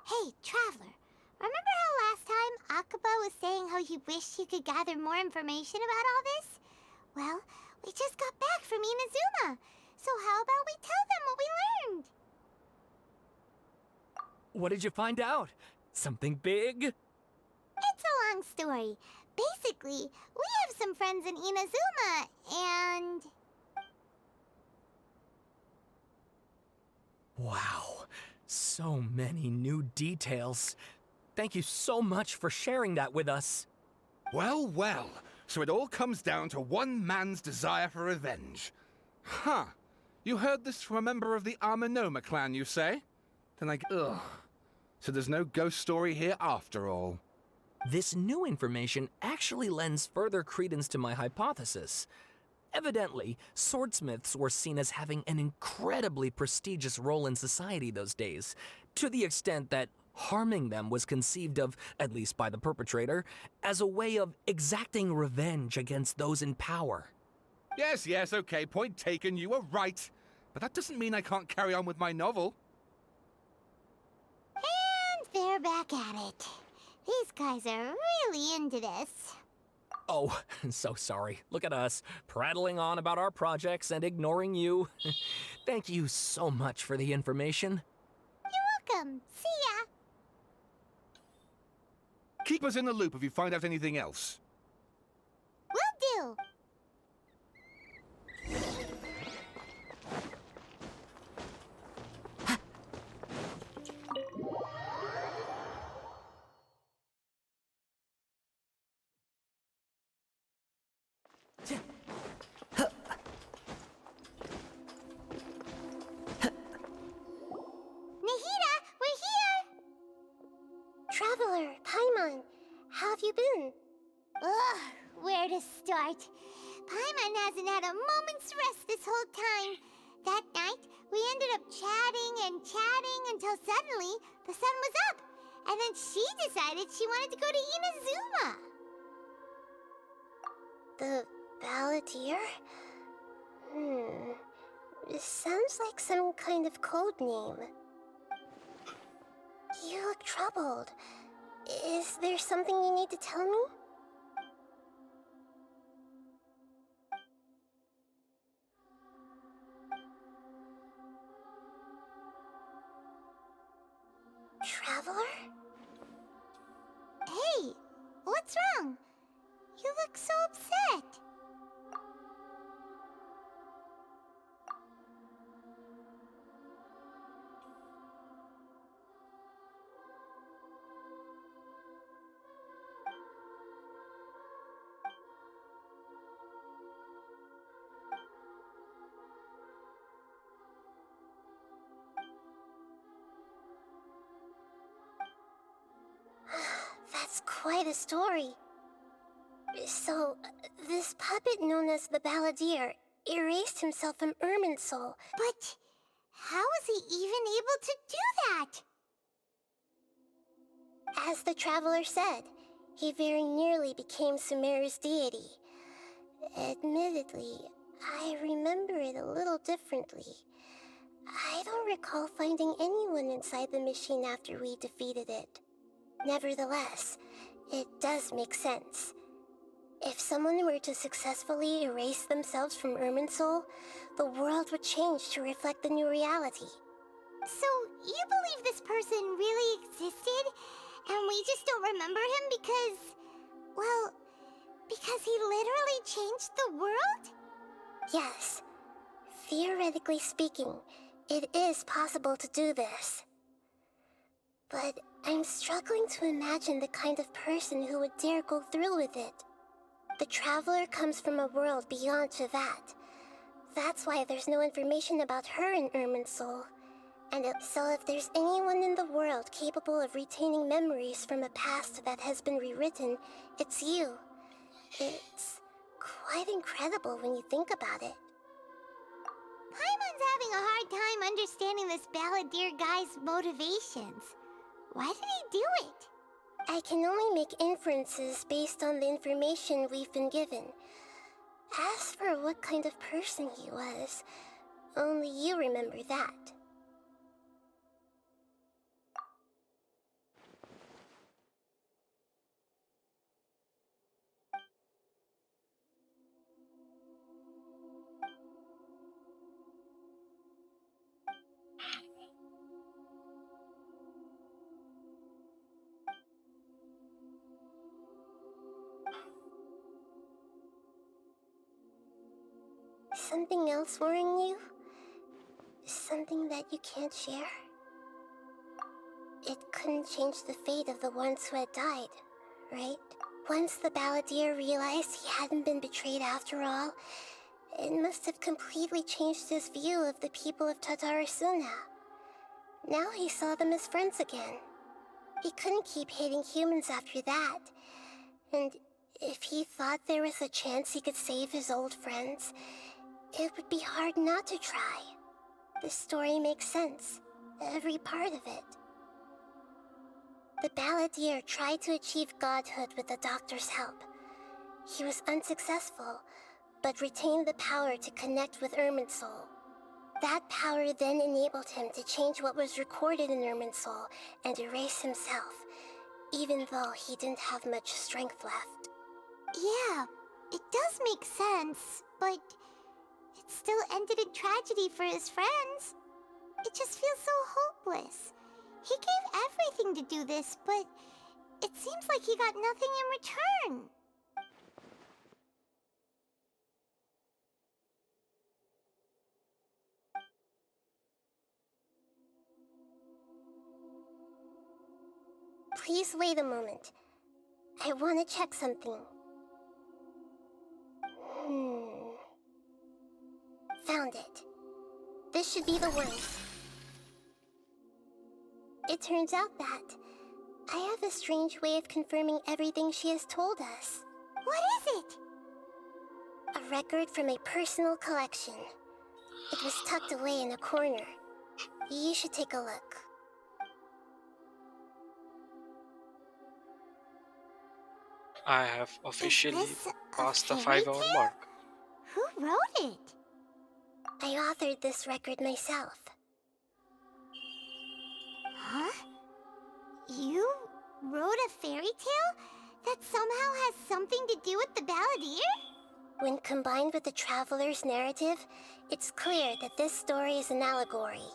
Hey, Traveler. Remember how last time Akaba was saying how he wished he could gather more information about all this? Well, we just got back from Inazuma. So how about we tell them what we learned? What did you find out? Something big? It's a long story. Basically, we have some friends in Inazuma, and... Wow, so many new details. Thank you so much for sharing that with us. Well, well. So it all comes down to one man's desire for revenge. Huh. You heard this from a member of the Armanoma clan, you say? Then ugh. So there's no ghost story here after all. This new information actually lends further credence to my hypothesis. Evidently, swordsmiths were seen as having an incredibly prestigious role in society those days, to the extent that harming them was conceived of, at least by the perpetrator, as a way of exacting revenge against those in power. Yes, okay, point taken, you were right. But that doesn't mean I can't carry on with my novel. And they're back at it. These guys are really into this. Oh, so sorry. Look at us, prattling on about our projects and ignoring you. Thank you so much for the information. You're welcome. See ya. Keep us in the loop if you find out anything else. Will do. Nahida, we're here! Traveler, Paimon, how have you been? Ugh, where to start? Paimon hasn't had a moment's rest this whole time. That night, we ended up chatting and chatting until suddenly the sun was up. And then she decided she wanted to go to Inazuma. The Balladeer? It sounds like some kind of code name. You look troubled. Is there something you need to tell me? Traveler? Hey, what's wrong? You look so upset. That's quite a story. So, this puppet known as the Balladeer erased himself from Irminsul. But how was he even able to do that? As the Traveler said, he very nearly became Sumeru's deity. Admittedly, I remember it a little differently. I don't recall finding anyone inside the machine after we defeated it. Nevertheless, it does make sense. If someone were to successfully erase themselves from Irminsul, the world would change to reflect the new reality. So, you believe this person really existed, and we just don't remember him because... well, because he literally changed the world? Yes. Theoretically speaking, it is possible to do this. But I'm struggling to imagine the kind of person who would dare go through with it. The Traveler comes from a world beyond Tevat. That's why there's no information about her in Irminsul. So if there's anyone in the world capable of retaining memories from a past that has been rewritten, it's you. It's quite incredible when you think about it. Paimon's having a hard time understanding this Balladeer guy's motivations. Why did he do it? I can only make inferences based on the information we've been given. As for what kind of person he was, only you remember that. something else worrying you? Something that you can't share? It couldn't change the fate of the ones who had died, right? Once the balladeer realized he hadn't been betrayed after all, it must have completely changed his view of the people of Tatarasuna. Now he saw them as friends again. He couldn't keep hating humans after that. And if he thought there was a chance he could save his old friends, it would be hard not to try. The story makes sense, every part of it. The balladeer tried to achieve godhood with the doctor's help. He was unsuccessful, but retained the power to connect with Irminsul. That power then enabled him to change what was recorded in Irminsul and erase himself, even though he didn't have much strength left. Yeah, it does make sense, but it still ended in tragedy for his friends. It just feels so hopeless. He gave everything to do this, but it seems like he got nothing in return. Please wait a moment. I want to check something. Found it. This should be the one. It turns out that I have a strange way of confirming everything she has told us. What is it? A record from a personal collection. It was tucked away in a corner. You should take a look. I have officially Is this passed the a fairy 5-hour tale? mark. Who wrote it? I authored this record myself. Huh? You wrote a fairy tale that somehow has something to do with the balladeer? When combined with the traveler's narrative, it's clear that this story is an allegory.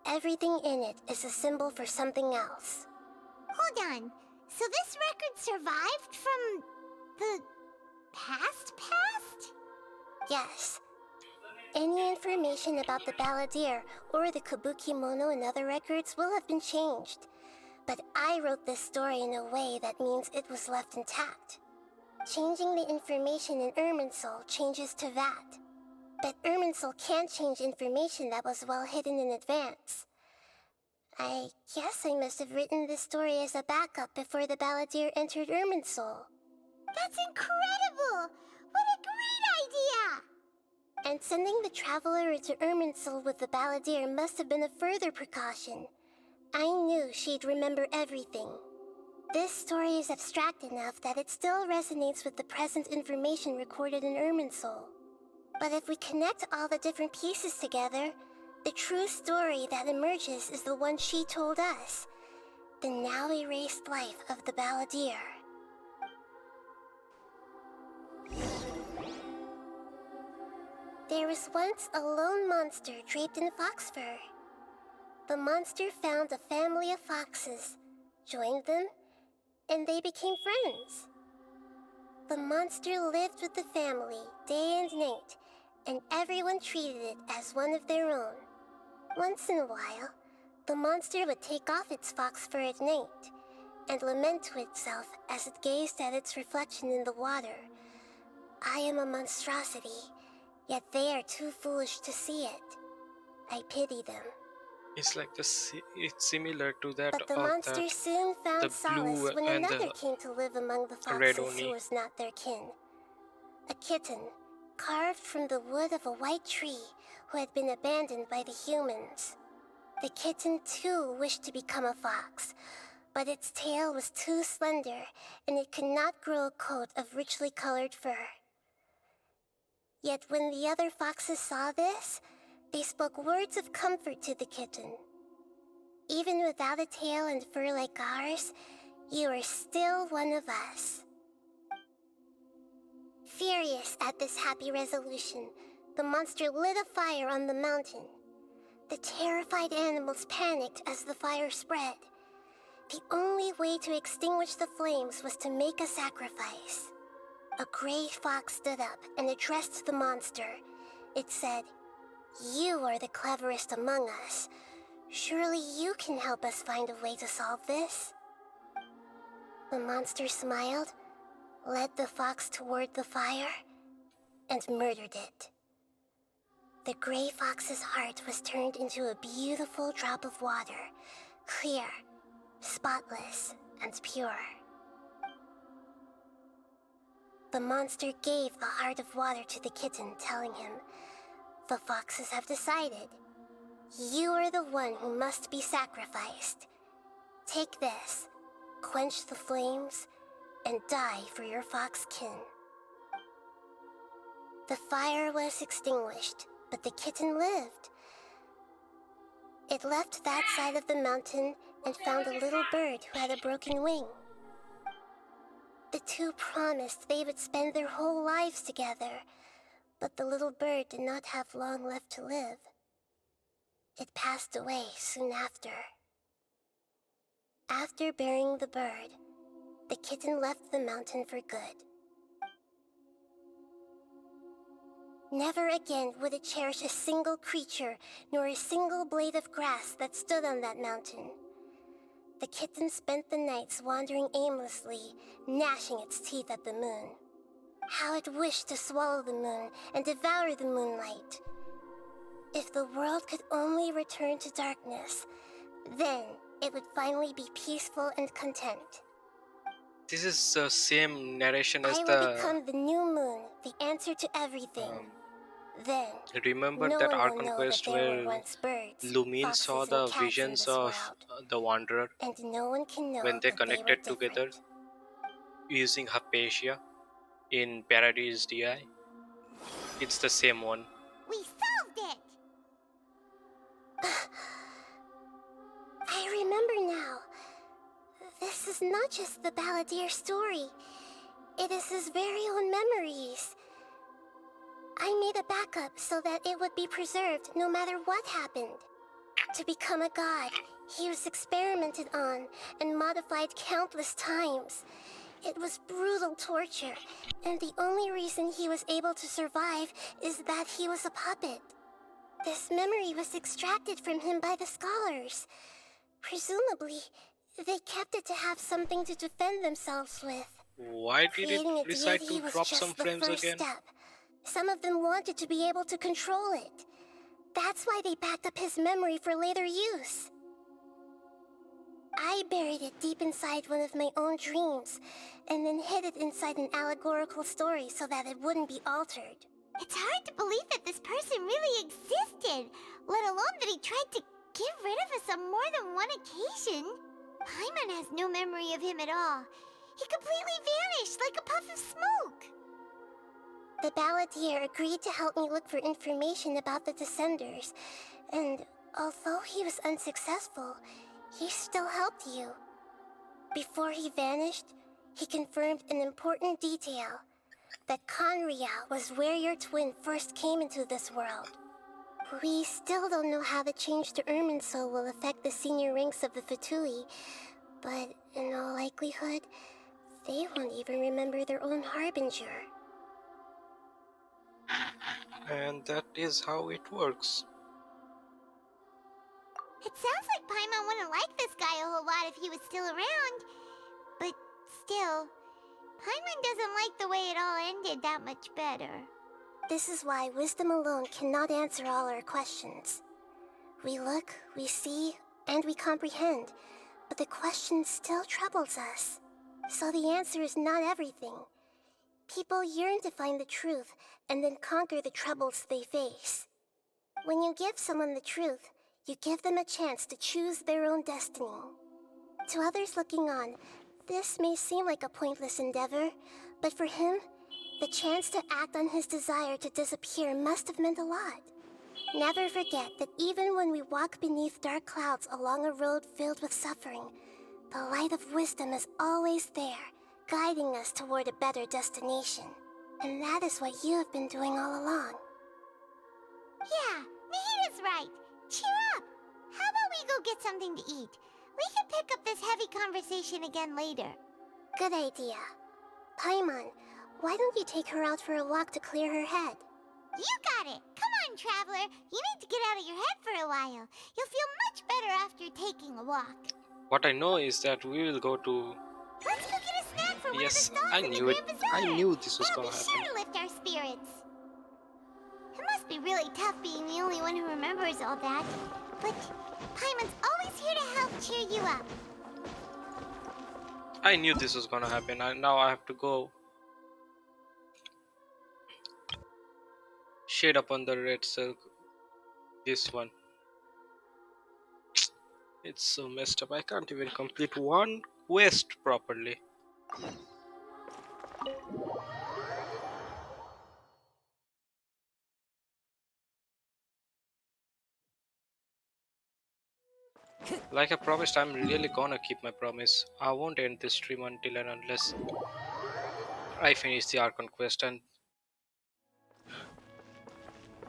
Everything in it is a symbol for something else. Hold on. So this record survived from the past? Yes. Any information about the balladeer or the kabuki mono in other records will have been changed. But I wrote this story in a way that means it was left intact. Changing the information in Irminsul changes to that. But Irminsul can't change information that was well hidden in advance. I guess I must have written this story as a backup before the balladeer entered Irminsul. That's incredible! What a great idea! And sending the traveler into Irminsul with the balladeer must have been a further precaution. I knew she'd remember everything. This story is abstract enough that it still resonates with the present information recorded in Irminsul. But if we connect all the different pieces together, the true story that emerges is the one she told us. The now erased life of the balladeer. There was once a lone monster draped in fox fur. The monster found a family of foxes, joined them, and they became friends. The monster lived with the family day and night, and everyone treated it as one of their own. Once in a while, the monster would take off its fox fur at night and lament to itself as it gazed at its reflection in the water. I am a monstrosity, yet they are too foolish to see it. I pity them. It's like it's similar to that But the of monster that soon found the solace blue when and another the came to live among the red foxes who oni. was not their kin. A kitten, carved from the wood of a white tree who had been abandoned by the humans. The kitten too wished to become a fox, but its tail was too slender and it could not grow a coat of richly colored fur. Yet when the other foxes saw this, they spoke words of comfort to the kitten. Even without a tail and fur like ours, you are still one of us. Furious at this happy resolution, the monster lit a fire on the mountain. The terrified animals panicked as the fire spread. The only way to extinguish the flames was to make a sacrifice. A gray fox stood up and addressed the monster. It said, "You are the cleverest among us. Surely you can help us find a way to solve this." The monster smiled, led the fox toward the fire, and murdered it. The gray fox's heart was turned into a beautiful drop of water, clear, spotless, and pure. The monster gave the heart of water to the kitten, telling him, "The foxes have decided. You are the one who must be sacrificed. Take this, quench the flames, and die for your fox kin." The fire was extinguished, but the kitten lived. It left that side of the mountain and found a little bird who had a broken wing. The two promised they would spend their whole lives together, but the little bird did not have long left to live. It passed away soon after. After burying the bird, the kitten left the mountain for good. Never again would it cherish a single creature, nor a single blade of grass that stood on that mountain. The kitten spent the nights wandering aimlessly, gnashing its teeth at the moon. How it wished to swallow the moon and devour the moonlight. If the world could only return to darkness, then it would finally be peaceful and content. This is the same narration as I will become the new moon, the answer to everything. Then, remember no that one will Archon know that quest there were where once birds, Lumine saw foxes, and the cats in visions this of world. the Wanderer And no one can know when they that they were connected different. together using Hypatia in Paradise DI. It's the same one. We solved it! I remember now. This is not just the Balladeer story. It is his very own memories. I made a backup so that it would be preserved no matter what happened. To become a god, he was experimented on and modified countless times. It was brutal torture, and the only reason he was able to survive is that he was a puppet. This memory was extracted from him by the scholars. Presumably, they kept it to have something to defend themselves with. Why did it Creating a decide deity to was drop just some the frames first again? step. Some of them wanted to be able to control it. That's why they backed up his memory for later use. I buried it deep inside one of my own dreams, and then hid it inside an allegorical story so that it wouldn't be altered. It's hard to believe that this person really existed, let alone that he tried to get rid of us on more than one occasion. Paimon has no memory of him at all. He completely vanished like a puff of smoke. The Balladeer agreed to help me look for information about the Descenders, and although he was unsuccessful, he still helped you. Before he vanished, he confirmed an important detail, that Conria was where your twin first came into this world. We still don't know how the change to Irminsul will affect the senior ranks of the Fatui, but in all likelihood, they won't even remember their own Harbinger. And that is how it works. It sounds like Paimon wouldn't like this guy a whole lot if he was still around. But still, Paimon doesn't like the way it all ended that much better. This is why wisdom alone cannot answer all our questions. We look, we see, and we comprehend, but the question still troubles us. So the answer is not everything. People yearn to find the truth and then conquer the troubles they face. When you give someone the truth, you give them a chance to choose their own destiny. To others looking on, this may seem like a pointless endeavor, but for him, the chance to act on his desire to disappear must have meant a lot. Never forget that even when we walk beneath dark clouds along a road filled with suffering, the light of wisdom is always there, guiding us toward a better destination. And that is what you have been doing all along. Yeah, Nahida's right. Cheer up. How about we go get something to eat? We can pick up this heavy conversation again later. Good idea. Paimon, why don't you take her out for a walk to clear her head? You got it. Come on, Traveler. You need to get out of your head for a while. You'll feel much better after taking a walk. What I know is that we will go to. Let's go get a snack from one of the Yes, stalls I in the knew it. Grand Bazaar. I knew this was That'll gonna be happen. sure to lift our spirits. It must be really tough being the only one who remembers all that. But Paimon's always here to help cheer you up. I knew this was gonna happen. Now I have to go shade up on the red silk. This one. It's so messed up. I can't even complete one quest properly. Like I promised, I'm really gonna keep my promise. I won't end this stream until and unless I finish the Archon quest, and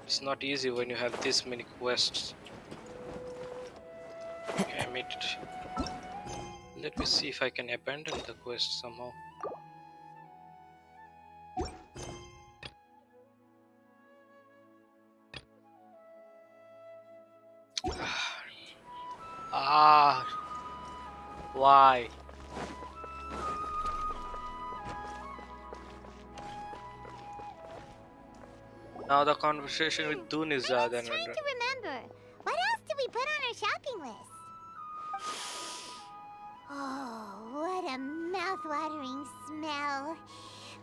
it's not easy when you have this many quests. Damn it. Let me see if I can abandon the quest somehow. Ah, why? Now the conversation with Dune is then Trying to remember. What else did we put on our shopping list? Oh, what a mouth-watering smell.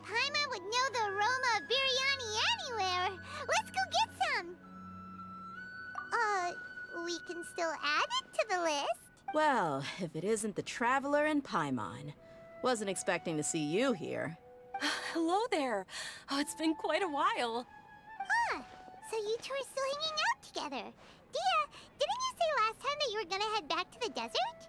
Paimon would know the aroma of biryani anywhere. Let's go get some. We can still add it to the list. Well, if it isn't the Traveler and Paimon. Wasn't expecting to see you here. Hello there. Oh, it's been quite a while. Huh. So you two are still hanging out together. Dia, didn't you say last time that you were gonna head back to the desert?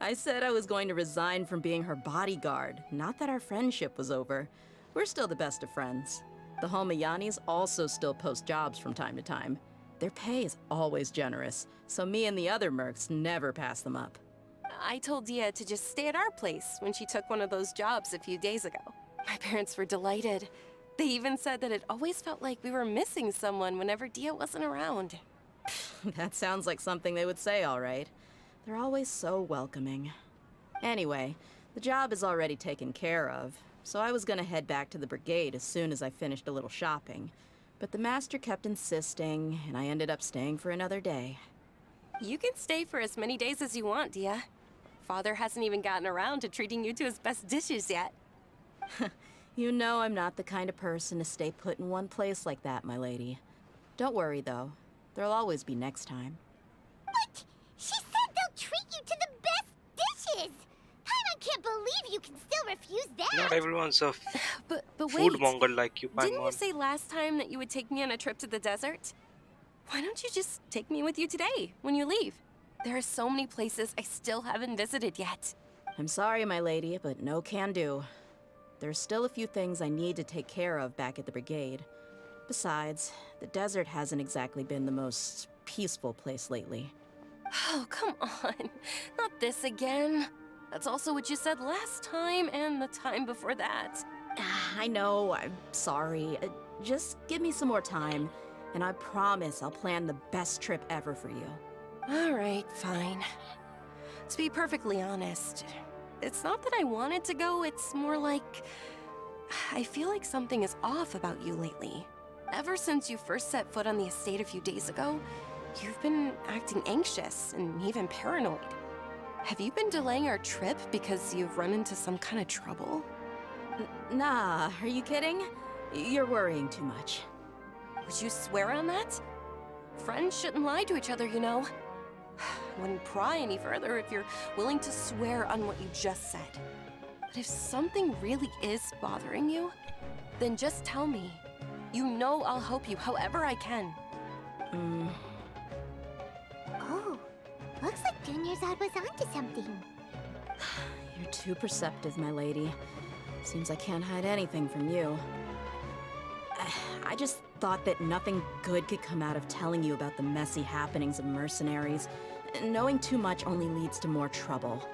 I said I was going to resign from being her bodyguard, not that our friendship was over. We're still the best of friends. The Homayanis also still post jobs from time to time. Their pay is always generous, so me and the other mercs never pass them up. I told Dia to just stay at our place when she took one of those jobs a few days ago. My parents were delighted. They even said that it always felt like we were missing someone whenever Dia wasn't around. That sounds like something they would say, all right. They're always so welcoming. Anyway, the job is already taken care of, so I was gonna head back to the brigade as soon as I finished a little shopping. But the master kept insisting, and I ended up staying for another day. You can stay for as many days as you want, Dia. Father hasn't even gotten around to treating you to his best dishes yet. You know I'm not the kind of person to stay put in one place like that, my lady. Don't worry, though. There'll always be next time. But she said they'll treat you to the best dishes. Paimon can't believe you can still refuse that. Not everyone's a But food wait, monger like you, didn't you Paimon. say last time that you would take me on a trip to the desert? Why don't you just take me with you today, when you leave? There are so many places I still haven't visited yet. I'm sorry, my lady, but no can do. There's still a few things I need to take care of back at the brigade. Besides, the desert hasn't exactly been the most peaceful place lately. Oh, come on. Not this again. That's also what you said last time and the time before that. I know, I'm sorry. Just give me some more time, and I promise I'll plan the best trip ever for you. All right, fine. To be perfectly honest, it's not that I wanted to go, it's more like I feel like something is off about you lately. Ever since you first set foot on the estate a few days ago, you've been acting anxious and even paranoid. Have you been delaying our trip because you've run into some kind of trouble? Nah, are you kidding? You're worrying too much. Would you swear on that? Friends shouldn't lie to each other, you know. I wouldn't pry any further if you're willing to swear on what you just said. But if something really is bothering you, then just tell me. You know I'll help you however I can. Oh, looks like Junior's was onto something. You're too perceptive, my lady. Seems I can't hide anything from you. I just thought that nothing good could come out of telling you about the messy happenings of mercenaries. Knowing too much only leads to more trouble.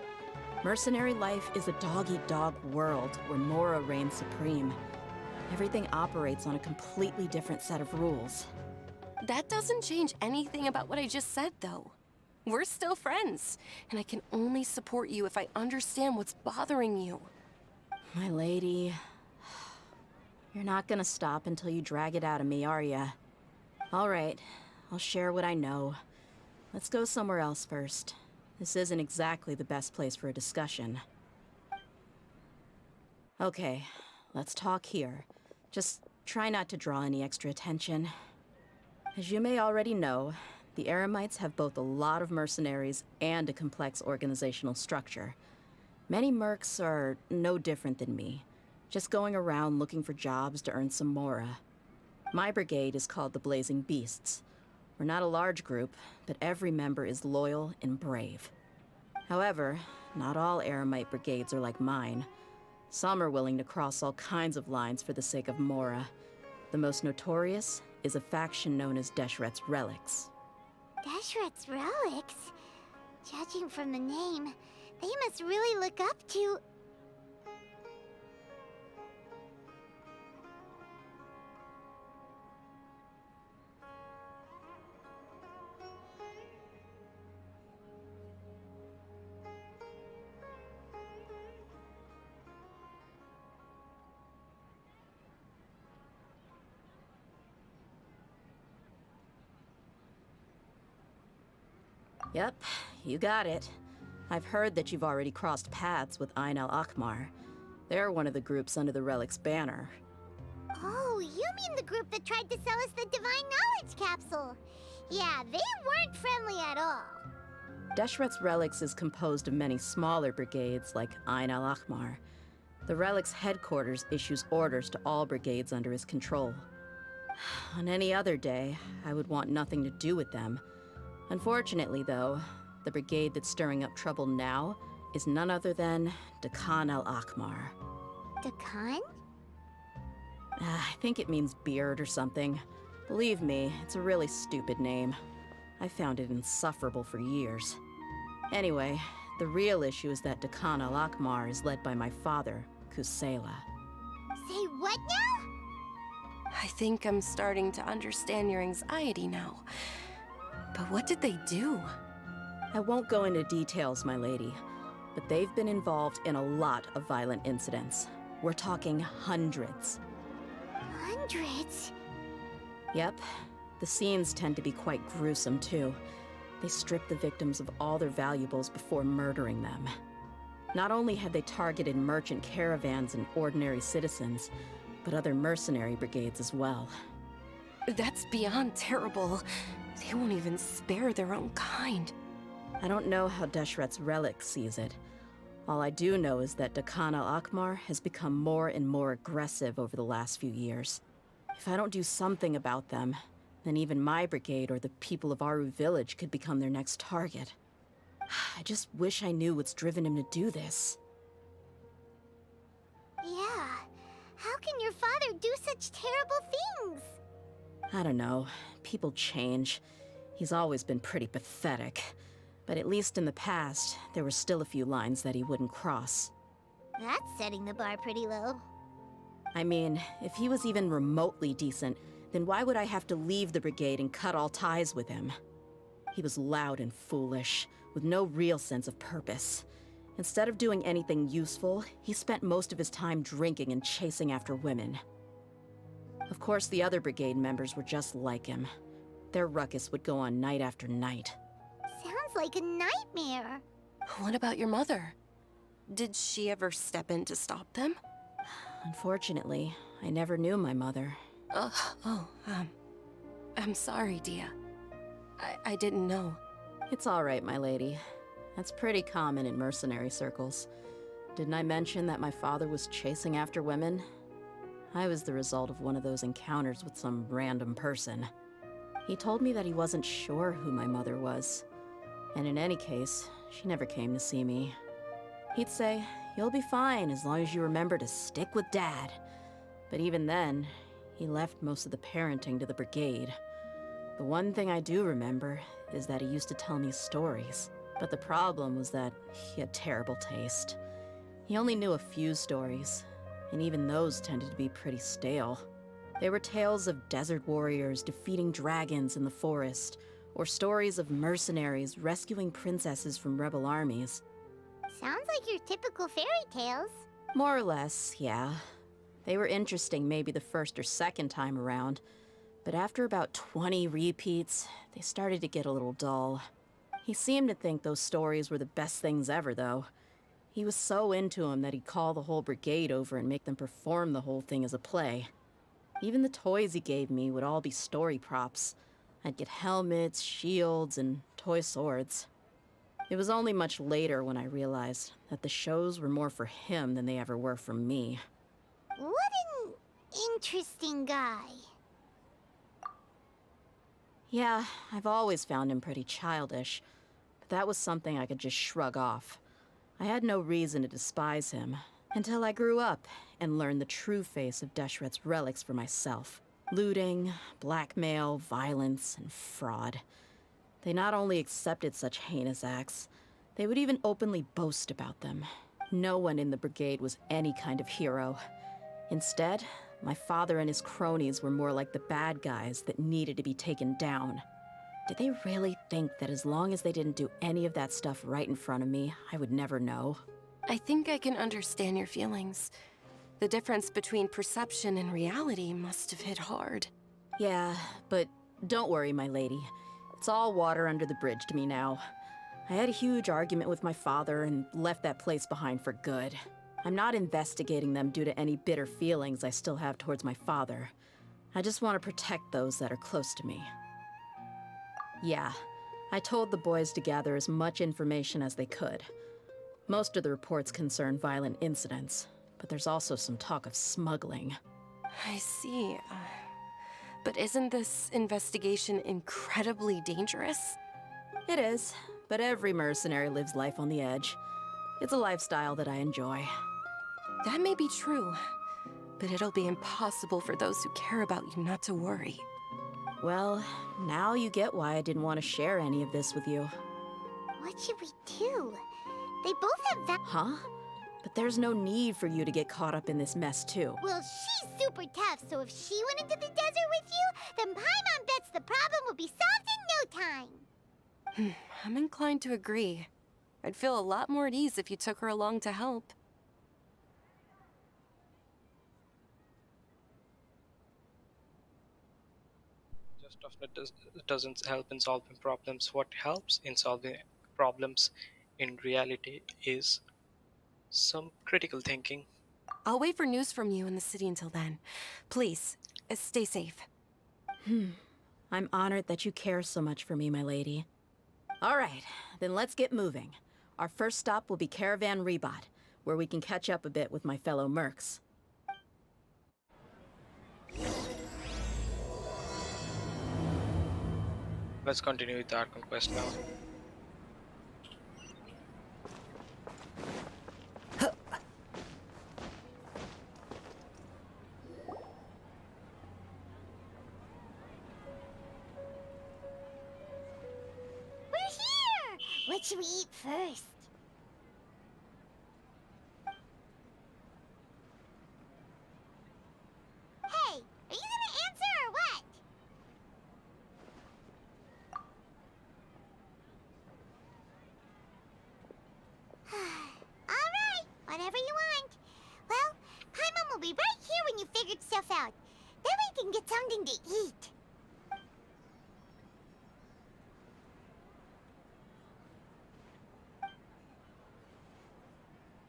Mercenary life is a dog-eat-dog world where Mora reigns supreme. Everything operates on a completely different set of rules. That doesn't change anything about what I just said, though. We're still friends, and I can only support you if I understand what's bothering you. My lady, you're not gonna stop until you drag it out of me, are ya? All right, I'll share what I know. Let's go somewhere else first. This isn't exactly the best place for a discussion. Okay, let's talk here. Just try not to draw any extra attention. As you may already know, the Eremites have both a lot of mercenaries and a complex organizational structure. Many mercs are no different than me, just going around looking for jobs to earn some mora. My brigade is called the Blazing Beasts. We're not a large group, but every member is loyal and brave. However, not all Eremite brigades are like mine. Some are willing to cross all kinds of lines for the sake of mora. The most notorious is a faction known as Deshret's Relics. Deshret's Relics? Judging from the name, they must really look up to... Yep, you got it. I've heard that you've already crossed paths with Ain al-Akmar. They're one of the groups under the Relic's banner. Oh, you mean the group that tried to sell us the Divine Knowledge Capsule? Yeah, they weren't friendly at all. Deshret's Relics is composed of many smaller brigades like Ain al-Akmar. The Relic's headquarters issues orders to all brigades under his control. On any other day, I would want nothing to do with them. Unfortunately, though, the brigade that's stirring up trouble now is none other than Dakan al-Akmar. Dakan? I think it means beard or something. Believe me, it's a really stupid name. I found it insufferable for years. Anyway, the real issue is that Dakan al-Akmar is led by my father, Kusela. Say what now? I think I'm starting to understand your anxiety now. But what did they do? I won't go into details, my lady, but they've been involved in a lot of violent incidents. We're talking hundreds. Hundreds? Yep. The scenes tend to be quite gruesome, too. They strip the victims of all their valuables before murdering them. Not only had they targeted merchant caravans and ordinary citizens, but other mercenary brigades as well. That's beyond terrible. They won't even spare their own kind. I don't know how Deshret's Relic sees it. All I do know is that Dakan al-Akmar has become more and more aggressive over the last few years. If I don't do something about them, then even my brigade or the people of Aru village could become their next target. I just wish I knew what's driven him to do this. Yeah. How can your father do such terrible things? I don't know. People change. He's always been pretty pathetic. But at least in the past, there were still a few lines that he wouldn't cross. That's setting the bar pretty low. I mean, if he was even remotely decent, then why would I have to leave the brigade and cut all ties with him? He was loud and foolish, with no real sense of purpose. Instead of doing anything useful, he spent most of his time drinking and chasing after women. Of course, the other brigade members were just like him. Their ruckus would go on night after night. Sounds like a nightmare. What about your mother? Did she ever step in to stop them? Unfortunately, I never knew my mother. I'm sorry, Dia. I didn't know. It's all right, my lady. That's pretty common in mercenary circles. Didn't I mention that my father was chasing after women? I was the result of one of those encounters with some random person. He told me that he wasn't sure who my mother was. And in any case, she never came to see me. He'd say, "You'll be fine as long as you remember to stick with Dad." But even then, he left most of the parenting to the brigade. The one thing I do remember is that he used to tell me stories. But the problem was that he had terrible taste. He only knew a few stories, and even those tended to be pretty stale. They were tales of desert warriors defeating dragons in the forest, or stories of mercenaries rescuing princesses from rebel armies. Sounds like your typical fairy tales. More or less, yeah. They were interesting maybe the first or second time around, but after about 20 repeats, they started to get a little dull. He seemed to think those stories were the best things ever, though. He was so into them that he'd call the whole brigade over and make them perform the whole thing as a play. Even the toys he gave me would all be story props. I'd get helmets, shields, and toy swords. It was only much later when I realized that the shows were more for him than they ever were for me. What an interesting guy. Yeah, I've always found him pretty childish, but that was something I could just shrug off. I had no reason to despise him, until I grew up and learned the true face of Deshret's relics for myself. Looting, blackmail, violence, and fraud. They not only accepted such heinous acts, they would even openly boast about them. No one in the brigade was any kind of hero. Instead, my father and his cronies were more like the bad guys that needed to be taken down. Did they really think that as long as they didn't do any of that stuff right in front of me, I would never know? I think I can understand your feelings. The difference between perception and reality must have hit hard. Yeah, but don't worry, my lady. It's all water under the bridge to me now. I had a huge argument with my father and left that place behind for good. I'm not investigating them due to any bitter feelings I still have towards my father. I just want to protect those that are close to me. Yeah, I told the boys to gather as much information as they could. Most of the reports concern violent incidents, but there's also some talk of smuggling. I see. But isn't this investigation incredibly dangerous? It is, but every mercenary lives life on the edge. It's a lifestyle that I enjoy. That may be true, but it'll be impossible for those who care about you not to worry. Well, now you get why I didn't want to share any of this with you. What should we do? They both have that. Huh? But there's no need for you to get caught up in this mess, too. Well, she's super tough, so if she went into the desert with you, then Paimon bets the problem will be solved in no time. I'm inclined to agree. I'd feel a lot more at ease if you took her along to help. Just often doesn't help in solving problems. What helps in solving problems in reality is some critical thinking. I'll wait for news from you in the city until then. Please, stay safe. I'm honored that you care so much for me, my lady. All right, then let's get moving. Our first stop will be Caravan Rebot, where we can catch up a bit with my fellow mercs. Let's continue with our conquest now. We're here! What should we eat first? Hey, are you gonna answer or what? Alright, whatever you want. Well, Paimon will be right here when you figured stuff out. Then we can get something to eat.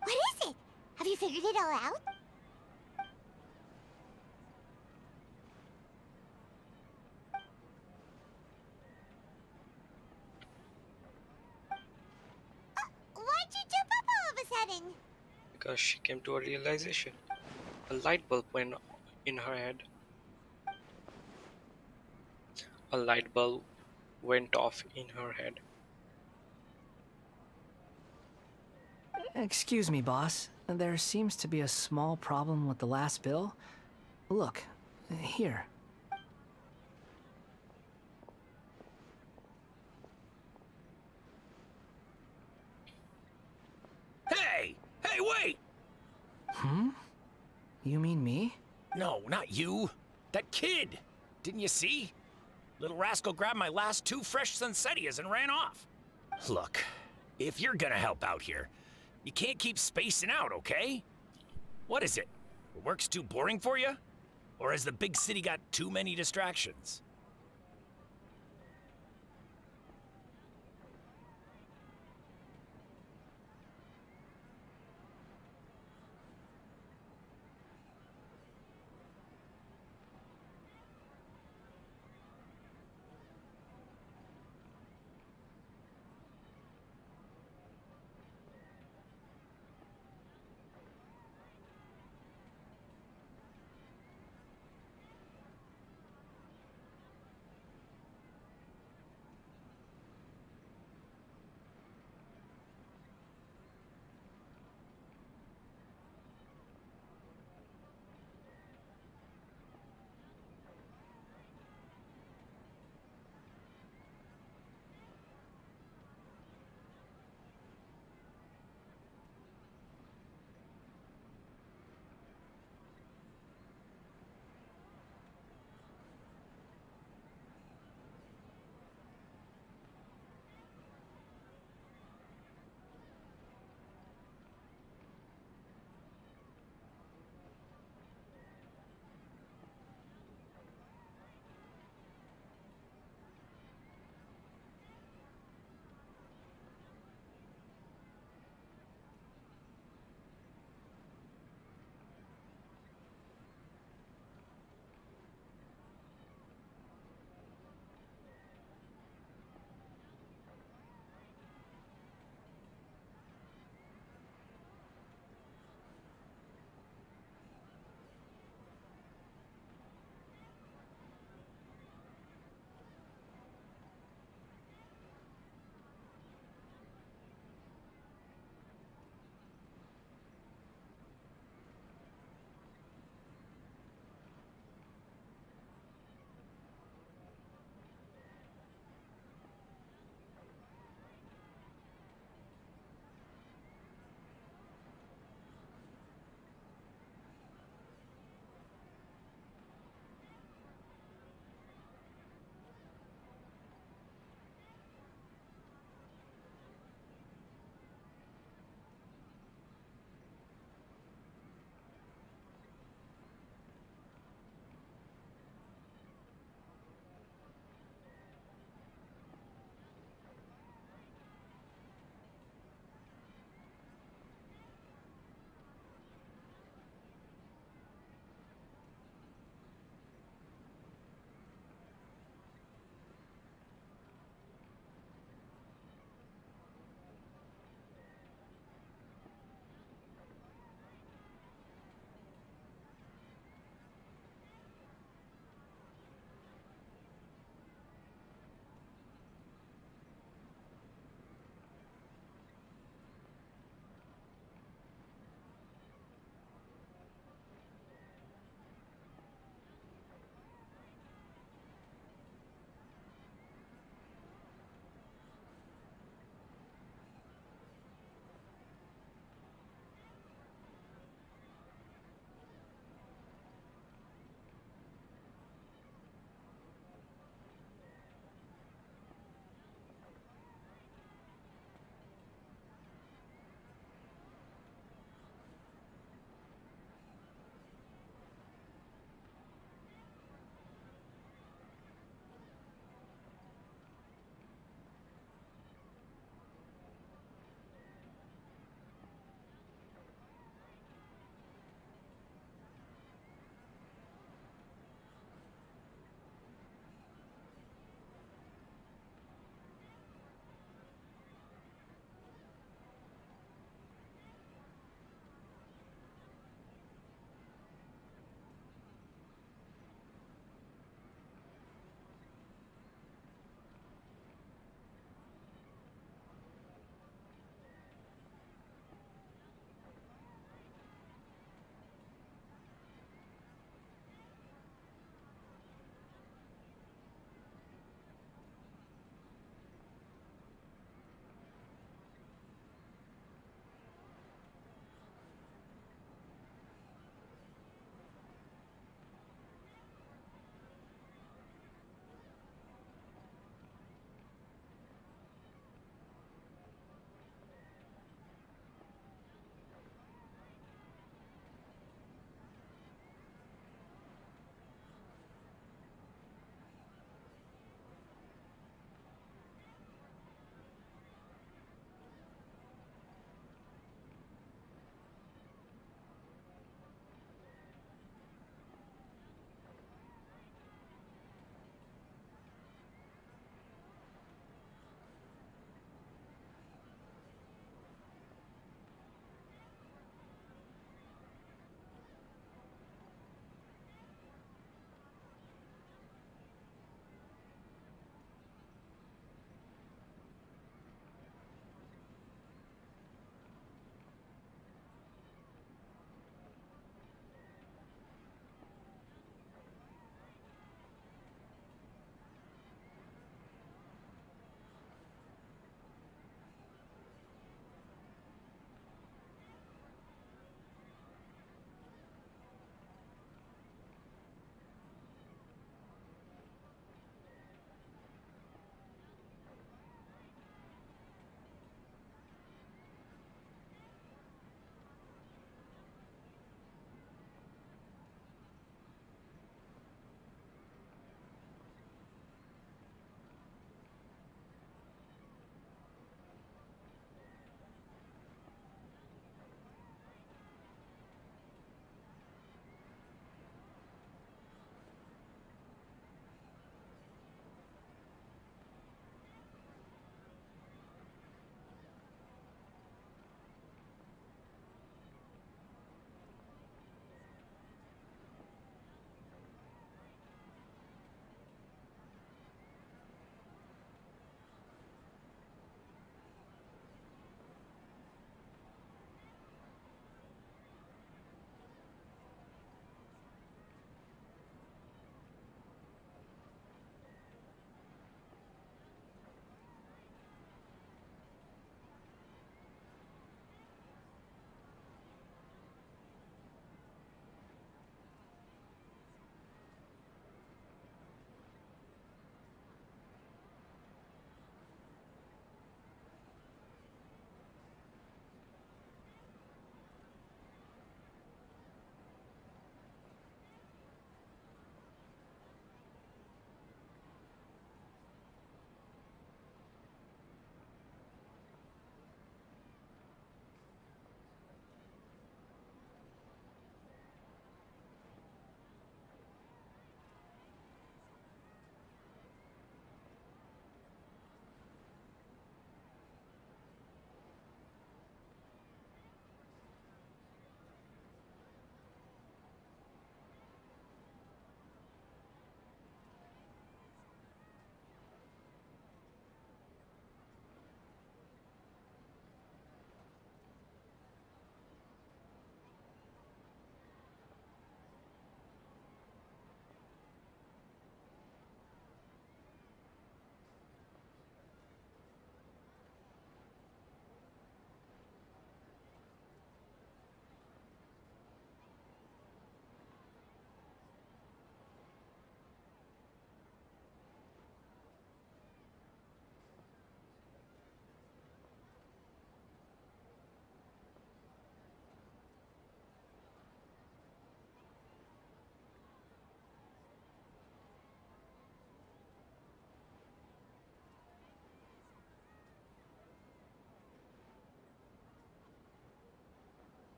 What is it? Have you figured it all out? Why'd you jump up all of a sudden? Because she came to a realization. A light bulb went in her head. A light bulb went off in her head. Excuse me, boss. There seems to be a small problem with the last bill. Look, here. Hey! Hey, wait! Hmm? You mean me? No, not you. That kid. Didn't you see? Little rascal grabbed my last 2 fresh Sunsettias and ran off. Look, if you're gonna help out here, you can't keep spacing out, okay? What is it? Work's too boring for you? Or has the big city got too many distractions?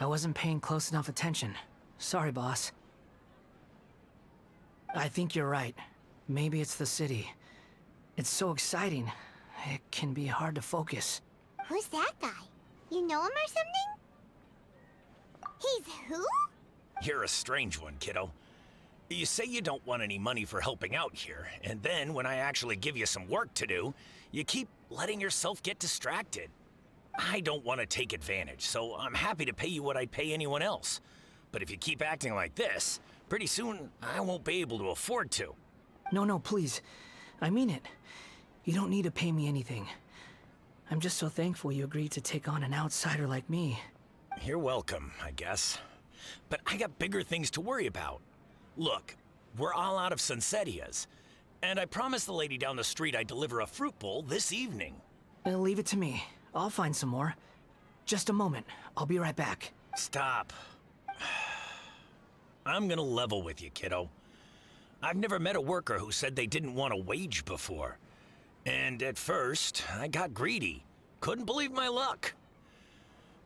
I wasn't paying close enough attention. Sorry, boss. I think you're right. Maybe it's the city. It's so exciting. It can be hard to focus. Who's that guy? You know him or something? He's who? You're a strange one, kiddo. You say you don't want any money for helping out here, and then when I actually give you some work to do, you keep letting yourself get distracted. I don't want to take advantage, so I'm happy to pay you what I'd pay anyone else. But if you keep acting like this, pretty soon I won't be able to afford to. No, please. I mean it. You don't need to pay me anything. I'm just so thankful you agreed to take on an outsider like me. You're welcome, I guess. But I got bigger things to worry about. Look, we're all out of Sunsetias, and I promised the lady down the street I'd deliver a fruit bowl this evening. Leave it to me. I'll find some more. Just a moment. I'll be right back. Stop. I'm gonna level with you, kiddo. I've never met a worker who said they didn't want a wage before. And at first, I got greedy. Couldn't believe my luck.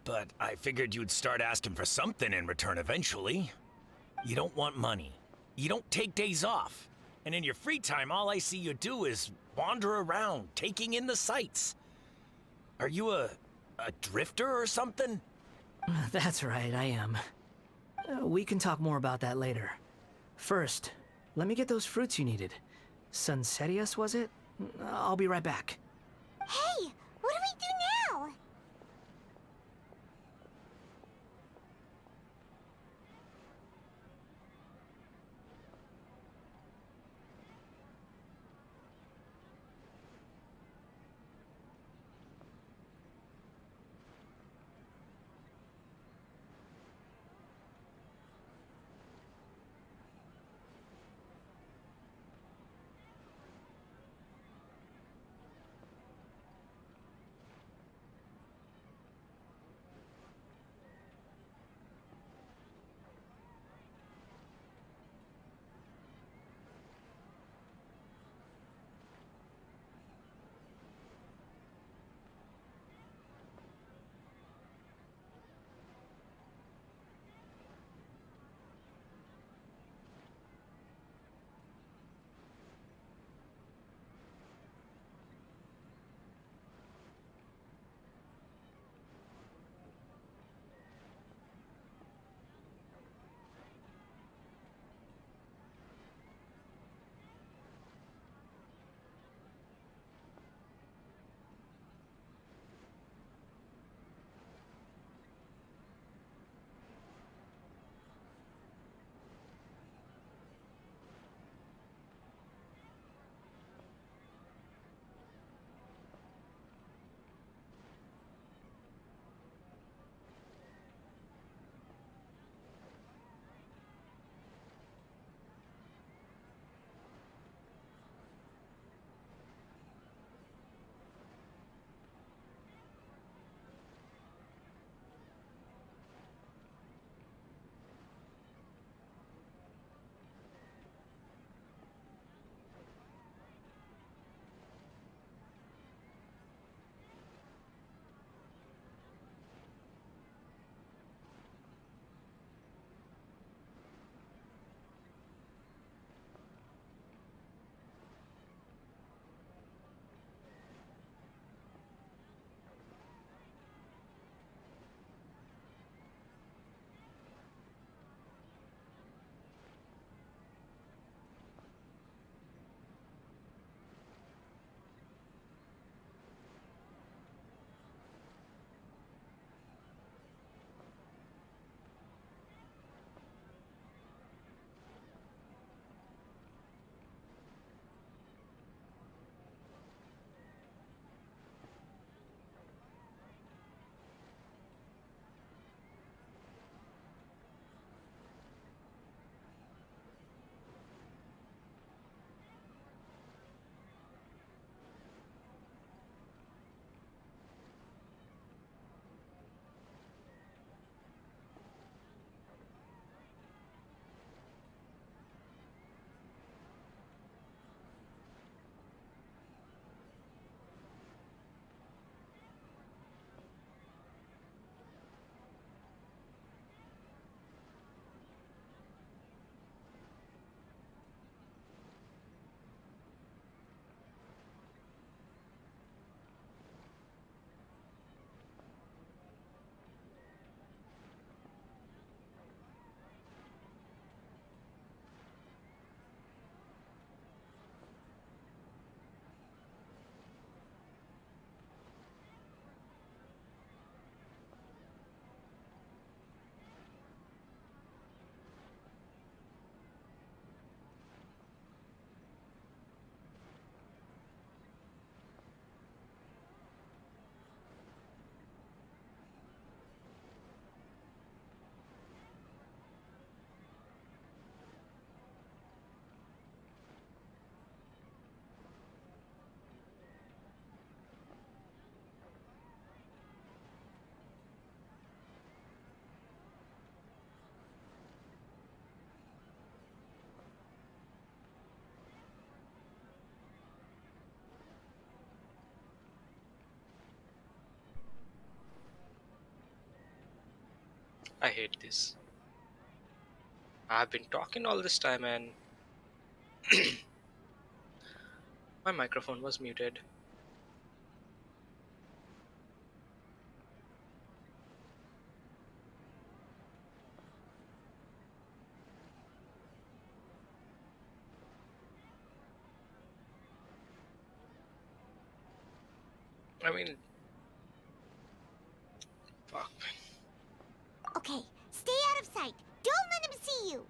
But I figured you'd start asking for something in return eventually. You don't want money. You don't take days off. And in your free time, all I see you do is wander around, taking in the sights. Are you a drifter or something? That's right, I am. We can talk more about that later. First, let me get those fruits you needed. Sunsetias, was it? I'll be right back. Hey, what do we do now? I hate this. I've been talking all this time and my microphone was muted. I mean, fuck. Okay, stay out of sight. Don't let him see you.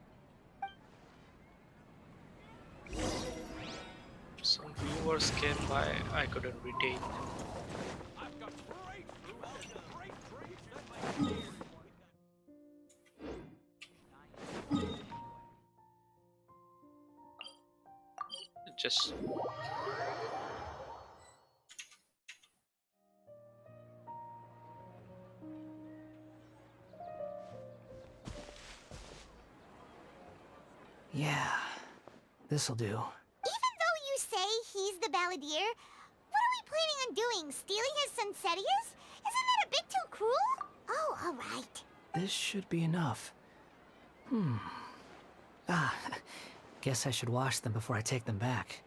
Some viewers came by, I couldn't retain. Just Yeah, this'll do. Even though you say he's the balladeer, what are we planning on doing? Stealing his Sunsetias? Isn't that a bit too cruel? Oh, all right. This should be enough. Guess I should wash them before I take them back.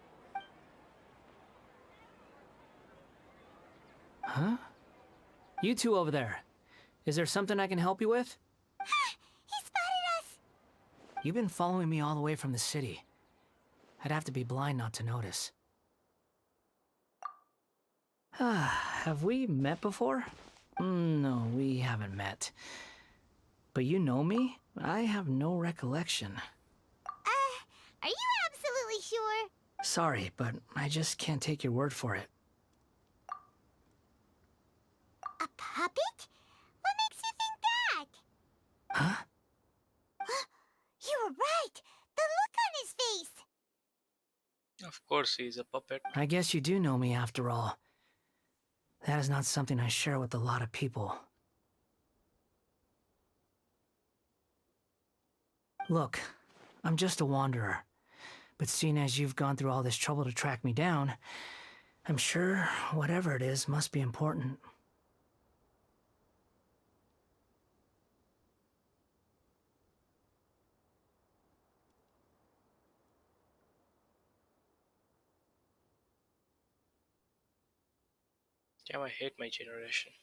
Huh? You two over there. Is there something I can help you with? He spotted us. You've been following me all the way from the city. I'd have to be blind not to notice. Have we met before? No, we haven't met. But you know me? I have no recollection. Are you absolutely sure? Sorry, but I just can't take your word for it. A puppet? What makes you think that? Huh? You were right. The look on his face. of course he's a puppet. I guess you do know me after all. That is not something I share with a lot of people. Look, I'm just a wanderer. But seeing as you've gone through all this trouble to track me down, I'm sure whatever it is must be important. Damn, I hate my generation.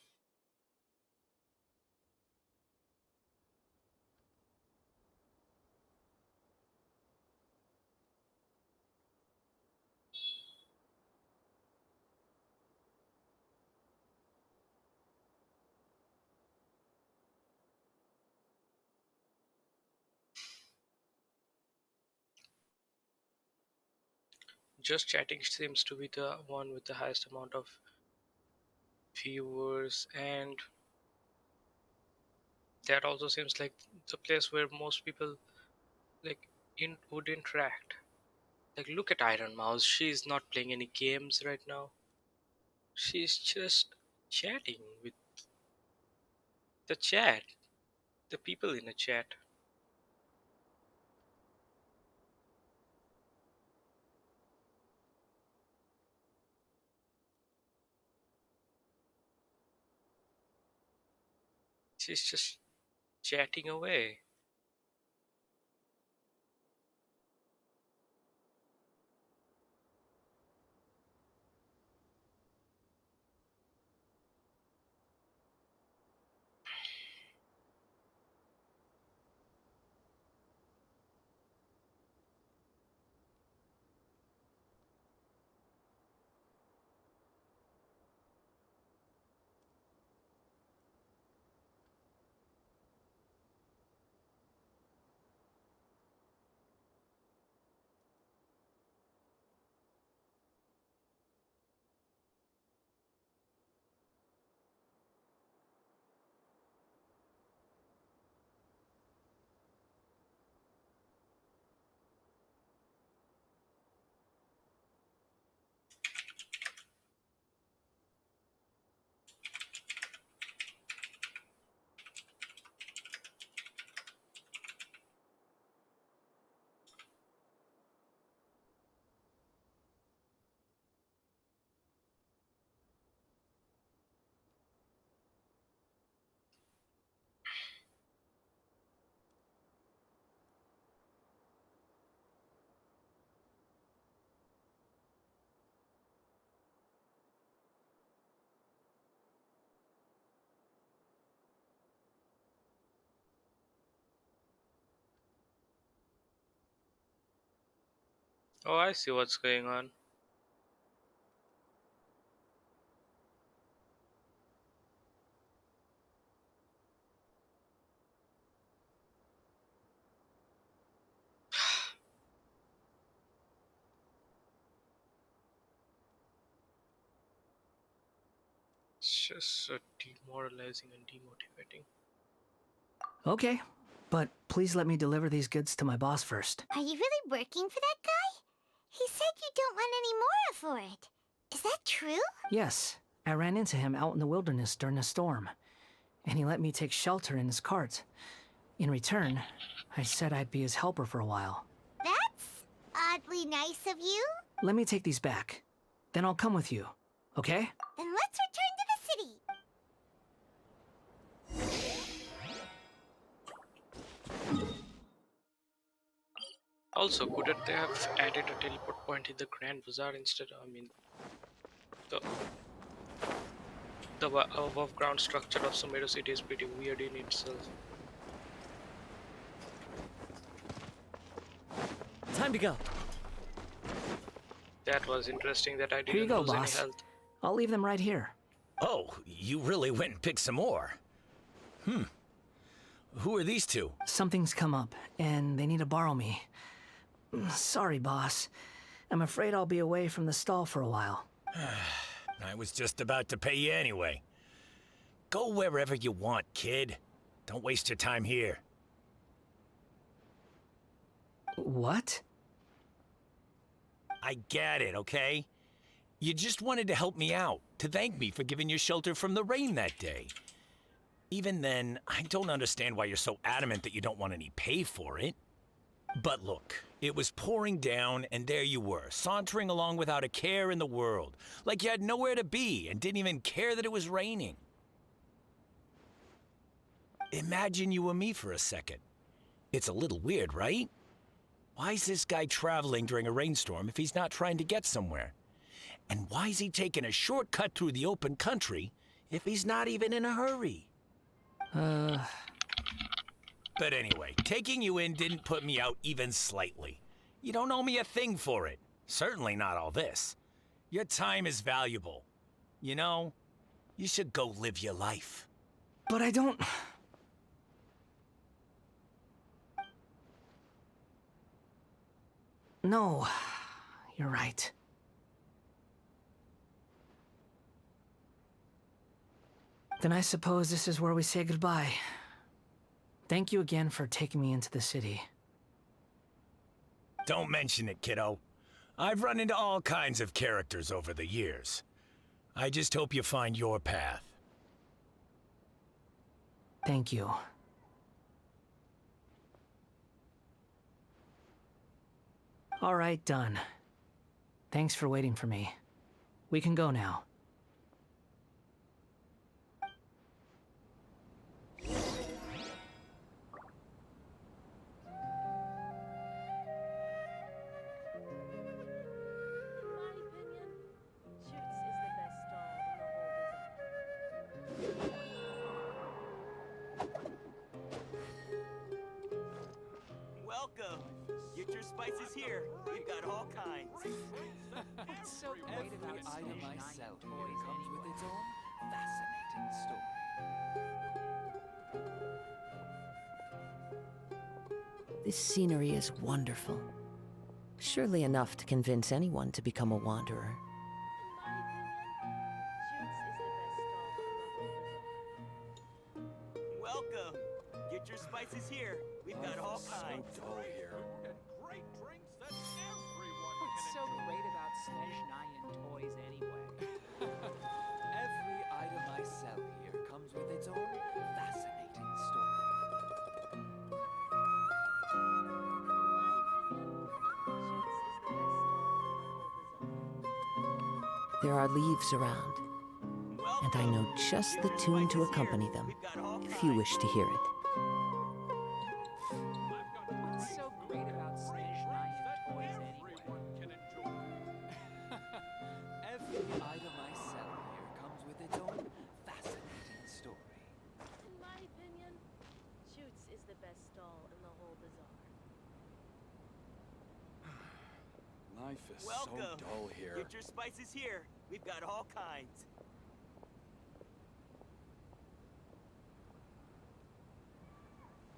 Just chatting seems to be the one with the highest amount of viewers, and that also seems like the place where most people like would interact. Like, look at Iron Mouse. She's not playing any games right now. She's just chatting with the chat, the people in the chat. She's just chatting away. Oh, I see what's going on. It's just so demoralizing and demotivating. Okay, but please let me deliver these goods to my boss first. Are you really working for that guy? He said you don't want any more for it. Is that true? Yes, I ran into him out in the wilderness during a storm, and he let me take shelter in his cart. In return, I said I'd be his helper for a while. That's oddly nice of you. Let me take these back. Then I'll come with you, okay? Then let's return to the city. Also, couldn't they have added a teleport point in the Grand Bazaar instead? I mean, the above ground structure of Sumeru City is pretty weird in itself. Time to go. That was interesting that I Here you didn't go, lose any boss. health. I'll leave them right here. Oh, you really went and picked some more. Who are these two? Something's come up, and they need to borrow me. Sorry, boss. I'm afraid I'll be away from the stall for a while. I was just about to pay you anyway. Go wherever you want, kid. Don't waste your time here. What? I get it, okay? You just wanted to help me out, to thank me for giving you shelter from the rain that day. Even then, I don't understand why you're so adamant that you don't want any pay for it. But look, it was pouring down, and there you were, sauntering along without a care in the world, like you had nowhere to be and didn't even care that it was raining. Imagine you were me for a second. It's a little weird, right? Why is this guy traveling during a rainstorm if he's not trying to get somewhere? And why is he taking a shortcut through the open country if he's not even in a hurry? But anyway, taking you in didn't put me out even slightly. You don't owe me a thing for it. Certainly not all this. Your time is valuable. You know, you should go live your life. But I don't... No, you're right. Then I suppose this is where we say goodbye. Thank you again for taking me into the city. Don't mention it, kiddo. I've run into all kinds of characters over the years. I just hope you find your path. Thank you. All right, done. Thanks for waiting for me. We can go now. Welcome. Get your spices here. We've got all kinds. It's so great about every item I sell here comes with its own fascinating story. This scenery is wonderful. Surely enough to convince anyone to become a wanderer. Welcome. Get your spices here. We've got all kinds. So dull here. And great drinks that everyone What's so great about Snezhnayan toys anyway? Every item I sell here comes with its own fascinating story. There are leaves around, and I know just the tune to accompany them, if you wish to hear it. What's so great about Snezhnayan toys anyway? Every item I sell here comes with its own fascinating story. In my opinion, Shoots is the best stall in the whole bazaar. Life is Welcome. so dull here. Get your spices here. We've got all kinds.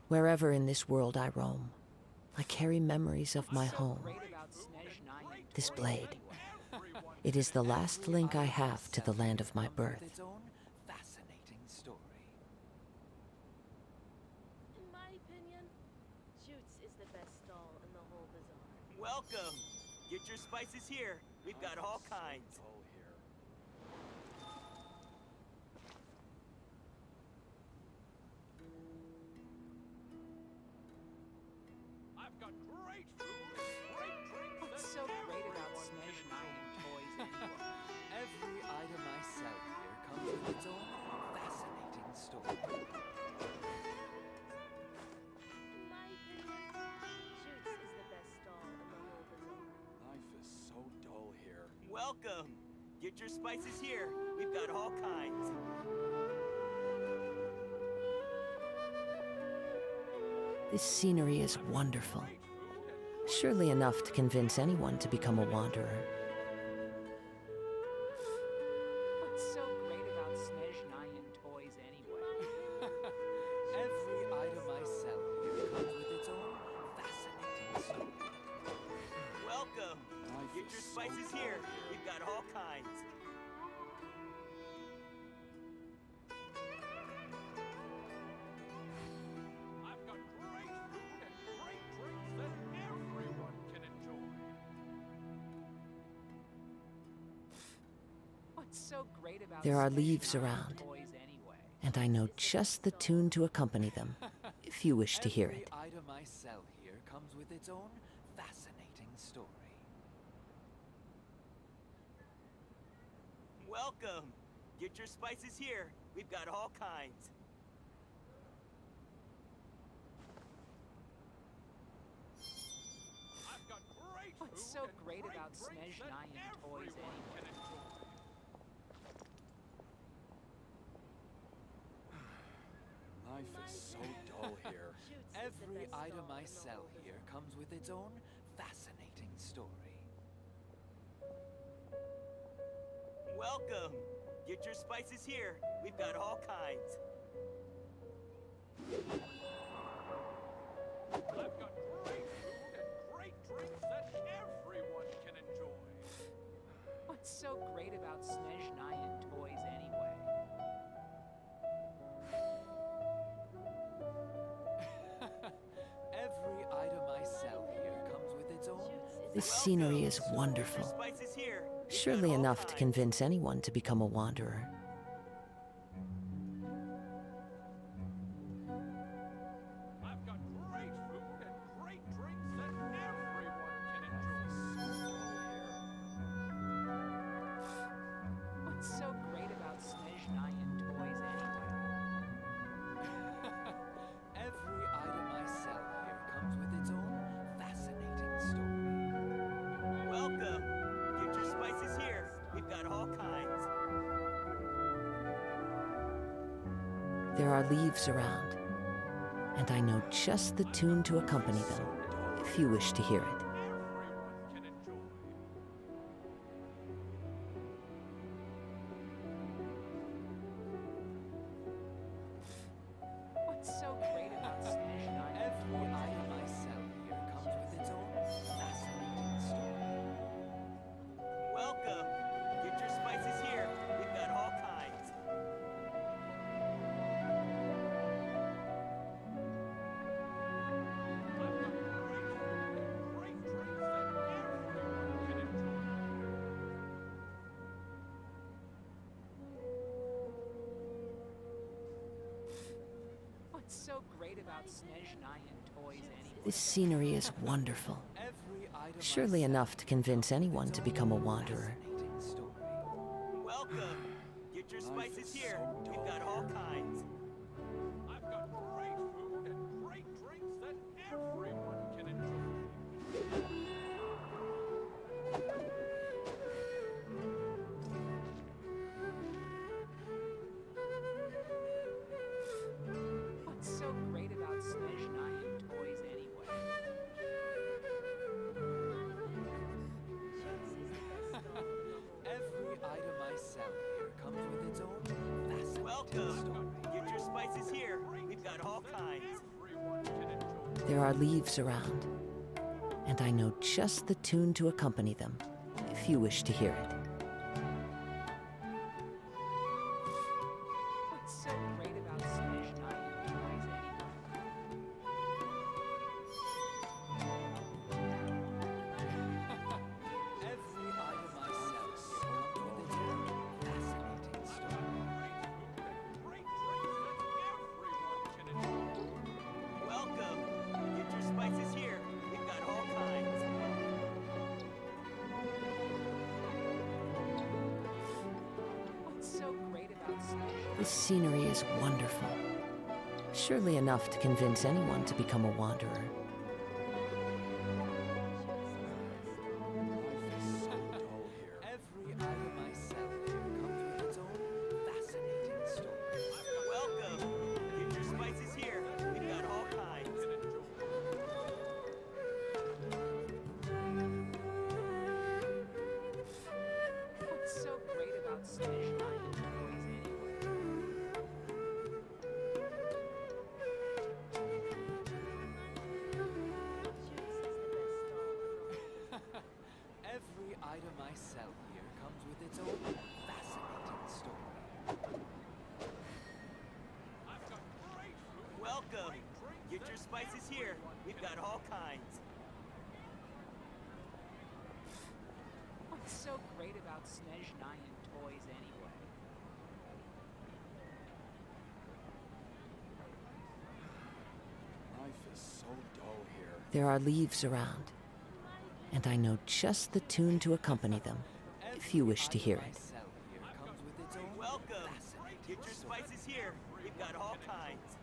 Wherever in this world I roam, I carry memories of my home. This blade. It is the last link I have to the land of my birth. Its own fascinating story. In my opinion, Jutes is the best stall in the whole bazaar. Welcome. Get your spices here. We've got all kinds. I've got great food and great drinks. What's so great about Snej Nyan Toys anyway? Every item I sell here comes with its own fascinating story. In my opinion, Jutes is the best stall in the whole bazaar. Life is so dull here. Welcome. Get your spices here. We've got all kinds. This scenery is wonderful. Surely enough to convince anyone to become a wanderer. What's so great about Snej Nyan Toys anyway? Every item I sell here comes with its own fascinating story. Welcome. Get your spices here. We've got all kinds. I've got great food and great drinks that everyone can enjoy. What's so great about There are Snej leaves Nyan around, Toys anyway? and I know just the tune to accompany them, if you wish to hear it. Every item I sell here comes with its own fascinating story. Welcome. Get your spices here. We've got all kinds. I've got great What's so great about Snej Nyan Toys anyway? Life is so dull here. Every item I sell here comes with its own fascinating story. Welcome. Get your spices here. We've got all kinds. I've got great food and great drinks that everyone can enjoy. What's so great about Snej Nyan Toys anyway? Every item I sell here comes with its own. This scenery is wonderful. Spices here. Surely enough to convince anyone to become a wanderer. I've got great food and great drinks that everyone can enjoy. What's so great about Snej Nyan Toys anyway? Every item I sell here comes with its own fascinating story. Welcome. Get your spices here. We've got all kinds. There are leaves around, and I know just the tune to accompany them, if you wish to hear it. What's so great about Snej Nyan? Every item I sell here comes with its own fascinating story. Welcome. Get your spices here. We've got all kinds. What's so great about Snej Nyan Toys anyway? This scenery is wonderful. Every item Surely enough to convince anyone to become a wanderer. Welcome. Get your spices here. We've got all kinds. I've got great food and great drinks that everyone can enjoy. What's so great about Snej Nyan Toys anyway? There are leaves around, and I know just the tune to accompany them, if you wish to hear it. What's so great about Smash 9 toys anyway? Every item I sell here comes with its own fascinating story. Welcome! Get your spices here. We've got all kinds. What's so great about Smash? This scenery is wonderful. Surely enough to convince anyone to become a wanderer. Every item I sell here comes with its own fascinating story. Welcome! Get your spices here. We've got all kinds. What's so great about Smash 9 toys anyway? Every item I sell here comes with its own fascinating story. Welcome! Get your spices here. We've got all kinds. What's so great about Snej 9 toys anyway? Life is so dull here. There are leaves around, and I know just the tune to accompany them, if you wish to hear it. Welcome! Get your spices here. We've got all kinds.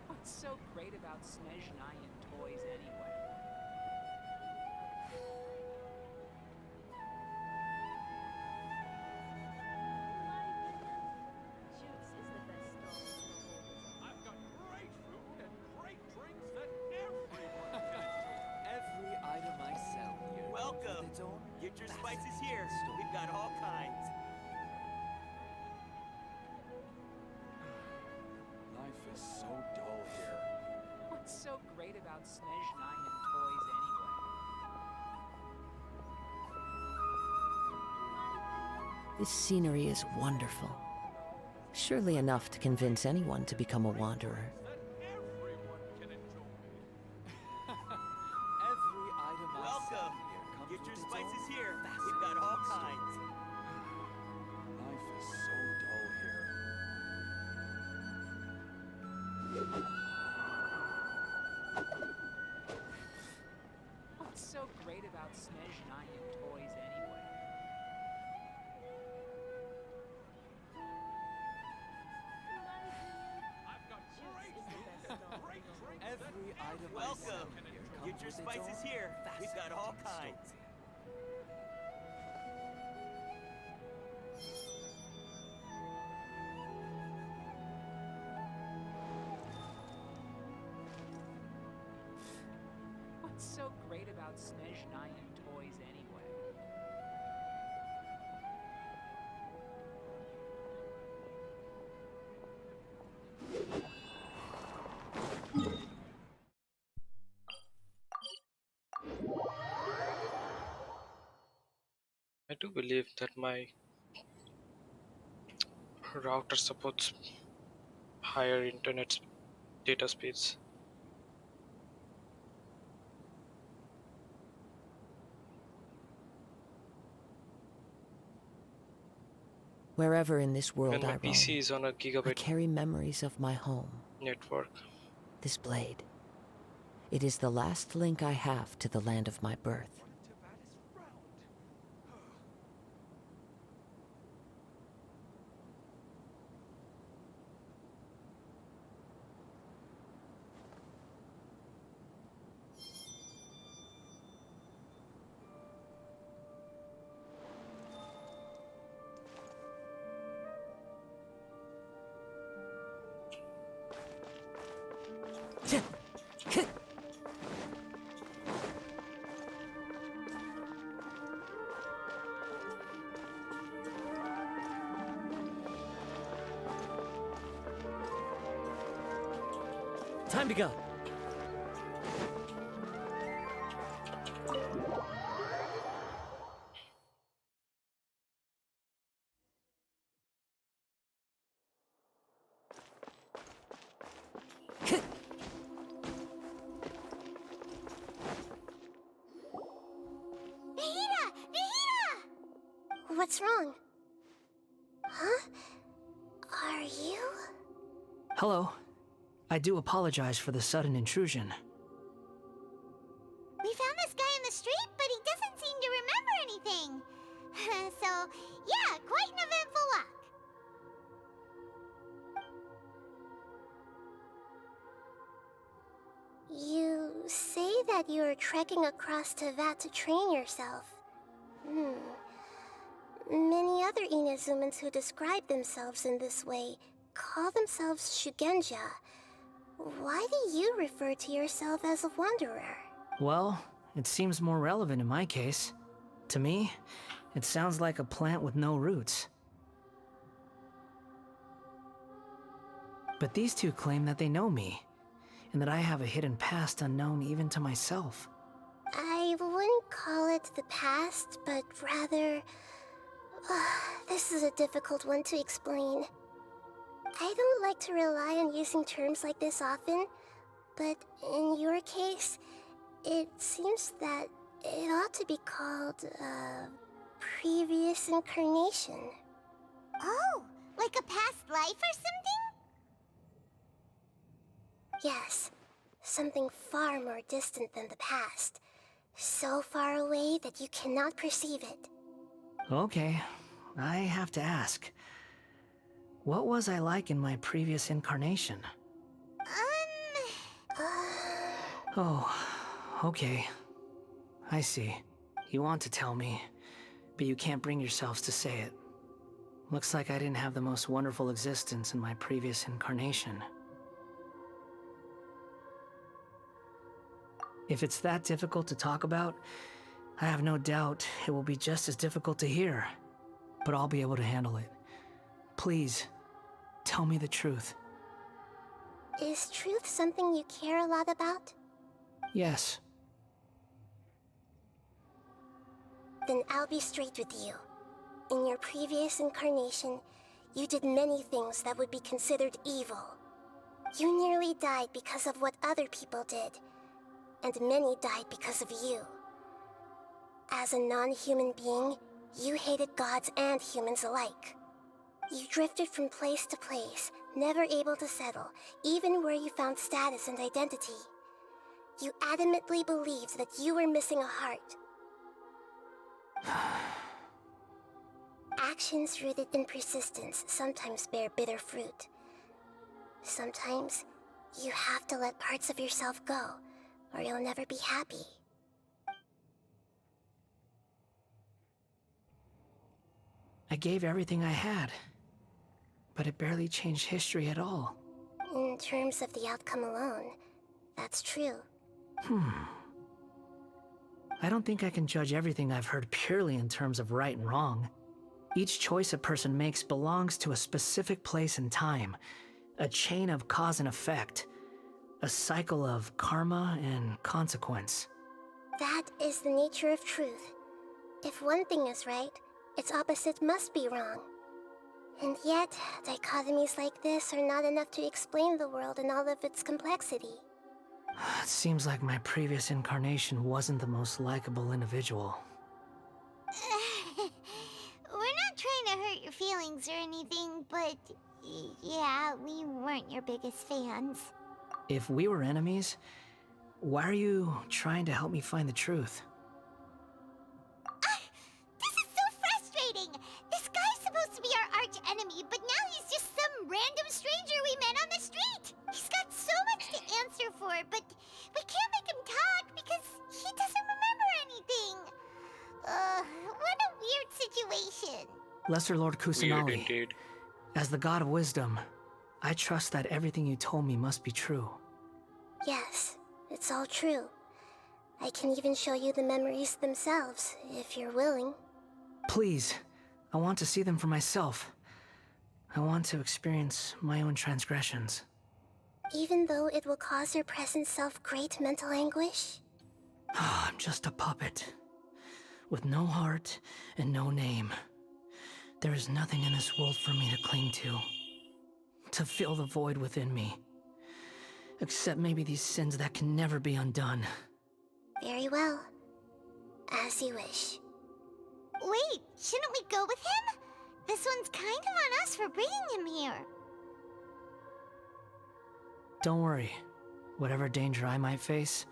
What's so great about Snej 9 toys anyway? Every item I sell here Welcome! comes with its own Get your spices fascinating here. story. We've got all kinds. Life is so dull here. What's so great about Snej 9 toys anyway? This scenery is wonderful. Surely enough to convince anyone to become a wanderer. Every item I sell Welcome! here comes Get with your its spices own here. We've got all kinds. Life is so dull here. What's so great about Snej 9 toys anyway? Every item I sell Welcome! here Get comes your with its spices own here. We've got all fascinating kinds. What's so great about Snej 9 toys anyway? I do believe that my router supports higher internet data speeds. Wherever in this When world my I roam, PC is on a I gigabit carry memories of my home. network. This blade. It is the last link I have to the land of my birth. Time to go. Nahida! Nahida! What's wrong? Huh? Are you? Hello. I do apologize for the sudden intrusion. We found this guy in the street, but he doesn't seem to remember anything. So, yeah, quite an eventful walk. You say that you are trekking across Teyvat to train yourself. Many other Inazumans who describe themselves in this way call themselves Shugenja. Why do you refer to yourself as a wanderer? Well, it seems more relevant in my case. To me, it sounds like a plant with no roots. But these two claim that they know me, and that I have a hidden past unknown even to myself. I wouldn't call it the past, but rather... this is a difficult one to explain. I don't like to rely on using terms like this often, but in your case, it seems that it ought to be called, previous incarnation. Oh, like a past life or something? Yes, something far more distant than the past. So far away that you cannot perceive it. Okay, I have to ask. What was I like in my previous incarnation? Oh, okay. I see. You want to tell me, but you can't bring yourselves to say it. Looks like I didn't have the most wonderful existence in my previous incarnation. If it's that difficult to talk about, I have no doubt it will be just as difficult to hear. But I'll be able to handle it. Please, tell me the truth. Is truth something you care a lot about? Yes. Then I'll be straight with you. In your previous incarnation, you did many things that would be considered evil. You nearly died because of what other people did, and many died because of you. As a non-human being, you hated gods and humans alike. You drifted from place to place, never able to settle, even where you found status and identity. You adamantly believed that you were missing a heart. Actions rooted in persistence sometimes bear bitter fruit. Sometimes, you have to let parts of yourself go, or you'll never be happy. I gave everything I had, but it barely changed history at all. In terms of the outcome alone, that's true. I don't think I can judge everything I've heard purely in terms of right and wrong. Each choice a person makes belongs to a specific place and time, a chain of cause and effect, a cycle of karma and consequence. That is the nature of truth. If one thing is right, its opposite must be wrong. And yet, dichotomies like this are not enough to explain the world in all of its complexity. It seems like my previous incarnation wasn't the most likable individual. We're not trying to hurt your feelings or anything, but yeah, we weren't your biggest fans. If we were enemies, why are you trying to help me find the truth? This is so frustrating! This guy's supposed to be our arch enemy, but now he's just some random stranger we met on the street! He's got so much to answer for, but we can't make him talk because he doesn't remember anything! What a weird situation. Lesser Lord Weird Kusanali, indeed. as the god of wisdom, I trust that everything you told me must be true. Yes, it's all true. I can even show you the memories themselves, if you're willing. Please, I want to see them for myself. I want to experience my own transgressions. Even though it will cause your present self great mental anguish? I'm just a puppet. With no heart and no name. There is nothing in this world for me to cling to fill the void within me. Except maybe these sins that can never be undone. Very well. As you wish. Wait, shouldn't we go with him? This one's kind of on us for bringing him here. Don't worry. Whatever danger I might face,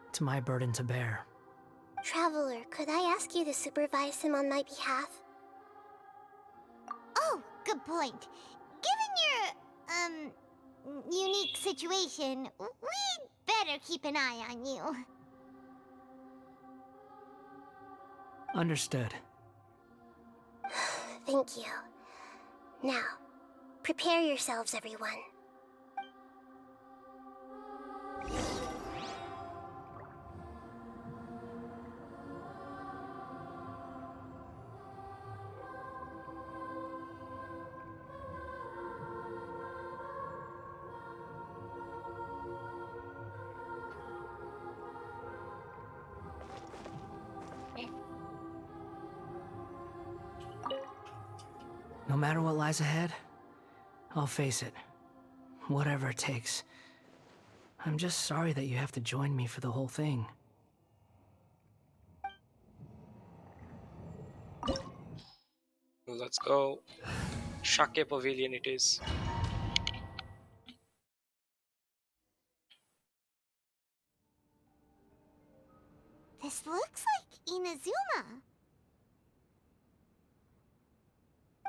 it's my burden to bear. Traveler, could I ask you to supervise him on my behalf? Oh, good point. Given your, unique situation, we'd better keep an eye on you. Understood. Thank you. Now, prepare yourselves, everyone. No matter what lies ahead, I'll face it. Whatever it takes. I'm just sorry that you have to join me for the whole thing. Let's go. Shake Pavilion it is. This looks like Inazuma.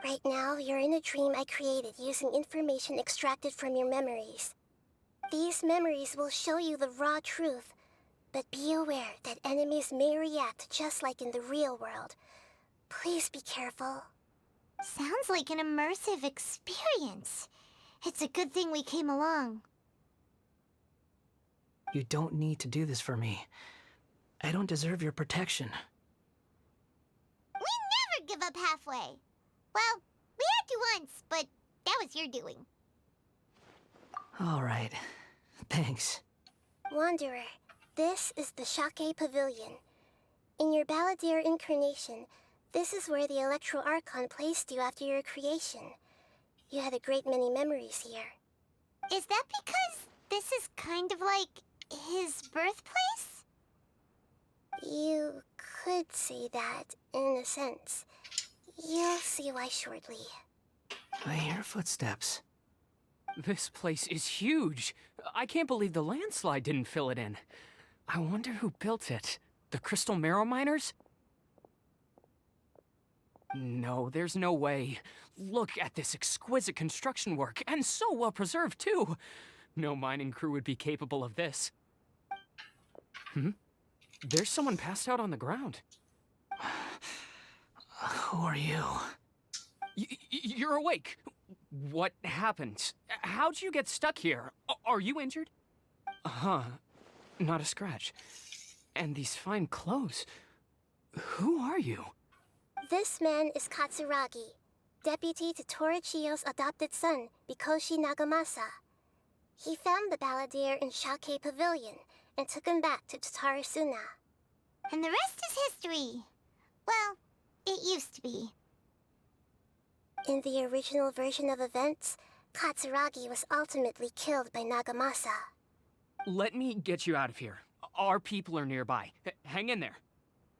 Right now, you're in a dream I created using information extracted from your memories. These memories will show you the raw truth, but be aware that enemies may react just like in the real world. Please be careful. Sounds like an immersive experience. It's a good thing we came along. You don't need to do this for me. I don't deserve your protection. We never give up halfway. Well, we had to once, but that was your doing. All right. Thanks. Wanderer, this is the Shake Pavilion. In your Balladeer incarnation, this is where the Electro Archon placed you after your creation. You had a great many memories here. Is that because this is kind of like his birthplace? You could say that, in a sense. You'll see why shortly. I hear footsteps. This place is huge. I can't believe the landslide didn't fill it in. I wonder who built it. The Crystal Marrow Miners? No, there's no way. Look at this exquisite construction work, and so well preserved, too. No mining crew would be capable of this. There's someone passed out on the ground. Who are you? You're awake. What happened? How'd you get stuck here? Are you injured? Huh. Not a scratch. And these fine clothes. Who are you? This man is Katsuragi, deputy to Torichiyo's adopted son, Mikoshi Nagamasa. He found the Balladeer in Shake Pavilion and took him back to Tatarasuna. And the rest is history. Well, it used to be. In the original version of events, Katsuragi was ultimately killed by Nagamasa. Let me get you out of here. Our people are nearby. Hang in there.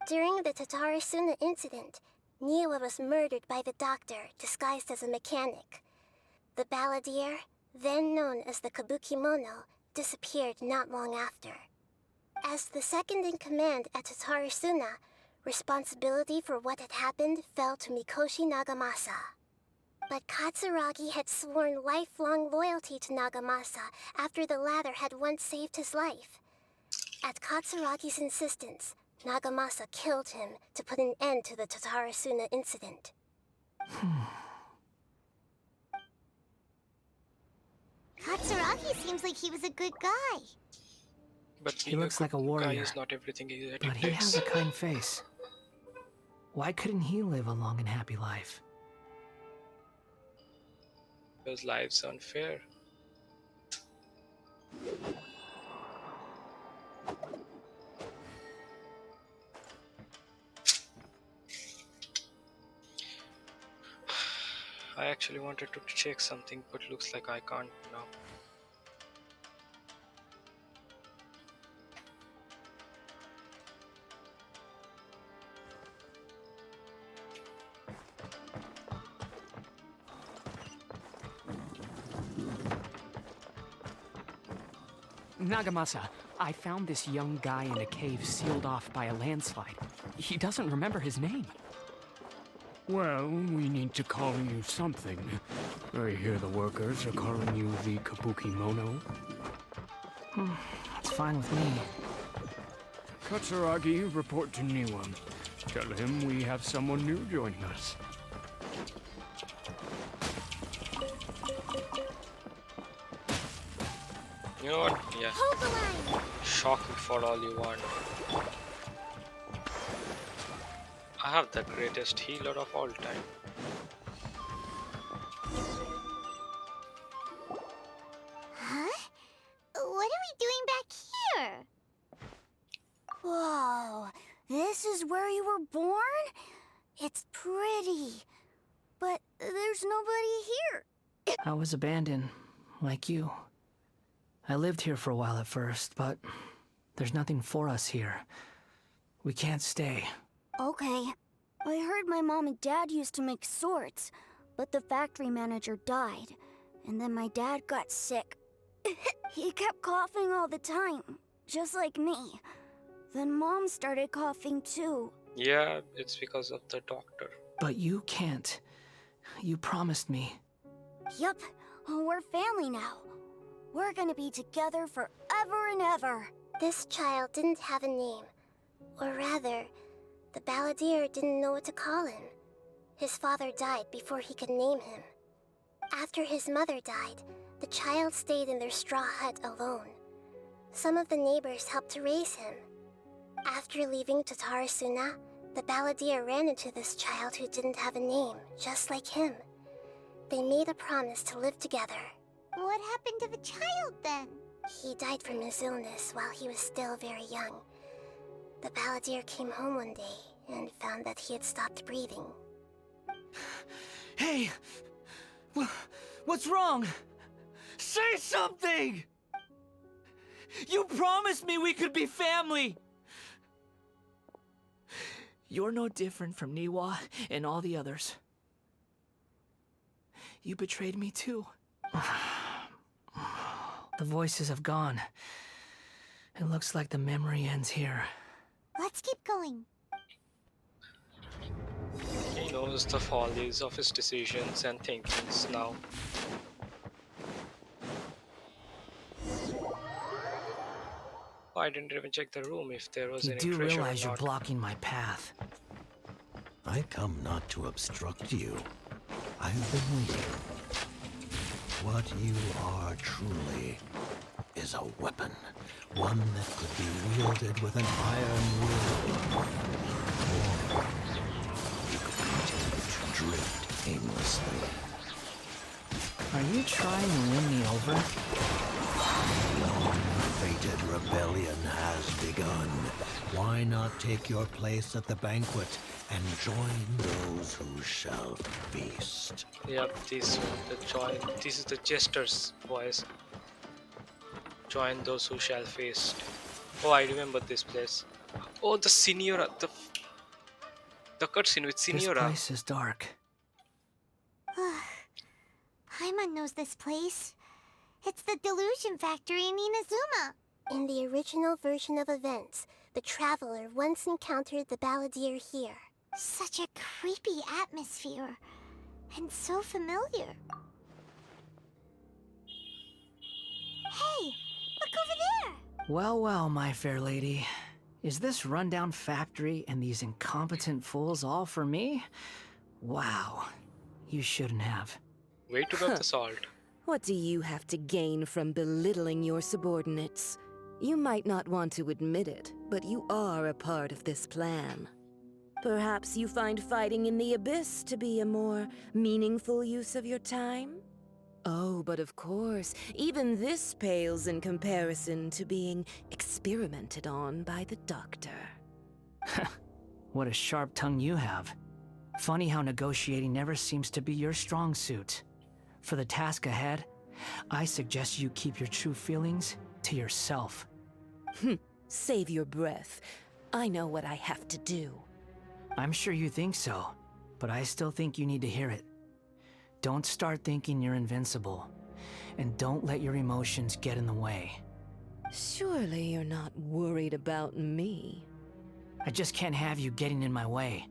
During the Tatarasuna incident, Niwa was murdered by the doctor disguised as a mechanic. The Balladeer, then known as the Kabukimono, disappeared not long after. As the second in command at Tatarasuna, responsibility for what had happened fell to Mikoshi Nagamasa. But Katsuragi had sworn lifelong loyalty to Nagamasa after the latter had once saved his life. At Katsuragi's insistence, Nagamasa killed him to put an end to the Tatarasuna incident. Katsuragi seems like he was a good guy. But He looks like a guy warrior, is not everything that but it he has takes. a kind face. Why couldn't he live a long and happy life? Those lives unfair. I actually wanted to check something, but looks like I can't now. Nagamasa, I found this young guy in a cave sealed off by a landslide. He doesn't remember his name. Well, we need to call you something. I hear the workers are calling you the Kabuki Mono. It's fine with me. Katsuragi, report to Niwa. Tell him we have someone new joining us. You know what? Yeah. Hold the line. Shock me for all you want. I have the greatest healer of all time. Huh? What are we doing back here? Whoa, this is where you were born? It's pretty, but there's nobody here. I was abandoned, like you. I lived here for a while at first, but there's nothing for us here. We can't stay. Okay. I heard my mom and dad used to make swords, but the factory manager died, and then my dad got sick. He kept coughing all the time, just like me. Then Mom started coughing too. Yeah, it's because of the doctor. But you can't. You promised me. Yup, we're family now. We're gonna be together forever and ever. This child didn't have a name. Or rather, the balladeer didn't know what to call him. His father died before he could name him. After his mother died, the child stayed in their straw hut alone. Some of the neighbors helped to raise him. After leaving Tatarasuna, the balladeer ran into this child who didn't have a name, just like him. They made a promise to live together. What happened to the child then? He died from his illness while he was still very young. The balladeer came home one day and found that he had stopped breathing. Hey! What's wrong? Say something! You promised me we could be family! You're no different from Niwa and all the others. You betrayed me too. The voices have gone. It looks like the memory ends here. Let's keep going. He knows the follies of his decisions and thinkings now. I didn't even check the room if there was You any do treasure realize or you're not. blocking my path. I come not to obstruct you. I've been waiting. What you are truly is a weapon. One that could be wielded with an iron will. Or you could continue to drift aimlessly. Are you trying to win me over? The long-fated rebellion has begun. Why not take your place at the banquet and join those who shall feast? Yep, this is the jester's voice. Join those who shall feast. Oh, I remember this place. Oh, the Signora, the cutscene with Signora. This place is dark. Paimon knows this place. It's the Delusion Factory in Inazuma. In the original version of events, the Traveler once encountered the balladeer here. Such a creepy atmosphere. And so familiar. Hey, look over there! Well, well, my fair lady. Is this rundown factory and these incompetent fools all for me? Wow. You shouldn't have. Way to go, the salt. What do you have to gain from belittling your subordinates? You might not want to admit it, but you are a part of this plan. Perhaps you find fighting in the Abyss to be a more meaningful use of your time? Oh, but of course, even this pales in comparison to being experimented on by the doctor. What a sharp tongue you have. Funny how negotiating never seems to be your strong suit. For the task ahead, I suggest you keep your true feelings to yourself. Save your breath. I know what I have to do. I'm sure you think so, but I still think you need to hear it. Don't start thinking you're invincible, and don't let your emotions get in the way. Surely you're not worried about me. I just can't have you getting in my way.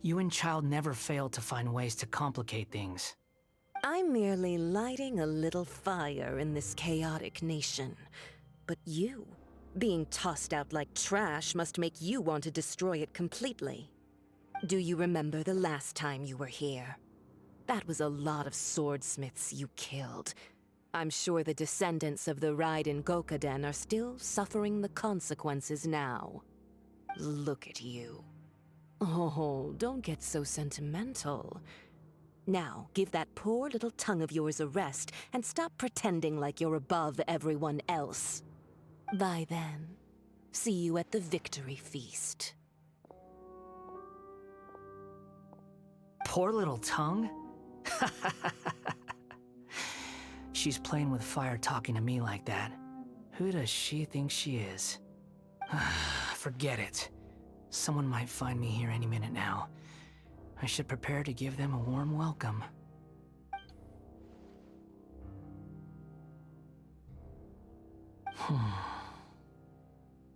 You and Child never fail to find ways to complicate things. I'm merely lighting a little fire in this chaotic nation. But you, being tossed out like trash, must make you want to destroy it completely. Do you remember the last time you were here? That was a lot of swordsmiths you killed. I'm sure the descendants of the Raiden Gokaden are still suffering the consequences now. Look at you. Oh, don't get so sentimental. Now, give that poor little tongue of yours a rest and stop pretending like you're above everyone else. Bye then. See you at the victory feast. Poor little tongue? She's playing with fire talking to me like that. Who does she think she is? Forget it. Someone might find me here any minute now. I should prepare to give them a warm welcome.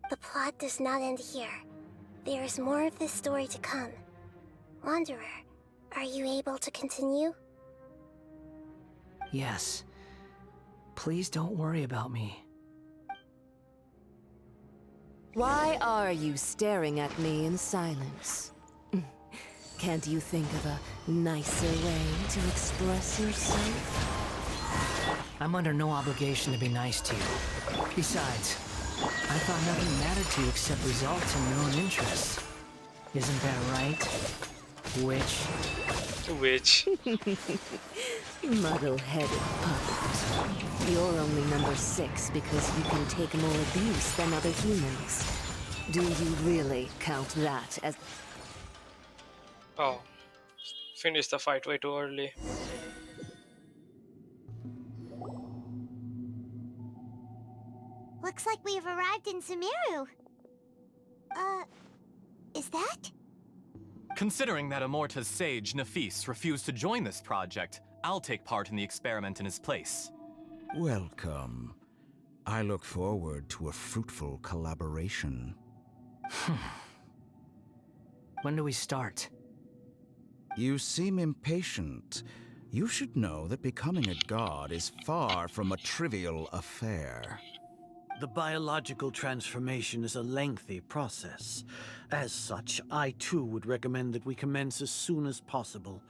The plot does not end here. There is more of this story to come. Wanderer, are you able to continue? Yes. Please don't worry about me. Why are you staring at me in silence? Can't you think of a nicer way to express yourself? I'm under no obligation to be nice to you. Besides, I thought nothing mattered to you except results and your own interests. Isn't that right? Witch? Muddle-headed puppet. You're only number 6 because you can take more abuse than other humans. Do you really count that as... Oh, finished the fight way too early. Looks like we've arrived in Sumeru. Is that? Considering that Amorta's sage, Nafis, refused to join this project, I'll take part in the experiment in his place. Welcome. I look forward to a fruitful collaboration. When do we start? You seem impatient. You should know that becoming a god is far from a trivial affair. The biological transformation is a lengthy process. As such, I too would recommend that we commence as soon as possible.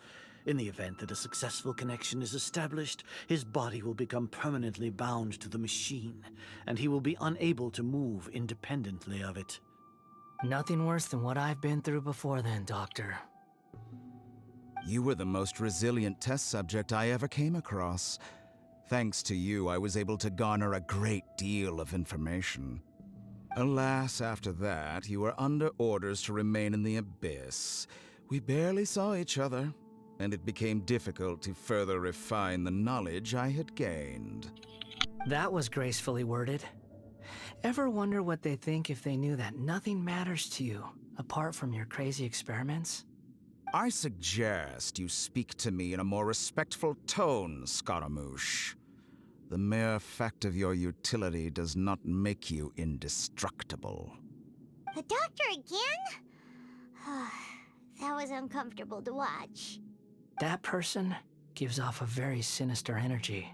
In the event that a successful connection is established, his body will become permanently bound to the machine, and he will be unable to move independently of it. Nothing worse than what I've been through before then, Doctor. You were the most resilient test subject I ever came across. Thanks to you, I was able to garner a great deal of information. Alas, after that, you were under orders to remain in the Abyss. We barely saw each other, and it became difficult to further refine the knowledge I had gained. That was gracefully worded. Ever wonder what they think if they knew that nothing matters to you, apart from your crazy experiments? I suggest you speak to me in a more respectful tone, Scaramouche. The mere fact of your utility does not make you indestructible. The doctor again? That was uncomfortable to watch. That person gives off a very sinister energy.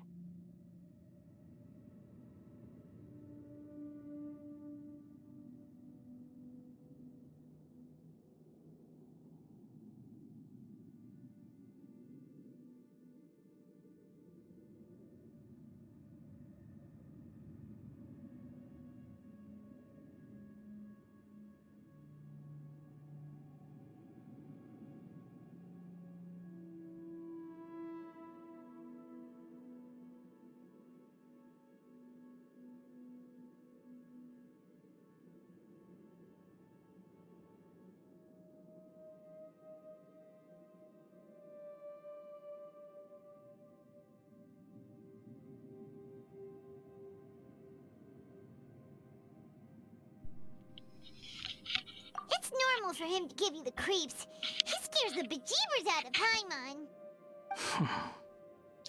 normal for him to give you the creeps. He scares the bejeebers out of Paimon.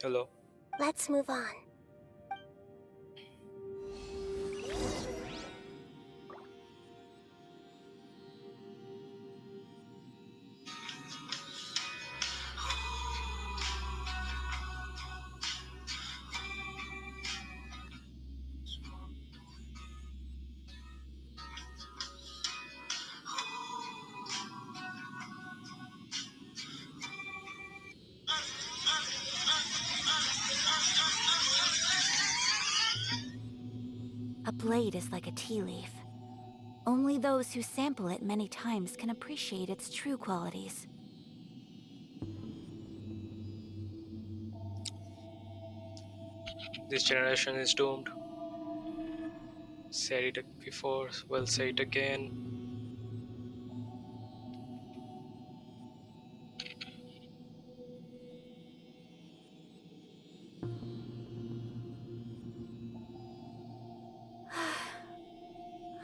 Hello. Let's move on. A blade is like a tea leaf. Only those who sample it many times can appreciate its true qualities. This generation is doomed. Said it before, will say it again.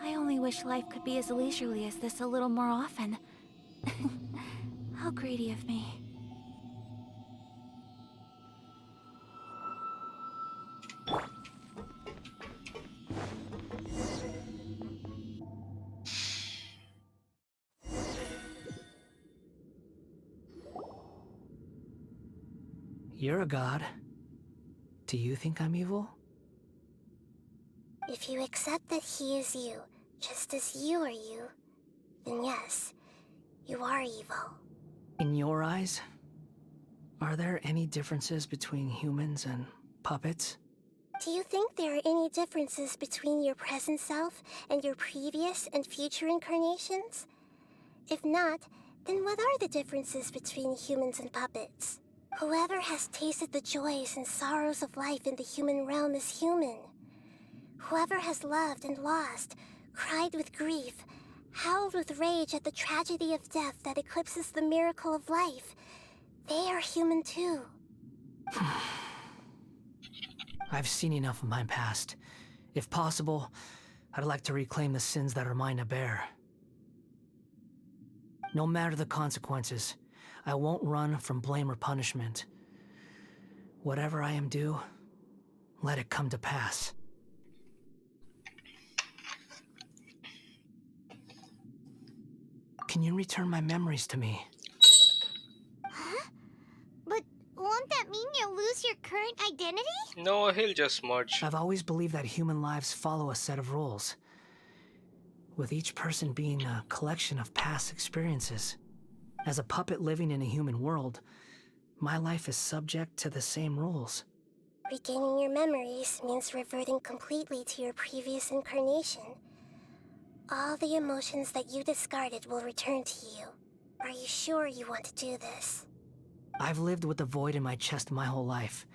I only wish life could be as leisurely as this a little more often. How greedy of me. You're a god. Do you think I'm evil? If you accept that he is you, just as you are you, then yes, you are evil. In your eyes, are there any differences between humans and puppets? Do you think there are any differences between your present self and your previous and future incarnations? If not, then what are the differences between humans and puppets? Whoever has tasted the joys and sorrows of life in the human realm is human. Whoever has loved and lost, cried with grief, howled with rage at the tragedy of death that eclipses the miracle of life, they are human too. I've seen enough of my past. If possible, I'd like to reclaim the sins that are mine to bear. No matter the consequences, I won't run from blame or punishment. Whatever I am due, let it come to pass. Can you return my memories to me? Huh? But won't that mean you'll lose your current identity? No, he'll just merge. I've always believed that human lives follow a set of rules, with each person being a collection of past experiences. As a puppet living in a human world, my life is subject to the same rules. Regaining your memories means reverting completely to your previous incarnation. All the emotions that you discarded will return to you. Are you sure you want to do this? I've lived with the void in my chest my whole life.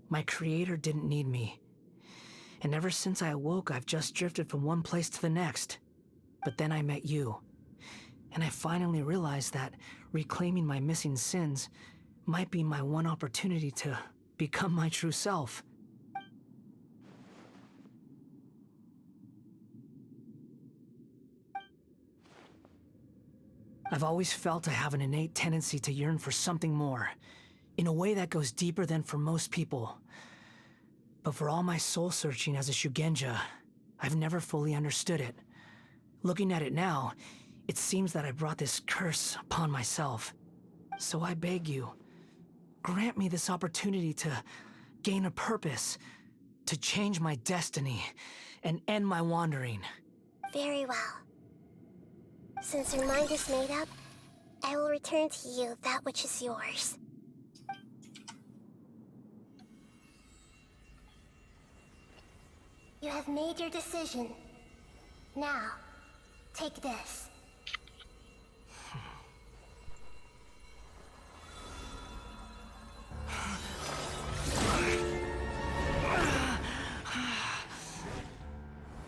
My creator didn't need me. And ever since I awoke, I've just drifted from one place to the next. But then I met you. And I finally realized that reclaiming my missing sins might be my one opportunity to become my true self. I've always felt I have an innate tendency to yearn for something more, in a way that goes deeper than for most people. But for all my soul-searching as a Shugenja, I've never fully understood it. Looking at it now, it seems that I brought this curse upon myself. So I beg you, grant me this opportunity to gain a purpose, to change my destiny, and end my wandering. Very well. Since your mind is made up, I will return to you that which is yours. You have made your decision. Now, take this.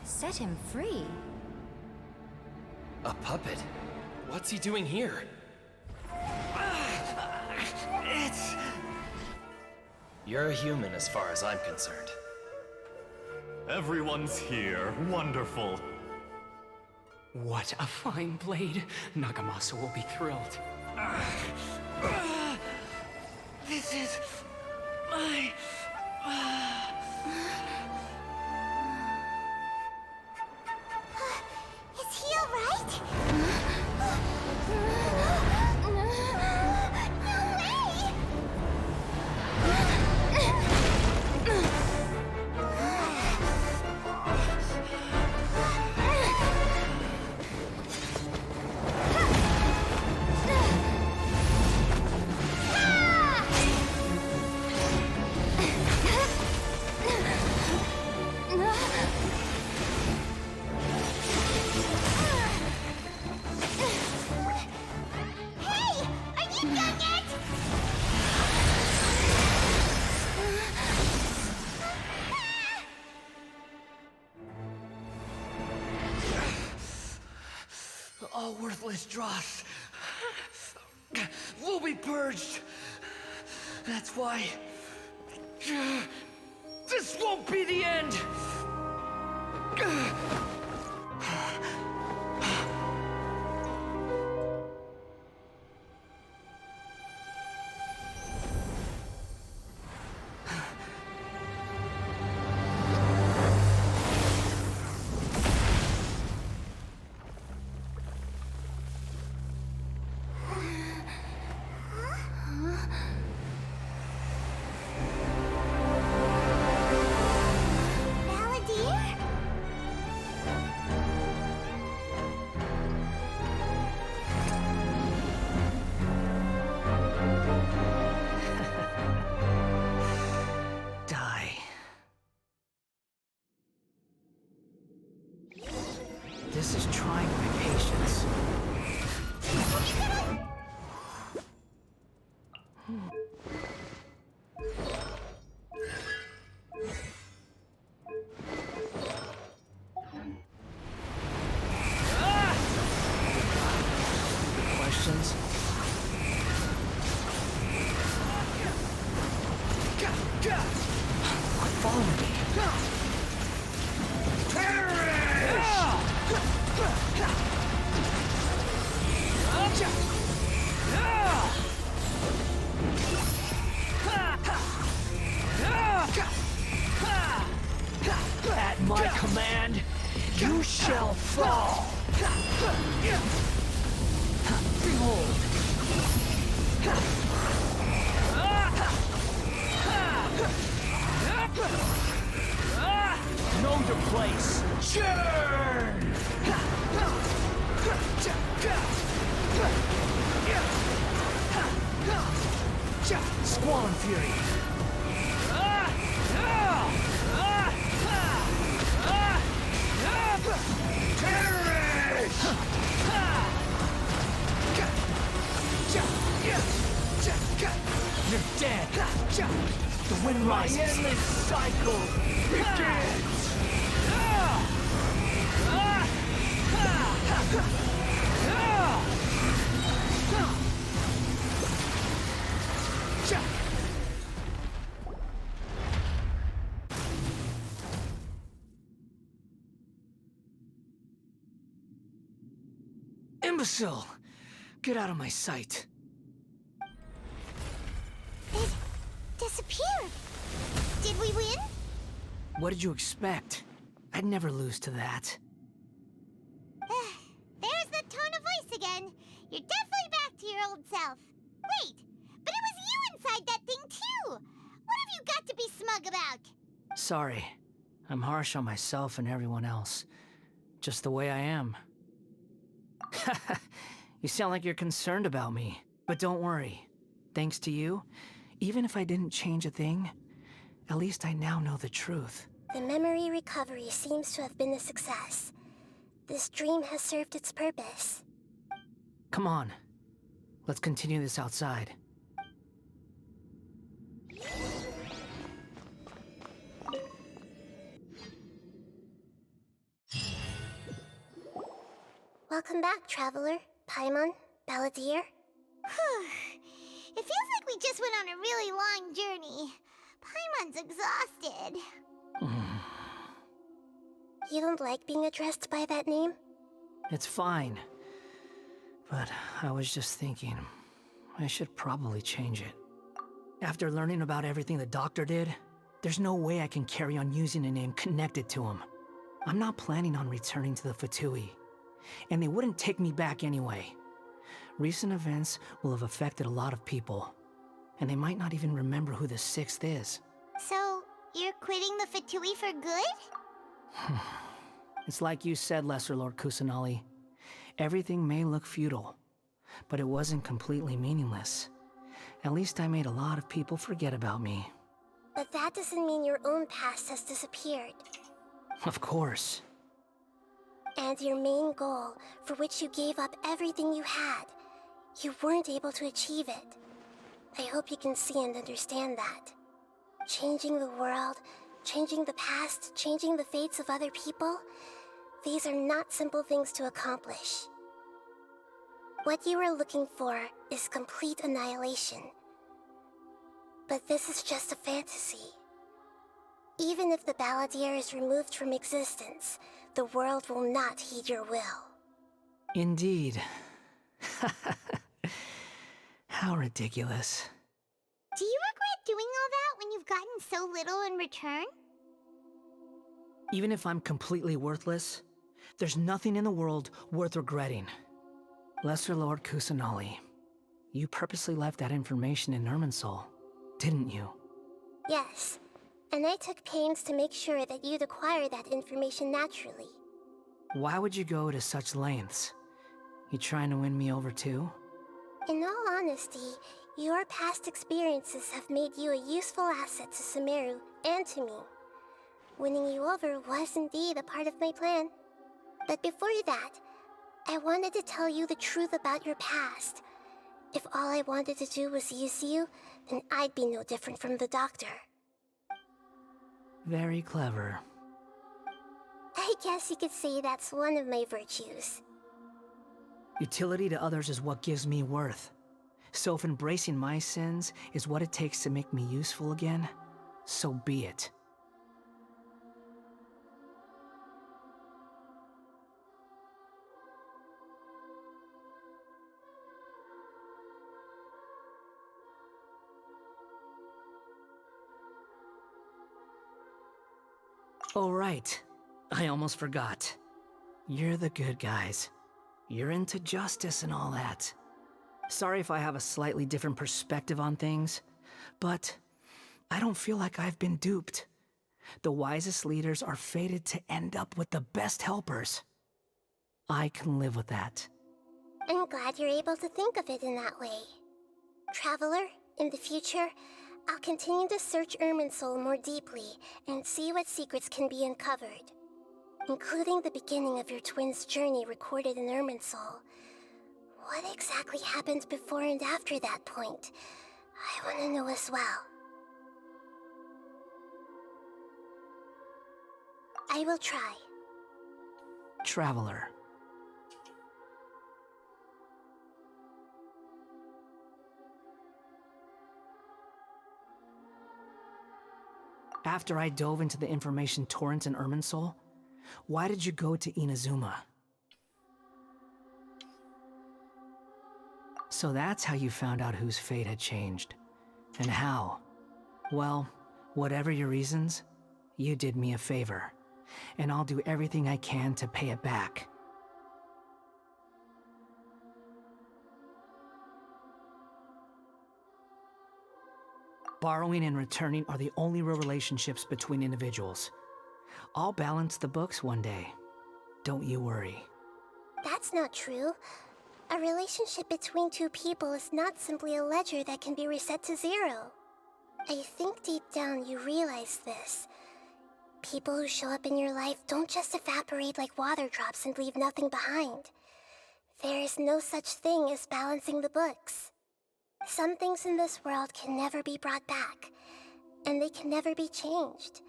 Set him free? A puppet? What's he doing here? You're a human as far as I'm concerned. Everyone's here. Wonderful. What a fine blade. Nagamasa will be thrilled. This is my... Is he alright? All worthless dross will be purged. That's why this won't be the end. This is trying my patience. Questions? Quit following me. At my command, you shall fall. Behold. Know your place. Churn! Squall and Fury. You're dead. The wind rises. My endless cycle begins. Imbecile! Get out of my sight. It disappeared. Did we win? What did you expect? I'd never lose to that. There's the tone of voice again. You're definitely back to your old self. Wait, but it was you inside that thing too. What have you got to be smug about? Sorry. I'm harsh on myself and everyone else. Just the way I am. You sound like you're concerned about me. But don't worry. Thanks to you, even if I didn't change a thing, at least I now know the truth. The memory recovery seems to have been a success. This dream has served its purpose. Come on. Let's continue this outside. Welcome back, Traveler, Paimon, Balladeer. It feels like we just went on a really long journey. Paimon's exhausted. You don't like being addressed by that name? It's fine. But I was just thinking, I should probably change it. After learning about everything the doctor did, there's no way I can carry on using a name connected to him. I'm not planning on returning to the Fatui, and they wouldn't take me back anyway. Recent events will have affected a lot of people, and they might not even remember who the 6th is. So, you're quitting the Fatui for good? It's like you said, Lesser Lord Kusanali. Everything may look futile, but it wasn't completely meaningless. At least I made a lot of people forget about me. But that doesn't mean your own past has disappeared. Of course. And your main goal, for which you gave up everything you had, you weren't able to achieve it. I hope you can see and understand that. Changing the world, changing the past, changing the fates of other people, these are not simple things to accomplish. What you are looking for is complete annihilation. But this is just a fantasy. Even if the Balladeer is removed from existence, the world will not heed your will. Indeed. How ridiculous. Do you regret doing all that when you've gotten so little in return? Even if I'm completely worthless, there's nothing in the world worth regretting. Lesser Lord Kusanali, you purposely left that information in Irminsul, didn't you? Yes, and I took pains to make sure that you'd acquire that information naturally. Why would you go to such lengths? You trying to win me over too? In all honesty, your past experiences have made you a useful asset to Sumeru and to me. Winning you over was indeed a part of my plan. But before that, I wanted to tell you the truth about your past. If all I wanted to do was use you, then I'd be no different from the doctor. Very clever. I guess you could say that's one of my virtues. Utility to others is what gives me worth. So if embracing my sins is what it takes to make me useful again, so be it. Oh right, I almost forgot. You're the good guys. You're into justice and all that. Sorry if I have a slightly different perspective on things, but I don't feel like I've been duped. The wisest leaders are fated to end up with the best helpers. I can live with that. I'm glad you're able to think of it in that way. Traveler, in the future, I'll continue to search Irminsul more deeply and see what secrets can be uncovered, including the beginning of your twins' journey recorded in Irminsul. What exactly happened before and after that point? I want to know as well. I will try. Traveler. After I dove into the information torrent in Irminsul, why did you go to Inazuma? So that's how you found out whose fate had changed. And how? Well, whatever your reasons, you did me a favor. And I'll do everything I can to pay it back. Borrowing and returning are the only real relationships between individuals. I'll balance the books one day. Don't you worry. That's not true. A relationship between two people is not simply a ledger that can be reset to zero. I think deep down you realize this. People who show up in your life don't just evaporate like water drops and leave nothing behind. There is no such thing as balancing the books. Some things in this world can never be brought back, and they can never be changed,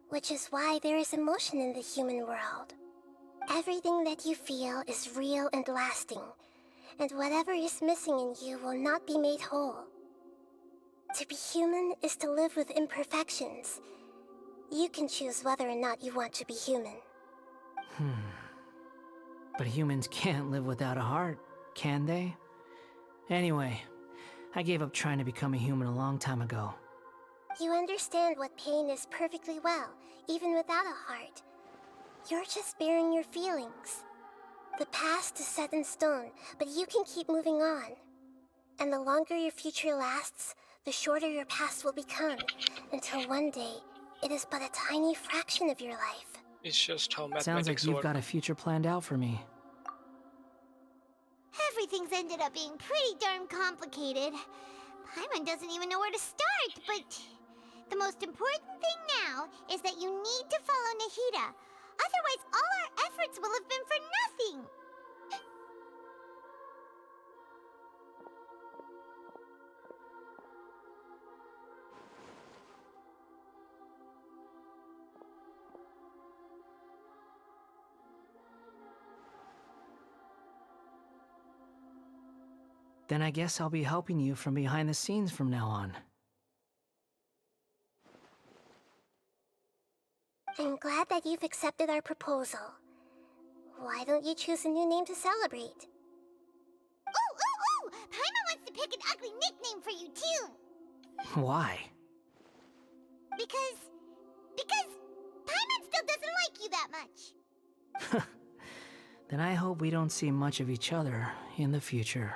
which is why there is emotion in the human world. Everything that you feel is real and lasting, and whatever is missing in you will not be made whole. To be human is to live with imperfections. You can choose whether or not you want to be human. But humans can't live without a heart, can they? Anyway, I gave up trying to become a human a long time ago. You understand what pain is perfectly well, even without a heart. You're just bearing your feelings. The past is set in stone, but you can keep moving on. And the longer your future lasts, the shorter your past will become, until one day, it is but a tiny fraction of your life. It's just how Sounds like mathematics you've work. got a future planned out for me. Everything's ended up being pretty darn complicated. Paimon doesn't even know where to start, but the most important thing now is that you need to follow Nahida. Otherwise, all our efforts will have been for nothing. Then I guess I'll be helping you from behind the scenes from now on. I'm glad that you've accepted our proposal. Why don't you choose a new name to celebrate? Ooh! Paimon wants to pick an ugly nickname for you, too. Why? Because Paimon still doesn't like you that much. Then I hope we don't see much of each other in the future.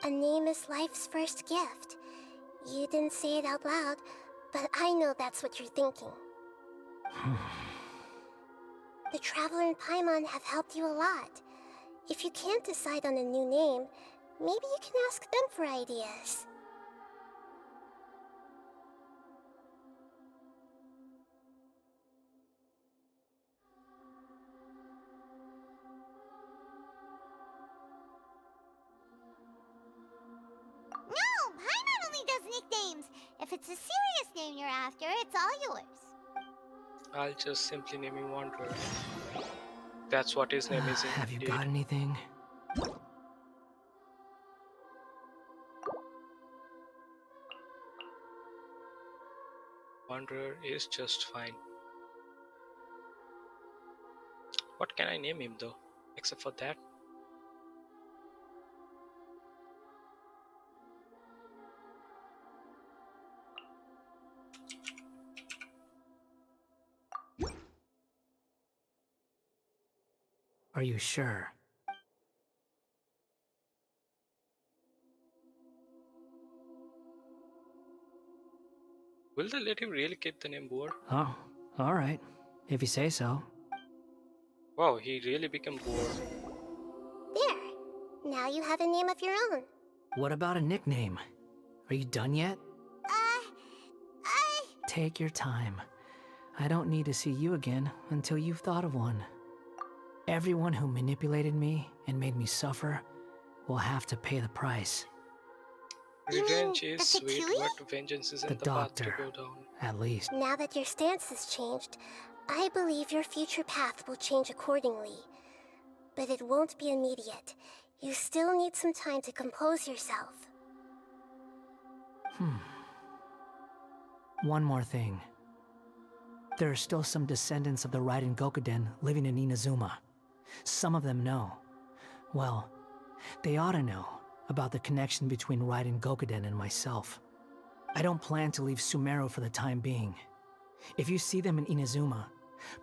A name is life's first gift. You didn't say it out loud, but I know that's what you're thinking. The Traveler and Paimon have helped you a lot. If you can't decide on a new name, maybe you can ask them for ideas. No, Paimon only does nicknames. If it's a serious name you're after, it's all yours. I'll just simply name him Wanderer. That's what his name is Have you indeed. got anything? Wanderer is just fine. What can I name him though, except for that? Are you sure? Will they let him really keep the name Boar? Oh, alright. If you say so. Wow, he really became Boar. There! Now you have a name of your own. What about a nickname? Are you done yet? Take your time. I don't need to see you again until you've thought of one. Everyone who manipulated me and made me suffer will have to pay the price. Revenge is sweet, but vengeance isn't the path to go down. At least. Now that your stance has changed, I believe your future path will change accordingly. But it won't be immediate. You still need some time to compose yourself. One more thing. There are still some descendants of the Raiden Gokuden living in Inazuma. Some of them know. Well, they ought to know about the connection between Raiden Gokuden and myself. I don't plan to leave Sumeru for the time being. If you see them in Inazuma,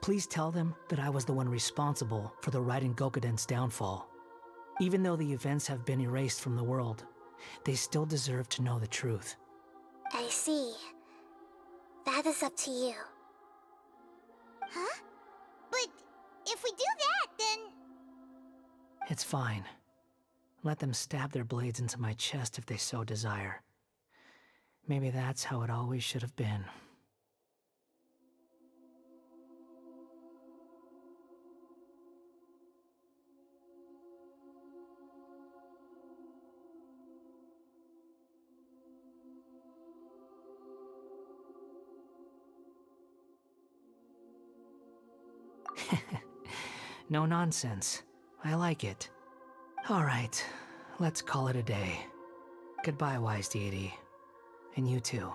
please tell them that I was the one responsible for the Raiden Gokuden's downfall. Even though the events have been erased from the world, they still deserve to know the truth. I see. That is up to you. Huh? But if we do that, then... It's fine. Let them stab their blades into my chest if they so desire. Maybe that's how it always should have been. No nonsense. I like it. All right, let's call it a day. Goodbye, wise deity. And you too.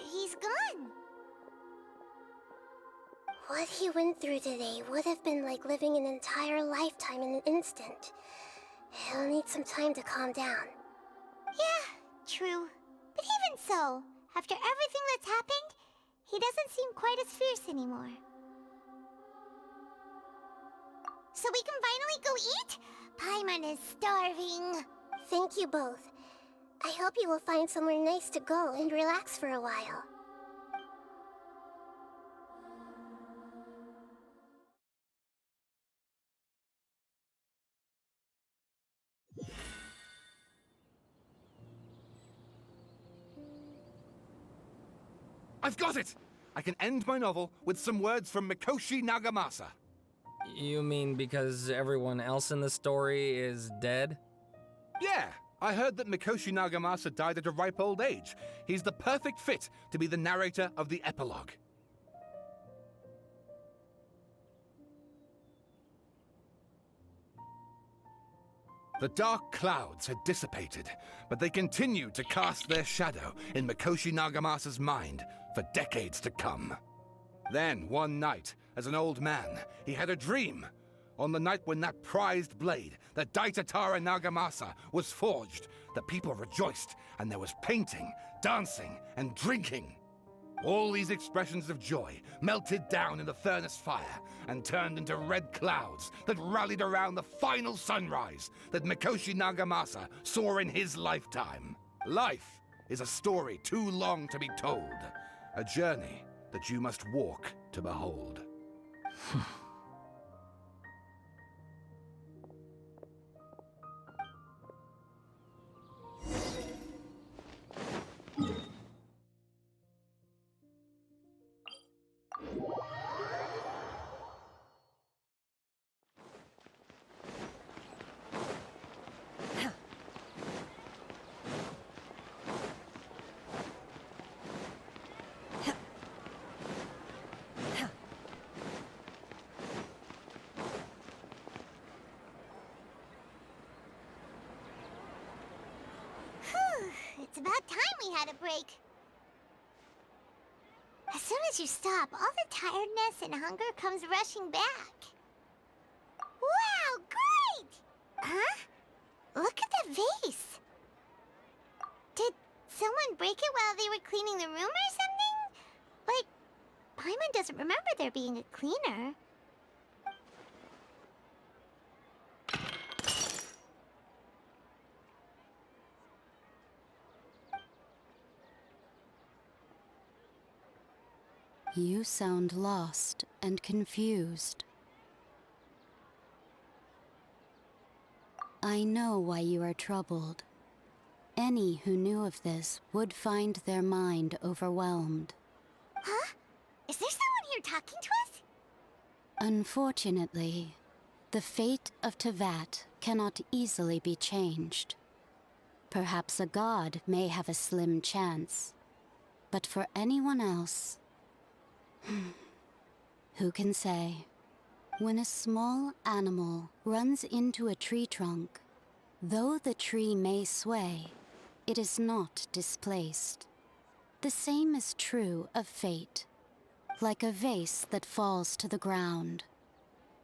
He's gone. What he went through today would have been like living an entire lifetime in an instant. He'll need some time to calm down. Yeah, true. But even so, after everything that's happened, he doesn't seem quite as fierce anymore. So we can finally go eat? Paimon is starving. Thank you both. I hope you will find somewhere nice to go and relax for a while. I've got it! I can end my novel with some words from Mikoshi Nagamasa. You mean because everyone else in the story is dead? Yeah, I heard that Mikoshi Nagamasa died at a ripe old age. He's the perfect fit to be the narrator of the epilogue. The dark clouds had dissipated, but they continued to cast their shadow in Mikoshi Nagamasa's mind for decades to come. Then, one night, as an old man, he had a dream. On the night when that prized blade, the Daitatara Nagamasa, was forged, the people rejoiced, and there was painting, dancing, and drinking. All these expressions of joy melted down in the furnace fire and turned into red clouds that rallied around the final sunrise that Mikoshi Nagamasa saw in his lifetime. Life is a story too long to be told, a journey that you must walk to behold. It's about time we had a break. As soon as you stop, all the tiredness and hunger comes rushing back. Wow, great! Huh? Look at the vase. Did someone break it while they were cleaning the room or something? Like, Paimon doesn't remember there being a cleaner. You sound lost and confused. I know why you are troubled. Any who knew of this would find their mind overwhelmed. Huh? Is there someone here talking to us? Unfortunately, the fate of Tevat cannot easily be changed. Perhaps a god may have a slim chance, but for anyone else, who can say? When a small animal runs into a tree trunk, though the tree may sway, it is not displaced. The same is true of fate, like a vase that falls to the ground.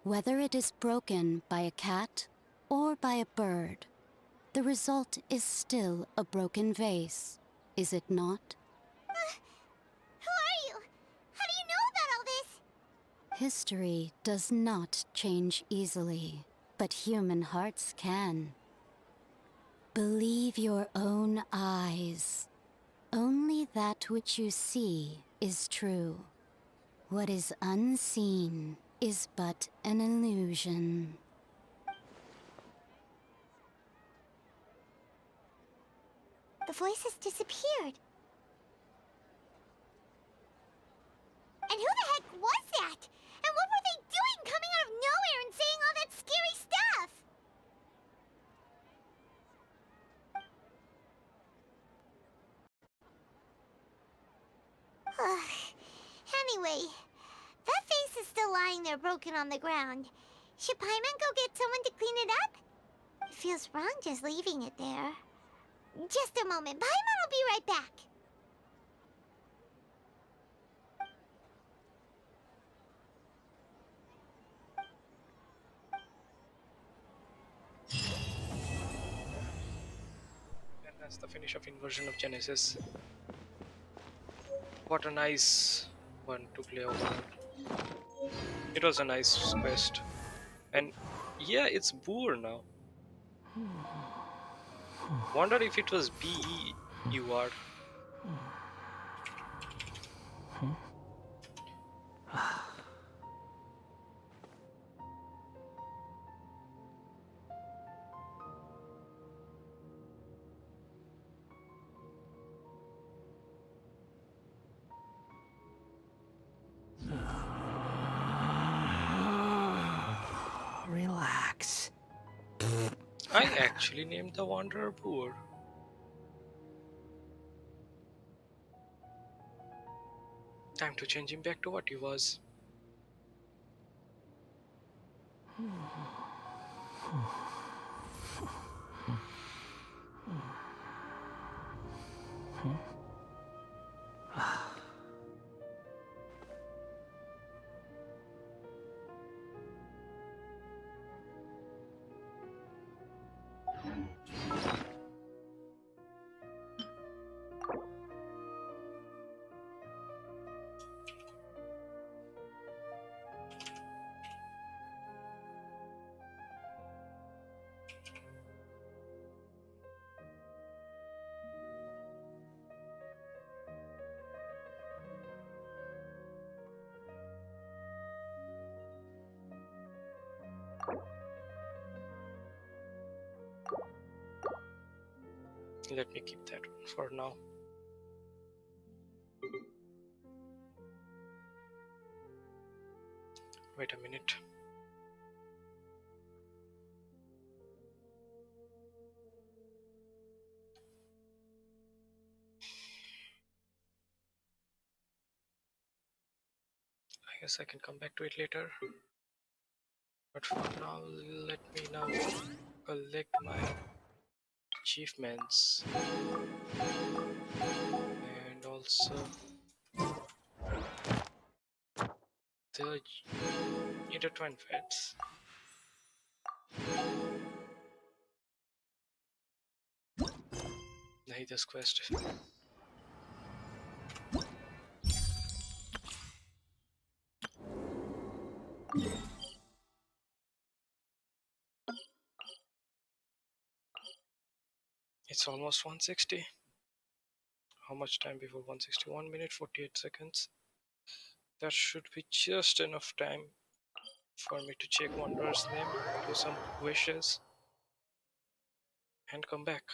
Whether it is broken by a cat or by a bird, the result is still a broken vase, is it not? Who are you? How do you know about all this? History does not change easily, but human hearts can. Believe your own eyes. Only that which you see is true. What is unseen is but an illusion. The voice has disappeared. And who the heck was that? And what were they doing coming out of nowhere and saying all that scary stuff? Anyway, that vase is still lying there broken on the ground. Should Paimon go get someone to clean it up? It feels wrong just leaving it there. Just a moment. Paimon will be right back. That's the finish of Inversion of Genesis. What a nice one to play over. It was a nice quest. And yeah, it's Boer now. Wonder if it was B-E-U-R. Relax. I actually named the Wanderer Boer. Time to change him back to what he was. Let me keep that one for now. Wait a minute. I guess I can come back to it later. But for now, let me now collect my achievements. And also the intertwined threads. This quest. It's almost 160. How much time before 161 minute 48 seconds? That should be just enough time for me to check Wanderer's name, do some wishes, and come back.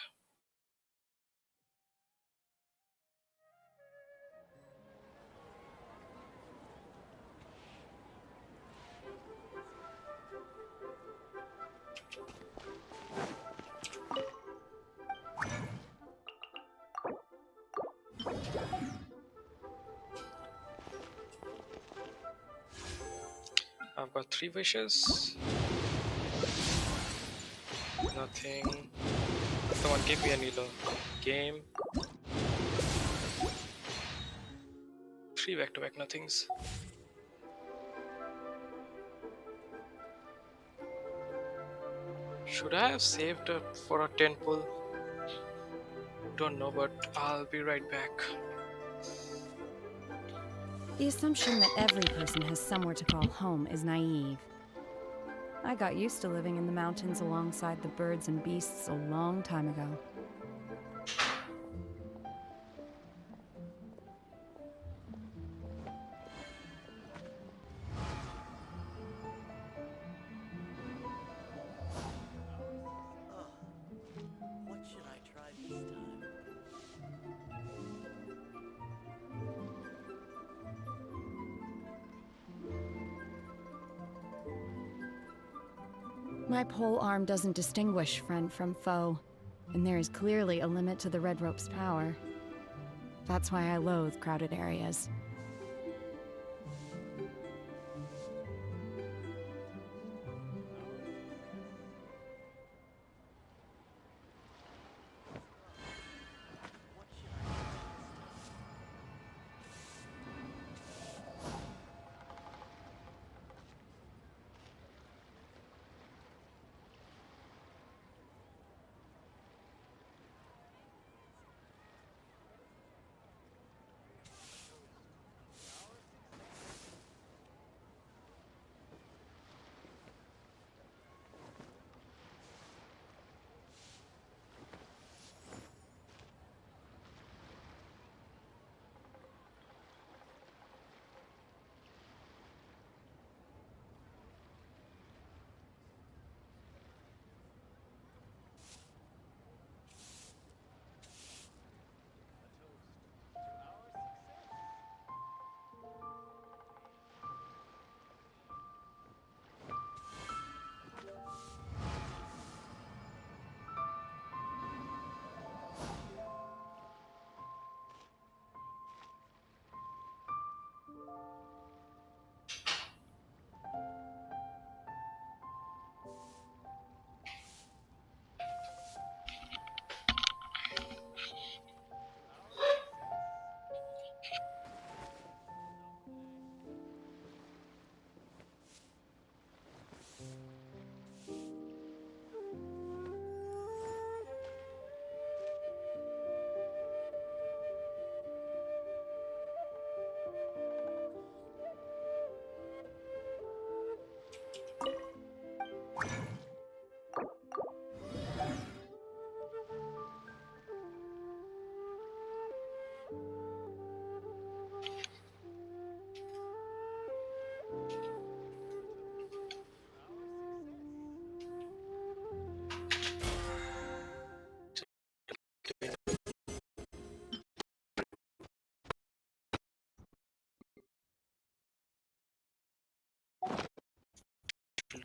I've got 3 wishes. Nothing. Come on, give me an elo. Game. 3 back-to-back nothings. Should I have saved up for a 10 pull? Don't know, but I'll be right back. The assumption that every person has somewhere to call home is naive. I got used to living in the mountains alongside the birds and beasts a long time ago. What should I try this time? My pole arm doesn't distinguish friend from foe, and there is clearly a limit to the red rope's power. That's why I loathe crowded areas.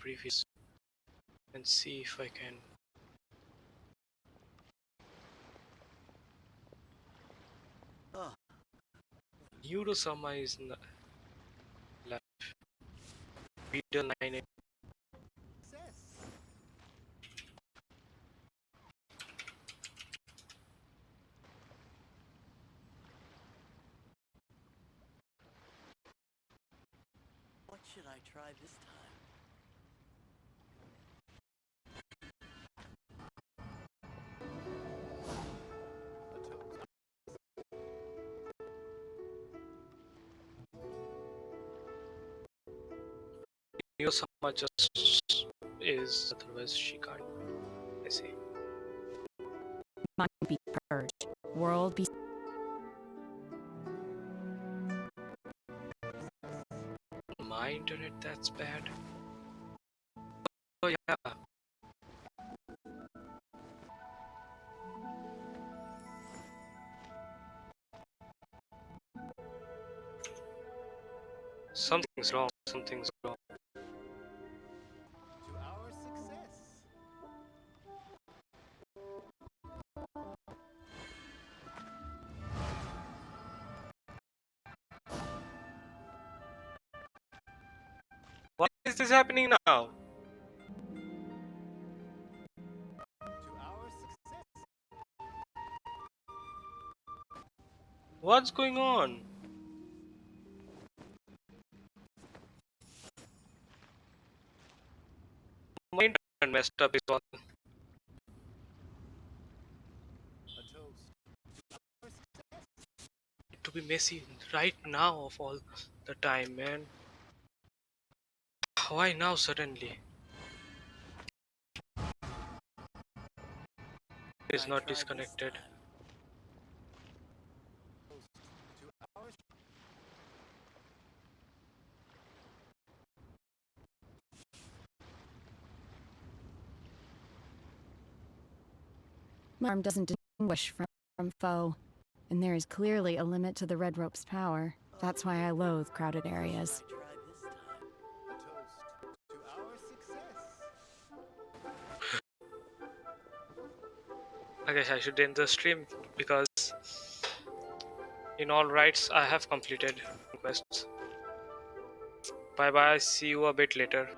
previous and see if I can. Neurosama is live. Video 9. What should I try this time? Neurosama just is, otherwise she can't. I see. Mind be purged. World be. My internet that's bad. Oh yeah. Something's wrong. Something's wrong. To our success. Why is this happening now? To our success. What's going on? My internet messed up is all. A toast. To be messy right now of all the time, man. Why now suddenly? Is not disconnected. My arm doesn't distinguish from foe, and there is clearly a limit to the red rope's power. That's why I loathe crowded areas. To our success. I guess I should end the stream because in all rights I have completed quests. Bye bye, see you a bit later.